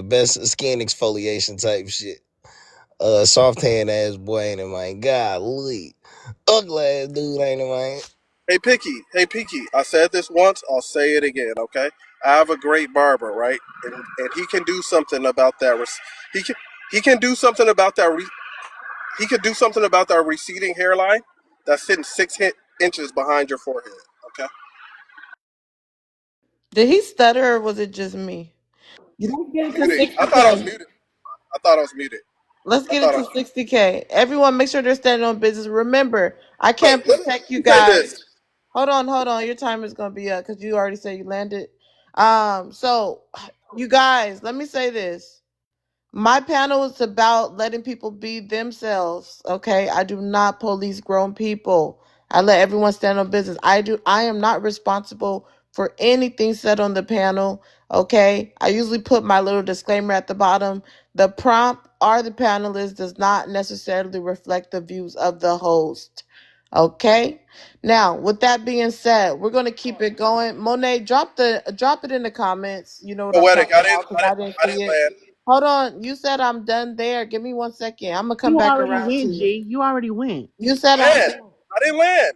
best skin exfoliation type shit. Soft hand ass boy ain't it, man. Golly. Ugly ass dude ain't it, man. Hey Pinky, I said this once, I'll say it again, okay? I have a great barber, right? And he can do something about that. He can he can do something about that. He can do something about that receding hairline that's sitting 6 inches behind your forehead. Okay. Did he stutter or was it just me? Let's get it to Muted. I thought I was 60K. muted. I thought I was muted. Let's I get it thought I to was muted. 60K. Everyone, make sure they're standing on business. Remember, I Wait, can't let me protect you say this. guys. Hold on. Your time is gonna be up because you already said you landed. So you guys, let me say this. My panel is about letting people be themselves. Okay, I do not police grown people. I let everyone stand on business. I am not responsible for anything said on the panel. Okay, I usually put my little disclaimer at the bottom. The prompt or the panelist does not necessarily reflect the views of the host. Okay. Now, with that being said, we're gonna keep it going. Monet, drop it in the comments. You know what I'm Poetic. talking about because I didn't I see didn't it. land. Hold on. You said I'm done there. Give me 1 second. I'm gonna come You back already around to went, you. G. You already went. You said I'm Land. I didn't land.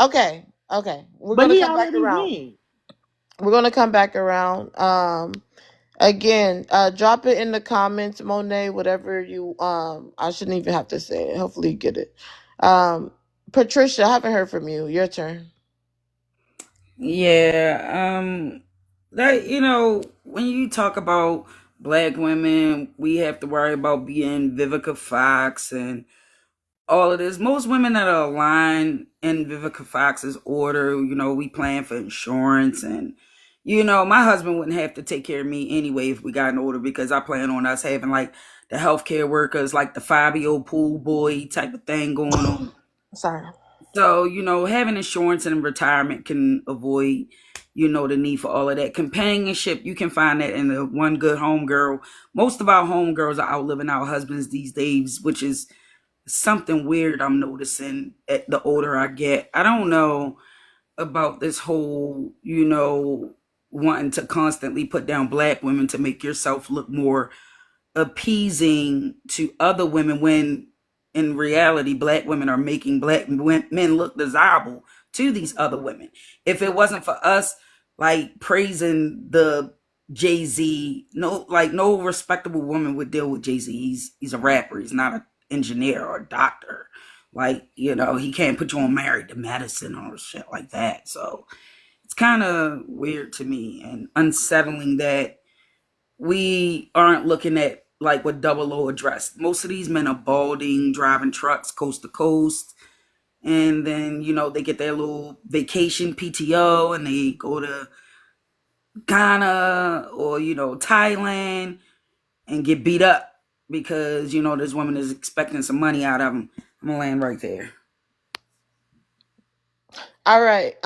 okay. Okay. We're But gonna he come back already around. went. We're gonna come back around. Again, drop it in the comments, Monet, whatever you I shouldn't even have to say it. Hopefully you get it. Patricia, I haven't heard from you. Your turn. Yeah, that when you talk about black women, we have to worry about being Vivica Fox and all of this. Most women that are aligned in Vivica Fox's order, we plan for insurance and my husband wouldn't have to take care of me anyway if we got an order because I plan on us having like the healthcare workers, like the Fabio pool boy type of thing going on. Sorry. So, having insurance and retirement can avoid, the need for all of that. Companionship, you can find that in the one good home girl. Most of our home girls are outliving our husbands these days, which is something weird I'm noticing at the older I get. I don't know about this whole, wanting to constantly put down black women to make yourself look more appeasing to other women when in reality black women are making black men look desirable to these other women. If it wasn't for us like praising the Jay-Z, no respectable woman would deal with Jay-Z. He's a rapper, he's not an engineer or a doctor. He can't put you on Married to Medicine or shit like that. So it's kind of weird to me and unsettling that we aren't looking at like what Double O addressed. Most of these men are balding, driving trucks coast to coast, and then they get their little vacation PTO and they go to Ghana or Thailand and get beat up because this woman is expecting some money out of them. I'm gonna land right there. All right.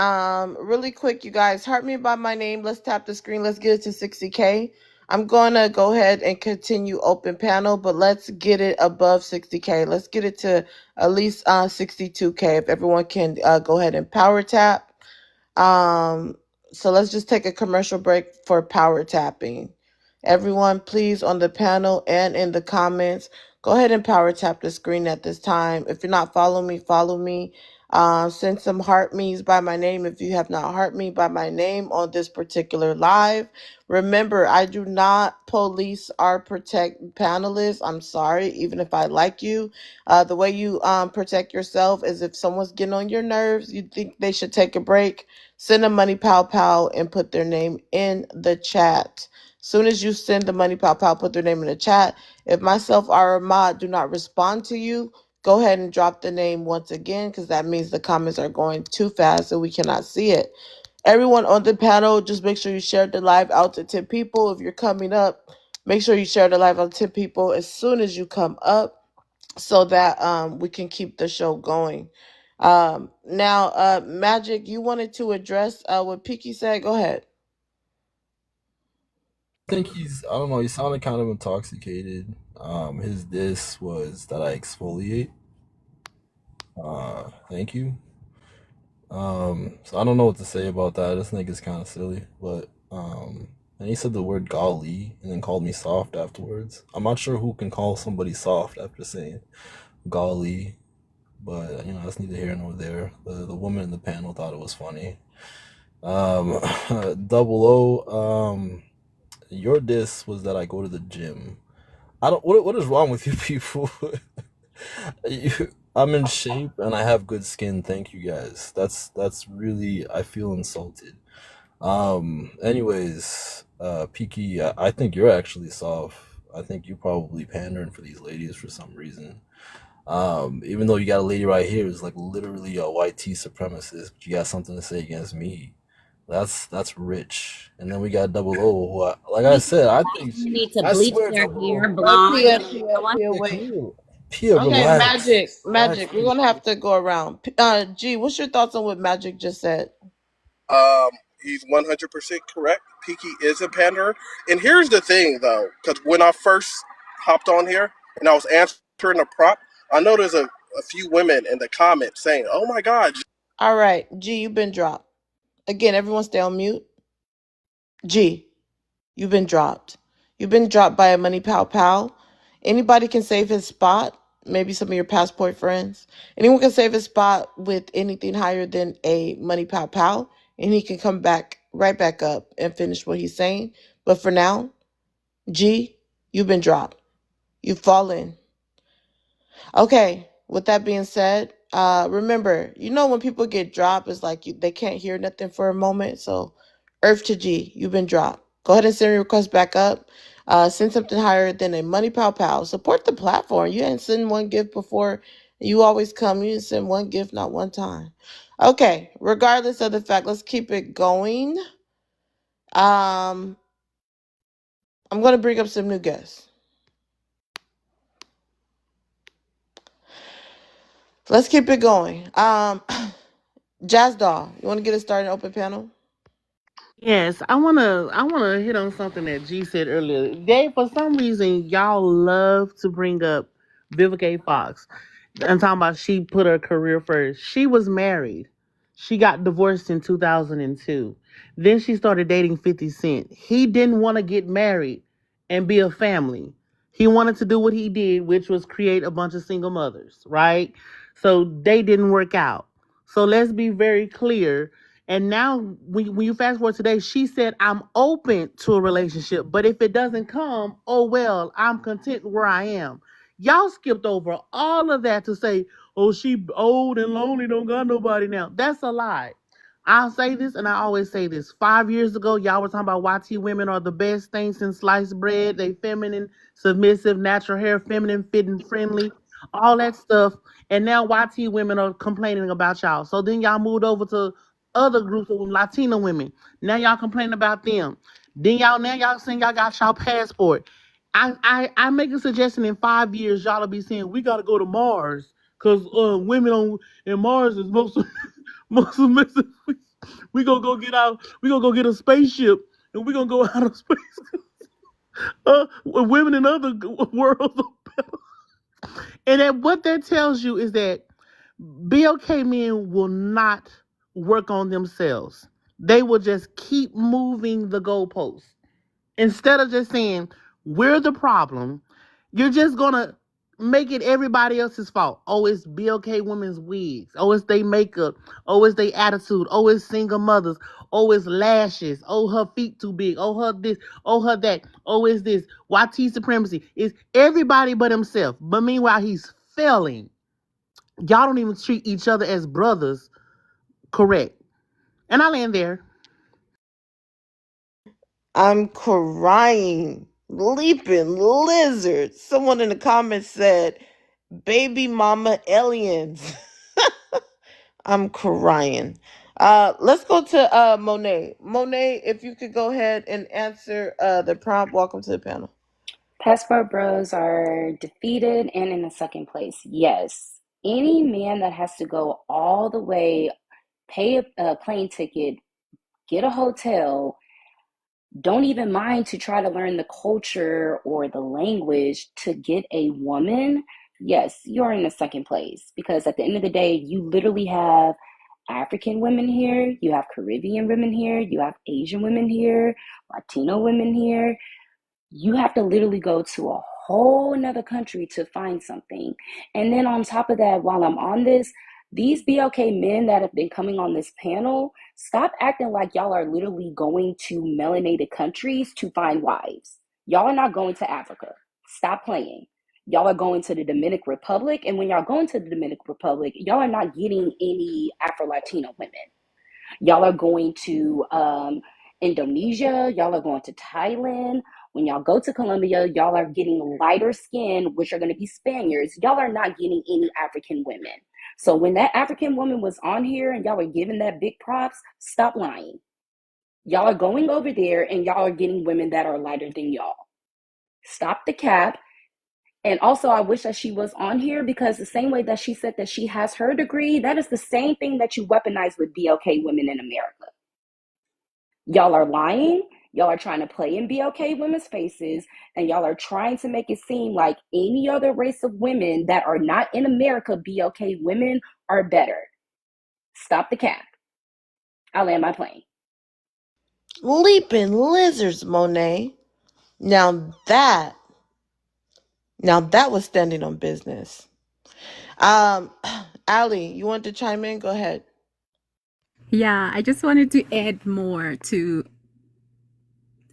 Really quick, you guys, heart me by my name. Let's tap the screen. Let's get it to 60K. I'm gonna go ahead and continue open panel, but let's get it above 60K. Let's get it to at least 62K. If everyone can go ahead and power tap. So let's just take a commercial break for power tapping. Everyone, please, on the panel and in the comments, Go ahead and power tap the screen at this time. If you're not following me, follow me. Send some heart me's by my name if you have not heart me by my name on this particular live. Remember, I do not police or protect panelists. I'm sorry, even if I like you. The way you protect yourself is if someone's getting on your nerves, you think they should take a break, send a money pow pow and put their name in the chat. Soon as you send the money pow pow, put their name in the chat. If myself or Ahmad do not respond to you, go ahead and drop the name once again, because that means the comments are going too fast and we cannot see it. Everyone on the panel, just make sure you share the live out to 10 people. If you're coming up, make sure you share the live out to 10 people as soon as you come up, so that we can keep the show going. Now, Magic, you wanted to address what Piki said. Go ahead. I think I don't know, he sounded kind of intoxicated. His diss was that I exfoliate. Thank you. So I don't know what to say about that. This nigga's kind of silly, but and he said the word golly and then called me soft afterwards. I'm not sure who can call somebody soft after saying golly, but you know, that's neither here nor there. The woman in the panel thought it was funny. Double O, your diss was that I go to the gym. I don't. What is wrong with you people? I'm in shape and I have good skin. Thank you guys. That's really, I feel insulted. Anyways, Piki, I think you're actually soft. I think you're probably pandering for these ladies for some reason. Even though you got a lady right here who's like literally a white tea supremacist, but you got something to say against me. That's rich. And then we got Double O, who like I said, I think You need to I bleach swear their Double O. hair blonde. Pia, You know what? Yeah, wait. Pia, Okay, relax. Magic. We're gonna have to go around. G, what's your thoughts on what Magic just said? He's 100% correct. Piki is a panderer. And here's the thing, though, because when I first hopped on here and I was answering the prop, I know there's a few women in the comments saying, "Oh my God." All right, G, you've been dropped. Again, everyone stay on mute. G, you've been dropped. You've been dropped by a money pow pow. Anybody can save his spot. Maybe some of your passport friends. Anyone can save his spot with anything higher than a money pow pow, and he can come back right back up and finish what he's saying. But for now, G, you've been dropped. You've fallen. Okay, with that being said, remember, when people get dropped, it's like they can't hear nothing for a moment. So, Earth to G, you've been dropped. Go ahead and send your request back up. Send something higher than a money pow pow. Support the platform. You hadn't sent one gift before. You always come. You didn't send one gift, not one time. Okay, regardless of the fact, let's keep it going. Um, I'm going to bring up some new guests. Let's keep it going. Jazz Doll, you want to get us started in open panel? Yes, I wanna hit on something that G said earlier. They, for some reason, y'all love to bring up Vivica A. Fox. I'm talking about she put her career first. She was married. She got divorced in 2002. Then she started dating 50 Cent. He didn't want to get married and be a family. He wanted to do what he did, which was create a bunch of single mothers, right? So they didn't work out. So let's be very clear. And now, when you fast forward today, she said, I'm open to a relationship, but if it doesn't come, oh well, I'm content where I am. Y'all skipped over all of that to say, oh, she old and lonely, don't got nobody now. That's a lie. I'll say this, and I always say this. 5 years ago, y'all were talking about YT women are the best thing since sliced bread. They feminine, submissive, natural hair, feminine, fitting, friendly, all that stuff. And now YT women are complaining about y'all. So then y'all moved over to other groups of Latino women. Now y'all complaining about them. Then y'all saying y'all got y'all passport. I make a suggestion in 5 years y'all will be saying we gotta go to Mars because women on in Mars is most most submissive. We gonna go get out. We gonna go get a spaceship and we gonna go out of space. Women in other worlds. And what that tells you is that BLK men will not work on themselves. They will just keep moving the goalposts. Instead of just saying, we're the problem, you're just going to make it everybody else's fault. Oh, it's BLK women's wigs. Oh, it's they makeup. Oh, it's they attitude. Oh, it's single mothers. Oh, it's lashes. Oh, her feet too big. Oh, her this. Oh, her that. Oh, it's this. YT supremacy. It's everybody but himself. But meanwhile, he's failing. Y'all don't even treat each other as brothers correct. And I land there. I'm crying. Leaping lizard. Someone in the comments said, baby mama aliens. I'm crying. Let's go to Monet. Monet, if you could go ahead and answer the prompt. Welcome to the panel. Passport bros are defeated and in the second place. Yes. Any man that has to go all the way, pay a plane ticket, get a hotel, don't even mind to try to learn the culture or the language to get a woman, yes, you're in the second place. Because at the end of the day, you literally have African women here, you have Caribbean women here, you have Asian women here, Latino women here. You have to literally go to a whole another country to find something. And then on top of that, while I'm on this, these BLK men that have been coming on this panel, stop acting like y'all are literally going to melanated countries to find wives. Y'all are not going to Africa. Stop playing. Y'all are going to the Dominican Republic. And when y'all going to the Dominican Republic, y'all are not getting any Afro-Latino women. Y'all are going to Indonesia. Y'all are going to Thailand. When y'all go to Colombia, y'all are getting lighter skin, which are going to be Spaniards. Y'all are not getting any African women. So when that African woman was on here and y'all were giving that big props, stop lying. Y'all are going over there and y'all are getting women that are lighter than y'all. Stop the cap. And also, I wish that she was on here because the same way that she said that she has her degree, that is the same thing that you weaponize with BLK women in America. Y'all are lying. Y'all are trying to play in BLK women's faces, and y'all are trying to make it seem like any other race of women that are not in America, BLK women are better. Stop the cap. I'll land my plane. Leaping lizards, Monet. Now that was standing on business. Ali, you want to chime in? Go ahead. Yeah, I just wanted to add more to.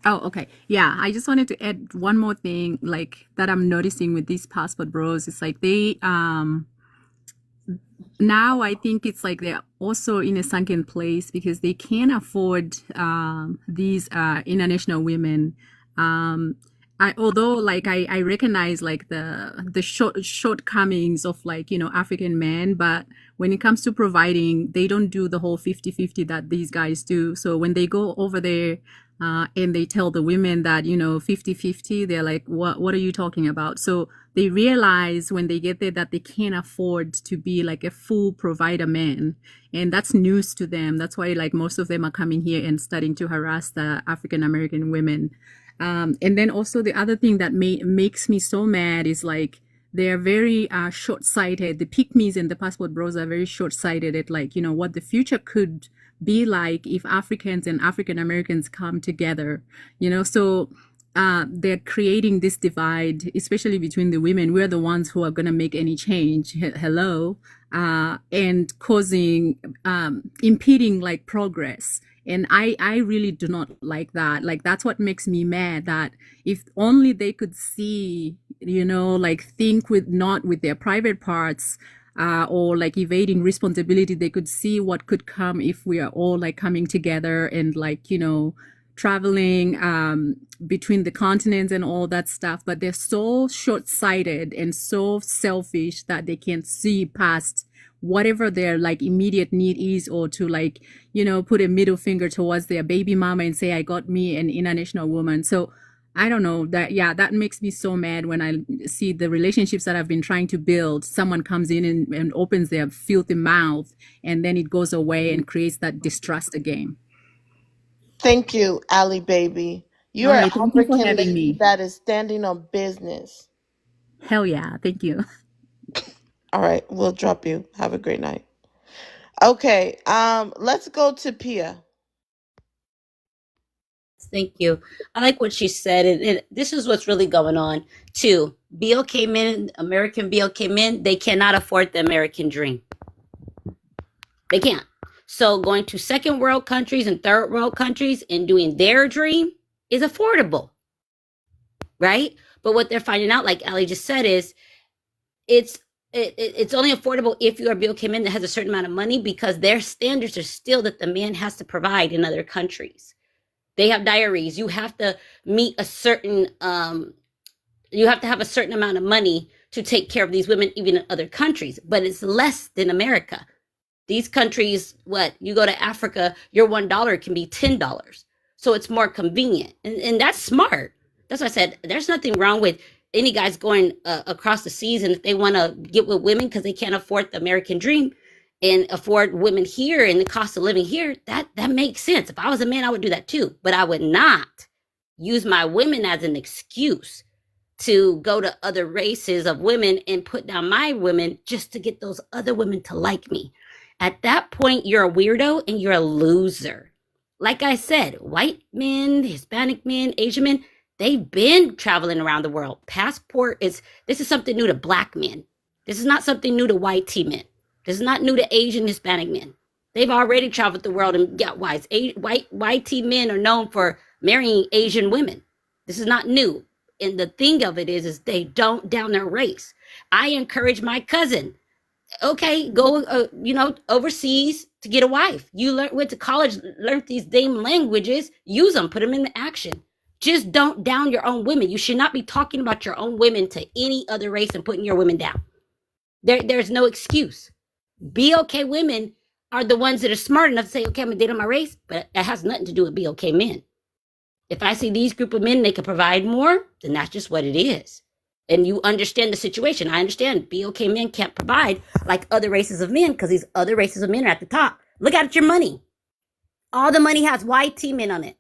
Oh, okay. Yeah, I just wanted to add one more thing, like that I'm noticing with these passport bros. It's like they now I think it's like they're also in a sunken place because they can't afford these international women. Although like I recognize like the shortcomings of like, you know, African men, but when it comes to providing, they don't do the whole 50-50 that these guys do. So when they go over there and they tell the women that, you know, 50-50, they're like, what are you talking about? So they realize when they get there that they can't afford to be like a full provider man. And that's news to them. That's why like most of them are coming here and starting to harass the African American women. And then also the other thing that makes me so mad is like they're very short-sighted. The pygmies and the passport bros are very short-sighted at like, you know, what the future could be like if Africans and African Americans come together, you know. So they're creating this divide, especially between the women. We're the ones who are going to make any change. Hello. And causing, impeding like progress. And I really do not like that. Like, that's what makes me mad, that if only they could see, you know, like think with not with their private parts, or like evading responsibility, they could see what could come if we are all like coming together and like, you know, traveling between the continents and all that stuff. But they're so short-sighted and so selfish that they can't see past whatever their like immediate need is, or to like, you know, put a middle finger towards their baby mama and say, I got me an international woman. So I don't know, that, yeah, that makes me so mad when I see the relationships that I've been trying to build. Someone comes in and opens their filthy mouth, and then it goes away and creates that distrust again. Thank you, Ali baby. All You're an right, thank you for African having lady me. that is standing on business. Hell yeah, thank you. All right, we'll drop you. Have a great night. Okay, let's go to Pia. Thank you. I like what she said, and this is what's really going on too. BLK men, American BLK men, they cannot afford the American dream. They can't. So going to second world countries and third world countries and doing their dream is affordable, right? But what they're finding out, like Ali just said, is it's it's only affordable if you are BLK men that has a certain amount of money, because their standards are still that the man has to provide in other countries. They have diaries. You have to meet a certain you have to have a certain amount of money to take care of these women even in other countries, but it's less than America. These countries, what, you go to Africa, your $1 can be $10. So it's more convenient. And that's smart. That's why I said there's nothing wrong with any guys going across the seas, and if they want to get with women because they can't afford the American dream and afford women here and the cost of living here, that makes sense. If I was a man, I would do that too. But I would not use my women as an excuse to go to other races of women and put down my women just to get those other women to like me. At that point, you're a weirdo and you're a loser. Like I said, white men, Hispanic men, Asian men, they've been traveling around the world. This is something new to black men. This is not something new to white T men. This is not new to Asian, Hispanic men. They've already traveled the world and got wise. White T men are known for marrying Asian women. This is not new. And the thing of it is they don't down their race. I encourage my cousin, okay, go, overseas to get a wife. Went to college, learned these damn languages, use them, put them into action. Just don't down your own women. You should not be talking about your own women to any other race and putting your women down. There's no excuse. BLK women are the ones that are smart enough to say, okay, I'm gonna date on my race, but it has nothing to do with BLK men. If I see these group of men, they can provide more, then that's just what it is. And you understand the situation. I understand BLK men can't provide like other races of men because these other races of men are at the top. Look at your money. All the money has YT men on it.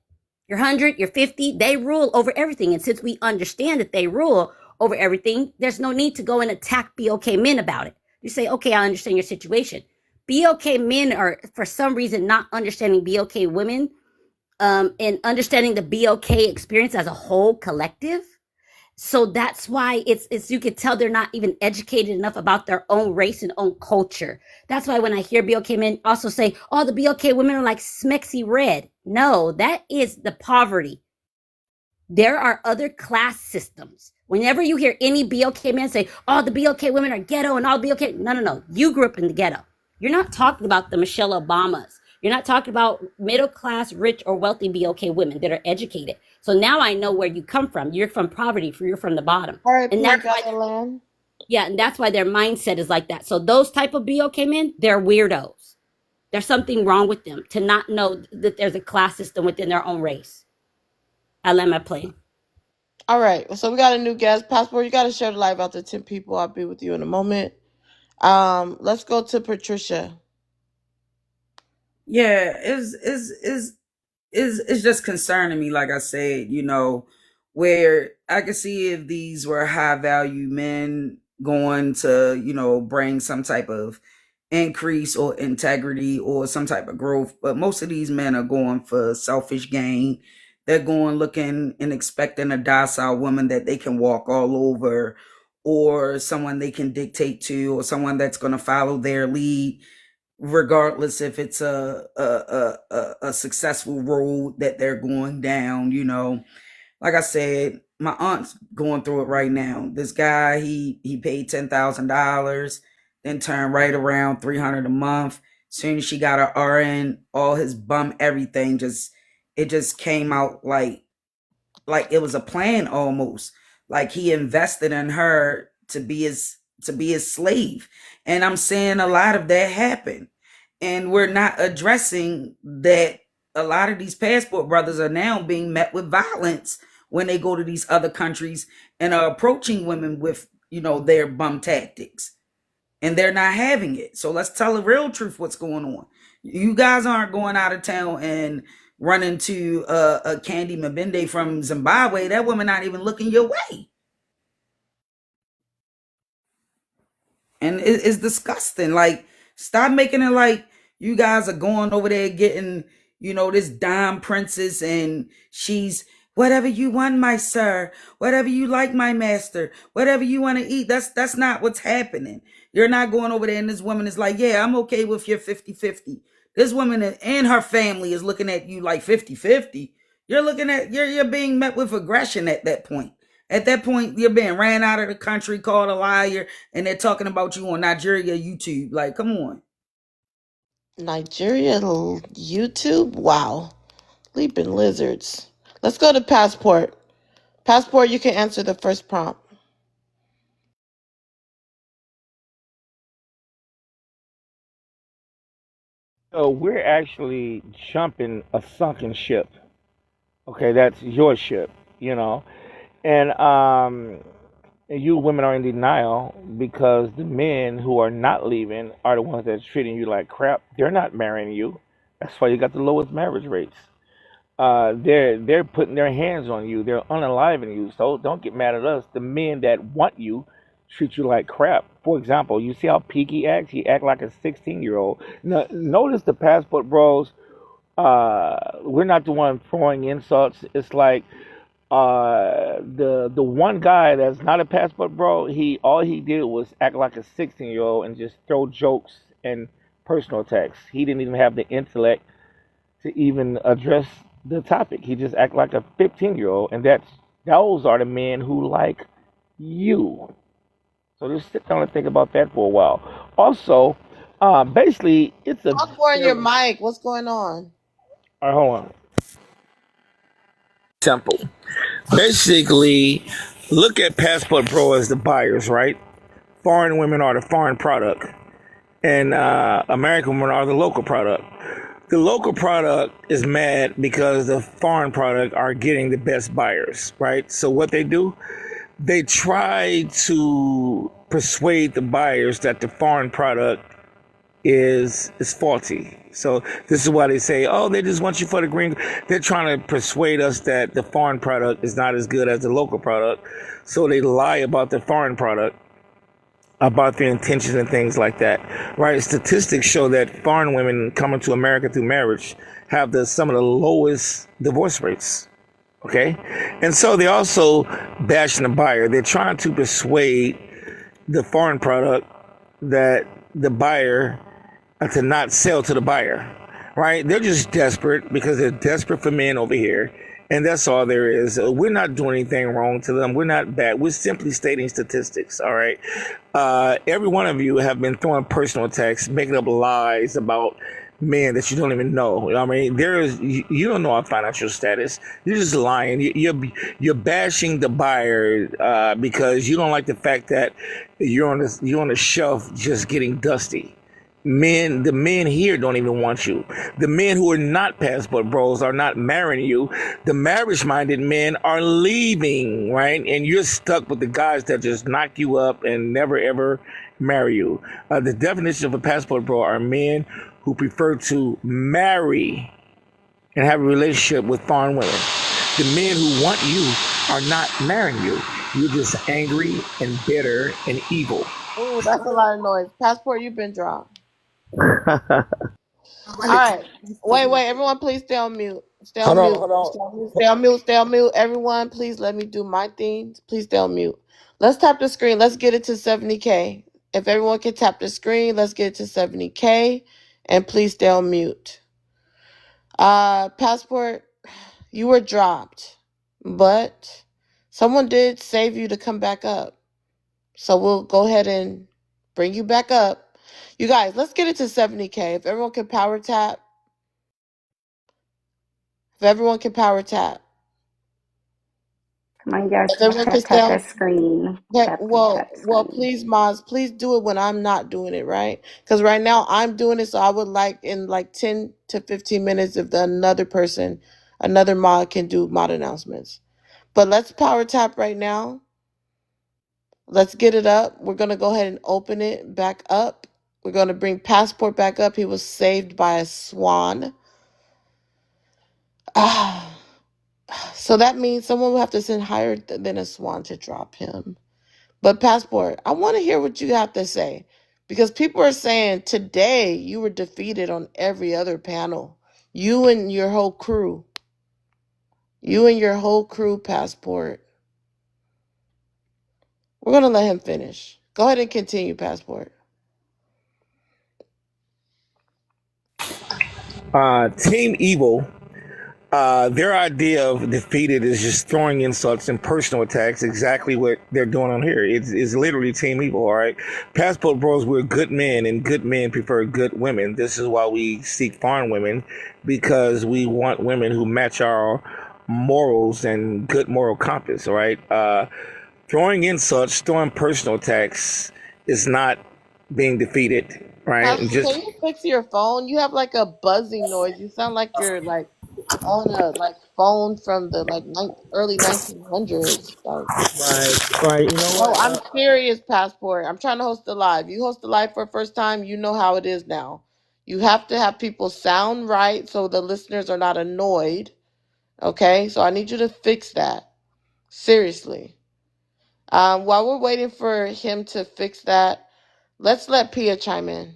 You're 100, you're 50, they rule over everything. And since we understand that they rule over everything, there's no need to go and attack BLK men about it. You say, okay, I understand your situation. BLK men are, for some reason, not understanding BLK women and understanding the BLK experience as a whole collective. So that's why it's you could tell they're not even educated enough about their own race and own culture. That's why when I hear BLK men also say, oh, the BLK women are like smexy red. No, that is the poverty. There are other class systems. Whenever you hear any BLK man say, oh, the BLK women are ghetto and all BLK, no. You grew up in the ghetto. You're not talking about the Michelle Obamas. You're not talking about middle class, rich, or wealthy BLK women that are educated. So now I know where you come from. You're from poverty. You're from the bottom. All right, And Black that's why, Land. yeah, and that's why their mindset is like that. So those type of BLK men, they're weirdos. There's something wrong with them to not know that there's a class system within their own race. I let my plane. All right, so we got a new guest. Passport, you got to share the live out to 10 people. I'll be with you in a moment. Let's go to Patricia. Yeah, it's just concerning me, like I said, where I can see if these were high value men going to, bring some type of increase or integrity or some type of growth. But most of these men are going for selfish gain. They're going looking and expecting a docile woman that they can walk all over, or someone they can dictate to, or someone that's going to follow their lead, regardless if it's a successful road that they're going down. Like I said, my aunt's going through it right now. This guy, he paid $10,000, then turned right around 300 a month. Soon as she got her RN, all his bum everything just came out like it was a plan almost. Like he invested in her to be his slave. And I'm saying a lot of that happened. And we're not addressing that a lot of these passport brothers are now being met with violence when they go to these other countries and are approaching women with, their bum tactics. And they're not having it. So let's tell the real truth what's going on. You guys aren't going out of town and running to a Candy Mabende from Zimbabwe. That woman not even looking your way. And it's disgusting. Like, stop making it like you guys are going over there getting this dime princess, and she's whatever you want, my sir, whatever you like, my master, whatever you want to eat. That's not what's happening. You're not going over there and this woman is like, yeah, I'm okay with your 50-50. This woman and her family is looking at you like 50-50. You're looking at you're being met with aggression at that point. At that point, you're being ran out of the country, called a liar, and they're talking about you on Nigeria YouTube. Like, come on. Nigeria YouTube? Wow. Leaping lizards. Let's go to Passport. Passport, you can answer the first prompt. So we're actually jumping a sunken ship. Okay, that's your ship, you know. And you women are in denial because the men who are not leaving are the ones that's treating you like crap. They're not marrying you. That's why you got the lowest marriage rates. They're putting their hands on you. They're unaliving you. So don't get mad at us. The men that want you treat you like crap. For example, you see how Peaky acts? He act like a 16-year-old. Now, notice the passport bros. We're not the one throwing insults. It's like the one guy that's not a passport bro. He all he did was act like a 16-year-old and just throw jokes and personal attacks. He didn't even have the intellect to even address the topic. He just act like a 15-year-old, and those are the men who like you. So just sit down and think about that for a while. Also, basically, it's a Talk more in your very mic. What's going on? all right, hold on. Simple. Basically, look at Passport Pro as the buyers, right? Foreign women are the foreign product, and American women are the local product. The local product is mad because the foreign product are getting the best buyers, right? So what they do, they try to persuade the buyers that the foreign product is faulty. So this is why they say, oh, they just want you for the green. They're trying to persuade us that the foreign product is not as good as the local product. So they lie about the foreign product, about their intentions and things like that, right? Statistics show that foreign women coming to America through marriage have some of the lowest divorce rates. Okay, and so they also bashing the buyer. They're trying to persuade the foreign product that the buyer to not sell to the buyer, right? They're just desperate because they're desperate for men over here. And that's all there is. We're not doing anything wrong to them. We're not bad. We're simply stating statistics, all right? Every one of you have been throwing personal attacks, making up lies about men that you don't even know. I mean, you don't know our financial status. You're just lying. You're bashing the buyer because you don't like the fact that you're on the shelf just getting dusty. The men here don't even want you. The men who are not passport bros are not marrying you. The marriage minded men are leaving, right? And you're stuck with the guys that just knock you up and never ever marry you. The definition of a passport bro are men who prefer to marry and have a relationship with foreign women. The men who want you are not marrying you. You're just angry and bitter and evil. Oh, that's a lot of noise. Passport, you've been dropped. All right. Wait. Everyone, please stay on mute. Stay Hold on on, mute. hold on. Stay on mute. Stay on mute. Stay on mute. Everyone, please let me do my thing. Please stay on mute. Let's tap the screen. Let's get it to 70K. If everyone can tap the screen, let's get it to 70K. And please stay on mute. Passport, you were dropped, but someone did save you to come back up. So we'll go ahead and bring you back up. You guys, let's get it to 70K. If everyone can power tap. If everyone can power tap. Come on, guys. If everyone can stay Tap on. that screen. Okay, Tap, tap, well, tap well, screen. please, Maz, please do it when I'm not doing it, right? Because right now I'm doing it, so I would like in like 10 to 15 minutes if another mod can do mod announcements. But let's power tap right now. Let's get it up. We're going to go ahead and open it back up. We're going to bring Passport back up. He was saved by a swan. Ah, so that means someone will have to send higher than a swan to drop him. But Passport, I want to hear what you have to say because people are saying today you were defeated on every other panel. You and your whole crew. You and your whole crew, Passport. We're gonna let him finish. Go ahead and continue, Passport. Team Evil, their idea of defeated is just throwing insults and personal attacks. Exactly what they're doing on here. It's literally Team Evil. All right, Passport Bros. We're good men, and good men prefer good women. This is why we seek foreign women, because we want women who match our morals and good moral compass. All right, throwing insults, throwing personal attacks is not being defeated. Right, and Pastor, can just you fix your phone? You have like a buzzing noise. You sound like you're like on a like phone from the like early 1900s. Like, right. You know no, what? I'm serious, Passport. I'm trying to host a live. You host a live for the first time, you know how it is now. You have to have people sound right so the listeners are not annoyed. Okay, so I need you to fix that. Seriously. While we're waiting for him to fix that, let's let Pia chime in.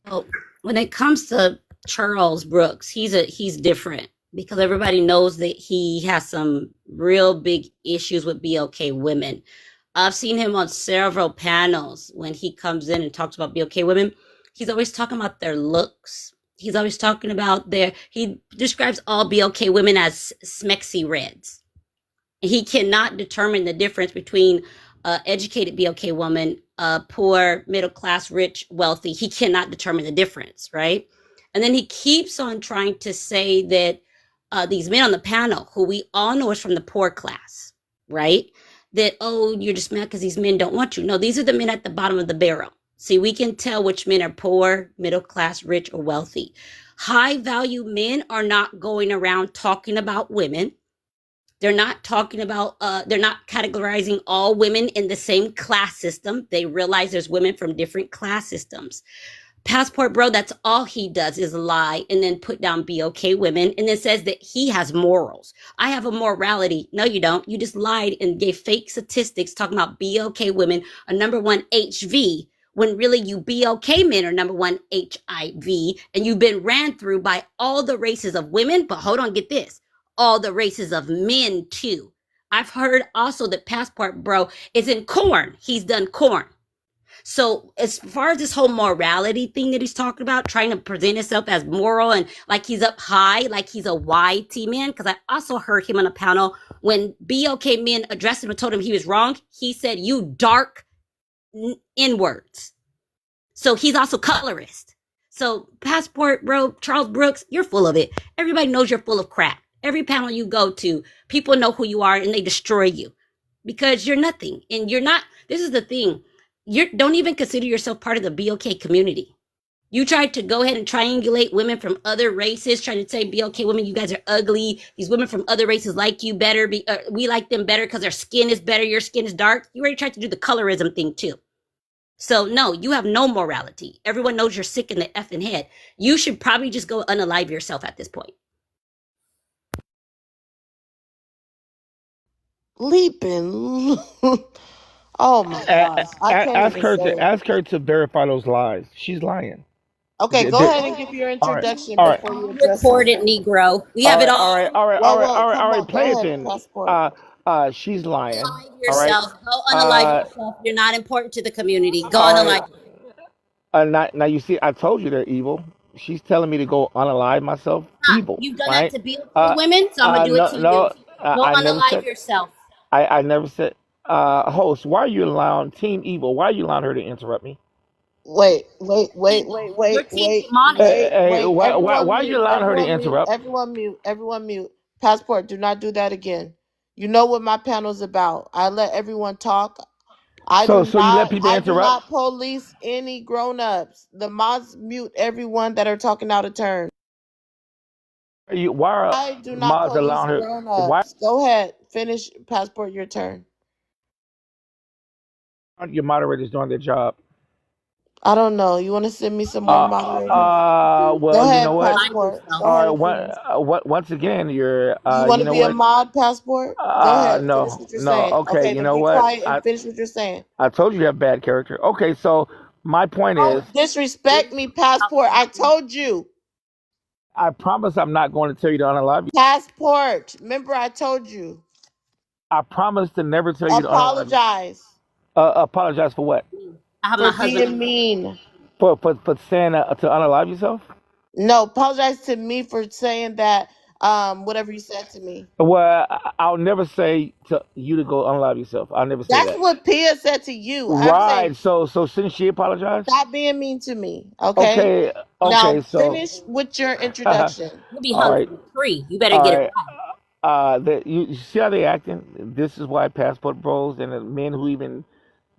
So when it comes to Charles Brooks, he's different because everybody knows that he has some real big issues with BLK women. I've seen him on several panels when he comes in and talks about BLK women. He's always talking about their looks. He's always talking about he describes all BLK women as smexy reds. He cannot determine the difference between educated BLK woman, poor, middle class, rich, wealthy. He cannot determine the difference, right? And then he keeps on trying to say that these men on the panel, who we all know is from the poor class, right? That, oh, you're just mad because these men don't want you. No, these are the men at the bottom of the barrel. See, we can tell which men are poor, middle class, rich, or wealthy. High value men are not going around talking about women. They're not talking about, they're not categorizing all women in the same class system. They realize there's women from different class systems. Passport Bro, that's all he does is lie and then put down BOK women and then says that he has morals. I have a morality. No, you don't. You just lied and gave fake statistics talking about BOK women are number one HV when really you BOK men are number one HIV, and you've been ran through by all the races of women. But hold on, get this, all the races of men too. I've heard also that Passport Bro is in corn. He's done corn. So as far as this whole morality thing that he's talking about, trying to present himself as moral and like he's up high, like he's a YT man, because I also heard him on a panel when BOK men addressed him and told him he was wrong. He said, "You dark N-words." So he's also colorist. So Passport Bro, Charles Brooks, you're full of it. Everybody knows you're full of crap. Every panel you go to, people know who you are and they destroy you because you're nothing. And you're not, this is the thing. You don't even consider yourself part of the BOK community. You tried to go ahead and triangulate women from other races, trying to say BOK women, you guys are ugly. These women from other races like you better. We like them better because their skin is better. Your skin is dark. You already tried to do the colorism thing too. So no, you have no morality. Everyone knows you're sick in the effing head. You should probably just go unalive yourself at this point. Leaping. Oh my gosh. I can't Ask even her say to it. verify those lies. She's lying. Okay, go ahead and give your All right, introduction all right, before you address Recorded something. Negro. We all have it right, all. Come on, Play go it ahead, then. Passport. She's lying. Unalive All right. yourself. Go unalive Uh, yourself. You're not important to the community. Go all right. unalive. Now you see, I told you they're evil. She's telling me to go unalive myself. Evil, You've done that right? to BOK women, so I'm gonna do it No, to you. no, Go I never unalive said. yourself. I never said. Host, why are you allowing Team Evil? Why are you allowing her to interrupt me? Wait, Your team demonized. Hey, why Everyone are you mute, allowing her to everyone mute, interrupt? everyone mute, everyone mute. Passport, do not do that again. You know what my panel's about. I let everyone talk. So you let people I do interrupt? not police any grown-ups. The mods mute everyone that are talking out of turn. Why are I do not mods police allowing her? Why grown-ups. Go ahead. Finish, Passport, your turn. aren't your moderators doing their job? I don't know. You want to send me some more moderators? Go Well, you know ahead, what? Remind Passport. yourself. Go ahead and One, finish. once again, you're, You want you to know be a what? mod, Passport? Go ahead. Finish No, what you're no. saying. Okay, Okay, you then know be what? quiet and finish what you're saying. I told you have bad character. Okay, so my point is, Don't disrespect me, Passport. I told you. I promise I'm not going to tell you to unalive you. Passport. Remember, I told you. I promise to never tell you to unalive you. Apologize Apologize for what? I have for my husband being on. mean. For saying to unalive yourself? No, apologize to me for saying that. Whatever you said to me. Well, I'll never say to you to go unalive yourself. I'll never say That's that. what Pia said to you. I'm saying Right. So shouldn't she apologize? stop being mean to me. Okay. Okay. Now Okay. So, finish with your all introduction. You'll be hung right. from a tree. You better All get it right. right. You see how they acting? This is why passport bros and the men who even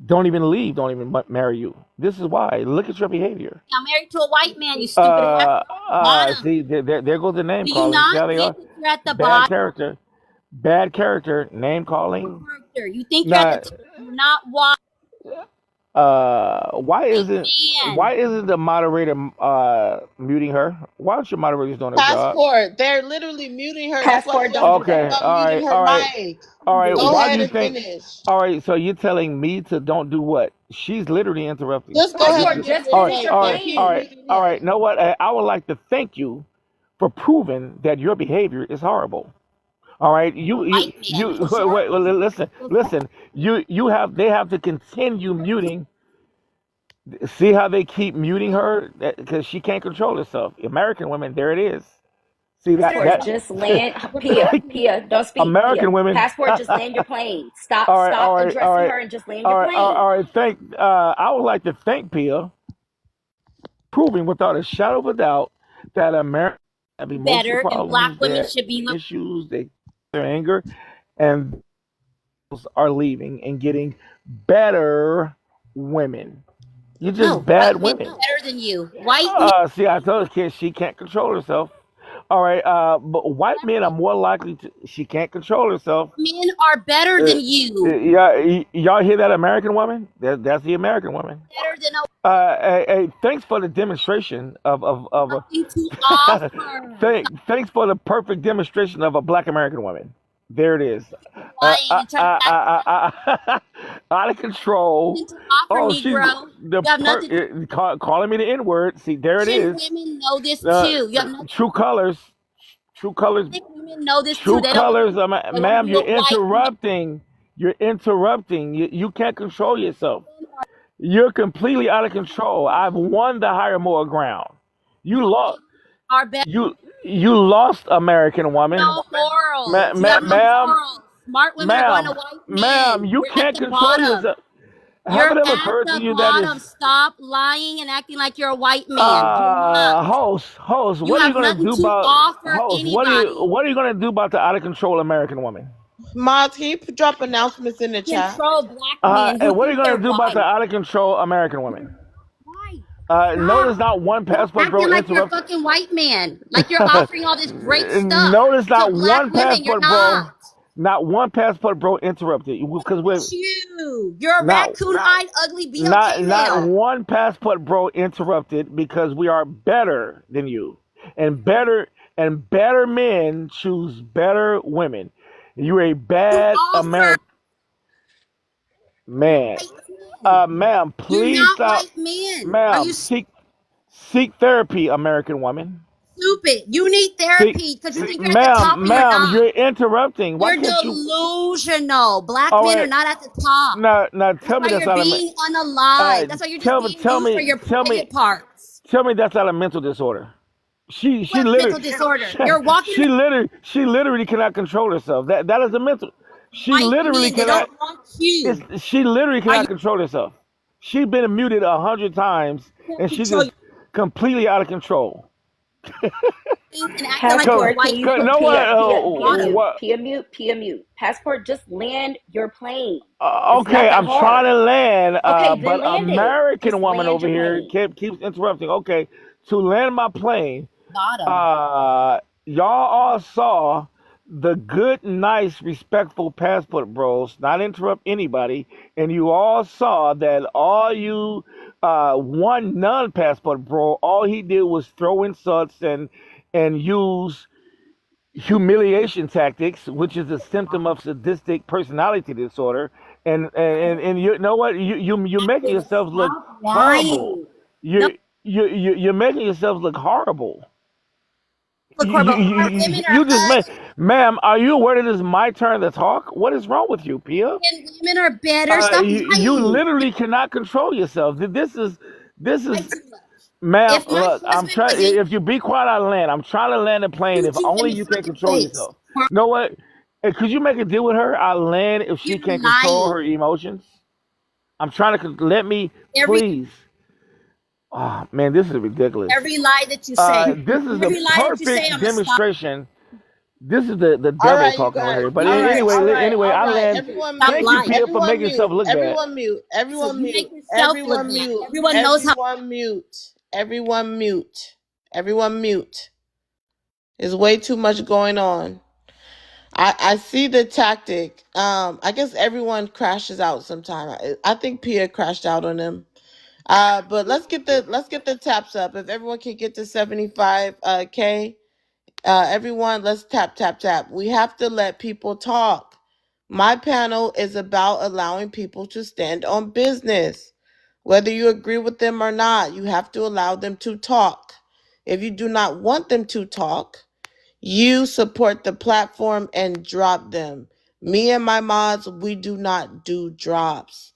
don't even leave don't even marry you. This is why. Look at your behavior. I'm married to a white man, you stupid asshole. Bottom. See, there goes the name Do you calling. See not how they get are? that you're at the Bad bottom? character. Bad character. Name calling. Character. You think you're at the Now, top. You're not white man. why isn't the moderator muting her? Why aren't your moderators doing their job? Passport. They're literally muting her. That's why she Passport, don't doesn't do keep Okay, that. on muting her all right, mic. all right. Go Why do ahead you and think? finish. All right, so you're telling me to don't do what? She's literally interrupting. Just go ahead Passport, and just finish. All right, finish Say your all right, thank all you. right, plane. all right. Know what? I would like to thank you for proving that your behavior is horrible. All right, White man. Because you're wait, listen, a listen. You have they have to continue muting. See how they keep muting her because she can't control herself. American women, there it is. See Passport, just land. Pia, don't speak. Pia, American women. passport, just land your plane. Stop, All right, stop all right, all addressing right, her and just land all your right, plane. all right. Thank. I would like to thank Pia, proving without a shadow of a doubt that Americans have emotional better, and black problems, they women have should be. issues, they their anger, and those are leaving and getting better women. You're No, just white bad men women. are better than you. White men See, I told the kid she can't control herself. All right, but white men are more likely to. She can't control herself. are better Uh, than you. yeah, y'all hear that, American woman? That's the American woman. Better than a Thanks for the demonstration of nothing to a. offer. Thanks for the perfect demonstration of a Black American woman. There it is. Lying and trying to act Out of control. nothing to offer, Oh, she's Negro. the You have nothing to calling me the N word. See, there it Asian is. women know this Uh, too. You have nothing. true colors. True colors. Black women know this too. True They don't want colors. they want to Ma'am, be a you're white man. interrupting. You're interrupting. You can't control yourself. You're completely out of control. I've won the higher moral ground. You lost. Are better. You you lost, American woman. No morals. You have no Ma'am, morals. Smart women are going to ma'am, white ma'am. men. You You're at can't the control bottom. yourself. Have You're it ever at occurred to the you that is bottom. Stop lying and acting like you're a white man. You're not. host? You What are you have gonna nothing do to about offer host? anybody. What are you gonna do about the out of control American woman? Mods, can you drop announcements in the chat? Control black men who And what are you think they're gonna do about the white. out of control American woman? White. Notice Stop. not one Stop passport bro acting like you're a interrupt. fucking white man. Like you're offering all this great stuff Notice to not black one women. You're passport bro. not. Not one passport bro interrupted because we're You. You're a not raccoon-eyed, ugly BLT not male. one passport bro interrupted because we are better than you and better men choose better women. You're a You bad offer American man. white men. Ma'am, You're please not stop. white men. Are Ma'am, you seek therapy, American woman. stupid? You need Seek, therapy because you think you're at the top ma'am, and you're ma'am, not. you're interrupting. Why You're can't you? delusional. Black All men are right, not at the top. now That's tell me why that's you're out of being unalive. That's why you're just being tell used for me your private parts. tell me that's not a mental disorder. You She have literally mental disorder. You're walking she literally cannot control herself. That is a mental. She white literally men. They cannot. don't want you. She literally Are cannot you control herself. She's been muted 100 times, can't and she's control just completely out of control. your things and acting like you're a Cause, Passport, can white you 'cause put no man? one. Bottom. What? Pia mute. Passport, just land your plane. It's not Okay, that I'm trying hard. to land, Okay, then but land it. American Just woman land over your here plane. keeps interrupting. Okay, to land my plane, Bottom. y'all all saw the good, nice, respectful passport bros not interrupt anybody, and you all saw that all you one non-passport bro, all he did was throw insults and use humiliation tactics, which is a symptom of sadistic personality disorder. And you know what? You're making yourselves look Stop horrible. lying. No, You're making yourselves look horrible. But Corbo, our women are You just us. made, ma'am. Are you aware that it's my turn to talk? What is wrong with you, Pia? And women are better. Stop You lying. literally cannot control yourself. This I is, too much. ma'am. If my Look, I'm husband trying. was in, If you be quiet, I land. I'm trying to land a plane. put If you in only the you can fucking control place. yourself. You know what? Could you make a deal with her? I land if she You're can't control her lying. emotions. I'm trying to let me, Every please. Oh man, this is ridiculous. every lie that you say. This is the Every lie that you say, perfect I'm gonna stop. demonstration. This is the All devil right, you talking right guys. here. But You All need right, to all right, anyway, all I right. land. Everyone stop mute. Thank you, lying. Pia, for Everyone making yourself mute. look bad. Everyone mute. So Everyone you mute. make yourself look Everyone bad. mute. Everyone knows how. Everyone mute. Everyone mute. Everyone mute. There's way too much going on. I see the tactic. I guess everyone crashes out sometime. I think Pia crashed out on him. But let's get the taps up. If everyone can get to 75 K, everyone, let's tap, tap, tap. We have to let people talk. My panel is about allowing people to stand on business. Whether you agree with them or not, you have to allow them to talk. If you do not want them to talk, you support the platform and drop them. Me and my mods, we do not do drops.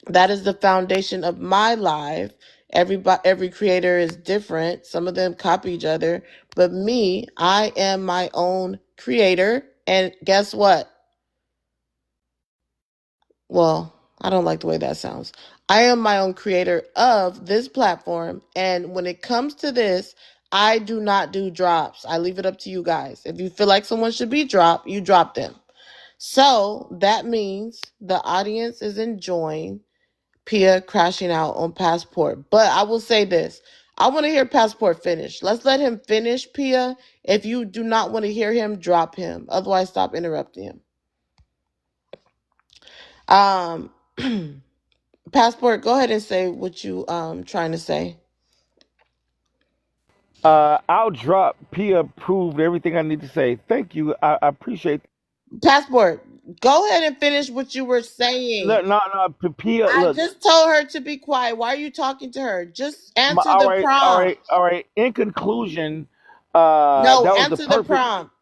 That is the foundation of my live. Every creator is different. Some of them copy each other, but me, I am my own creator. And guess what? Well, I don't like the way that sounds. I am my own creator of this platform, and when it comes to this, I do not do drops. I leave it up to you guys. If you feel like someone should be dropped, you drop them. So that means the audience is enjoying Pia crashing out on Passport. But I will say this. I want to hear Passport finish. Let's let him finish, Pia. If you do not want to hear him, drop him. Otherwise, stop interrupting him. Um Passport, go ahead and say what you trying to say. I'll drop. Pia proved everything I need to say. Thank you. I appreciate. Passport, go ahead and finish what you were saying. Look, no, Pia. I Look, just told her to be quiet. Why are you talking to her? Just answer all the right, prompt. all right. In conclusion, No, that was the answer the perfect. prompt.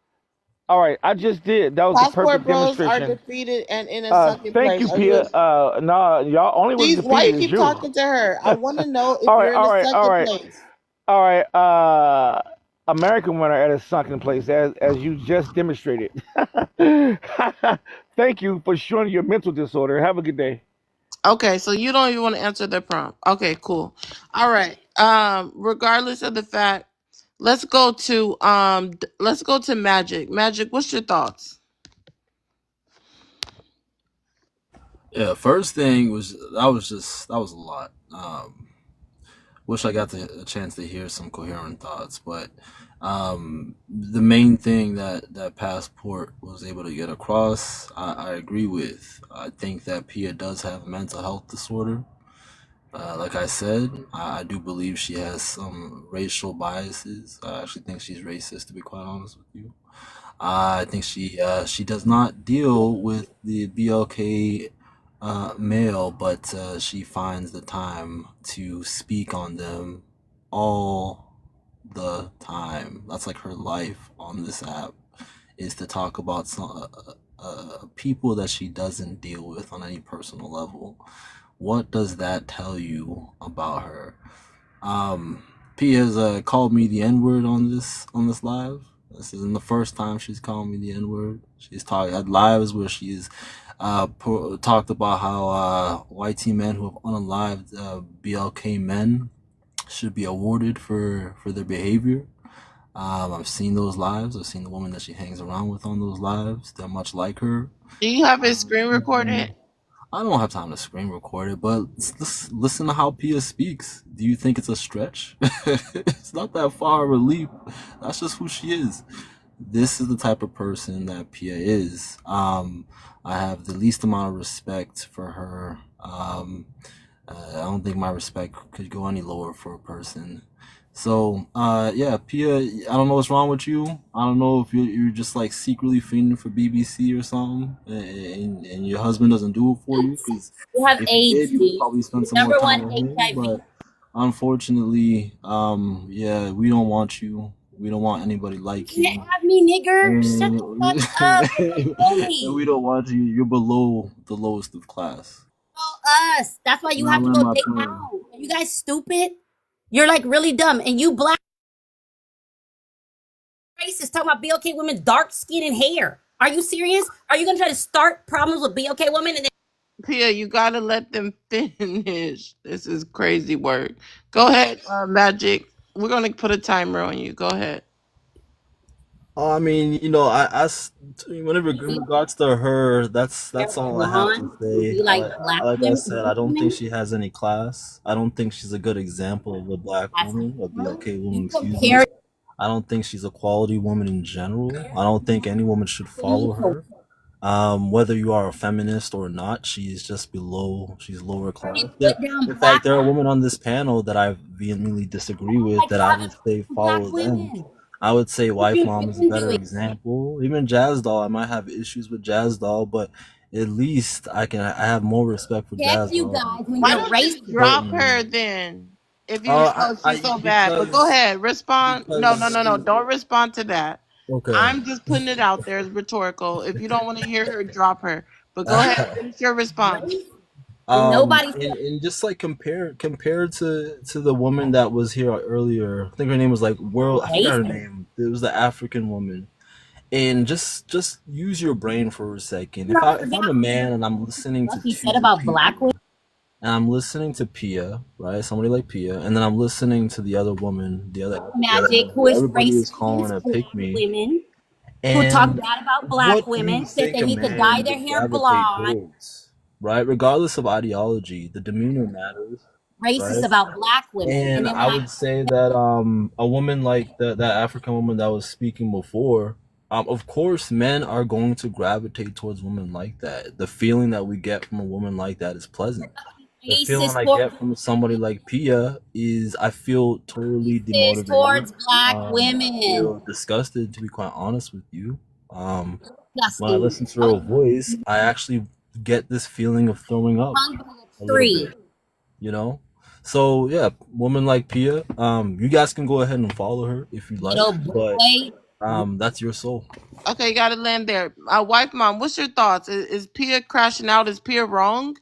All right, I just did. That was the Passport perfect Bros are demonstration. defeated and in a second Thank place. you, Are you? Pia. No, y'all only was Jeez, why defeated you is keep you. talking to her? I want to know if All right, you're in all a right, all second right, place. all right. American winner at a sunken place, as you just demonstrated. Thank you for showing your mental disorder. Have a good day. Okay, so you don't even want to answer the prompt. Okay, cool. All right. Regardless of the fact, let's go to Magic. Magic, what's your thoughts? Yeah, first thing was that was a lot. Wish I got a chance to hear some coherent thoughts, but the main thing that Passport was able to get across, I agree with. I think that Pia does have a mental health disorder. Like I said, I do believe she has some racial biases. I actually think she's racist, to be quite honest with you. I think she does not deal with the BLK male, but she finds the time to speak on them all the time. That's like her life on this app, is to talk about some people that she doesn't deal with on any personal level. What does that tell you about her? Pia's called me the N word on this live. This isn't the first time she's called me the N word. She's talked at lives where she's talked about how white men who have unalived BLK men should be awarded for their behavior. I've seen those lives. I've seen the woman that she hangs around with on those lives. They're much like her. Do you have it screen recorded? I don't have time to screen record it, but listen to how Pia speaks. Do you think it's a stretch? It's not that far of a leap. That's just who she is. This is the type of person that Pia is. I have the least amount of respect for her. I don't think my respect could go any lower for a person. So, yeah, Pia, I don't know what's wrong with you. I don't know if you're just like secretly fiending for BBC or something, and your husband doesn't do it for you. Because You have if he AIDS, did, you would dude. probably spend some more Number time one, at home. HIV. But unfortunately, yeah, we don't want you. We don't want anybody You like can't you. have me, nigger. Shut the And fuck up. Nobody know and me. we don't want you. You're below the lowest of class. Know us. That's why you And I have to land go my date plane. out. Are you guys stupid? You're like really dumb. And you black racist talking about BLK women dark skin and hair. Are you serious? Are you gonna try to start problems with BLK women and then Pia, you gotta let them finish. This is crazy work. Go ahead, Magic. We're gonna put a timer on you. Go ahead. Oh, I mean, whenever in regards to her, hair that's all I have to blonde would say. be like black Like I women, said, I black don't think women? she has any class. I don't think she's a good example of a black That's woman, a her. BLK woman, You excuse me. compare I don't think she's a quality woman in general. I don't think any woman should follow me to her. Whether you are a feminist or not, she's just below. She's lower class. and Yeah. put down In fact, black there are women women on this panel that I vehemently disagree with like that you I haven't would say fucked with black follow them. women. I would say Wife You've Mom is a been better doing. example. Even Jazz Doll, I might have issues with Jazz Doll, but at least I have more respect for Check Jazz you Doll guys than when Why you're don't you racist. drop certain her women. then? If you she's so bad. But go Because ahead, respond. No, no, because no, no. Don't respond to that. okay. I'm just putting it out there as rhetorical. If you don't want to hear her, drop her. But go ahead, finish your response. Race and nobody said And just like compared to the woman that was here earlier. I think her name was like World. I forgot her racist. name. It was the African woman. And just use your brain for a second. You all If forgot I'm a man and I'm listening what to he said two about black women. people and I'm listening to Pia, right? Somebody like Pia, and then I'm listening to the other woman, the other African Magic, woman, who who is everybody is racist calling against a black pick me. women, who talk And bad about black what do you women, said think they a need to dye man their would hair gravitate blonde, towards, right? Regardless of ideology, the demeanor matters, racist right? about black women. And And then I when I would say that a woman like that African woman that was speaking before, of course, men are going to gravitate towards women like that. The feeling that we get from a woman like that is pleasant. The feeling racist I towards get from somebody like Pia is I feel totally demotivated. black I women. feel disgusted, to be quite honest with you. When I Disgusting. listen to her voice, I actually get this feeling of throwing up Hung by a a little tree. bit, you know? So yeah, woman like Pia, you guys can go ahead and follow her if you like, Little but boy. that's your soul. Okay, you gotta land there. Wife mom, what's your thoughts? Is Pia crashing out? Is Pia wrong?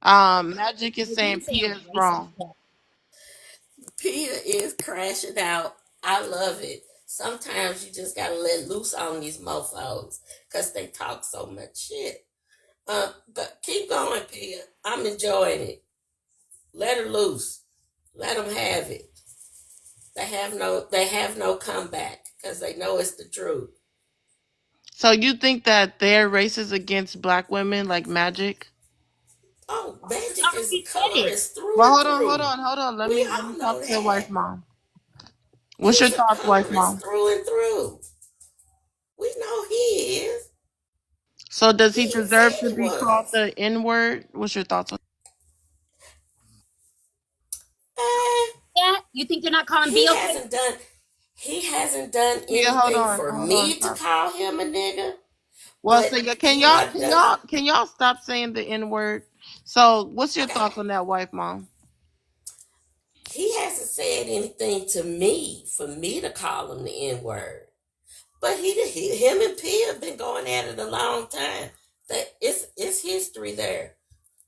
Magic is saying Pia is wrong. Pia is crashing out. I love it. Sometimes you just gotta let loose on these mofos because they talk so much shit. But keep going, Pia. I'm enjoying it. Let her loose. Let them have it. They have no comeback because they know it's the truth. So you think that they're racist against black women like Magic? Oh, Magic is a Already said it. colorist through Well, and hold on, hold through. on, hold on. We Let me all talk know to the wife that. mom. What's your He's a thoughts, wife colorist mom? through and through. We know he is. So does He he even deserve said to he be called was. the N word? What's your thoughts on? Eh, Yeah, you think they're not calling he BLK? hasn't done he hasn't done Yeah, anything for hold on, me to stop. call him a nigga, Well, so but yeah, he done done can y'all stop saying the N word? So what's your okay. thoughts on that, wife mom? He hasn't said anything to me for me to call him the N word. But him and P have been going at it a long time. That it's history there.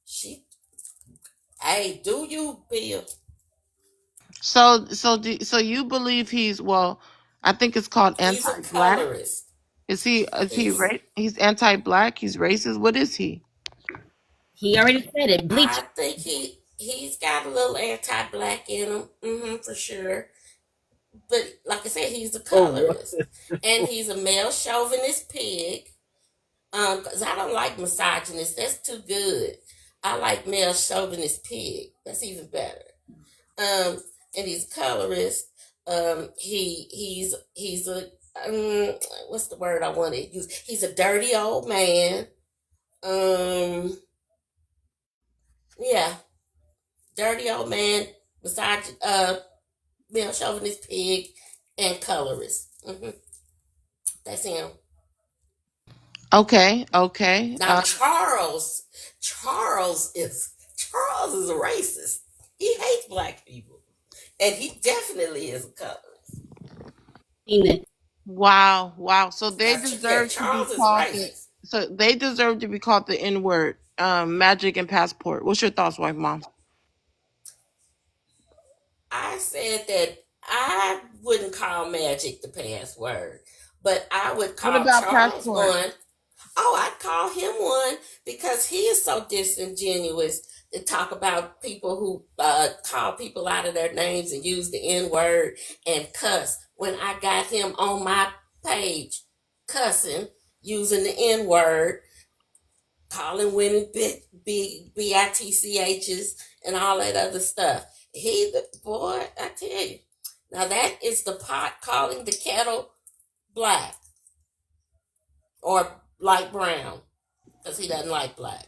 She, hey, do you, Bill? So you believe he's well? I think it's called He's a anti-black. colorist. Is he He's right? He's anti-black. He's racist. What is he? He already said it. Bleach. I think he's got a little anti-black in him, for sure. But like I said, he's a Oh, what? colorist, and he's a male chauvinist pig. Because I don't like misogynist. That's too good. I like male chauvinist pig. That's even better. And he's a colorist. He's a what's the word I want to use? He's a dirty old man. Yeah, dirty old man, male chauvinist pig, and colorist. That's him. Okay, okay. Now Charles is a racist. He hates black people, and he definitely is a colorist. Wow, wow. So they Yeah, deserve to be Charles is called the racist. so they deserve to be called the N word, magic and passport. What's your thoughts, wife mom? I said that I wouldn't call magic the password, but I would What call about Charles passport? one. Oh, I'd call him one because he is so disingenuous to talk about people who call people out of their names and use the N word and cuss. When I got him on my page cussing, using the N word, calling women bitchs and all that other stuff. He the boy, I tell you. Now that is the pot calling the kettle black or light brown because he doesn't like black.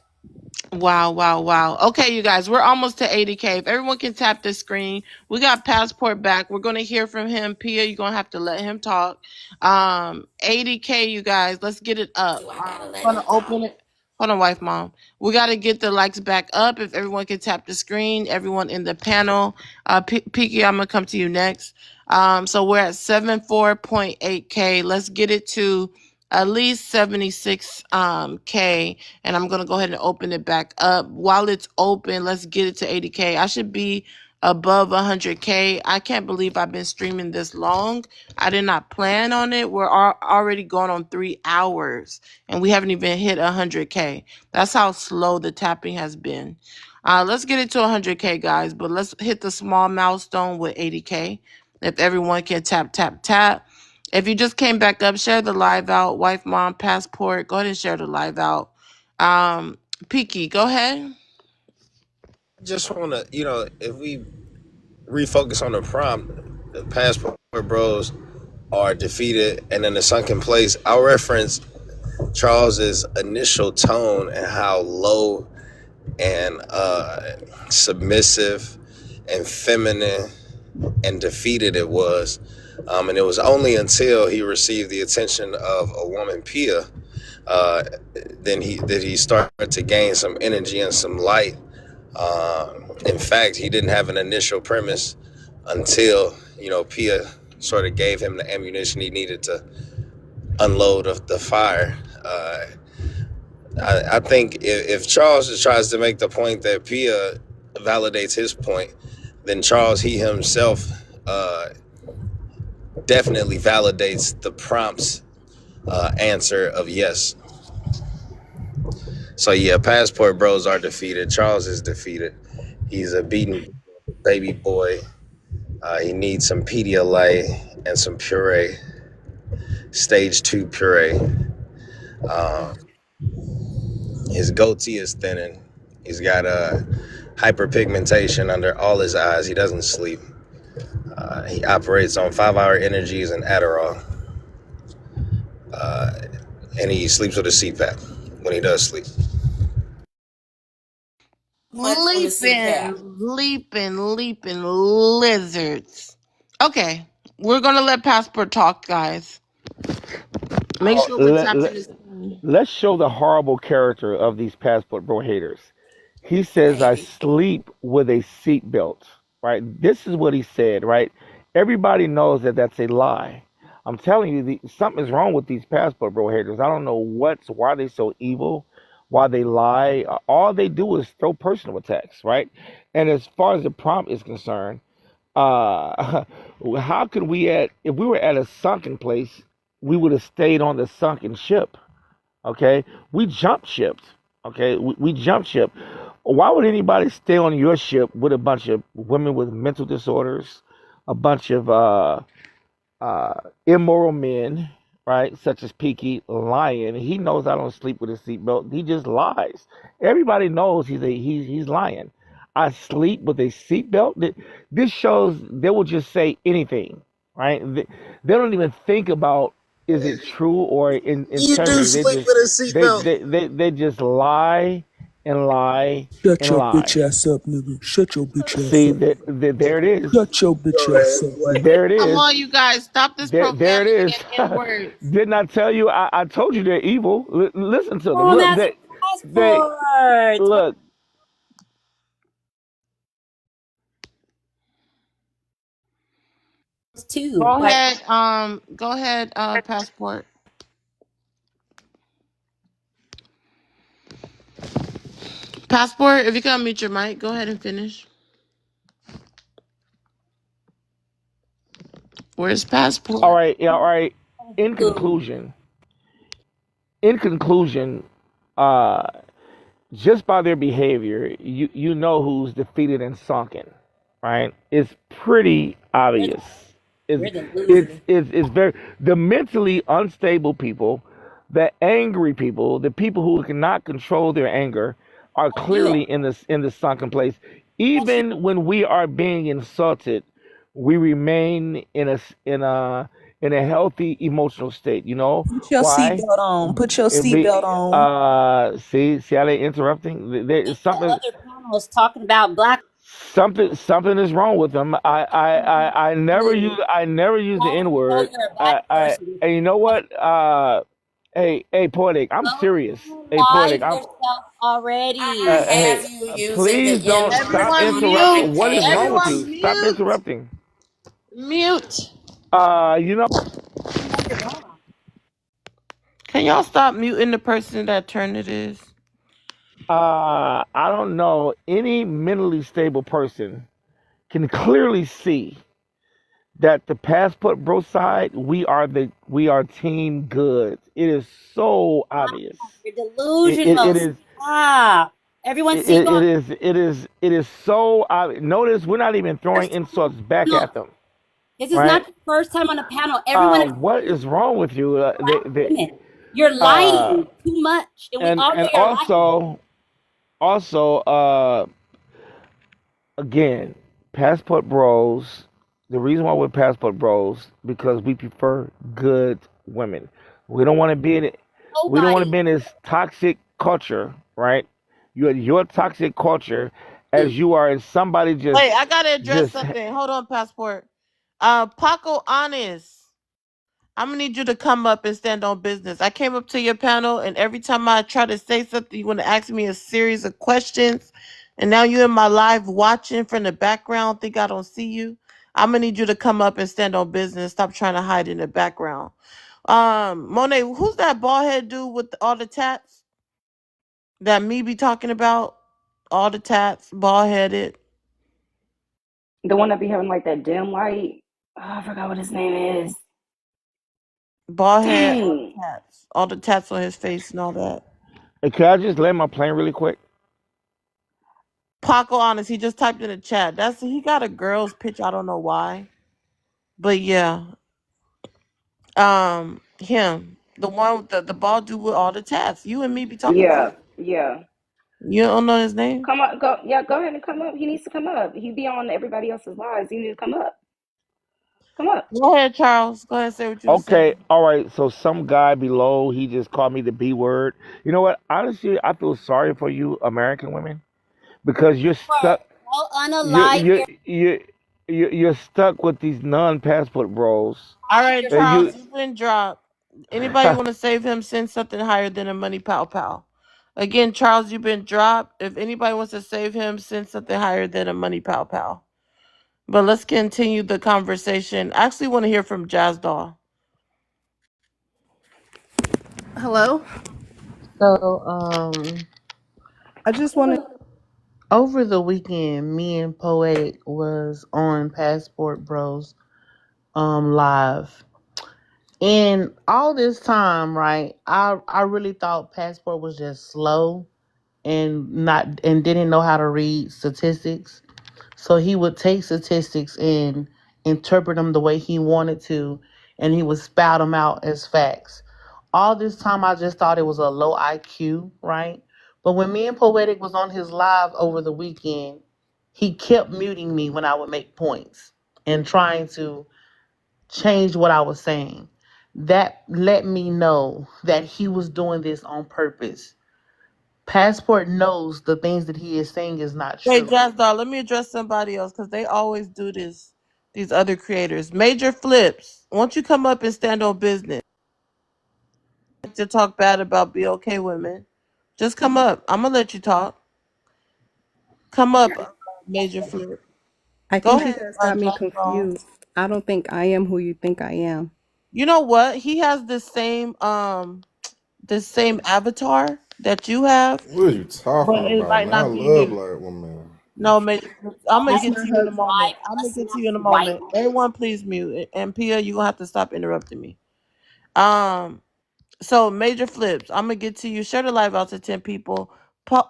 Wow, wow, wow. Okay, you guys, we're almost to 80K. If everyone can tap the screen, we got passport back. We're gonna hear from him. Pia, you're gonna have to let him talk. 80K, you guys, let's get it up. Do I gotta let Gonna him open talk? it. Hold on, wife mom. We gotta get the likes back up. If everyone can tap the screen, everyone in the panel. Piki, I'm gonna come to you next. So we're at 74.8K. Let's get it to at least 76 K, and I'm gonna go ahead and open it back up. While it's open, let's get it to 80K. I should be above 100K. I can't believe I've been streaming this long. I did not plan on it. We're already going on 3 hours, and we haven't even hit 100K. That's how slow the tapping has been. Let's get it to 100K, guys, but let's hit the small milestone with 80K. If everyone can tap, tap, tap. If you just came back up, share the live out. Wife, mom, passport. Go ahead and share the live out. Peaky, go ahead. Just want to, if we refocus on the prompt, the passport bros are defeated and in a sunken place. I'll reference Charles's initial tone and how low and submissive and feminine and defeated it was. And it was only until he received the attention of a woman, Pia, uh, then he started to gain some energy and some light. In fact, he didn't have an initial premise until Pia sort of gave him the ammunition he needed to unload the fire. I think if Charles just tries to make the point that Pia validates his point, then Charles he himself definitely validates the prompt's answer of yes. So yeah, passport bros are defeated. Charles is defeated. He's a beaten baby boy. He needs some Pedialyte and some puree, stage 2 puree. Um, his goatee is thinning. He's got hyperpigmentation under all his eyes. He doesn't sleep. He operates on 5-hour energies and Adderall. Uh, and he sleeps with a CPAP when he does sleep. Much on the Leaping, CPAP. leaping lizards. Okay, we're gonna let passport talk, guys. Make Oh, sure we're tapping this. let's show the horrible character of these passport bro haters. He says, I Baby. sleep with a seatbelt, right? This is what he said, right? Everybody knows that that's a lie. I'm telling you, something's wrong with these passport bro haters. I don't know why they so evil, why they lie. All they do is throw personal attacks, right? And as far as the prompt is concerned, uh, how could if we were at a sunken place, we would have stayed on the sunken ship. Okay, we jump shipped. Okay, we jump ship. Why would anybody stay on your ship with a bunch of women with mental disorders, a bunch of uh, immoral men, right? Such as Peaky lying. He knows I don't sleep with a seatbelt. He just lies. Everybody knows he's lying. I sleep with a seatbelt. This shows they will just say anything, right? They don't even think about is it true or in You do integrity. sleep with a seatbelt. They just lie and lie Shut and your bitch lie. ass up, nigga. Shut your bitch ass See up. there it is. Shut your bitch Go ass ahead. up, What? nigga. There it Come is. on, you guys, stop this There it profanity is. and N words. Didn't I tell you? I told you they're evil. Listen to them. Oh, Look, that's they passport. look. too. Like Go ahead, passport. Passport, if you can unmute your mic, go ahead and finish. Where's All passport? right, yeah, all right. In blue. conclusion, in conclusion, uh, just by their behavior, you know who's defeated and sunken, right? It's pretty obvious. It's You're the loser. it's very the mentally unstable people, the angry people, the people who cannot control their anger, are That's you. clearly in the sunken place. That's you. Even when we are being insulted, we remain in a healthy emotional state. You know Put your why? seatbelt on. Put your It be seatbelt on. see how they interrupting? There's The other panel is talking about black something is wrong with them. blue. I never use the N Know word. you're a black person. And you know what? Hey poetic, I'm serious. Go Hey poetic, live I'm yourself I already. have hey. you using the Please N don't word stop Everyone on mute. interrupting. What is every wrong with page. you? Everyone Stop mute. interrupting. Mute. You know. You know you're wrong. Can y'all stop muting the person that turn it is? I don't know. Any mentally stable person can clearly see that the passport bro side, we are team goods. It is so obvious. You're It delusional. is Stop. Everyone's single. it is so obvious. Notice we're not even throwing insults back No, at them, this is right? not the first time on a panel. Everyone is What is wrong with you? women. You're Uh, lying too much, and we all know and you're lying. also again, passport bros. The reason why we're passport bros because we prefer good women. We don't want to be in it. We don't want to Nobody. be in this toxic culture, right? Your toxic culture, as you are, and somebody Wait, I gotta address just something. Hold on, passport. Paco Honest. I'm gonna need you to come up and stand on business. I came up to your panel, and every time I try to say something, you want to ask me a series of questions. And now you're in my live watching from the background. Think I don't see you? I'm gonna need you to come up and stand on business. Stop trying to hide in the background. Monet, who's that bald head dude with all the tats that me be talking about? All the tats, bald headed, The one that be having like that dim light. Oh, I forgot what his name is. bald head, Dang. all the tats on his face and all that. hey, can I just land my plane really quick? Paco Honest, he just typed in the chat. He got a girl's picture. I don't know why, but yeah, him, the one with the bald dude with all the tats. You and me be talking about Yeah, him. yeah. You don't know his name? Come on, go. Yeah, go ahead and come up. He needs to come up. He be on everybody else's lives. He needs to come up. Come up. Go ahead, Charles. Go ahead and say what you were Okay, saying. all right. So some guy below, he just called me the B word. You know what? Honestly, I feel sorry for you, American women, because you're stuck. Go You unalive you your you you're stuck with these non-passport bros. All right, You Charles, you've been dropped. Anybody want to save him? Send something higher than a money pow pow. Again, Charles, you've been dropped. If anybody wants to save him, send something higher than a money pow pow. But let's continue the conversation. I actually want to hear from Jazz Doll. Hello. So, I just wanted over the weekend, me and Poetic was on Passport Bros live. And all this time, right, I really thought Passport was just slow and didn't know how to read statistics. So he would take statistics and interpret them the way he wanted to, and he would spout them out as facts. All this time, I just thought it was a low IQ, right? But when me and Poetic was on his live over the weekend, he kept muting me when I would make points and trying to change what I was saying. That let me know that he was doing this on purpose. Passport knows the things that he is saying is not Hey, true. Jazz Doll, let me address somebody else because they always do this. These other creators. Major Flips, won't you come up and stand on business? To talk bad about BOK women. Just come up. I'm going to let you talk. Come up, Major Flip. I Go think you ahead, guys got me Jazz Doll. confused. I don't think I am who you think I am. You know what? He has the same avatar that you have, What are you talking but it about, might man? I not be love you. black women. No, I'm gonna It's get my to you in a husband. moment. Wife, I'm gonna listen get to up, you in a wife. moment. Everyone, please mute. And Pia, you gonna have to stop interrupting me. Um, so major flips. I'm gonna get to you. Share the live out to 10 people.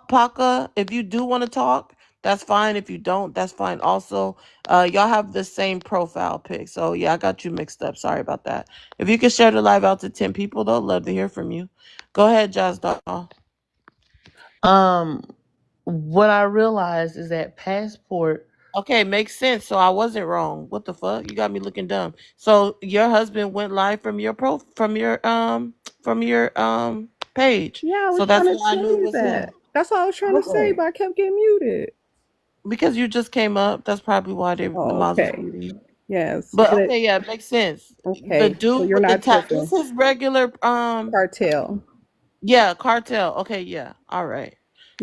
Paka, if you do want to talk, that's fine. If you don't, that's fine. Also, y'all have the same profile pic. So yeah, I got you mixed up. Sorry about that. If you could share the live out to 10 people, though, love to hear from you. Go ahead, Jazz Doll. Um, what I realized is that passport. Okay, makes sense. So I wasn't wrong. What the fuck? You got me looking dumb. So your husband went live from your page. Yeah, I So was trying that's to why I tell knew it you was him. that. That's all I was trying to say, Okay. but I kept getting muted. Because you just came up, that's probably why the Oh, mods was okay. muting you. Yes. But And it, okay, yeah, it makes sense. The okay. So dude you're with the not tap, this tripping. is regular Cartel. yeah, cartel. Okay, yeah. All right.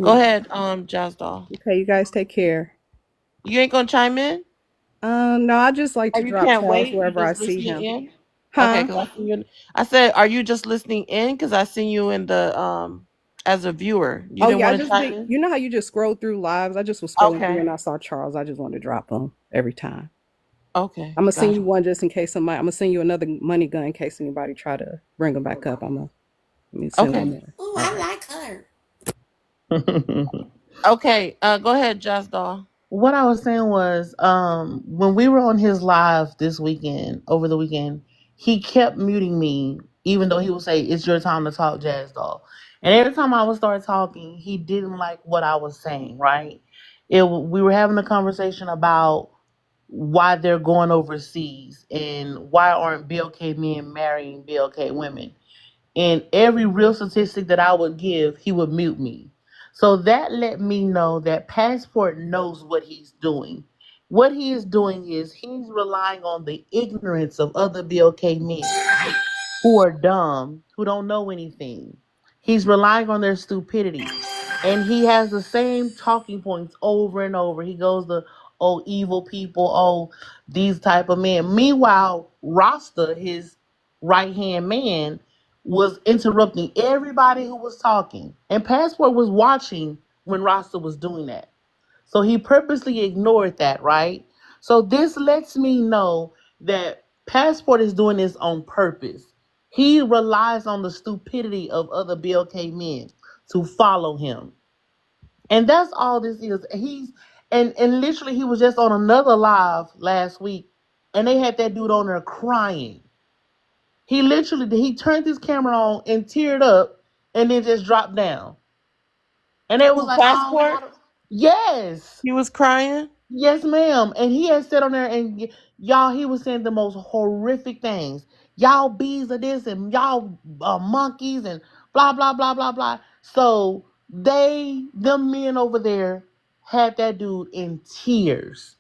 Go Yeah. ahead, Jazz Doll. Okay, you guys take care. You ain't gonna chime in? No, I just like Or to you drop can't Charles wait? You wherever I just see listening him. in? Okay, Huh? because I see you. I said, are you just listening in? Because I seen you in the as a viewer. You Oh didn't yeah, I want to just chime be. in. You know how you just scroll through lives? I just was scrolling through Okay. and I saw Charles. I just wanted to drop him every time. Okay. I'm gonna send Gotcha. you one just in case somebody. I'm gonna send you another money gun in case anybody try to bring him back up. Let me send one Okay. more. Oh, All I right. like her. Okay. Go ahead, Jazz Doll. What I was saying was, when we were on his live this weekend, over the weekend, he kept muting me, even though he would say, "It's your time to talk, Jazz Doll." And every time I would start talking, he didn't like what I was saying. Right? We were having a conversation about why they're going overseas and why aren't BLK men marrying BLK women. And every real statistic that I would give, he would mute me. So that let me know that Passport knows what he's doing. What he is doing is he's relying on the ignorance of other BLK men who are dumb, who don't know anything. He's relying on their stupidity. And he has the same talking points over and over. He goes to, oh, evil people, oh, these type of men. Meanwhile, Rasta, his right hand man, was interrupting everybody who was talking. And Passport was watching when Rasta was doing that. So he purposely ignored that, right? So this lets me know that Passport is doing this on purpose. He relies on the stupidity of other BLK men to follow him. And that's all this is. And literally he was just on another live last week and they had that dude on there crying. He turned his camera on and teared up and then just dropped down. And it was Who, like, oh, Passport? yes. He was crying. Yes, ma'am. And he had sat on there and y'all, he was saying the most horrific things. Y'all bees are this and y'all monkeys and blah, blah, blah, blah, blah. So them men over there had that dude in tears.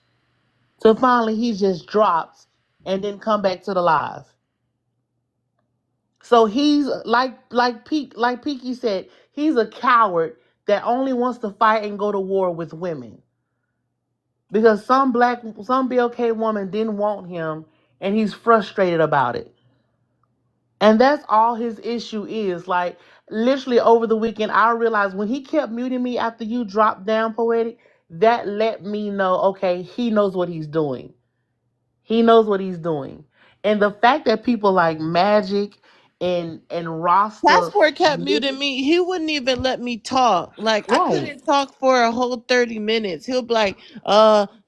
So finally he just dropped and then come back to the live. So he's like Peaky said, he's a coward that only wants to fight and go to war with women. Because some BLK woman didn't want him and he's frustrated about it. And that's all his issue is. Like literally over the weekend, I realized when he kept muting me after you dropped down Poetic, that let me know, okay, he knows what he's doing. He knows what he's doing. And the fact that people like Magic and Rasta, Passport kept muting me. He wouldn't even let me talk. Like I right? couldn't talk for a whole 30 minutes. He'll be like,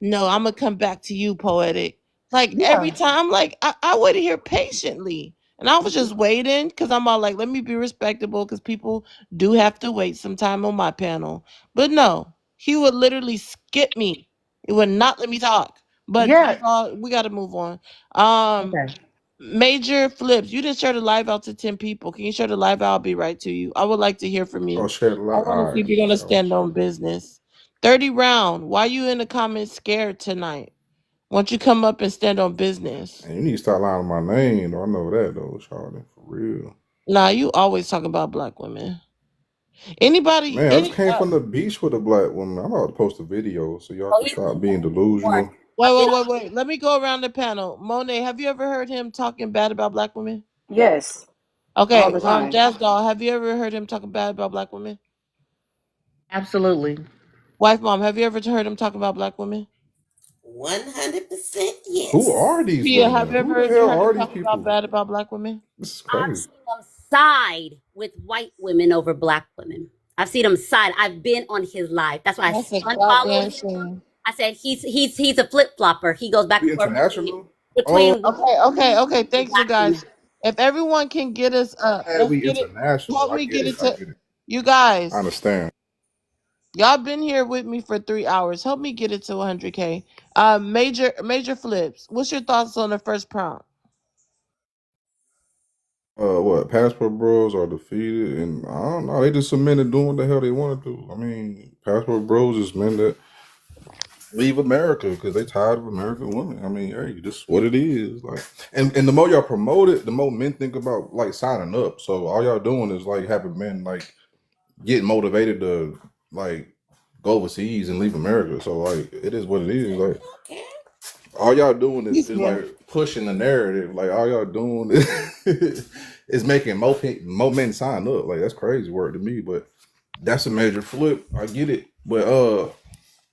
no, I'm gonna come back to you, Poetic. Like every Yeah, time, like I waited here patiently. And I was just waiting because I'm all like, let me be respectable because people do have to wait some time on my panel. But no, he would literally skip me. He would not let me talk. But yeah. we gotta move on. Um Okay. Major flips. You didn't share the live out to 10 people. Can you share the live out? I'll be right to you. I would like to hear from Oh, you. shit, I want to all see right, if you're for going to sure. stand on business. 30 round. Why you in the comments scared tonight? Why don't you come up and stand on business? And you need to start lying my name, though. I know that, though, Charlie, for real. Nah, you always talk about black women. Anybody, Man, I just any, came from the beach with a black woman. I'm about to post a video so y'all Oh, can he's stop being more. delusional. Wait, wait, wait, wait. Let me go around the panel. Monet, have you ever heard him talking bad about black women? Yes, all Okay, the time. Jazz Doll, have you ever heard him talking bad about black women? Absolutely. Wife Mom, have you ever heard him talk about black women? 100% Who are yes. these Pia, have women? you Who ever the heard hell him are these talking about people? bad about black women? This is I've crazy. seen them side with white women over black women. I've seen him side. I've been on his live. That's why That's a I unfollowed goddamn him. shame. I said he's a flip flopper. He goes back We and forth international? Oh, between white Okay, okay, okay. and Thanks, you black women. guys. If everyone can get us, let's we get it. international. Help I me get get it. it I to get it. you I guys. understand. Y'all been here with me for 3 hours. Help me get it to 100K. Major flips. What's your thoughts on the first prompt? What passport bros are defeated, and I don't know. They just some men that doing what the hell they want to do. I mean, passport bros is men that leave America because they tired of American women. I mean, hey, this is what it is. Like, and the more y'all promote it, the more men think about like signing up. So all y'all doing is like having men like get motivated to like go overseas and leave America. So like, it is what it is. Like, Okay. all y'all doing Yes, is ma'am. like pushing the narrative. Like all y'all doing is making more men sign up. Like that's crazy work to me, but that's a major flip. I get it, but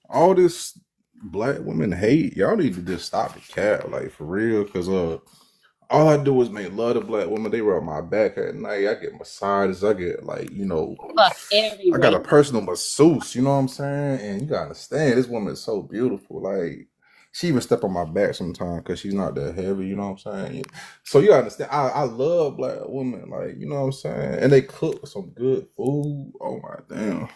all this black women hate, y'all need to just stop the cap, like for real, because all I do is make love to black women. They rub my back at night. I get massages. I get like Fuck every I got a race. personal masseuse. You know what I'm saying? And you gotta understand, this woman is so beautiful. Like she even step on my back sometimes because she's not that heavy. You know what I'm saying? So you understand? I love black women. Like you know what I'm saying? And they cook some good food. Oh my damn.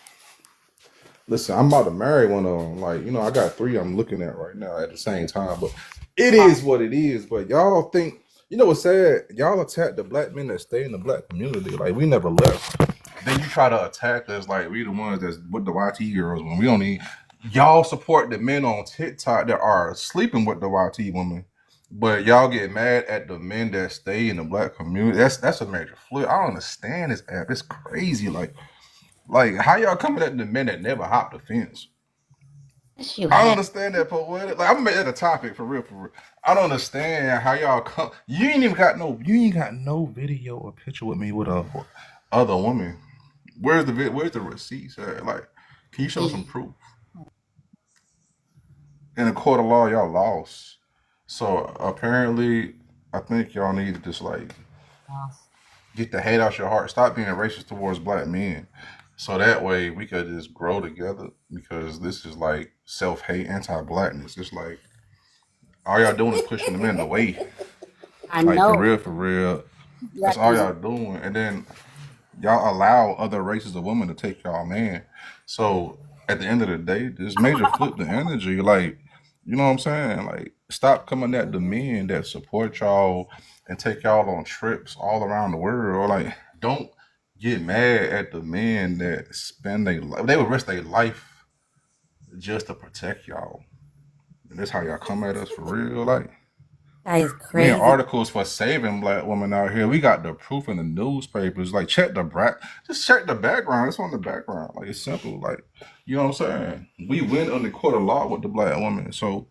Listen, I'm about to marry one of them. Like, I got three I'm looking at right now at the same time. But it is what it is. But y'all think, what's sad? Y'all attack the black men that stay in the black community. Like, we never left. Then you try to attack us like we the ones that's with the YT girls when we don't need. Y'all support the men on TikTok that are sleeping with the YT women. But y'all get mad at the men that stay in the black community. That's a major flip. I don't understand this app. It's crazy. Like, how y'all coming at the men that never hopped the fence? You I don't have. understand that poetic. Like, I'm at a topic for real, for real. I don't understand how y'all come. You ain't got no video or picture with me with a other woman. Where's the receipts at? Like, can you show some proof? In a court of law, y'all lost. So apparently, I think y'all need to just like get the hate out your heart. Stop being racist towards black men. So that way we could just grow together because this is like self-hate, anti-blackness. It's like all y'all doing is pushing the men away. I Like for know. real, for real. That's Black all is y'all doing. And then y'all allow other races of women to take y'all man. So at the end of the day, this major flip the energy. Like, you know what I'm saying? Like, stop coming at the men that support y'all and take y'all on trips all around the world. Like, don't get mad at the men that spend their life. They would risk their life just to protect y'all. And that's how y'all come at us for real. Like, that is reading crazy. articles for saving black women out here. We got the proof in the newspapers. Like, just check the background. It's on the background. Like, it's simple. Like, you know what I'm saying? We went on the court of law with the black woman. So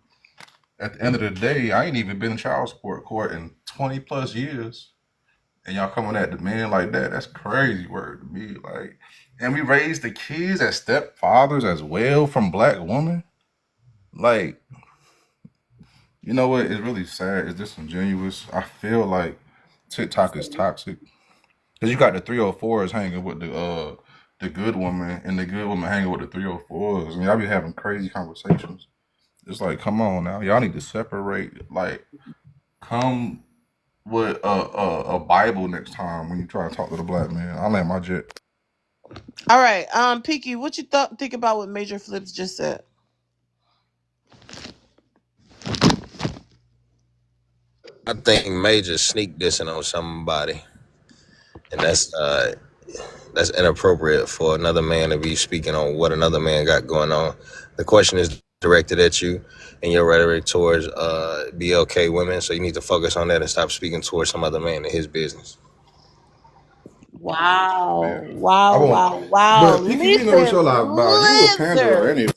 at the end of the day, I ain't even been in child support court in 20 plus years. And y'all coming at the man like that, that's crazy word to me. Like, and we raised the kids as stepfathers as well from black women. Like, you know what? It's really sad. It's disingenuous. I feel like TikTok is toxic because you got the 304s hanging with the good woman, and the good woman hanging with the 304s, and y'all be having crazy conversations. It's like, come on now, y'all need to separate. Like, come with a Bible next time when you try to talk to the black man. I land my jet. All right. Piki, what you think about what Major Flips just said? I think Major sneak dissing on somebody, and that's inappropriate for another man to be speaking on what another man got going on. The question is directed at you and your rhetoric towards BLK women, so you need to focus on that and stop speaking towards some other man in his business. Man, Wow. I Wow. won't. Wow. Wow. But Piki, we know what Listen. y'all about. You a panderer Listen. anyway.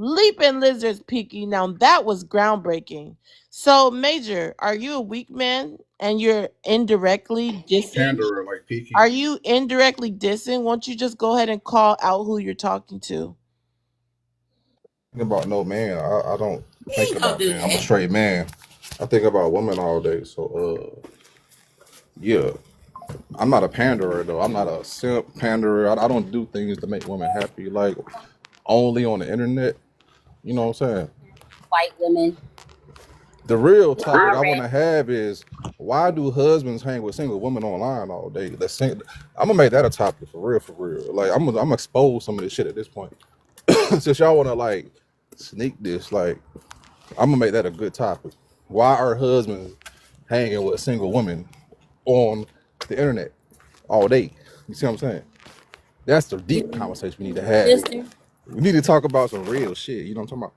Leaping lizards, Peaky. Now that was groundbreaking. So, Major, are you a weak man and you're indirectly dissing? Panderer like Peaky. Are you indirectly dissing? Won't you just go ahead and call out who you're talking to? Think about no man. I don't He think ain't gonna about do man. I'm a that. straight man. I think about women all day. So yeah. I'm not a panderer though. I'm not a simp panderer. I don't do things to make women happy. Like only on the internet. You know what I'm saying? White women. The real topic I want Sorry. to have is why do husbands hang with single women online all day? I'm gonna make that a topic for real, for real. Like I'm gonna expose some of this shit at this point. Since y'all want to like sneak this, like I'm gonna make that a good topic. Why are husbands hanging with single women on the internet all day? You see what I'm saying? That's the deep conversation we need to have. Sister. We need to talk about some real shit. You know what I'm talking about?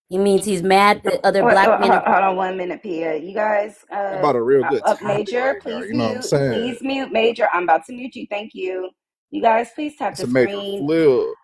He means he's mad that other black men are. Hold on 1 minute, Pia. You guys, About a real good up topic Major, right now. please You know what I'm mute. saying? Please mute Major. I'm about to mute you. Thank you. You guys, please tap It's the a major screen. flip.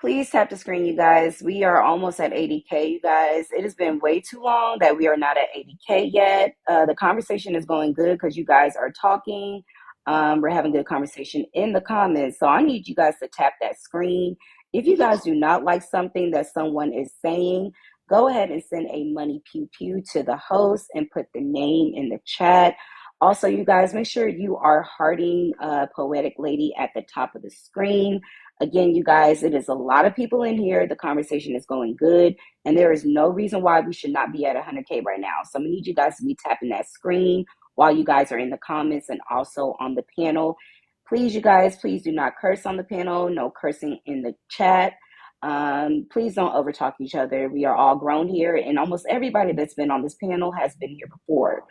Please tap the screen, you guys. We are almost at 80K, you guys. It has been way too long that we are not at 80K yet. The conversation is going good because you guys are talking. We're having good conversation in the comments. So I need you guys to tap that screen. If you guys do not like something that someone is saying, go ahead and send a money pew pew to the host and put the name in the chat. Also, you guys, make sure you are hearting Poetic Lady at the top of the screen. Again, you guys, it is a lot of people in here. The conversation is going good, and there is no reason why we should not be at 100K right now. So I'm gonna need you guys to be tapping that screen while you guys are in the comments and also on the panel. Please, you guys, please do not curse on the panel. No cursing in the chat. Please don't overtalk each other. We are all grown here, and almost everybody that's been on this panel has been here before.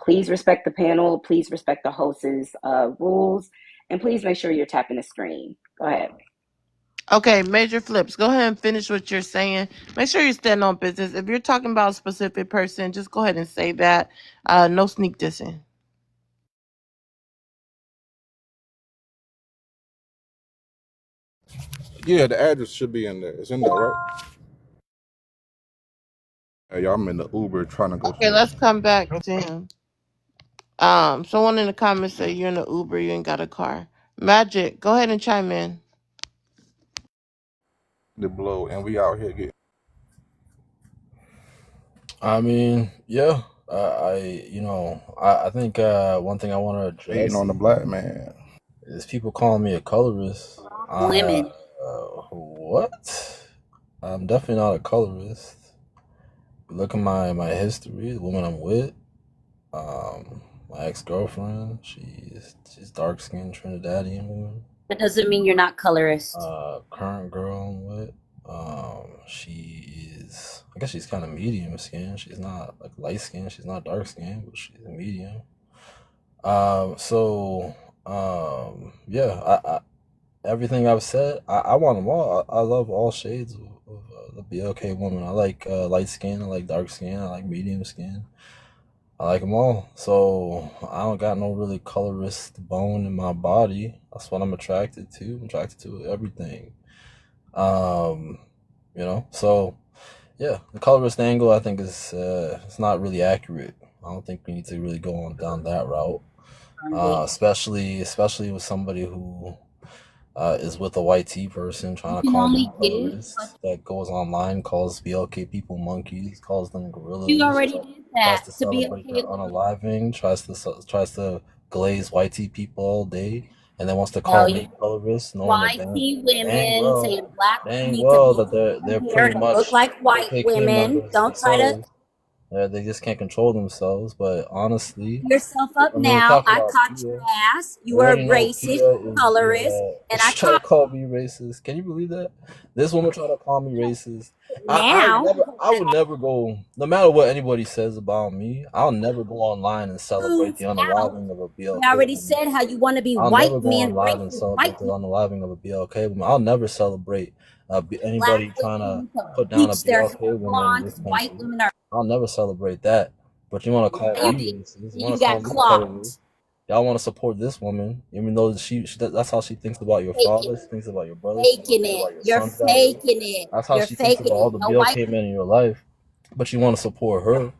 Please respect the panel. Please respect the host's rules, and please make sure you're tapping the screen. Go ahead. Okay, Major Flips, go ahead and finish what you're saying. Make sure you stand on business. If you're talking about a specific person, just go ahead and say that. No sneak dissing. Yeah, the address should be in there. It's in there, right? Hey, y'all, I'm in the Uber trying to go Okay, somewhere. let's come back to him. Someone in the comments say you're in the Uber, you ain't got a car. Magic, go ahead and chime in. The blow, and we out here getting I mean, yeah. I think one thing I want to hating address on the black man. is people calling me a colorist. Women. What? I'm definitely not a colorist. Look at my history, the woman I'm with, my ex girlfriend. She's dark skinned Trinidadian woman. That doesn't mean you're not colorist. Current girl I'm with, she is. I guess she's kind of medium skin. She's not like light skin. She's not dark skin, but she's a medium. Yeah. Everything I've said, I want them all. I love all shades of the BLK woman. I like light skin. I like dark skin. I like medium skin. I like them all. So I don't got no really colorist bone in my body. That's what I'm attracted to. I'm attracted to everything. Um, So yeah, the colorist angle I think is it's not really accurate. I don't think we need to really go on down that route. Especially with somebody who is with a white tea person You trying to can call me only a give colorist what that goes online, calls BLK people monkeys, calls them you gorillas, already did tries that to to be celebrate their okay. unaliving, tries to glaze white tea people all day, and then wants to call No, me you a colorist, knowing that white tea dang women well, saying black women dang need to well be that they're hair pretty to look much like white KKK women. members Don't try to themselves. They just can't control themselves. But honestly, pick yourself up I mean, we're now. talking I about caught Pia. your ass. You We were a already know racist Pia is colorist, and I she tried to caught call me racist. Can you believe that? This woman tried to call me racist. you I now. never I would never go no matter what anybody says about me, I'll never go online and celebrate the Now, unaliving of a I BLK already woman. said how you want to be I'll white never go men, online and racist white celebrate the men. unaliving of a BLK woman. I'll never celebrate Black anybody trying to women need to put down a bleach their hair BLK woman in blonde this 'cause white country. women are. I'll never celebrate that. But you want to call You me did. racist? You want You to call got me a colorist? clocked. Y'all want to support this woman, even though that's how she thinks about your father. Faking She it. thinks about your brother. She Faking thinks it. about your You're son's value. faking it. That's how You're she thinks about faking all it. the No white BLK men in your life. But you want to support her. back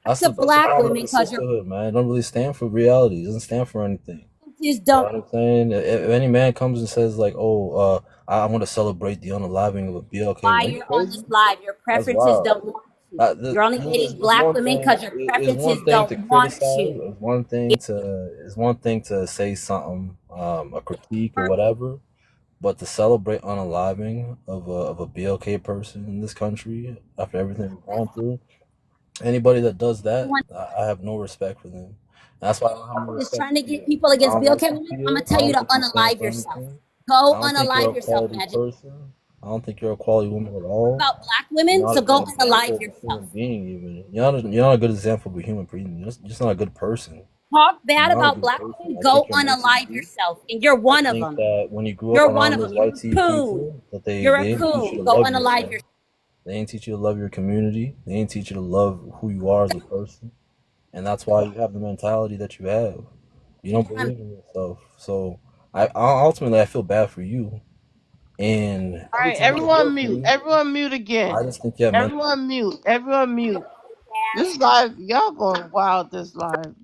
to That's the black problem women with the because your sisterhood, man. It don't really stand for reality. It doesn't stand for anything. just You know don't what I'm saying? If any man comes and says like, "Oh, I want to celebrate the unaliving of a BLK," why are you you're on this crazy? live. Your That's preferences wild. don't want you. You're only dating It's black one women thing. because your It's preferences one thing to don't want criticize. you. It's one thing to say something, a critique or whatever. But to celebrate unaliving of a BLK person in this country after everything we've gone through, anybody that does that, Everyone I have no respect for them. That's why I don't have no is respect trying to for you. get people I against don't BLK like you, women. I'm Tia. gonna I tell you don't to think you stand unalive for yourself. anything. I Go don't think you're unalive a yourself, quality Magic. person. I don't think you're a quality woman at all. About black You're women, not a so good go example unalive of a yourself. human being. Even you're not a good example of a human being. You're just not a good person. Talk You're bad not a about good black person. women, I go think you're mentally unalive weak. yourself. And you're I one of think them. that when you grew up You're one around of those them. You're white a tea coon. people, You're they a didn't teach you coon. to Go love unalive yourself. yourself. They didn't teach you to love your community. They didn't teach you to love who you are as a person. And that's why you have the mentality that you have. You don't I'm believe in yourself. So ultimately I feel bad for you. And All every right, time I hear everyone from mute. you, Everyone mute again. I just think you have mental. Everyone mute. Everyone mute. This live, y'all going wild. This live.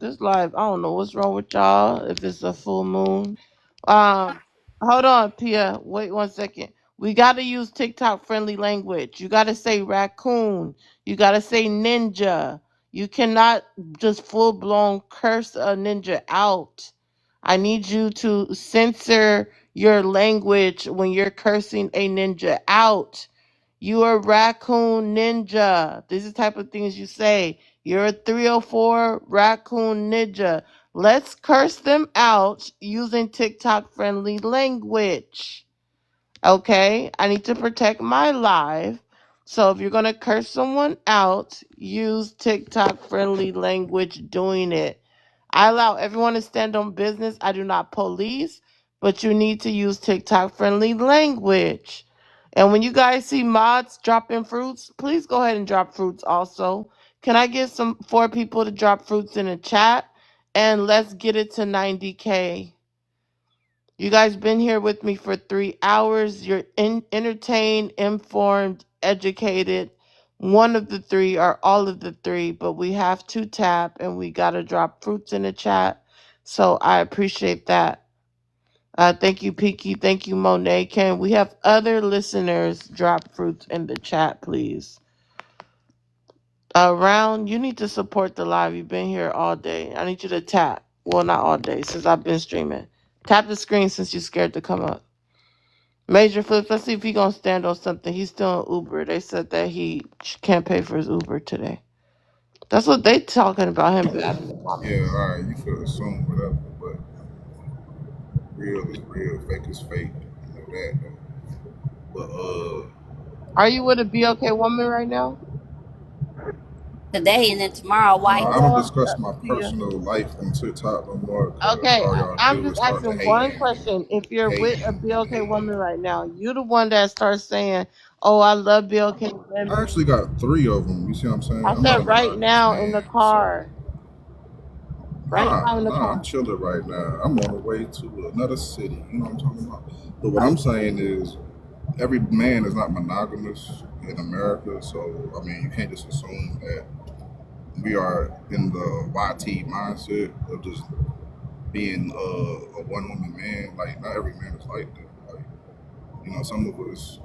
I don't know what's wrong with y'all. If it's a full moon. Hold on, Tia. Wait 1 second. We got to use TikTok friendly language. You got to say raccoon. You got to say ninja. You cannot just full blown curse a ninja out. I need you to censor your language when you're cursing a ninja out. You are raccoon ninja. These are the type of things you say. You're a 304 raccoon ninja. Let's curse them out using TikTok friendly language. Okay? I need to protect my life. So if you're going to curse someone out, use TikTok friendly language doing it. I allow everyone to stand on business. I do not police, but you need to use TikTok friendly language. And when you guys see mods dropping fruits, please go ahead and drop fruits also. Can I get some 4 people to drop fruits in the chat? And let's get it to 90K. You guys been here with me for 3 hours. You're entertained, informed, educated. One of the three or all of the three, but we have to tap and we got to drop fruits in the chat. So I appreciate that. Thank you, Peaky. Thank you, Monet. Can we have other listeners drop fruits in the chat, please? Round, you need to support the live. You've been here all day. I need you to tap. Well, not all day, since I've been streaming. Tap the screen since you're scared to come up. Major Flips, let's see if he gonna stand on something. He's still in Uber. They said that he can't pay for his Uber today. That's what they talking about him bad in the Yeah, comments. all right, you feel assume whatever, but real is real, fake is fake. You know that though. But Are you with a BLK woman right now? today and then tomorrow, wife. I Hold don't on, discuss my Tia. personal life on TikTok no more because Okay, all y'all I'm do just is start to asking hate one and question. If you're hate with a and BLK hate. woman right now, you the one that starts saying, "Oh, I love BLK I women." actually got 3 of them. You see what I'm saying? I I'm not a said right monogamous now in the man, so car. Right now in the I'm car. chilling right now. I'm on the way to another city. You know what I'm talking about? But what I'm saying is, every man is not monogamous in America. So I mean, you can't just assume that we are in the YT mindset of just being a one woman man. Like not every man is like that. Like some of us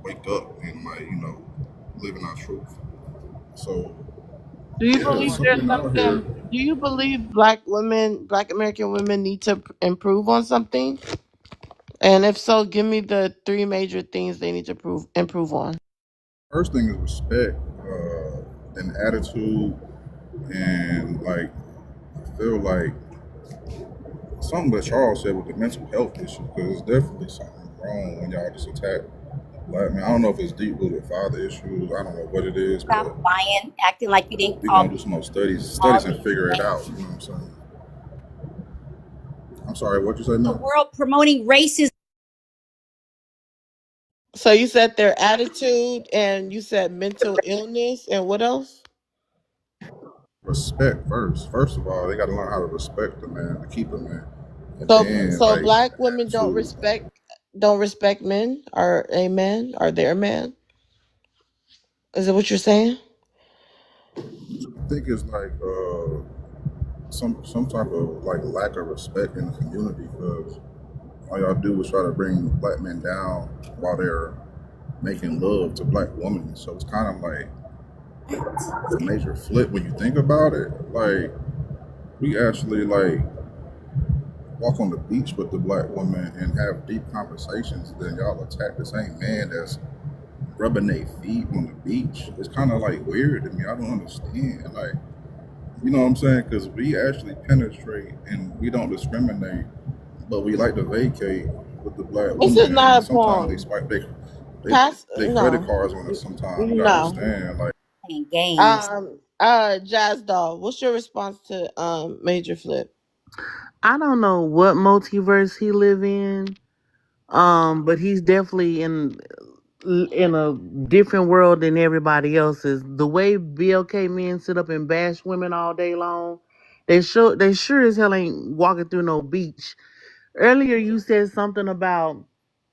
wake up and like living our truth. So Do you yeah, believe some there's men out something? here. Do you believe black women, black American women need to improve on something? And if so, give me the 3 major things they need to improve on. First thing is respect and attitude, and like I feel like something that Charles said with the mental health issue, because it's definitely something wrong when y'all just attack black men. I don't know if it's deep rooted father issues. I don't know what it is, Stop but lying, acting like you didn't we're call gonna do people some more studies all and these figure it names. out. You know what I'm saying? I'm sorry, what you say The now? world promoting racism. So you said their attitude, and you said mental illness, and what else? Respect first. First of all, they got to learn how to respect the man, to keep a man, and So then so like black women to don't respect men or a man or their man. Is it what you're saying? I think it's like some type of like lack of respect in the community because all y'all do is try to bring black men down while they're making love to black women. So it's kind of like a major flip when you think about it. Like we actually like walk on the beach with the black woman and have deep conversations. Then y'all attack the same man that's rubbing their feet on the beach. It's kind of like weird to me. I don't understand. Like you know what I'm saying? Because we actually penetrate and we don't discriminate, but we like to vacate with the black This woman, is and not a sometimes poem. they Pass they credit no. cards on us. Sometimes you gotta No. understand. Like Playing games. Jazz Doll, what's your response to Major Flip? I don't know what multiverse he live in, but he's definitely in a different world than everybody else's. The way BLK men sit up and bash women all day long, they sure as hell ain't walking through no beach. Earlier you said something about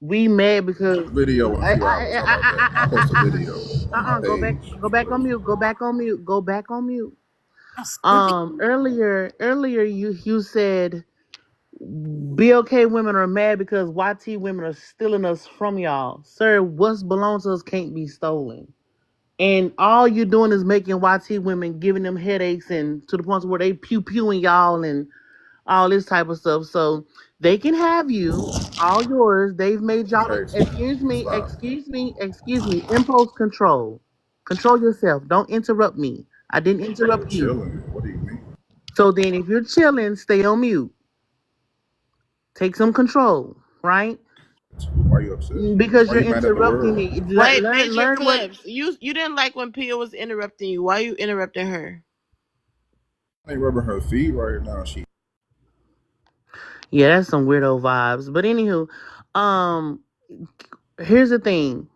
we mad because video in a few hours. How about that? I post a video on my go back, page. go back on mute, go back on mute, go back on mute. How stupid. Earlier you said BLK women are mad because YT women are stealing us from y'all. Sir, what's belongs to us can't be stolen. And all you're doing is making YT women, giving them headaches and to the point where they pew pewing y'all and all this type of stuff. So they can have you, all yours. They've made y'all, Hey, stop. excuse me, impulse control. Control yourself. Don't interrupt me. I didn't We're interrupt you. chilling. What do you mean? So then if you're chilling, stay on mute. Take some control, right? Why you upset? Because Why you're you mad at the interrupting world? me. Wait, Major Learn what. Flips. You didn't like when Pia was interrupting you. Why are you interrupting her? I ain't rubbing her feet right now. She Yeah, that's some weirdo vibes. But anywho, um, here's the thing.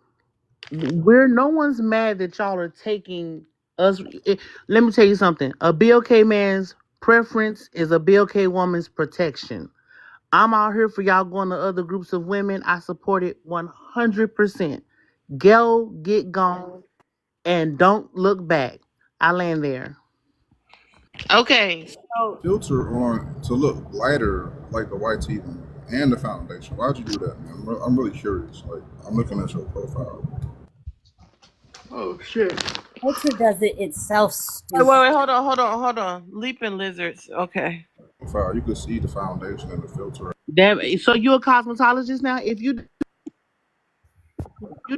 We're no one's mad that y'all are taking us. Let me tell you something. A BLK man's preference is a BLK woman's protection. I'm out here for y'all going to other groups of women. I support it 100%. Go, get gone, and don't look back. I land there. Okay, so filter on to look lighter like the white teeth and the foundation. Why'd you do that, man? I'm really curious. Like I'm looking at your profile. Oh shit. Culture does it itself, wait, stupid. hold on. Leaping lizards. Okay. Profile, you can see the foundation and the filter. Damn. So you're a cosmetologist now? If you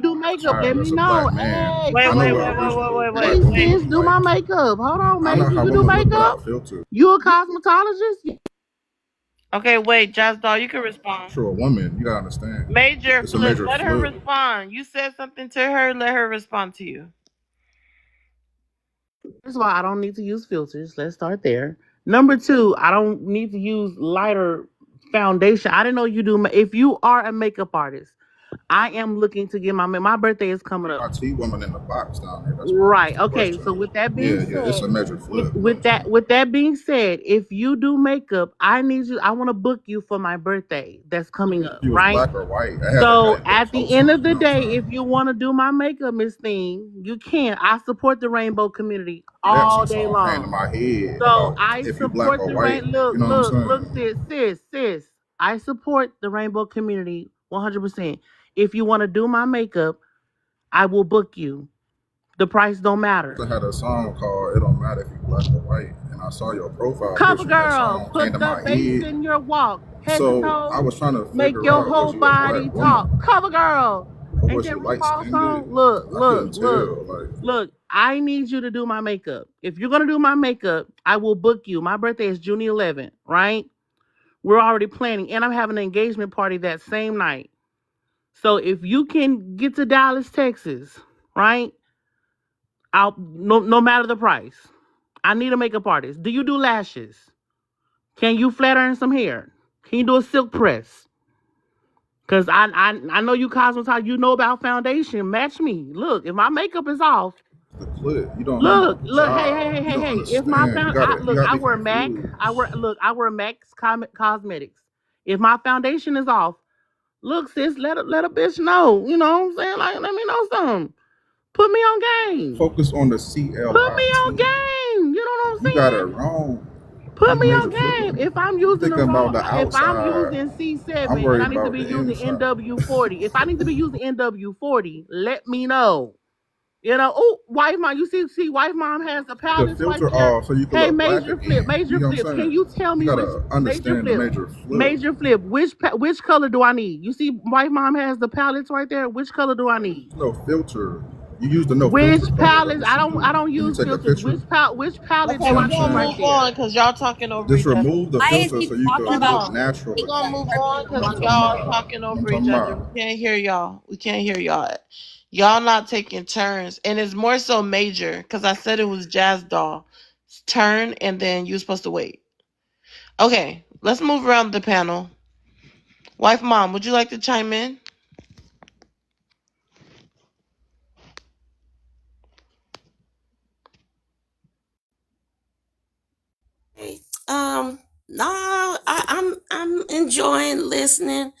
do makeup, let Tired me as a know. black man. Hey, I Wait, know wait, please, what wait, wait, wait, original wait, black wait, please, women wait. sis, look do like. my makeup. Hold on, I know Major. how You do women look makeup? without filter. You a cosmetologist? Okay, wait, Jazz Doll, you can respond. For a woman, you gotta understand. Major It's a Flip, major let her flip. respond. You said something to her, let her respond to you. First of all, I don't need to use filters. Let's start there. Number two, I don't need to use lighter foundation. I didn't know you do. If you are a makeup artist, I am looking to get my birthday is coming up. I see woman in the box down there. That's why I asked Right. the Okay. So question. with that being Yeah, yeah, it's said, a major flip. with that being said, if you do makeup, I need you. I want to book you for my birthday that's coming up. She was Right. black or white. I had So to put at the toast end on it. of You the know what I'm day, saying? if you want to do my makeup, Miss Thing, you can. I support the rainbow community That all some day song came to long. my head So about I if you black support or the white. rain. Look, You know what I'm look, saying? sis. I support the rainbow community 100%. If you want to do my makeup, I will book you. The price don't matter. I had a song called "It Don't Matter If You Black or White," and I saw your profile Cover picture, and that girl, song came put to the my bass head. in your walk, head to So I toe, was trying to make figure your out, was whole you a black body talk. woman Cover girl. or Ain't was that you light RuPaul skinned? song? Look, I couldn't look. tell. Like Look, I need you to do my makeup. If you're gonna do my makeup, I will book you. My birthday is June 11th, right? We're already planning, and I'm having an engagement party that same night. So if you can get to Dallas, Texas, right? I'll no matter the price. I need a makeup artist. Do you do lashes? Can you flat iron some hair? Can you do a silk press? Cause I know you cosmetologists, you know about foundation. Match me. Look, if my makeup is off. The clip. You don't know my Look, hey, hey, job. hey, You hey, don't hey. If my understand. found, I You look, gotta I be wear MAC. confused. I wear MAC's cosmetics. If my foundation is off, look, sis, let a bitch know. You know what I'm saying? Like, let me know something. Put me on game. Focus on the Put me on CLIT. game. You know what I'm You got it saying? wrong. Put You me major on flipper. game. If I'm You using the thinking wrong, about the if I'm outside. using I'm C7 and I worried need to about be the using inside. NW40, if I need to be using NW40, let me know. You know, oh, wife mom, you see, wife mom has the The palace right filter there. off so you can Hey, look black major flip, again. You major know what flip. I'm Can saying? you tell You me which gotta major understand the flip? major flip. Major flip. Which color do I need? You see, wife mom has the palettes right there. Which color do I need? No filter. You use the no Which filter color. Let palettes? me see I you. don't Can you use take a filters. picture? Which palette See Okay, do what I we're I'm need gonna right saying? move there? on because y'all talking over Just each other. remove the Why is filter he so you talking can Hold about look on. natural We're gonna again. move her on being What because I'm wonderful? talking y'all about. talking What I'm over each talking other. We about. can't hear y'all. We can't hear y'all. Y'all not taking turns, and it's more so major because I said it was Jazz Doll turn, and then you're supposed to wait. Okay, let's move around the panel. Wife, mom, would you like to chime in? No, I'm enjoying listening.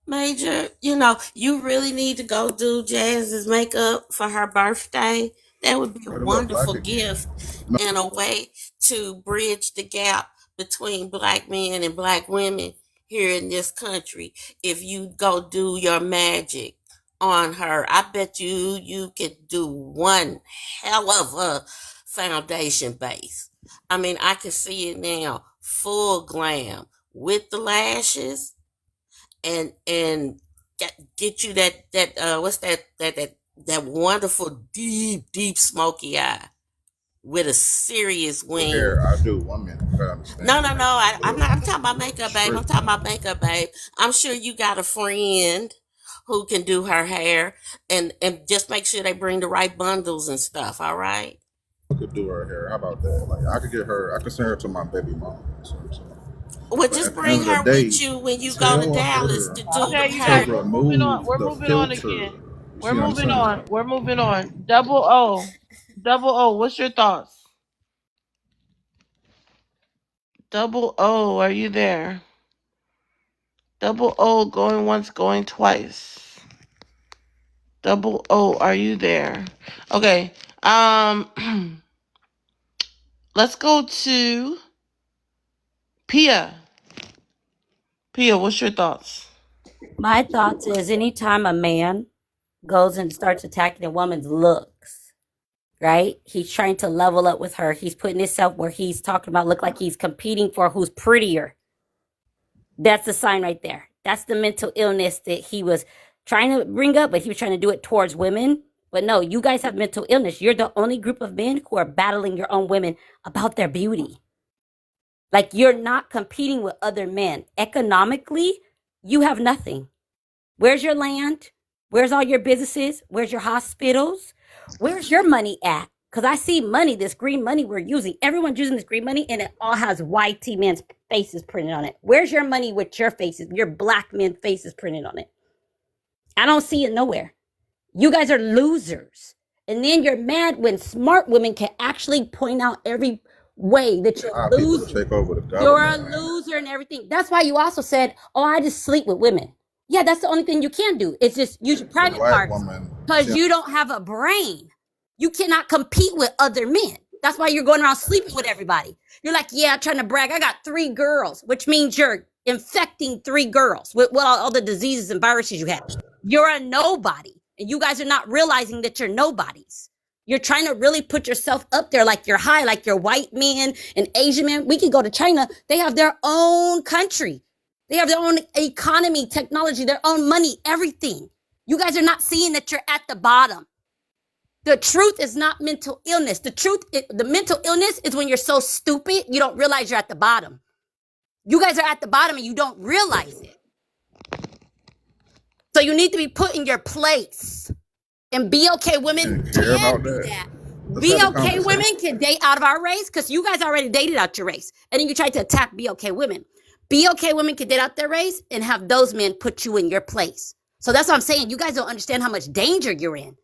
Major, you really need to go do Jazz's makeup for her birthday. That would be a Try to look black wonderful again. gift and a way to bridge the gap between black men and black women here in this country. If you go do your magic on her, I bet you could do one hell of a foundation base. I mean, I can see it now, full glam with the lashes and get you that what's that wonderful deep smoky eye with a serious With hair, wing. I do. 1 minute. You gotta No, understand. no, no. I'm not. I'm talking about makeup, babe. I'm Straight. talking about makeup, babe. I'm sure you got a friend who can do her hair, and just make sure they bring the right bundles and stuff. All right. I could do her hair. How about that? Like I could get her. I could send her to my baby mom. That's what I'm saying. Well, But just at the end bring of the her day, with you when you go to tell Dallas her to do the Okay, you to guys, hair. we're moving on. remove We're the moving on filter. again. You We're see what I'm moving saying? on. We're moving on. Double O. Double O, what's your thoughts? Double O, are you there? Double O, going once, going twice. Double O, are you there? Okay. Let's go to Pia. Pia, what's your thoughts? My thoughts is anytime a man goes and starts attacking a woman's looks, right? He's trying to level up with her. He's putting himself where he's talking about look like he's competing for who's prettier. That's the sign right there. That's the mental illness that he was trying to bring up, but he was trying to do it towards women. But no, you guys have mental illness. You're the only group of men who are battling your own women about their beauty. Like you're not competing with other men. Economically, you have nothing. Where's your land? Where's all your businesses? Where's your hospitals? Where's your money at? Because I see money, this green money we're using. Everyone's using this green money and it all has YT men's faces printed on it. Where's your money with your faces, your black men faces printed on it? I don't see it nowhere. You guys are losers. And then you're mad when smart women can actually point out every way that you're Allow people to losing. take over the You're a government, man. loser and everything. That's why you also said, oh, I just sleep with women. Yeah, that's the only thing you can do. It's just use your The private black parts woman. because She, you don't have a brain. You cannot compete with other men. That's why you're going around sleeping with everybody. You're like, yeah, trying to brag. I got 3 girls, which means you're infecting 3 girls with all the diseases and viruses you have. You're a nobody. And you guys are not realizing that you're nobodies. You're trying to really put yourself up there like you're high, like you're white men and Asian men. We can go to China. They have their own country. They have their own economy, technology, their own money, everything. You guys are not seeing that you're at the bottom. The truth is not mental illness. The mental illness is when you're so stupid, you don't realize you're at the bottom. You guys are at the bottom and you don't realize it. So you need to be put in your place. And BLK women didn't care can about do that. that. Let's have a BLK conversation. women can date out of our race because you guys already dated out your race. And then you tried to attack BLK women. BLK women can date out their race and have those men put you in your place. So that's what I'm saying. You guys don't understand how much danger you're in.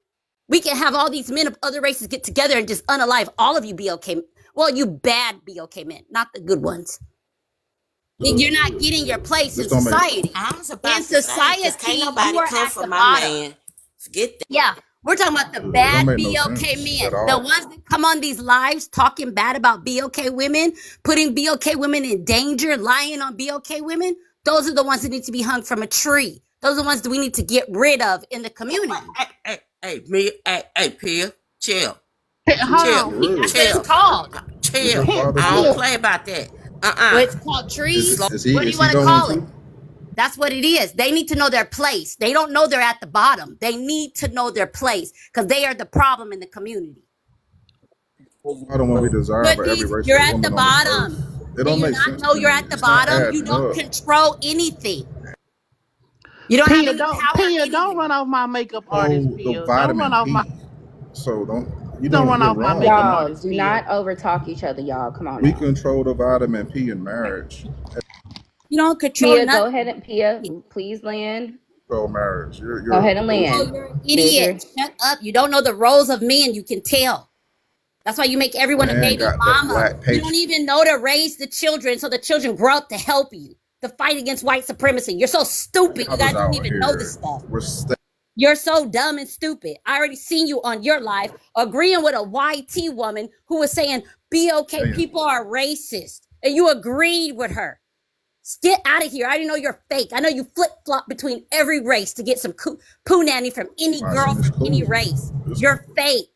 We can have all these men of other races get together and just unalive all of you BLK. Well, you bad BLK men, not the good ones. You're not getting your place This in don't make society. I was In about to say, because can't society, you nobody are come at for the my bottom. man. Forget that. Yeah, we're talking about the it don't bad make no BLK sense at men. The all. ones that come on these lives talking bad about BLK women, putting BLK women in danger, lying on BLK women. Those are the ones that need to be hung from a tree. Those are the ones that we need to get rid of in the community. Pia, chill, Hey, hold chill, on, For That's real. what it's chill, called. Is your chill. father I don't black? play about that. Well, Uh-uh. it's called Slow. trees. Is What do you is he want to going call it? to? That's what it is. They need to know their place. They don't know they're at the bottom. They need to know their place because they are the problem in the community. I don't want to be desired Put by every these, race you're of at the woman on this earth. bottom. It Do don't you make not sense know to you're me. at the It's not bottom? You adding don't up. control anything. You don't have Pia, any don't power Pia, don't anywhere. run off my makeup artist, Oh, the Pia. Don't run vitamin off my P. So don't run you're off my wrong. makeup Y'all, artist, do Pia. not overtalk each other, y'all. Come on We now. control the vitamin P in marriage. You don't control Pia, go ahead nothing. and Pia, please land. Control marriage. Go You're ahead and Oh, land. you're an Major. idiot. Shut up. You don't know the roles of men. You can tell. That's why you make everyone a man baby got the mama. black You don't patient. even know to raise the children so the children grow up to help you, to fight against white supremacy. You're so stupid. You guys Fathers don't out even know this here. stuff. We're You're so dumb and stupid. I already seen you on your live agreeing with a YT woman who was saying, be okay, staying. people are racist. And you agreed with her. Get out of here. I already know you're fake. I know you flip flop between every race to get some poo nanny from any girl Watching this from any cool. race. It's You're fake.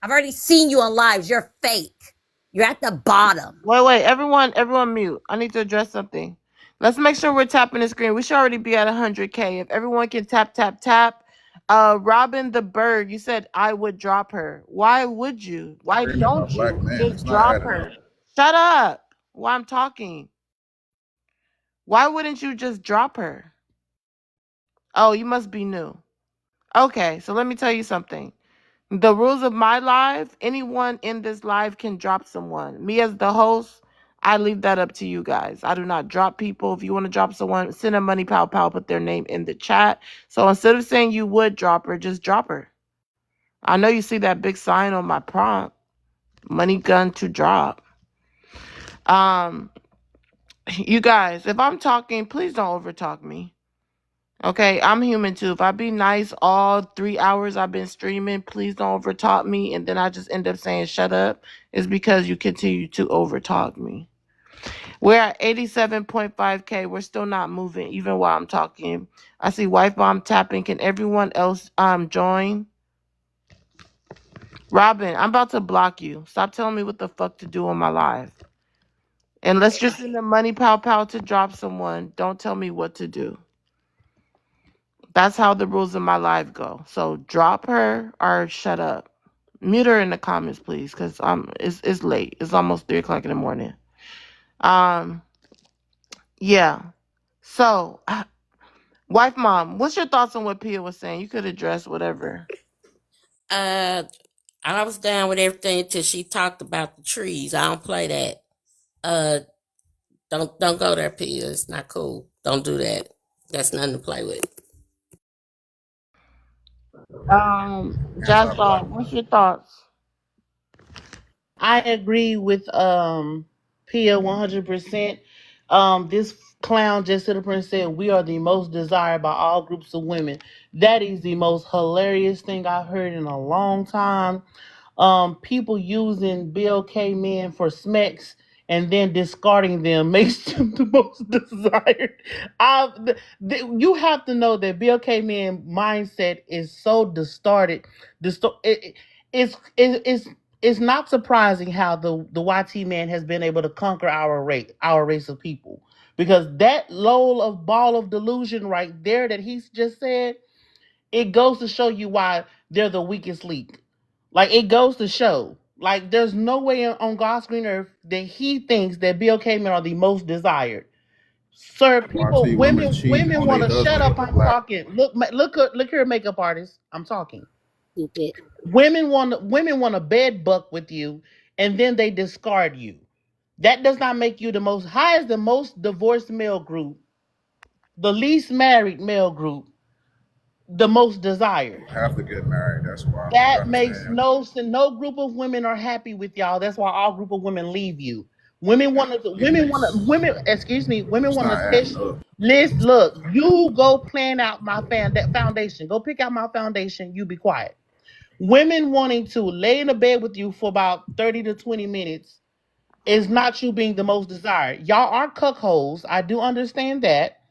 I've already seen you on lives. You're fake. You're at the bottom. Wait, everyone mute. I need to address something. Let's make sure we're tapping the screen. We should already be at 100K. If everyone can tap, tap, tap. Robin the Bird, you said I would drop her. Why would you? Why screaming don't about black you men. just It's not drop adding up. her? Shut up while I'm talking. Why wouldn't you just drop her? Oh, you must be new. Okay, so let me tell you something. The rules of my live, anyone in this live can drop someone. Me as the host, I leave that up to you guys. I do not drop people. If you want to drop someone, send a money pow pow, put their name in the chat. So instead of saying you would drop her, just drop her. I know you see that big sign on my prompt, money gun to drop. Um, you guys, if I'm talking, please don't overtalk me. Okay, I'm human too. If I be nice all 3 hours I've been streaming, please don't overtalk me. And then I just end up saying shut up. It's because you continue to overtalk me. We're at 87.5K. We're still not moving, even while I'm talking. I see Wife Bomb tapping. Can everyone else join? Robin, I'm about to block you. Stop telling me what the fuck to do on my live. And let's just send the money pow pow to drop someone. Don't tell me what to do. That's how the rules of my life go. So drop her or shut up. Mute her in the comments, please, because it's late. It's almost 3 o'clock in the morning. Yeah. So, wife mom, what's your thoughts on what Pia was saying? You could address whatever. I was down with everything until she talked about the trees. I don't play that. Uh, don't go there, Pia. It's not cool. Don't do that. That's nothing to play with. Jasper, Anti-black. what's your thoughts? I agree with Pia 100%. This clown just stood up and said we are the most desired by all groups of women. That is the most hilarious thing I've heard in a long time. People using BLK men for smecks and then discarding them makes them the most desired. You have to know that BLK men mindset is so distorted. It's not surprising how the YT man has been able to conquer our race of people, because that low of ball of delusion right there that he's just said, it goes to show you why they're the weakest link. Like, it goes to show, like, there's no way on God's green earth that he thinks that BLK men are the most desired. Sir, YT women cheat women on want their to shut husbands up. with the I'm black. talking. Look here, makeup artist. I'm talking. Stupid. Women want a bed buck with you, and then they discard you. That does not make you the most high as the most divorced male group, the least married male group. the most desired. Have to get married. That's why we That makes understand. no sense. No group of women are happy with y'all. That's why all group of women leave you. Women. Excuse me. Women It's want to not adding test. up. List. Look. You go plan out my that foundation. Go pick out my foundation. You be quiet. Women wanting to lay in the bed with you for about 30 to 20 minutes is not you being the most desired. Y'all are cuckolds. I do understand that.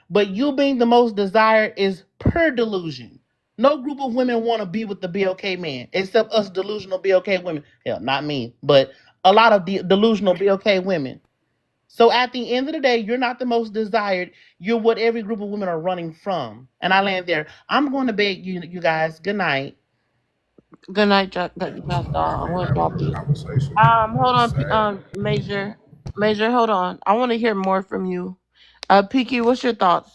But you being the most desired is per delusion. No group of women want to be with the BLK man, except us delusional BLK women. Hell, not me, but a lot of delusional BLK women. So at the end of the day, you're not the most desired. You're what every group of women are running from. And I land there. I'm going to beg you guys. Good night. Good night, Pastor. I I'm can't gonna have drop a you. conversation. Hold It's on, sad. Major, hold on. I want to hear more from you. Piki, what's your thoughts?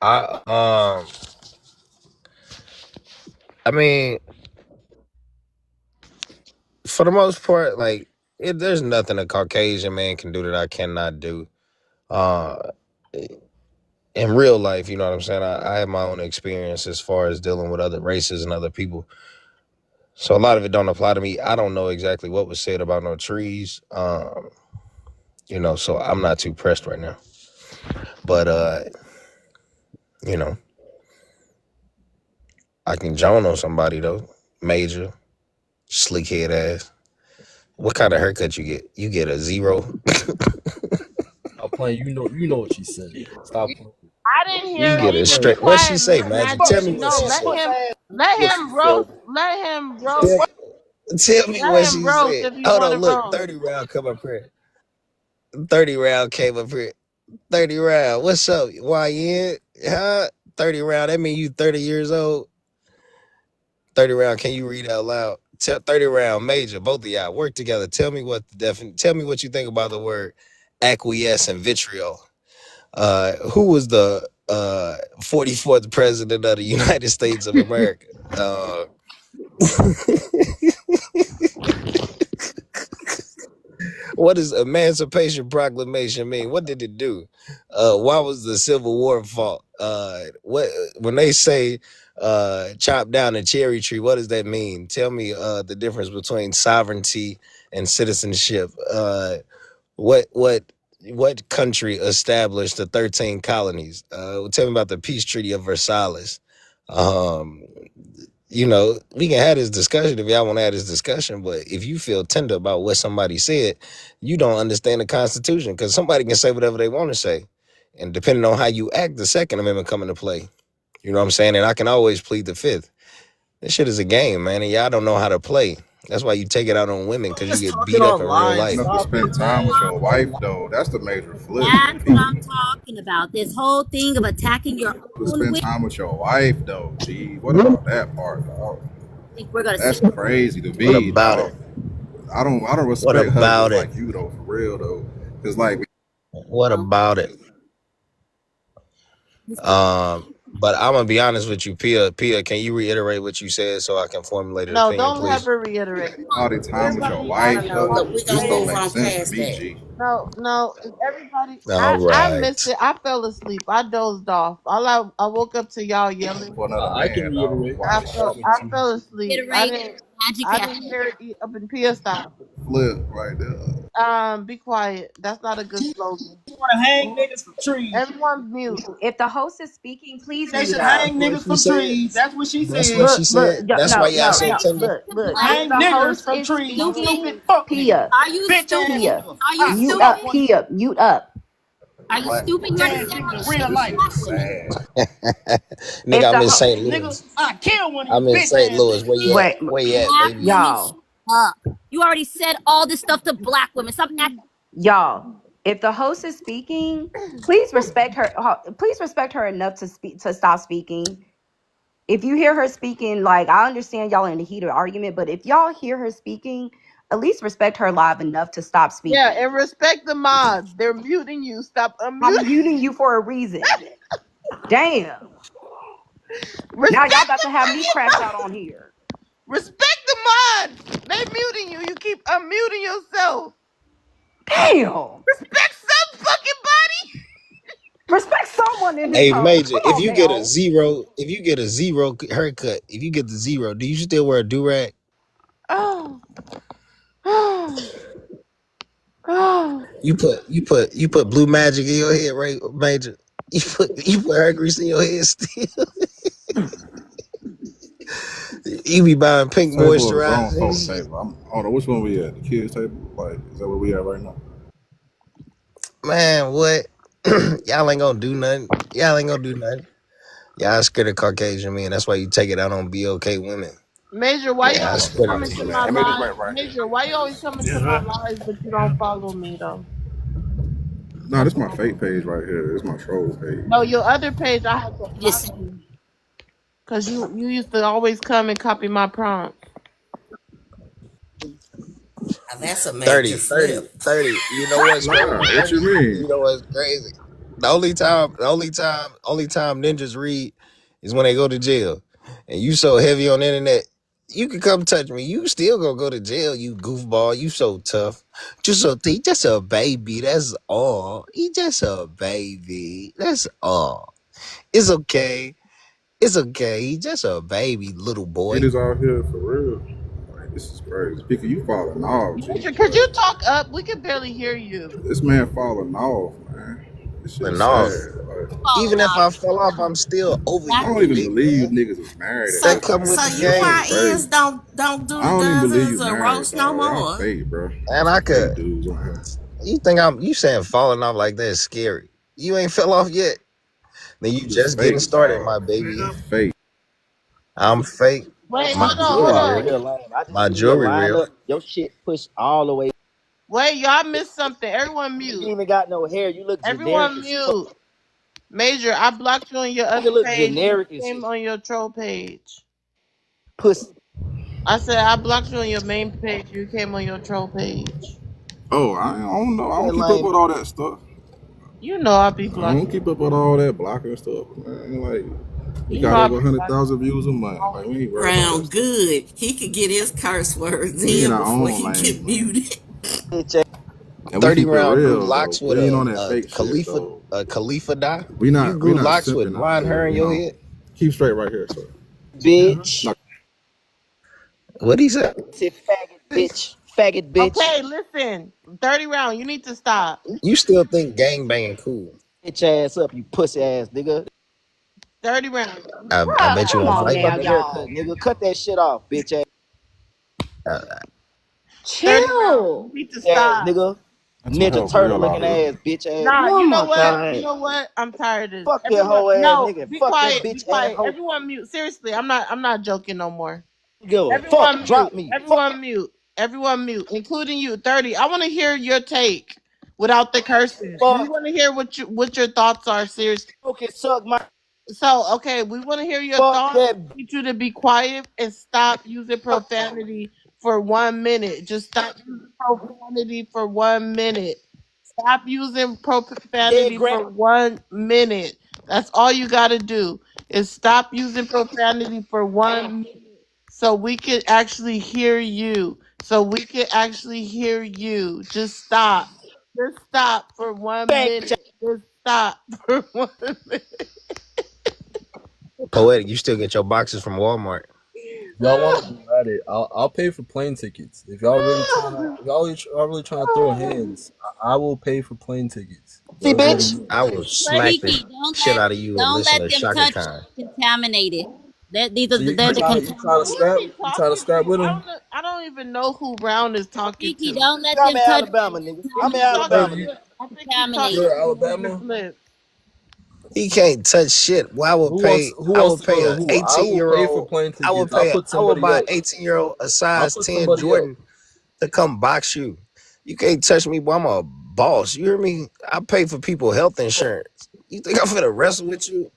I I mean, for the most part, like there's nothing a Caucasian man can do that I cannot do. Uh, in real life, you know what I'm saying. I have my own experience as far as dealing with other races and other people, so a lot of it don't apply to me. I don't know exactly what was said about no trees. So I'm not too pressed right now. But you know, I can joan on somebody though. Major, sleek head ass. What kind of haircut you get? You get a zero. Stop playing. You know what she said. Stop playing. I didn't You hear get Stop a you. playing. Be straight. What she quiet, say, Magic? Tell Magic. me what No, she said. let What she him said. roast. Tell, tell me Let what him she roast said. if he Hold want on, to look. roast. 30 round come up here. 30 round came up here. 30 round. What's up? Why you in? Huh? 30 round. That mean you 30 years old. 30 round. Can you read out loud? 30 round major. Both of y'all work together. Tell me what tell me what you think about the word acquiesce and vitriol. Who was the 44th president of the United States of America? What does Emancipation Proclamation mean? What did it do? Why was the Civil War fought? What when they say chop down a cherry tree, what does that mean? Tell me the difference between sovereignty and citizenship. What country established the 13 colonies? Tell me about the peace treaty of Versailles. Um, we can have this discussion if y'all want to have this discussion, but if you feel tender about what somebody said, you don't understand the Constitution because somebody can say whatever they want to say. And depending on how you act, the Second Amendment come into play. You know what I'm saying? And I can always plead the Fifth. This shit is a game, man, and y'all don't know how to play. That's why you take it out on women because you Just get talking beat up in real online. life. Enough to Stop spend it, time man. with your wife, though. That's the major flip, That's what I'm Pinky. talking about. This whole thing of attacking your To own spend women. time with your wife, though, G. What about that part, dog? I think we're gonna That's sit. crazy to What me, about it? dog. I don't What respect husbands about it? like you though, for real though. Cause like What about it? But I'm gonna be honest with you, Pia. Pia, can you reiterate what you said so I can formulate an No, opinion, don't have please? her reiterate. all the time with your Everybody I wife don't asked know. why though, you We're this gonna don't stayed. move make on sense to past me, that. G. No, everybody. All I right. missed it. I fell asleep. I dozed off. I woke up to y'all yelling. For another I can man, dog. reiterate Watch if you yourself. want me I to. fell asleep. Reiterate magic I hat. didn't hear it up in Pia style. Flip right there. Be quiet. That's not a good slogan. You want to hang niggas from trees. Everyone's mute. If the host is speaking, please They mute should up. hang That's what niggas she from said. trees. That's what she That's what said. she said. That's why No, y'all no, so no. tender. Look. If Hang the niggers host from is trees. You speaking, stupid fuck nigga. Pia, Are you Bitch ass stupid? Pia, nigga. Are you I mute suck up. stupid? on you. Pia, mute up. Are you Black stupid? You Bitch already ass said all nigga the in shit real about this life. shit black is women. sad. Nigga, If I'm the in ho- St. Nigga, Louis. I kill one of you I'm in bitch St. ass Louis. niggas. Where you at? wait, Where you at, Black baby? women, shut y'all, up. You already said all this stuff to black women. Stop acting. y'all. If the host is speaking, please respect her. Please respect her enough to speak to stop speaking. If you hear her speaking, like I understand y'all in the heat of argument, but if y'all hear her speaking, at least respect her live enough to stop Yeah, speaking. and respect the mods. They're muting you. Stop I'm unmuting. muting you for a reason. Damn. Now y'all Respect about the to have me crash out fucking on here. respect the mods. They muting you. You keep unmuting yourself. Damn. Respect some fucking body. Respect someone in this Hey, hole. Major, Come if on you get a now. zero, haircut, if you get the zero, do you still wear a do rag? Oh, oh, oh. You put blue magic in your head, right, Major? You put hair grease in your head still. You be buying This pink table or the grown moisturizer and folk shit. table? I don't know which one we at. The kids table? Like, is that where we at right now? Man, what? Y'all ain't gonna do nothing. Y'all ain't gonna do nothing. Y'all scared of Caucasian men. That's why you take it out on BOK women. Major, why you Y'all always scared My of come into bad, my man. I made this live? right here. Major, why you always come into my lives but you don't follow me though? No, this is my fake page right here. This is my troll page. No, your other page I had to block Just you because you used to always come and copy my prompts. Now that's a major 30, 30, flip. 30. You know what's crazy, Nah, what you 30? mean? You know what's crazy? The only time ninjas read is when they go to jail. And you so heavy on the internet, you can come touch me. You still gonna go to jail, you goofball. You so tough. He just a baby. That's all. He just a baby. That's all. It's okay. It's okay. He just a baby, little boy. Niggas out here for real. Like, this is crazy. Picky, you falling off, G. Major, could you Like, talk up? We can barely hear you. this man falling off, man. This shit is And off. sad. Like, Even falling if off. I fell off, I'm still over I you, don't even Exactly. big believe you man. niggas is married at So That this come point. with so the Like, this you shit is game. YNs crazy. don't do I the don't even believe you dozens or married, roast no dog. Y'all more. fake, bro. And Some I fake could. dudes on here. You saying falling off like that's scary. You ain't fell off yet. Then you It's just getting fake, started, dog. my baby. Fake. I'm fake. Wait, My hold on, You hold jewelry are on. real. real lame. I just My see your jewelry real. lineup. Your shit pushed all the way. Wait, y'all missed something. Everyone You mute. ain't even got no hair. You look generic Everyone as fuck. mute. Major, I blocked you on your other You look page and you generic as came on your troll page. pussy. I said I blocked you on your main page. You came on your troll page. Oh, I don't know. I That don't keep up lame. with all that stuff. You know I'll be I don't blocking keep you. up with all that blocking stuff, man. Like, we You know got I'll over be blocking 100,000 views a month. you. Like, we ain't worried about that Round stuff. good. He could get his curse words We in in our before own he lane, get man. muted. Bitch ass. And we 30 keep it round grew real, though. locks with We ain't on that fake shit, though. a Khalifa die. We You grew not locks with simping out blonde hair here, in you your know. head. Keep straight right here, sir. Bitch. Now, What he say? I said faggot bitch. Faggot bitch. Okay, listen. 30 round. You need to stop. You still think gang banging cool? Bitch ass up, you pussy ass nigga. 30 round. I Bruh, bet you come won't on fight Fuck my now, a nigga. haircut, y'all. nigga. Cut that shit off, bitch ass. 30 round. You Chill. need to Ass stop. nigga. mental Ninja health turtle real out looking here. ass, bitch ass. Nah, Oh you know my what? You god. know what? I'm tired of this. Fuck that Everyone, hoe ass no, nigga. be Fuck that quiet. Be bitch ass quiet. hoe. Everyone mute. Seriously, I'm not joking no more. Give a fuck. Everyone mute. Drop me. Fuck. Everyone mute. Everyone mute, including you. 30. I want to hear your take without the cursing. We Fuck. want to hear what your thoughts are. Seriously. Okay, suck my So, okay, we want to hear your fuck thoughts. that I need you to be quiet and stop using profanity for 1 minute. Just stop using profanity for 1 minute. Stop using dead profanity grand. for 1 minute. That's all you got to do is stop using profanity for 1 minute so we can actually hear you. So we can actually hear you. Just stop. Just stop for one Bang bitch minute. Just stop for 1 minute. Poetic. You still get your boxes from Walmart. Y'all want to go at it? I'll pay for plane tickets. If y'all really trying to throw hands, I will pay for plane tickets. See, Let's go to bitch. New York. I will Play smack the Kiki, shit out of you and don't listen let to them Shaka touch Khan. contaminated. That these are So they're the you trying to contaminated. Who is scrap? he You trying to talking scrap to? with him? I don't even know who Brown is talking Kiki, to. don't let I'm them in touch Alabama, nigga. I'm in He's talking Alabama, Thirty, to. nigga. I think he's talking contaminated. you're to Major Alabama. Flip. He can't touch shit. Well, Who I wants would to go pay to a who? I 18 will year pay for old. plane tickets. I'll put I would somebody buy an else. 18-year-old a I'll size put 10 somebody else. Jordan to come box you. You can't touch me, boy. I'm a boss. You hear me? I pay for people health insurance. You think I'm finna wrestle with you?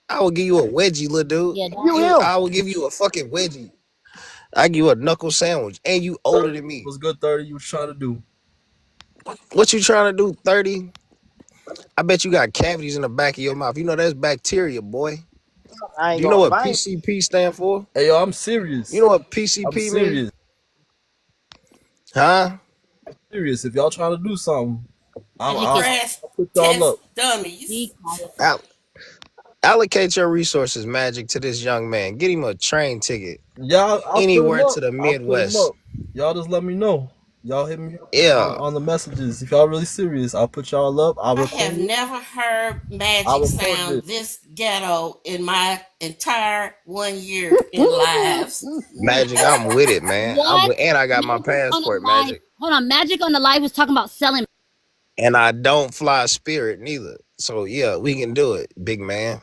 I will give you a wedgie, little dude. Yeah, You him. I will give you a fucking wedgie. I give you a knuckle sandwich, and you older 30. than me. What's good? 30. You was trying to do? What you trying to do? 30? I bet you got cavities in the back of your mouth. You know that's bacteria, boy. I Do ain't you know gonna. If what I ain't PCP stand for? Hey yo, I'm You serious. know what I'm PCP mean? serious. Huh? serious. If y'all trying to do something, Magic is Crash I'll put y'all test up. be dummies. quiet. Allocate your resources, Magic, to this young man. Get him a train ticket Y'all, I'll put him anywhere up. to the I'll put him Midwest. up. Y'all just let me know. Y'all hit me up Yeah, on the messages. If y'all really serious, I'll put y'all up. I'll I record have it. never heard I'll magic record this. sound this ghetto in my entire 1 year in lives. Magic, I'm with it, man. What? And I got my Magic on passport, the live. Magic. Hold on. Magic on the live was talking about selling. And I don't fly Spirit neither. So yeah, we can do it, big man.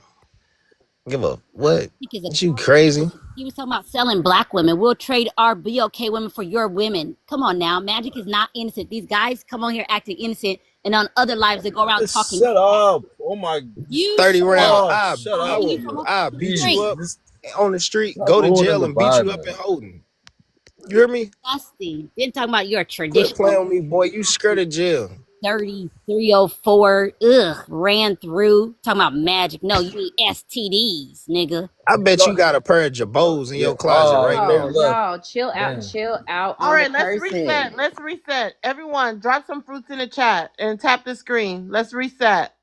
Give a what? Is a You crazy? He was talking about selling black women. We'll trade our BOK women for your women. Come on now. Magic is not innocent. These guys come on here acting innocent, and on other lives they go around talking Shut crap. up. Oh my. You 30 shut round. up. Oh, shut I up. hate you from up I the beat you Please. street. up Just on the street, stop go to ruining jail the and beat you vibe, up in man. Holden. You hear me? Dusty. Then talking about your Quit traditional playing with me, boy. You scared of jail. 30304. Ugh, ran through. Talking about magic. No, you need STDs, nigga. I bet you got a pair of Jabos in Yeah. your closet right They Yo, now. left. y'all, Damn. chill out All on the right, let's cursing. reset. Let's reset. Everyone, drop some fruits in the chat and tap the screen. Let's reset.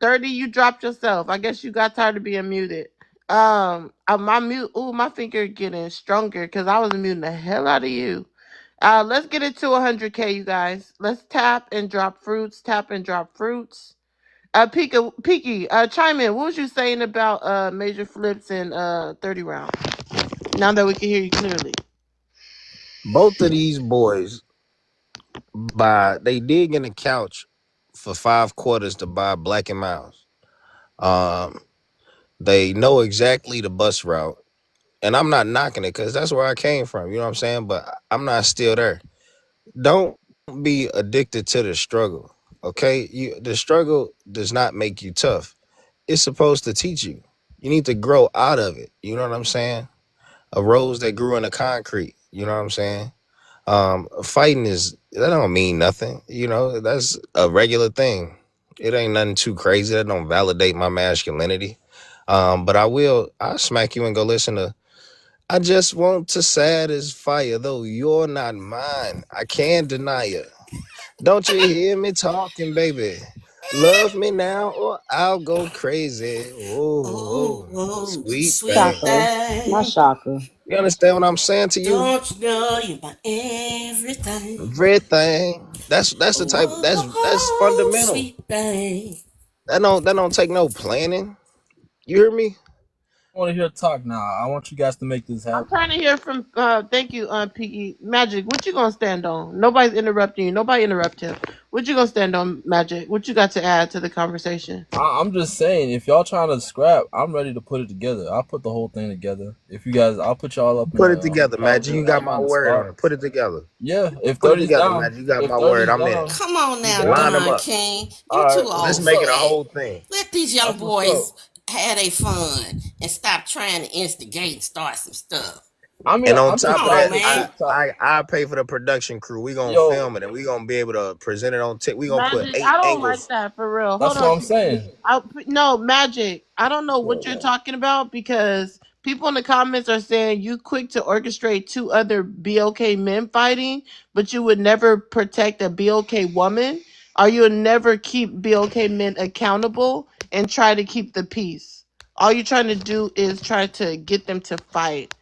30, you dropped yourself. I guess you got tired of being muted. My mute. Ooh, my finger getting stronger because I was muting the hell out of you. Let's get it to 100K, you guys. Let's tap and drop fruits. Tap and drop fruits. Peaky, chime in. What was you saying about major flips and 30 round? Now that we can hear you clearly. Both of these boys they dig in the couch for 5 quarters to buy Black and Miles. Um, they know exactly the bus route. And I'm not knocking it because that's where I came from. You know what I'm saying? But I'm not still there. Don't be addicted to the struggle. Okay? The struggle does not make you tough. It's supposed to teach you. You need to grow out of it. You know what I'm saying? A rose that grew in the concrete. You know what I'm saying? Fighting that don't mean nothing. You know, that's a regular thing. It ain't nothing too crazy. That don't validate my masculinity. But I'll smack you and go listen to I just want to satisfy you, though you're not mine. I can't deny you. Don't you hear me talking, baby? Love me now or I'll go crazy. Oh, Oh, oh, sweet sweet thing. Shocker. My thing. shocker. You understand what I'm saying to you? Don't you know you're my everything? Everything. That's the type. That's Oh, fundamental. sweet thing. That don't take no planning. You hear me? I want to hear talk now. I want you guys to make this I'm happen. trying to hear from thank you, Piggy. Magic, what you gonna stand on? Nobody's interrupting you. Nobody interrupt him. What you gonna stand on, Magic? What you got to add to the conversation? I'm just saying, if y'all trying to scrap, I'm ready to put it together. I'll put the whole thing together. If you guys, I'll put y'all up in Put it the together, Magic. challenger You got match my on the word spot. on it. Put it together. Yeah, if Put it 30's together, down, Magic. You got if my word. 30's I'm in it. down, Come on we now, got it. Line them Don up. King. You All too right, Let's old what's for make it up? a that. whole thing. Let these young That's what's up. boys have their fun and stop trying to instigate and start some stuff. I mean, And on I'm Come just top of on, that, trying to man. TikTok. I pay for the production crew. We gonna Yo, film it and we gonna be able to present it on tick. We gonna put Magic, 8 I don't like angles. that for real. Hold that's what on, I'm Piggy. saying. No, Magic. I don't know what you're Yo, talking about because people in the comments are saying you quick to orchestrate two other BOK men fighting, but you would never protect a BOK woman, or you would never keep BOK men accountable and try to keep the peace. All you're trying to do is try to get them to fight.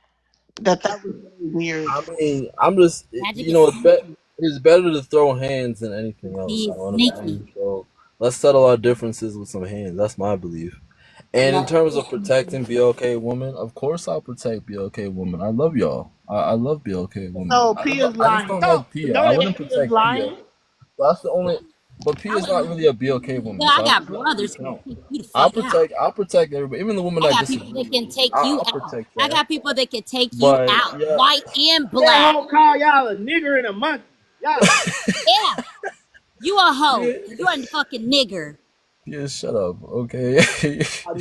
That was very weird. I mean, I'm just, Magic you is know, sneaky. it's better to throw hands than anything else. He You is know what I sneaky. mean? So let's settle our differences with some hands. That's my belief. And in No. terms of protecting BLK women, of course I'll protect BLK women. I love y'all. I love BLK women. So P is I just lying. don't like Pia. I So wouldn't P is protect Pia. lying. That's the only. But I Pia's not wouldn't. really a BLK Yeah, woman, I so got that doesn't brothers who count. can take you the fuck out. I'll protect everybody, even the women I I got people disagree that can with. take you I'll out. protect I that. got people that can take you But out, yeah, white and That black. hoe call y'all a nigger and a monkey. Y'all Yeah, you a hoe. Pia, You a fucking nigger. Pia, shut up, okay? Oh,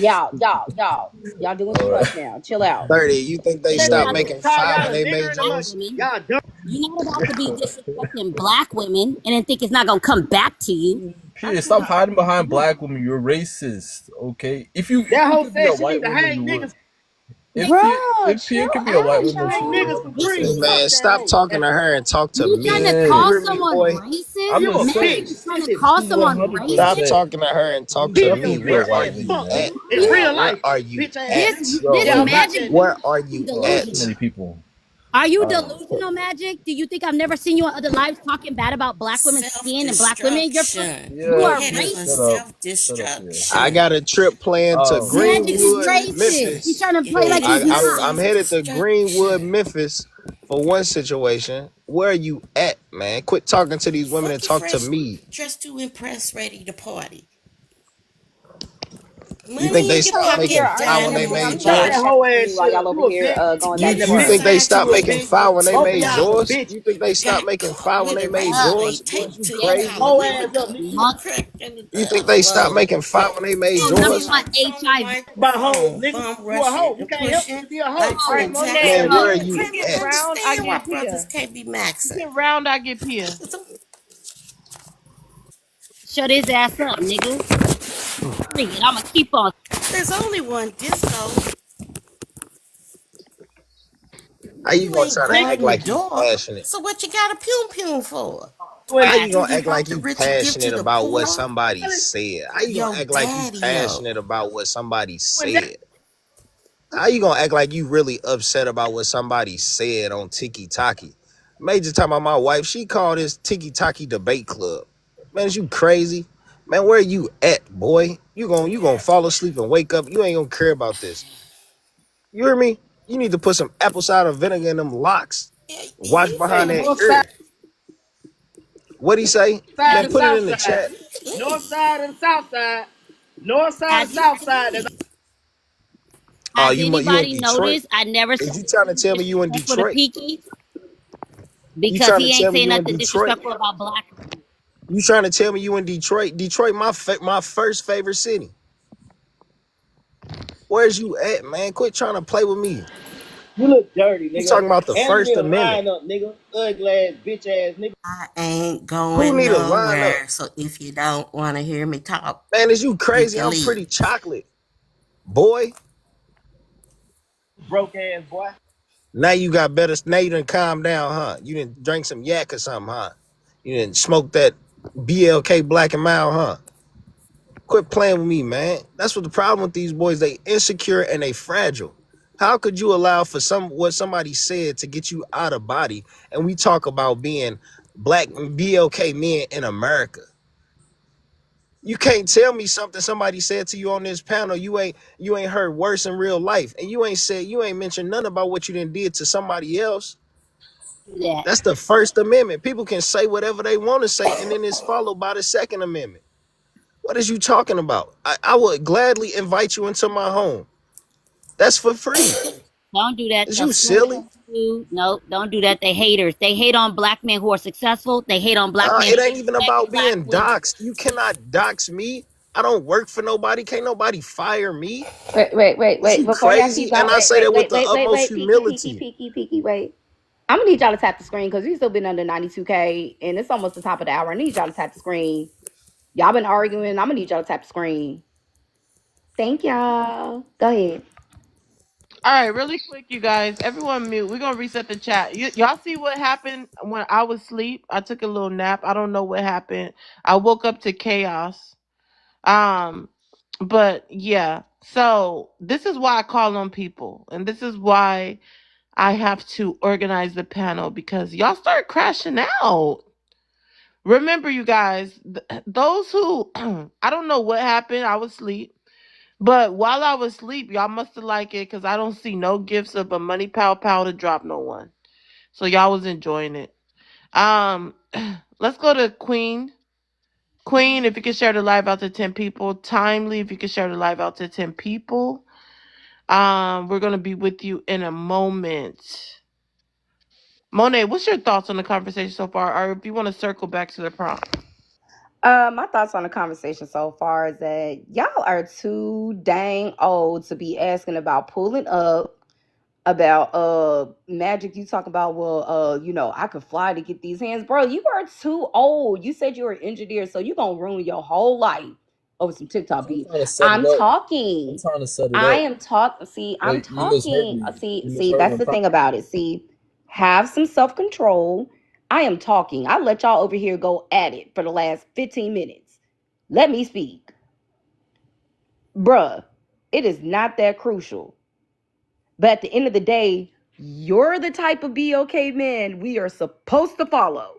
y'all doing too All right. much now. Chill out. 30. You think they They're stop not making call fire y'all when a they nigger made and a black yours? monkey. women. Y'all dumb. You're not about to be disrespecting black women and then think it's not gonna come back to you. Pia, stop hiding behind black women. You're racist, okay? If you That hoe could be a said she need white to woman, hang you would. niggas. Bro, If Pia chill could be a white out, woman, Big she would niggas y'all. love for him the free. Hey same Fuck way. man, that stop hoe. talking to her and talk to You trying to me. You call hear Hey, me, someone boy? racist? You I'm a Magic, saying you bitch. trying to Bitch. call she's someone Stop 100%. racist? talking to her and talk You to Pia, definitely your could me. be a Where bitch are white ass you woman, fuck, man. nigga. at, In man? real Where life. are you Bitch ass at? nigga. This Yeah, Yo, about Magic, that where nigga. are you you There's too at? many delusional. people. Are you I don't know. delusional, Magic? Do you think I've never seen you on other lives talking bad about black women's Self skin and black women? destruction. You Yeah, are Headed yeah. for Shut racist. up. self Shut up, Pia. I destruction. got a trip planned to Magic is Greenwood, racist. He's Memphis. trying to You're play like headed he's I, for I'm not. I'm self headed to Greenwood, destruction. Memphis for one situation. Where are you at, man? Quit talking to these women and Funky talk to fresh, me. dressed to impress, ready to party. You think Money they in your Y'all stopped over here making pocket, fire when arguing, they and then diamonds I'm made in Shut trying to that get yours? your. hoe chatted ass to while y'all up. over You a here bitch. going To back And and the get You forth. think bitch they ass inside stopped you a your making bitch. fire when they Both of made y'all some yours? Lamborghini. You bitches. think they You stopped got making caught fire when with they a made razor Uh, yours? blade Boy, is taped you to your crazy? collar. Hoe We were ass up, caught nigga. cracked in the You think dust. they stopped Whoa. making fire when they made oh, nothing yours? but Dynamite on the HIV. By hoe, microphone. nigga. Bum You a hoe. rushing You and can't help pushing but be a hoe. like All right, Phil Monet, Jackson. Man, where are Monet, you second at? round, I Understand why get brothers Pia. can't be maxing. Second round, I get Pia. Shut his ass up, nigga. Period. I'ma keep on. There's only one disco. How you You gonna ain't try to Nigga, act guarding the like you door. passionate? So what you got a pum pum for? when How you After gonna you act brought like the you rich gift to passionate the about what poor, somebody said? How you gonna yo act like you daddy o. passionate about what somebody when that said? How you gonna act like you really upset about what somebody said on Tiki Taki? Major talking about my wife, she called this Tiki Taki debate club. Man, is you crazy? Man, where you at, boy? You gonna fall asleep and wake up. You ain't gonna care about this. You hear me? You need to put some apple cider vinegar in them locks. Wash You behind say that funny. north side, ear. What'd he say? side Man, and put it south in the side. chat. North side and south side. North side and Has south side. That's Oh, Has you in anybody Detroit? noticed? I never Is said you trying to anything tell me you in disrespectful to Detroit? Peaky You because trying to he ain't tell me saying you in nothing Detroit? disrespectful about black men. You trying to tell me you in Detroit? Detroit, my first favorite city. Where's you at, man? Quit trying to play with me. you look dirty, You nigga. talking about the And you First need a Amendment? line up, nigga. Ugly ass, bitch ass nigga. I ain't Who going need a line up? nowhere. So if you don't want to hear me talk, Man, is you you crazy? can I'm leave. pretty chocolate, boy. Broke ass boy. Now you got better. Now you done calm down, huh? You didn't drink some yak or something, huh? You didn't smoke that BLK Black and Mild, huh? Quit playing with me, man. That's what the problem with these boys. They insecure and they fragile. How could you allow for what somebody said to get you out of body? And we talk about being black BLK men in America. You can't tell me something somebody said to you on this panel you ain't heard worse in real life, and you ain't mentioned nothing about what you done did to somebody else. Do that. That's the First Amendment. People can say whatever they want to say, and then it's followed by the Second Amendment. What is you talking about? I would gladly invite you into my home. That's for free. Don't do that. Is They'll you snitch silly? on you. No, don't do that. They haters. They hate on black men who are successful. They hate on black men It who ain't even respect about black being women. doxxed. You cannot dox me. I don't work for nobody. Can't nobody fire me. Is Wait. you Before y'all keep crazy? going, And I say that with the utmost wait. humility. Peeky. Wait. I'm gonna need y'all to tap the screen because we still been under 92K and it's almost the top of the hour. I need y'all to tap the screen. Y'all been arguing. I'm gonna need y'all to tap the screen. Thank y'all. Go ahead. All right, really quick, you guys. Everyone mute. We're gonna reset the chat. Y'all see what happened when I was asleep? I took a little nap. I don't know what happened. I woke up to chaos. Um, but yeah. So this is why I call on people, and this is why I have to organize the panel because y'all start crashing out. Remember, you guys, those who I don't know what happened. I was asleep. But while I was asleep, y'all must have liked it because I don't see no gifts of a money pow pow to drop no one. So y'all was enjoying it. Um, let's go to Queen. Queen, if you can share the live out to 10 people. Timely, if you can share the live out to 10 people. We're gonna be with you in a moment. Monet, what's your thoughts on the conversation so far? Or if you want to circle back to the prompt. My thoughts on the conversation so far is that y'all are too dang old to be asking about pulling up about magic. You talk about, well, I could fly to get these hands. Bro, you are too old. You said you were an engineer, so you gonna ruin your whole life over some TikTok I'm beef. trying to set it I'm up. I'm talking. trying to set it I up. am talk. See, I'm Like you misheard talking. me. See, You see, misheard that's me. the thing about it. See, have some self control. I am talking. I let y'all over here go at it for the last 15 minutes. Let me speak, bruh. It is not that crucial. But at the end of the day, you're the type of BOK man we are supposed to follow.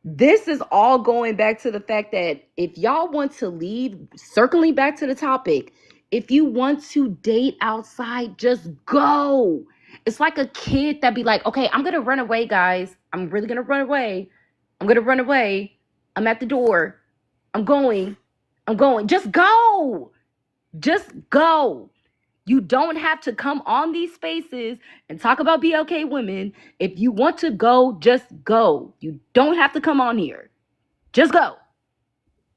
This is all going back to the fact that if y'all want to leave, circling back to the topic, if you want to date outside, just go. It's like a kid that be like, okay, I'm gonna run away, guys. I'm really gonna run away. I'm gonna run away. I'm at the door. I'm going. I'm going. Just go. Just go. You don't have to come on these spaces and talk about BLK women. If you want to go, just go. You don't have to come on here. Just go.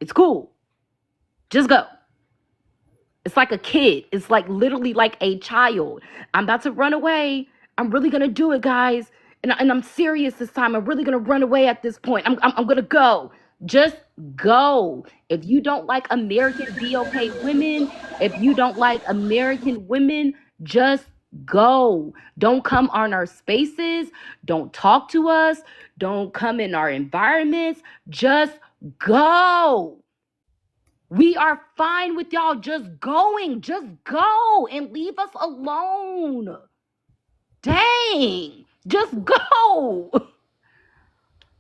It's cool. Just go. It's like a kid. It's like literally like a child. I'm about to run away. I'm really going to do it, guys. And I'm serious this time. I'm really going to run away at this point. I'm going to go. Just go. If you don't like American BOK women, if you don't like American women, just go. Don't come on our spaces. Don't talk to us. Don't come in our environments. Just go. We are fine with y'all just going. Just go and leave us alone. Dang. Just go.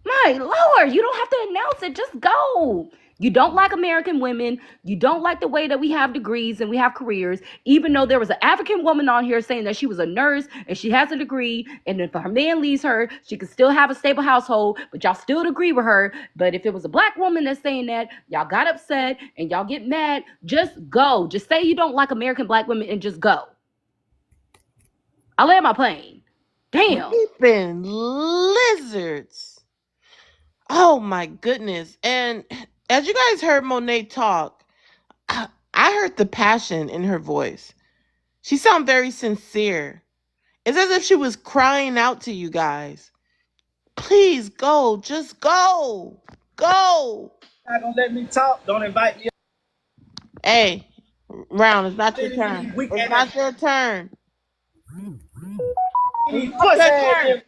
My Lord, you don't have to announce it. Just go. You don't like American women. You don't like the way that we have degrees and we have careers, even though there was an African woman on here saying that she was a nurse and she has a degree. And if her man leaves her, she could still have a stable household, but y'all still agree with her. But if it was a black woman that's saying that, y'all got upset and y'all get mad. Just go. Just say you don't like American black women and just go. I land my plane. Damn. Weeping lizards. Oh my goodness. And as you guys heard Monet talk, I heard the passion in her voice. She sounded very sincere. It's as if she was crying out to you guys. Please go. Just go. Go. Not gonna let me talk. Don't invite me. Hey, Round, it's not your Any of turn. these weak It's ass, not your turn. these It's not puss your ass turn. niggas.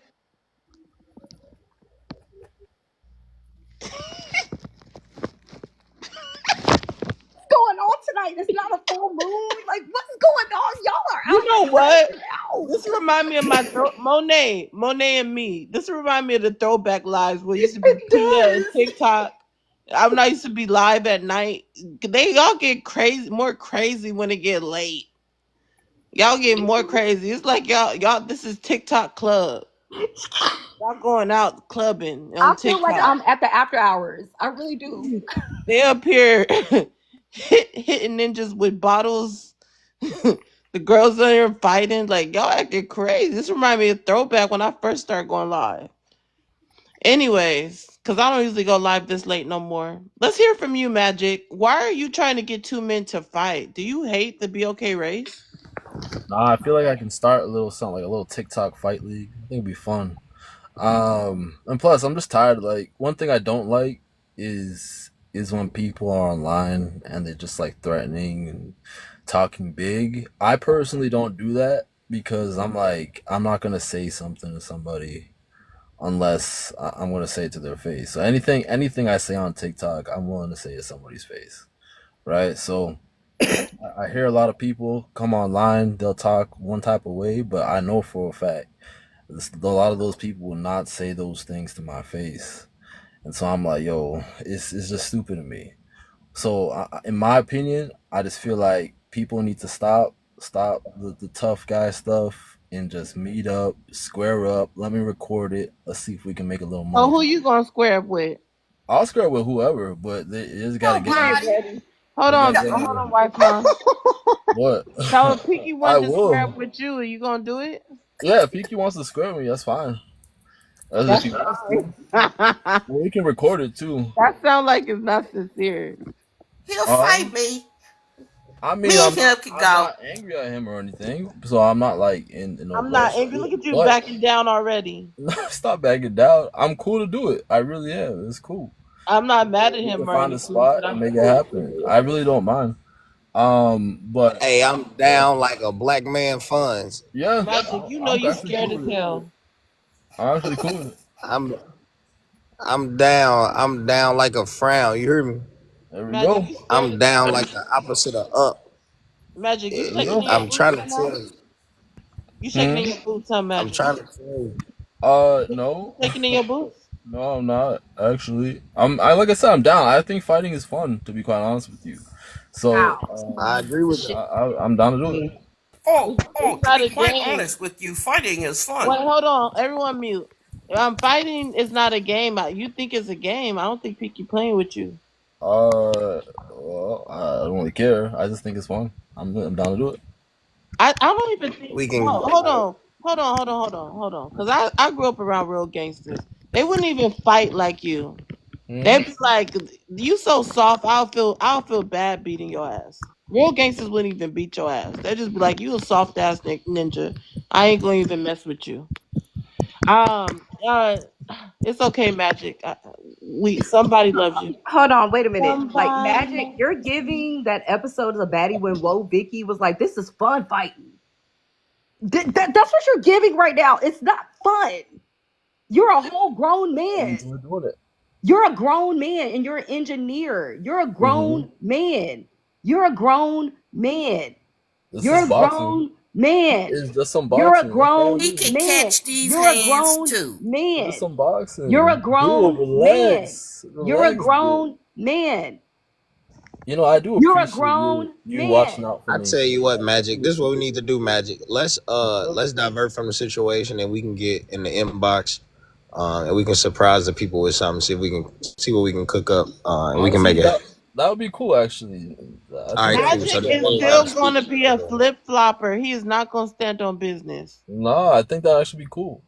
Going on tonight? It's not a full moon. Like, what's going on? Y'all are You out know here what? crashing out. This remind me of my Monet and me. This remind me of the throwback lives where it used to be Tia and It does. TikTok. I'm not used to be live at night. They all get crazy, more crazy when it get late. Y'all get more crazy. It's like y'all. This is TikTok club. Y'all going out clubbing I on feel like TikTok. I'm at the after hours. I really do. They up here hitting ninjas with bottles. The girls are here fighting. Like y'all acting crazy. This remind me of throwback when I first started going live. Anyways, because I don't usually go live this late no more. Let's hear from you, Magic. Why are you trying to get two men to fight? Do you hate the BOK race? Nah, I feel like I can start a little something like a little TikTok fight league. I think it'd be fun. And plus, I'm just tired. Like one thing I don't like is when people are online and they're just like threatening and talking big. I personally don't do that because I'm like I'm not gonna say something to somebody unless I'm gonna say it to their face. So anything I say on TikTok, I'm willing to say to somebody's face, right? So I hear a lot of people come online, they'll talk one type of way, but I know for a fact a lot of those people will not say those things to my face. And so I'm like, yo, it's just stupid to me. So in my opinion, I just feel like people need to stop the tough guy stuff and just meet up, square up. Let me record it. Let's see if we can make a little Oh, money who from you it. gonna square up with? I'll square with whoever, but they just got to get on. Period, Betty. Hold They got on, to get hold on. on, wife mom. What? So if Pinky I wanted to square up will. with you, are you gonna do it? Yeah, if Piki wants to square me, that's fine. As if That's he wants to. fine. Well, we can record it too. That sounds like it's not sincere. He'll Um, fight me. I Me mean, and him could I'm go. not angry at him or anything, so I'm not like in no I'm not rush to angry. do Look it. at you But backing down already. stop backing down. I'm cool to do it. I really am. It's cool. I'm not mad at We him can or find a anything, spot but and I'm make it still happen. I curious. really don't mind. But Hey, I'm yeah, down like a black man funds. yeah, Magic, you know I'm you actually scared cool as with it. hell. I'm actually cool with it. I'm I'm down. I'm down like a frown. You hear me? There we Magic, go. you scared I'm as down hell. like the opposite of up. Magic, you There we shaking go. in your I'm boots trying to right now? tell you. You shaking in Hmm. your boots, huh, I'm Magic? trying to tell you. No. Shaking in your boots? No, I'm not actually. I like I said, I'm down. I think fighting is fun, to be quite honest with you. So How? I agree with Shit. that. I'm down to do it. It's To not be a quite game. honest with you, fighting is Wait, fun. hold on. Everyone mute. Fighting is not a game. You think it's a game. I don't think Pinky playing with you. Well, I don't really care. I just think it's fun. I'm down to do it. I don't even think. We can. Hold on. Hold on. Because I grew up around real gangsters. They wouldn't even fight like you. Hmm. They'd be like, "You so soft. I'll feel bad beating your ass." Real gangsters wouldn't even beat your ass. They'd just be like, "You a soft ass ninja. I ain't gonna even mess with you." Um. Uh. It's okay, Magic. Somebody loves you. Hold on, wait a minute. Like Somebody Magic, loves you're you. giving that episode of the baddie when Whoa Vicky was like, "This is fun fighting." That's what you're giving right now. It's not fun. You're a whole grown I man. enjoy doing it. You're a grown man, and you're an engineer. You're a Hmm. grown man. You're a grown man. This is You're a boxing. grown man. It's just some You're a boxing. That's all it grown He can is. man. catch these You're a hands grown too. It's just man. some You're a boxing. Dude, grown man. relax, You're a relax, dude. grown man. I do You're a appreciate grown you watching man. out for I me. tell you what, I Magic. do This is what we appreciate need to do, Magic. Let's divert from the situation and we can get in the inbox. And we can surprise the people with something. See if we can see what we can cook up. And we can Honestly, make it. that would be cool. Actually, I All think right, that cool. would So Magic be then is fun. everybody still can going speak. to be a flip flopper. He is not going to stand on business. No, I think that would actually be cool.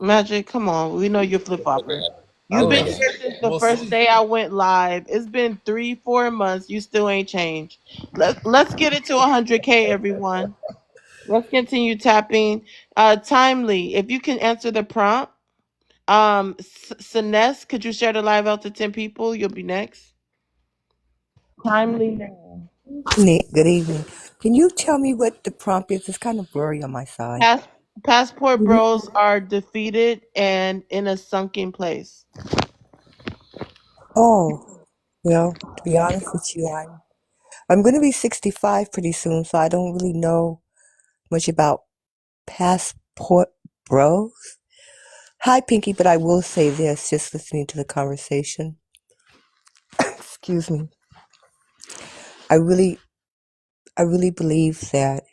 Magic, come on. We know you're a flip flopper. I You've don't been Okay. know. here since the We'll first see. day I went live. It's been 3, 4 months. You still ain't changed. Let's get it to 100K, everyone. Let's continue tapping. Timely, if you can answer the prompt. Sines, could you share the live out to 10 people? You'll be next. Timely now. Nick, good evening. Can you tell me what the prompt is? It's kind of blurry on my side. Pass, Passport bros are defeated and in a sunken place. Oh, well, to be honest with you, I'm going to be 65 pretty soon, so I don't really know much about passport bros. Hi, Pinky, but I will say this, just listening to the conversation. Excuse me. I really, I really believe that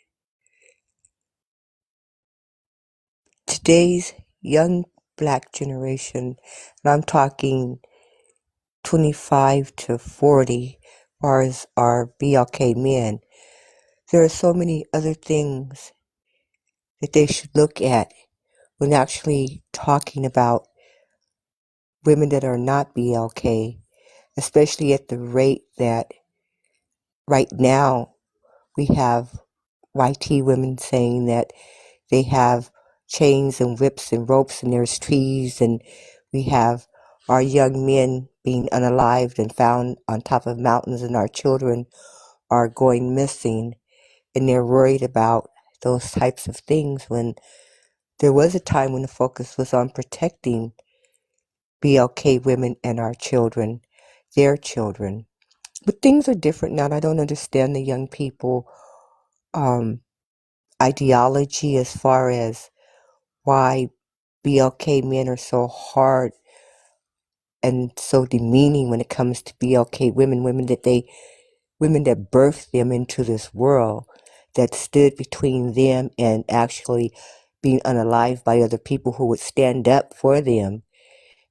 today's young black generation, and I'm talking 25 to 40, as far as our BLK men, there are so many other things that they should look at when actually talking about women that are not BLK, especially at the rate that right now we have YT women saying that they have chains and whips and ropes and there's trees, and we have our young men being unalived and found on top of mountains, and our children are going missing, and they're worried about those types of things when there was a time when the focus was on protecting BLK women and our children, their children. But things are different now, and I don't understand the young people um, ideology as far as why BLK men are so hard and so demeaning when it comes to BLK women, women that birthed them into this world, that stood between them and actually being unalived by other people who would stand up for them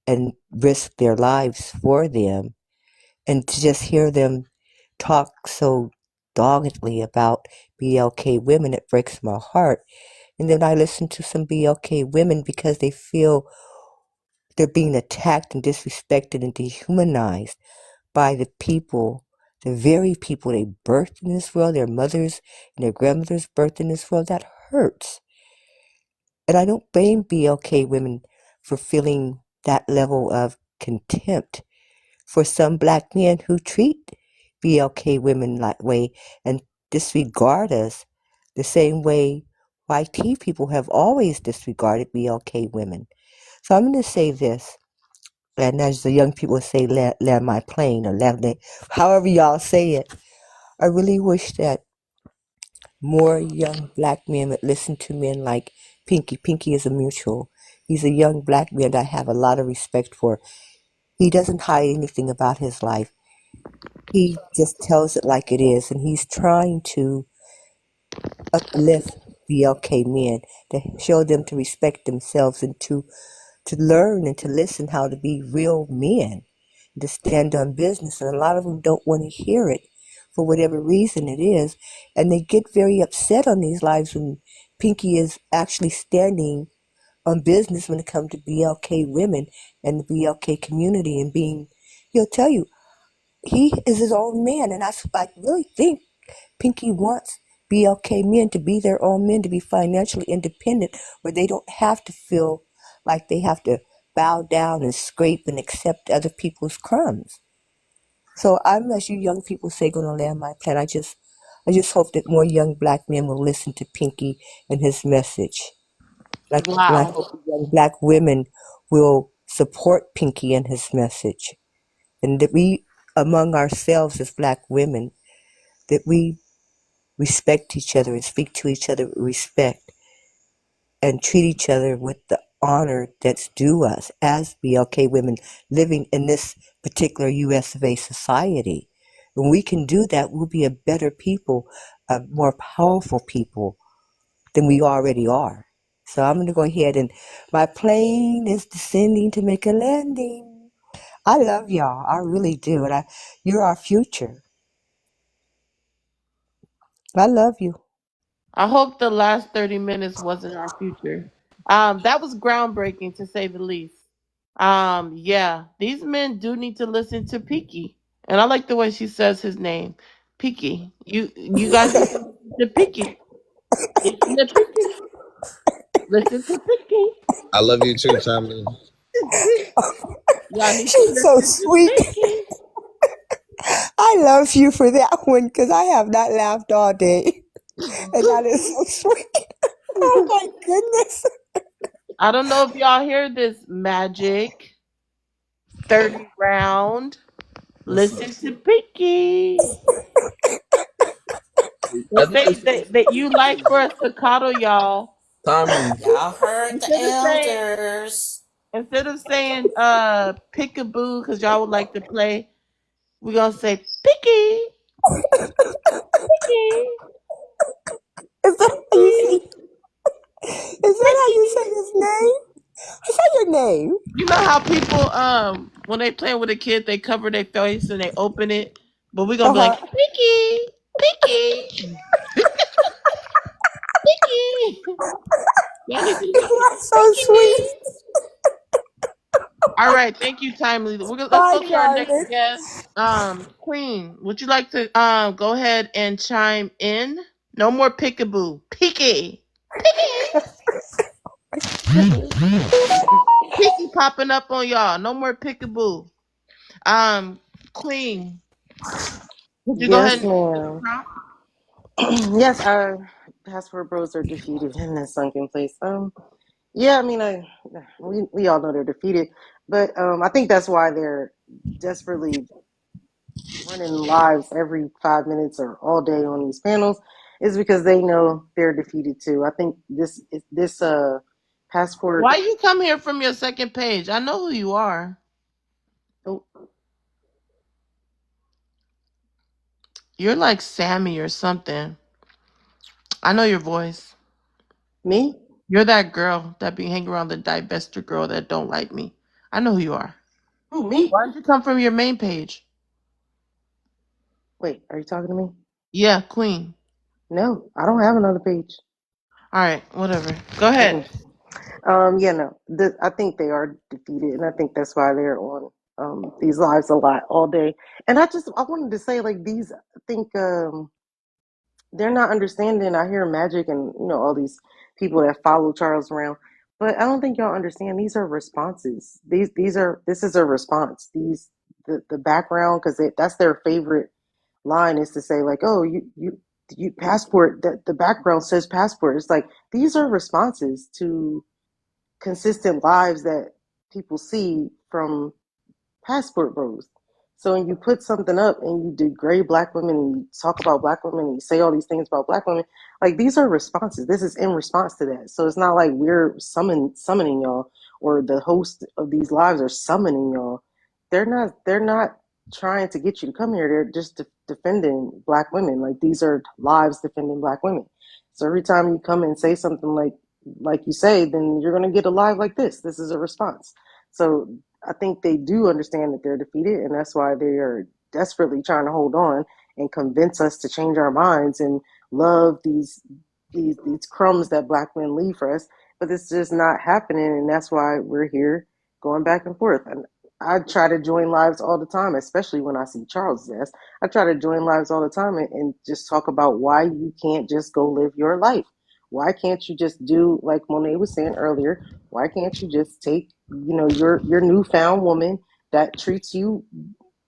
and risk their lives for them. And to just hear them talk so doggedly about BLK women, it breaks my heart. And then I listen to some BLK women because they feel they're being attacked and disrespected and dehumanized by the people, the very people they birthed in this world, their mothers and their grandmothers birthed in this world. That hurts. And I don't blame BLK women for feeling that level of contempt. for some black men who treat BLK women that way and disregard us the same way white people have always disregarded BLK women. So I'm going to say this, and as the young people say, land my plane or however y'all say it. I really wish that more young black men would listen to men like Pinky. Pinky is a mutual. He's a young black man that I have a lot of respect for. He doesn't hide anything about his life. He just tells it like it is, and he's trying to uplift BLK men, to show them to respect themselves and to learn and to listen how to be real men, to stand on business. And a lot of them don't want to hear it for whatever reason it is. And they get very upset on these lives when Pinky is actually standing on business when it comes to BLK women and the BLK community and being, he'll tell you, he is his own man. And I really think Pinky wants BLK men to be their own men, to be financially independent, where they don't have to feel like they have to bow down and scrape and accept other people's crumbs. So I'm, as you young people say, going to land my plane. I just hope that more young black men will listen to Pinky and his message. And I Wow. hope the young black women will support Pinky and his message. And that we, among ourselves as black women, that we respect each other and speak to each other with respect and treat each other with the honor that's due us as BLK women living in this particular US of A society. When we can do that, we'll be a better people, a more powerful people than we already are. So I'm going to go ahead and my plane is descending to make a landing. I love y'all. I really do. And you're our future. I love you. I hope the last 30 minutes wasn't our future. That was groundbreaking to say the least. Yeah, these men do need to listen to Piki. And I like the way she says his name. Piki. You guys need to listen to Piki. Listen to Piki. Listen to Piki. I love you too, Tommy. Y'all need to She's so listen to sweet. Piki. I love you for that one because I have not laughed all day. And that is so sweet. Oh my goodness. I don't know if y'all hear this magic 30 round. Listen, Listen to Piki. The I think thing it's that you like for a staccato, y'all. Tommy. Y'all heard the Instead of saying elders. instead of saying peekaboo, because y'all would like to play, we're gonna say picky, picky, Is that how you say picky, is that how you picky. say his name? Is that your name? You know how people when they playing with a kid they cover their face and they open it, but we're gonna be like Uh-huh. picky, picky, picky. Y'all need to listen to That's so sweet. picky. All right, thank you, Timely. Let's Bye, go to our next darling. guest. Queen, would you like to go ahead and chime in? No more peekaboo. Peeky. Peeky. Peeky popping up on y'all. No more peekaboo. Um, Queen, would you go ahead Yes, and give the ma'am. prompt? Yes, passport bros are defeated in this sunken place. Yeah, I mean, we all know they're defeated, but I think that's why they're desperately running lives every 5 minutes or all day on these panels, is because they know they're defeated too. I think this passport. Why you come here from your second page? I know who you are. Oh, You're like Sammy or something. I know your voice. me? You're that girl that be hanging around the divester girl that don't like me. I know who you are. Who, me? Why don't you come from your main page? Wait, are you talking to me? Yeah, Queen. No, I don't have another page. All right, whatever. Go ahead. Mm-mm. Yeah, no. I think they are defeated, and I think that's why they're on these lives a lot all day. And I wanted to say, like, these. I think they're not understanding. I hear Magic and all these people that follow Charles around, but I don't think y'all understand. These are responses. This is a response. the background, because that's their favorite line, is to say like, oh, you passport, that the background says passport. It's like these are responses to consistent lives that people see from passport bros. So when you put something up and you degrade black women and you talk about black women and you say all these things about black women, like these are responses. This is in response to that. So it's not like we're summoning y'all, or the host of these lives are summoning y'all. They're not trying to get you to come here. They're just defending black women. Like these are lives defending black women. So every time you come and say something like you say, then you're gonna get a live like this. This is a response. So I think they do understand that they're defeated, and that's why they are desperately trying to hold on and convince us to change our minds and love these crumbs that black men leave for us. But it's just not happening, and that's why we're here going back and forth. And I try to join lives all the time, especially when I see Charles' ass. I try to join lives all the time and just talk about why you can't just go live your life. Why can't you just do like Monet was saying earlier? Why can't you just take, your newfound woman that treats you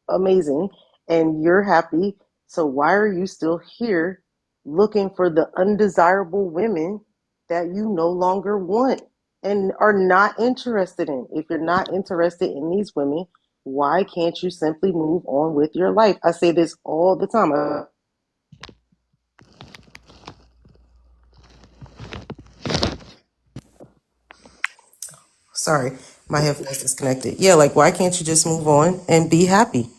amazing and you're happy? So why are you still here looking for the undesirable women that you no longer want and are not interested in? If you're not interested in these women, why can't you simply move on with your life? I say this all the time. Sorry, my headphones disconnected. Yeah, like why can't you just move on and be happy?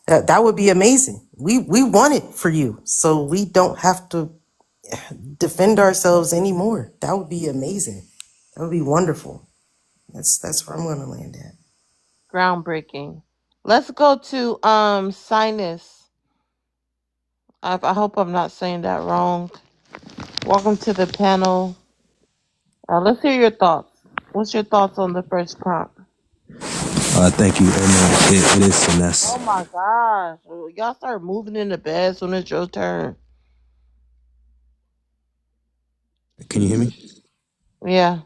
That would be amazing. We want it for you, so we don't have to defend ourselves anymore. That would be amazing. That would be wonderful. That's where I'm gonna land at. Groundbreaking. Let's go to Sinus. I hope I'm not saying that wrong. Welcome to the panel. Let's hear your thoughts. What's your thoughts on the first prompt? Thank you. It is Oh finesse. my gosh. Y'all start moving in the bed as soon as it's your turn. Can you hear me? Yeah.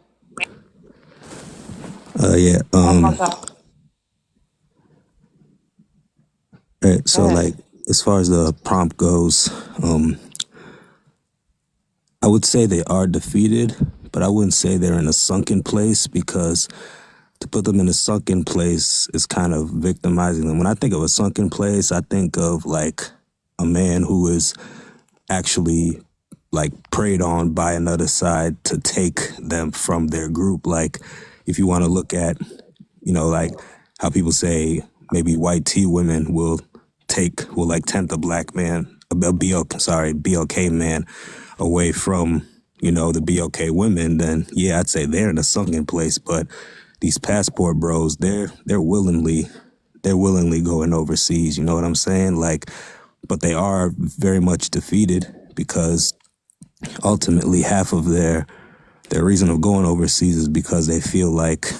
Yeah. Oh my god. Right, Go so ahead. like as far as the prompt goes, I would say they are defeated, but I wouldn't say they're in a sunken place, because to put them in a sunken place is kind of victimizing them. When I think of a sunken place, I think of like a man who is actually like preyed on by another side to take them from their group. Like if you want to look at, like how people say maybe white tea women will like tempt a black man, BLK man away from, the BLK women, then yeah, I'd say they're in a sunken place. But these passport bros, they're willingly going overseas. You know what I'm saying? Like, but they are very much defeated, because ultimately half of their reason of going overseas is because they feel like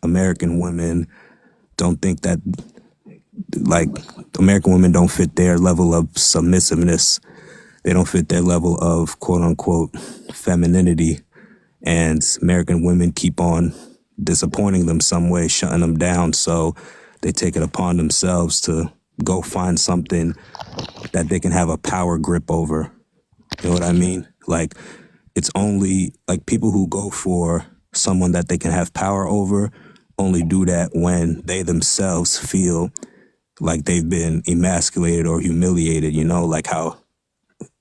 American women don't think that, like, American women don't fit their level of submissiveness. They don't fit their level of quote unquote femininity. And American women keep on disappointing them some way, shutting them down. So they take it upon themselves to go find something that they can have a power grip over. You know what I mean? Like, it's only like people who go for someone that they can have power over only do that when they themselves feel like they've been emasculated or humiliated, like how,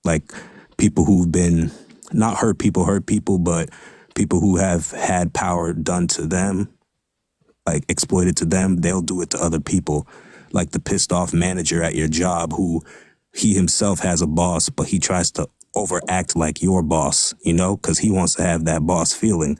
like, people who've been not hurt people, but people who have had power done to them, like exploited to them, they'll do it to other people. Like the pissed off manager at your job who he himself has a boss, but he tries to overact like your boss, because he wants to have that boss feeling.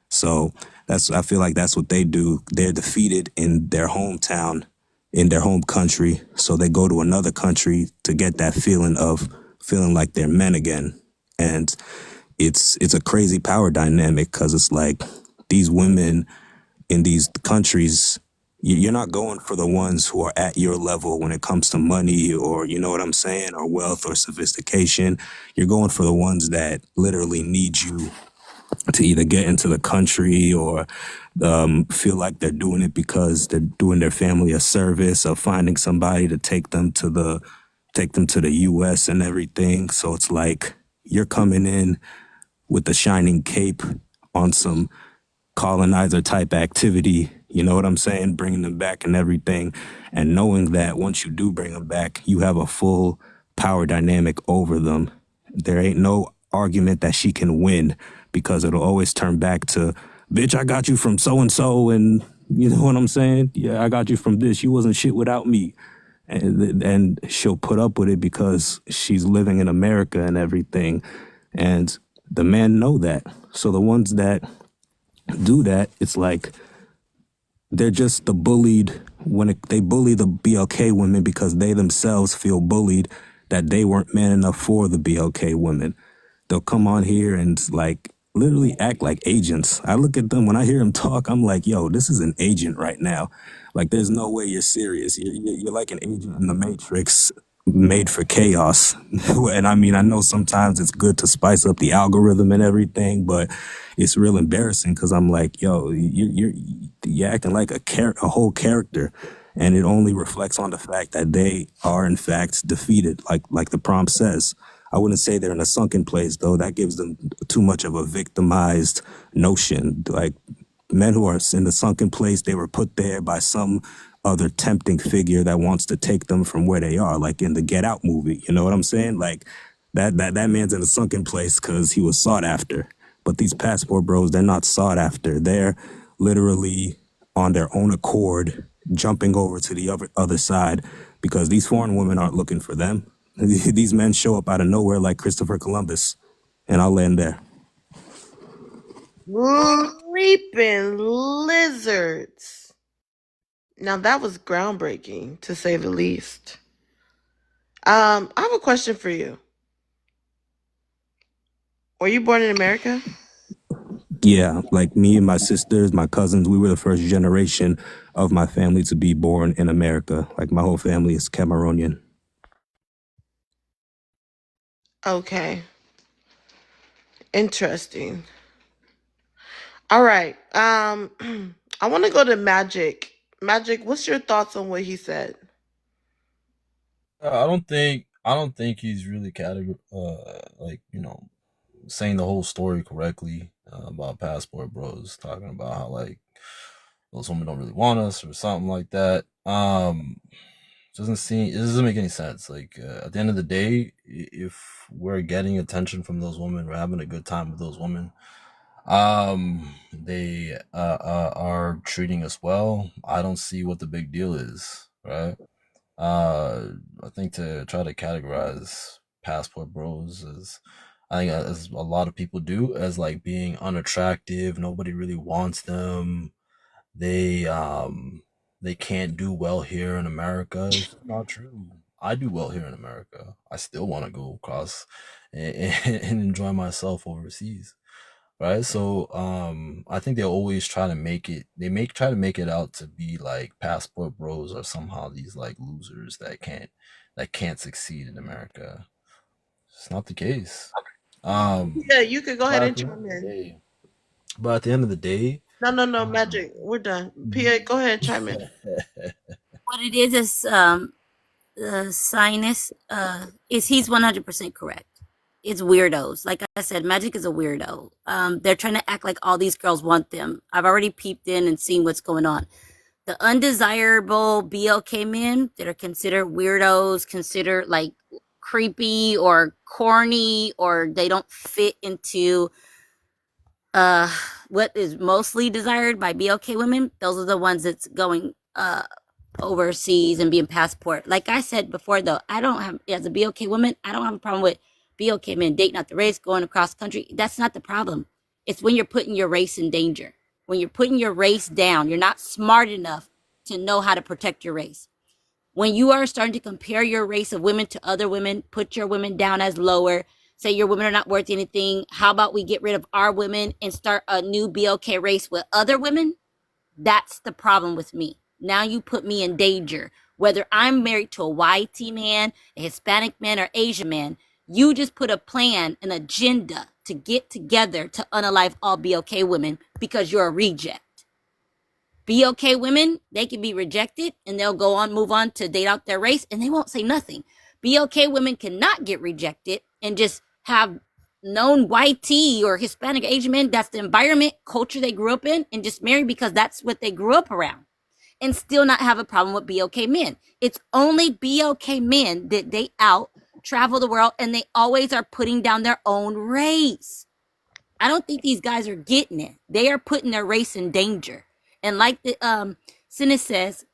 So I feel like that's what they do. They're defeated in their hometown, in their home country. So they go to another country to get that feeling of feeling like they're men again. And it's a crazy power dynamic, because it's like these women in these countries, you're not going for the ones who are at your level when it comes to money, or, you know what I'm saying, or wealth or sophistication. You're going for the ones that literally need you to either get into the country or feel like they're doing it because they're doing their family a service or finding somebody to take them to the US and everything. So it's like you're coming in with the shining cape on some colonizer type activity, you know what I'm saying? Bringing them back and everything. And knowing that once you do bring them back, you have a full power dynamic over them. There ain't no argument that she can win because it'll always turn back to, bitch, I got you from so and so. And you know what I'm saying? Yeah, I got you from this. You wasn't shit without me. And she'll put up with it because she's living in America and everything. And the men know that. So the ones that do that, it's like they're just the bullied they bully the BLK women because they themselves feel bullied that they weren't man enough for the BLK women. They'll come on here and like literally act like agents. I look at them when I hear them talk, I'm like, yo, this is an agent right now. Like, there's no way you're serious. You're like an agent in the Matrix made for chaos. And I mean, I know sometimes it's good to spice up the algorithm and everything, but it's real embarrassing because I'm like, yo, you're acting like a whole character, and it only reflects on the fact that they are in fact defeated, like the prompt says. I wouldn't say they're in a sunken place, though. That gives them too much of a victimized notion. Like, men who are in the sunken place, they were put there by some other tempting figure that wants to take them from where they are, like in the Get Out movie. You know what I'm saying? Like, that man's in a sunken place because he was sought after. But these passport bros, they're not sought after. They're literally on their own accord jumping over to the other side because these foreign women aren't looking for them. These men show up out of nowhere like Christopher Columbus. And I'll land there. Reaping lizards. Now that was groundbreaking, to say the least. I have a question for you. Were you born in America? Yeah, like me and my sisters, my cousins, we were the first generation of my family to be born in America. Like, my whole family is Cameroonian. Okay. Interesting. All right. I want to go to Magic. Magic, what's your thoughts on what he said? I don't think he's really like, saying the whole story correctly about Passport Bros, talking about how like those women don't really want us or something like that. It doesn't make any sense. Like, at the end of the day, if we're getting attention from those women, we're having a good time with those women. They are treating us well. I don't see what the big deal is, right? I think to try to categorize Passport Bros as, I think, as a lot of people do, as like being unattractive. Nobody really wants them. They um they can't do well here in America. It's just not true. I do well here in America. I still want to go across and enjoy myself overseas, right? So I think they always try to make it out to be like Passport Bros are somehow these like losers that can't succeed in America. It's not the case. um Yeah, you could go ahead but at and the end chime of the in. day but at the end of the day No, um, Magic. We're done. PA, go ahead and chime in. What it is sinus is he's 100% correct. It's weirdos. Like I said, Magic is a weirdo. They're trying to act like all these girls want them. I've already peeped in and seen what's going on. The undesirable BLK men that are considered weirdos, considered like creepy or corny, or they don't fit into uh what is mostly desired by BLK women. Those are the ones that's going overseas and being passport. Like I said before, though, I don't have, as a BLK woman, I don't have a problem with BLK men dating out the race, going across country. That's not the problem. It's when you're putting your race in danger. When you're putting your race down, you're not smart enough to know how to protect your race. When you are starting to compare your race of women to other women, put your women down as lower, say your women are not worth anything. How about we get rid of our women and start a new BLK race with other women? That's the problem with me. Now you put me in danger. Whether I'm married to a white man, a Hispanic man, or Asian man, You just put a plan, an agenda to get together to unalive all BOK women because you're a reject. BOK women, they can be rejected and they'll go on, move on to date out their race and they won't say nothing. BOK women cannot get rejected and just have known YT or Hispanic Asian men. That's the environment, culture they grew up in, and just marry because that's what they grew up around and still not have a problem with BOK men. It's only BOK men that date out, travel the world, and they always are putting down their own race. I don't think these guys are getting it. They are putting their race in danger. And like the Sinis says,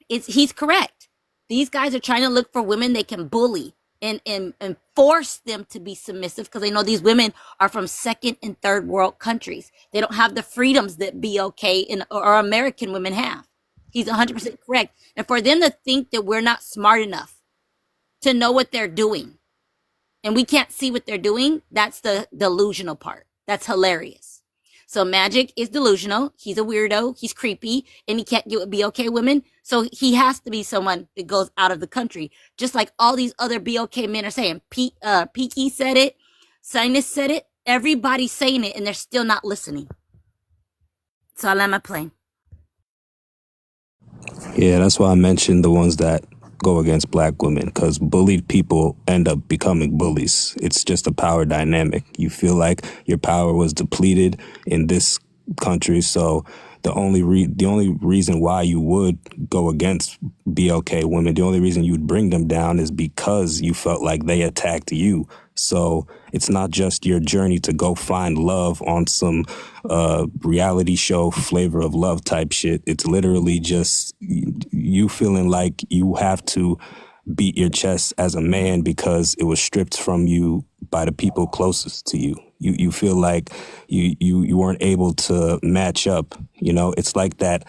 he's correct. These guys are trying to look for women they can bully and force them to be submissive because they know these women are from second and third world countries. They don't have the freedoms that BOK or American women have. He's 100% correct. And for them to think that we're not smart enough to know what they're doing and we can't see what they're doing, that's the delusional part. That's hilarious. So Magic is delusional. He's a weirdo. He's creepy, and he can't get with BOK women. So he has to be someone that goes out of the country, just like all these other BOK men are saying. Peaky said it. Sinus said it. Everybody's saying it, and they're still not listening. So I land my plane. Yeah, that's why I mentioned the ones that go against black women, because bullied people end up becoming bullies. It's just a power dynamic. You feel like your power was depleted in this country, so the only reason why you would go against BLK women, the only reason you would bring them down is because you felt like they attacked you. So it's not just your journey to go find love on some reality show flavor of love type shit. It's literally just you feeling like you have to beat your chest as a man because it was stripped from you by the people closest to you. You feel like you weren't able to match up. You know, it's like that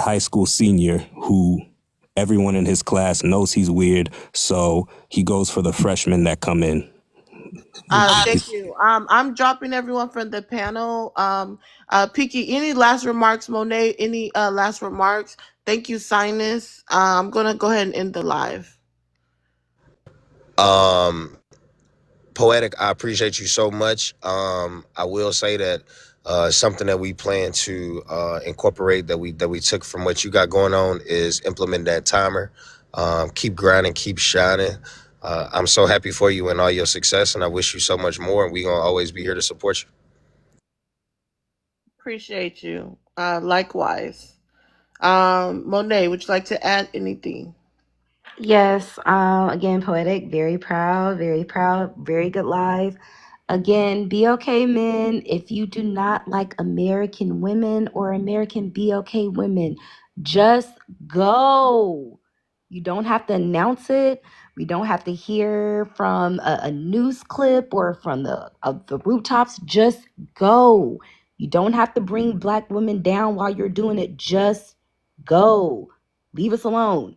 high school senior who everyone in his class knows he's weird, so he goes for the freshmen that come in. Thank you. I'm dropping everyone from the panel. Piki, any last remarks? Monet, any last remarks? Thank you, Sinus. I'm gonna go ahead and end the live. Poetic, I appreciate you so much. I will say that something that we plan to incorporate that we took from what you got going on is implement that timer. Keep grinding, keep shining. I'm so happy for you and all your success, and I wish you so much more. And we're gonna always be here to support you. Appreciate you. Likewise. Monet, would you like to add anything? Yes, again, poetic, very proud, very good live. Again, BOK men, if you do not like American women or American BOK women, just go. You don't have to announce it. We don't have to hear from a news clip or from the rooftops. Just go. You don't have to bring black women down while you're doing it. Just go. Leave us alone.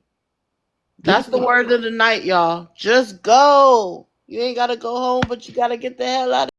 That's the word of the night, y'all. Just go. You ain't gotta go home, but you gotta get the hell out of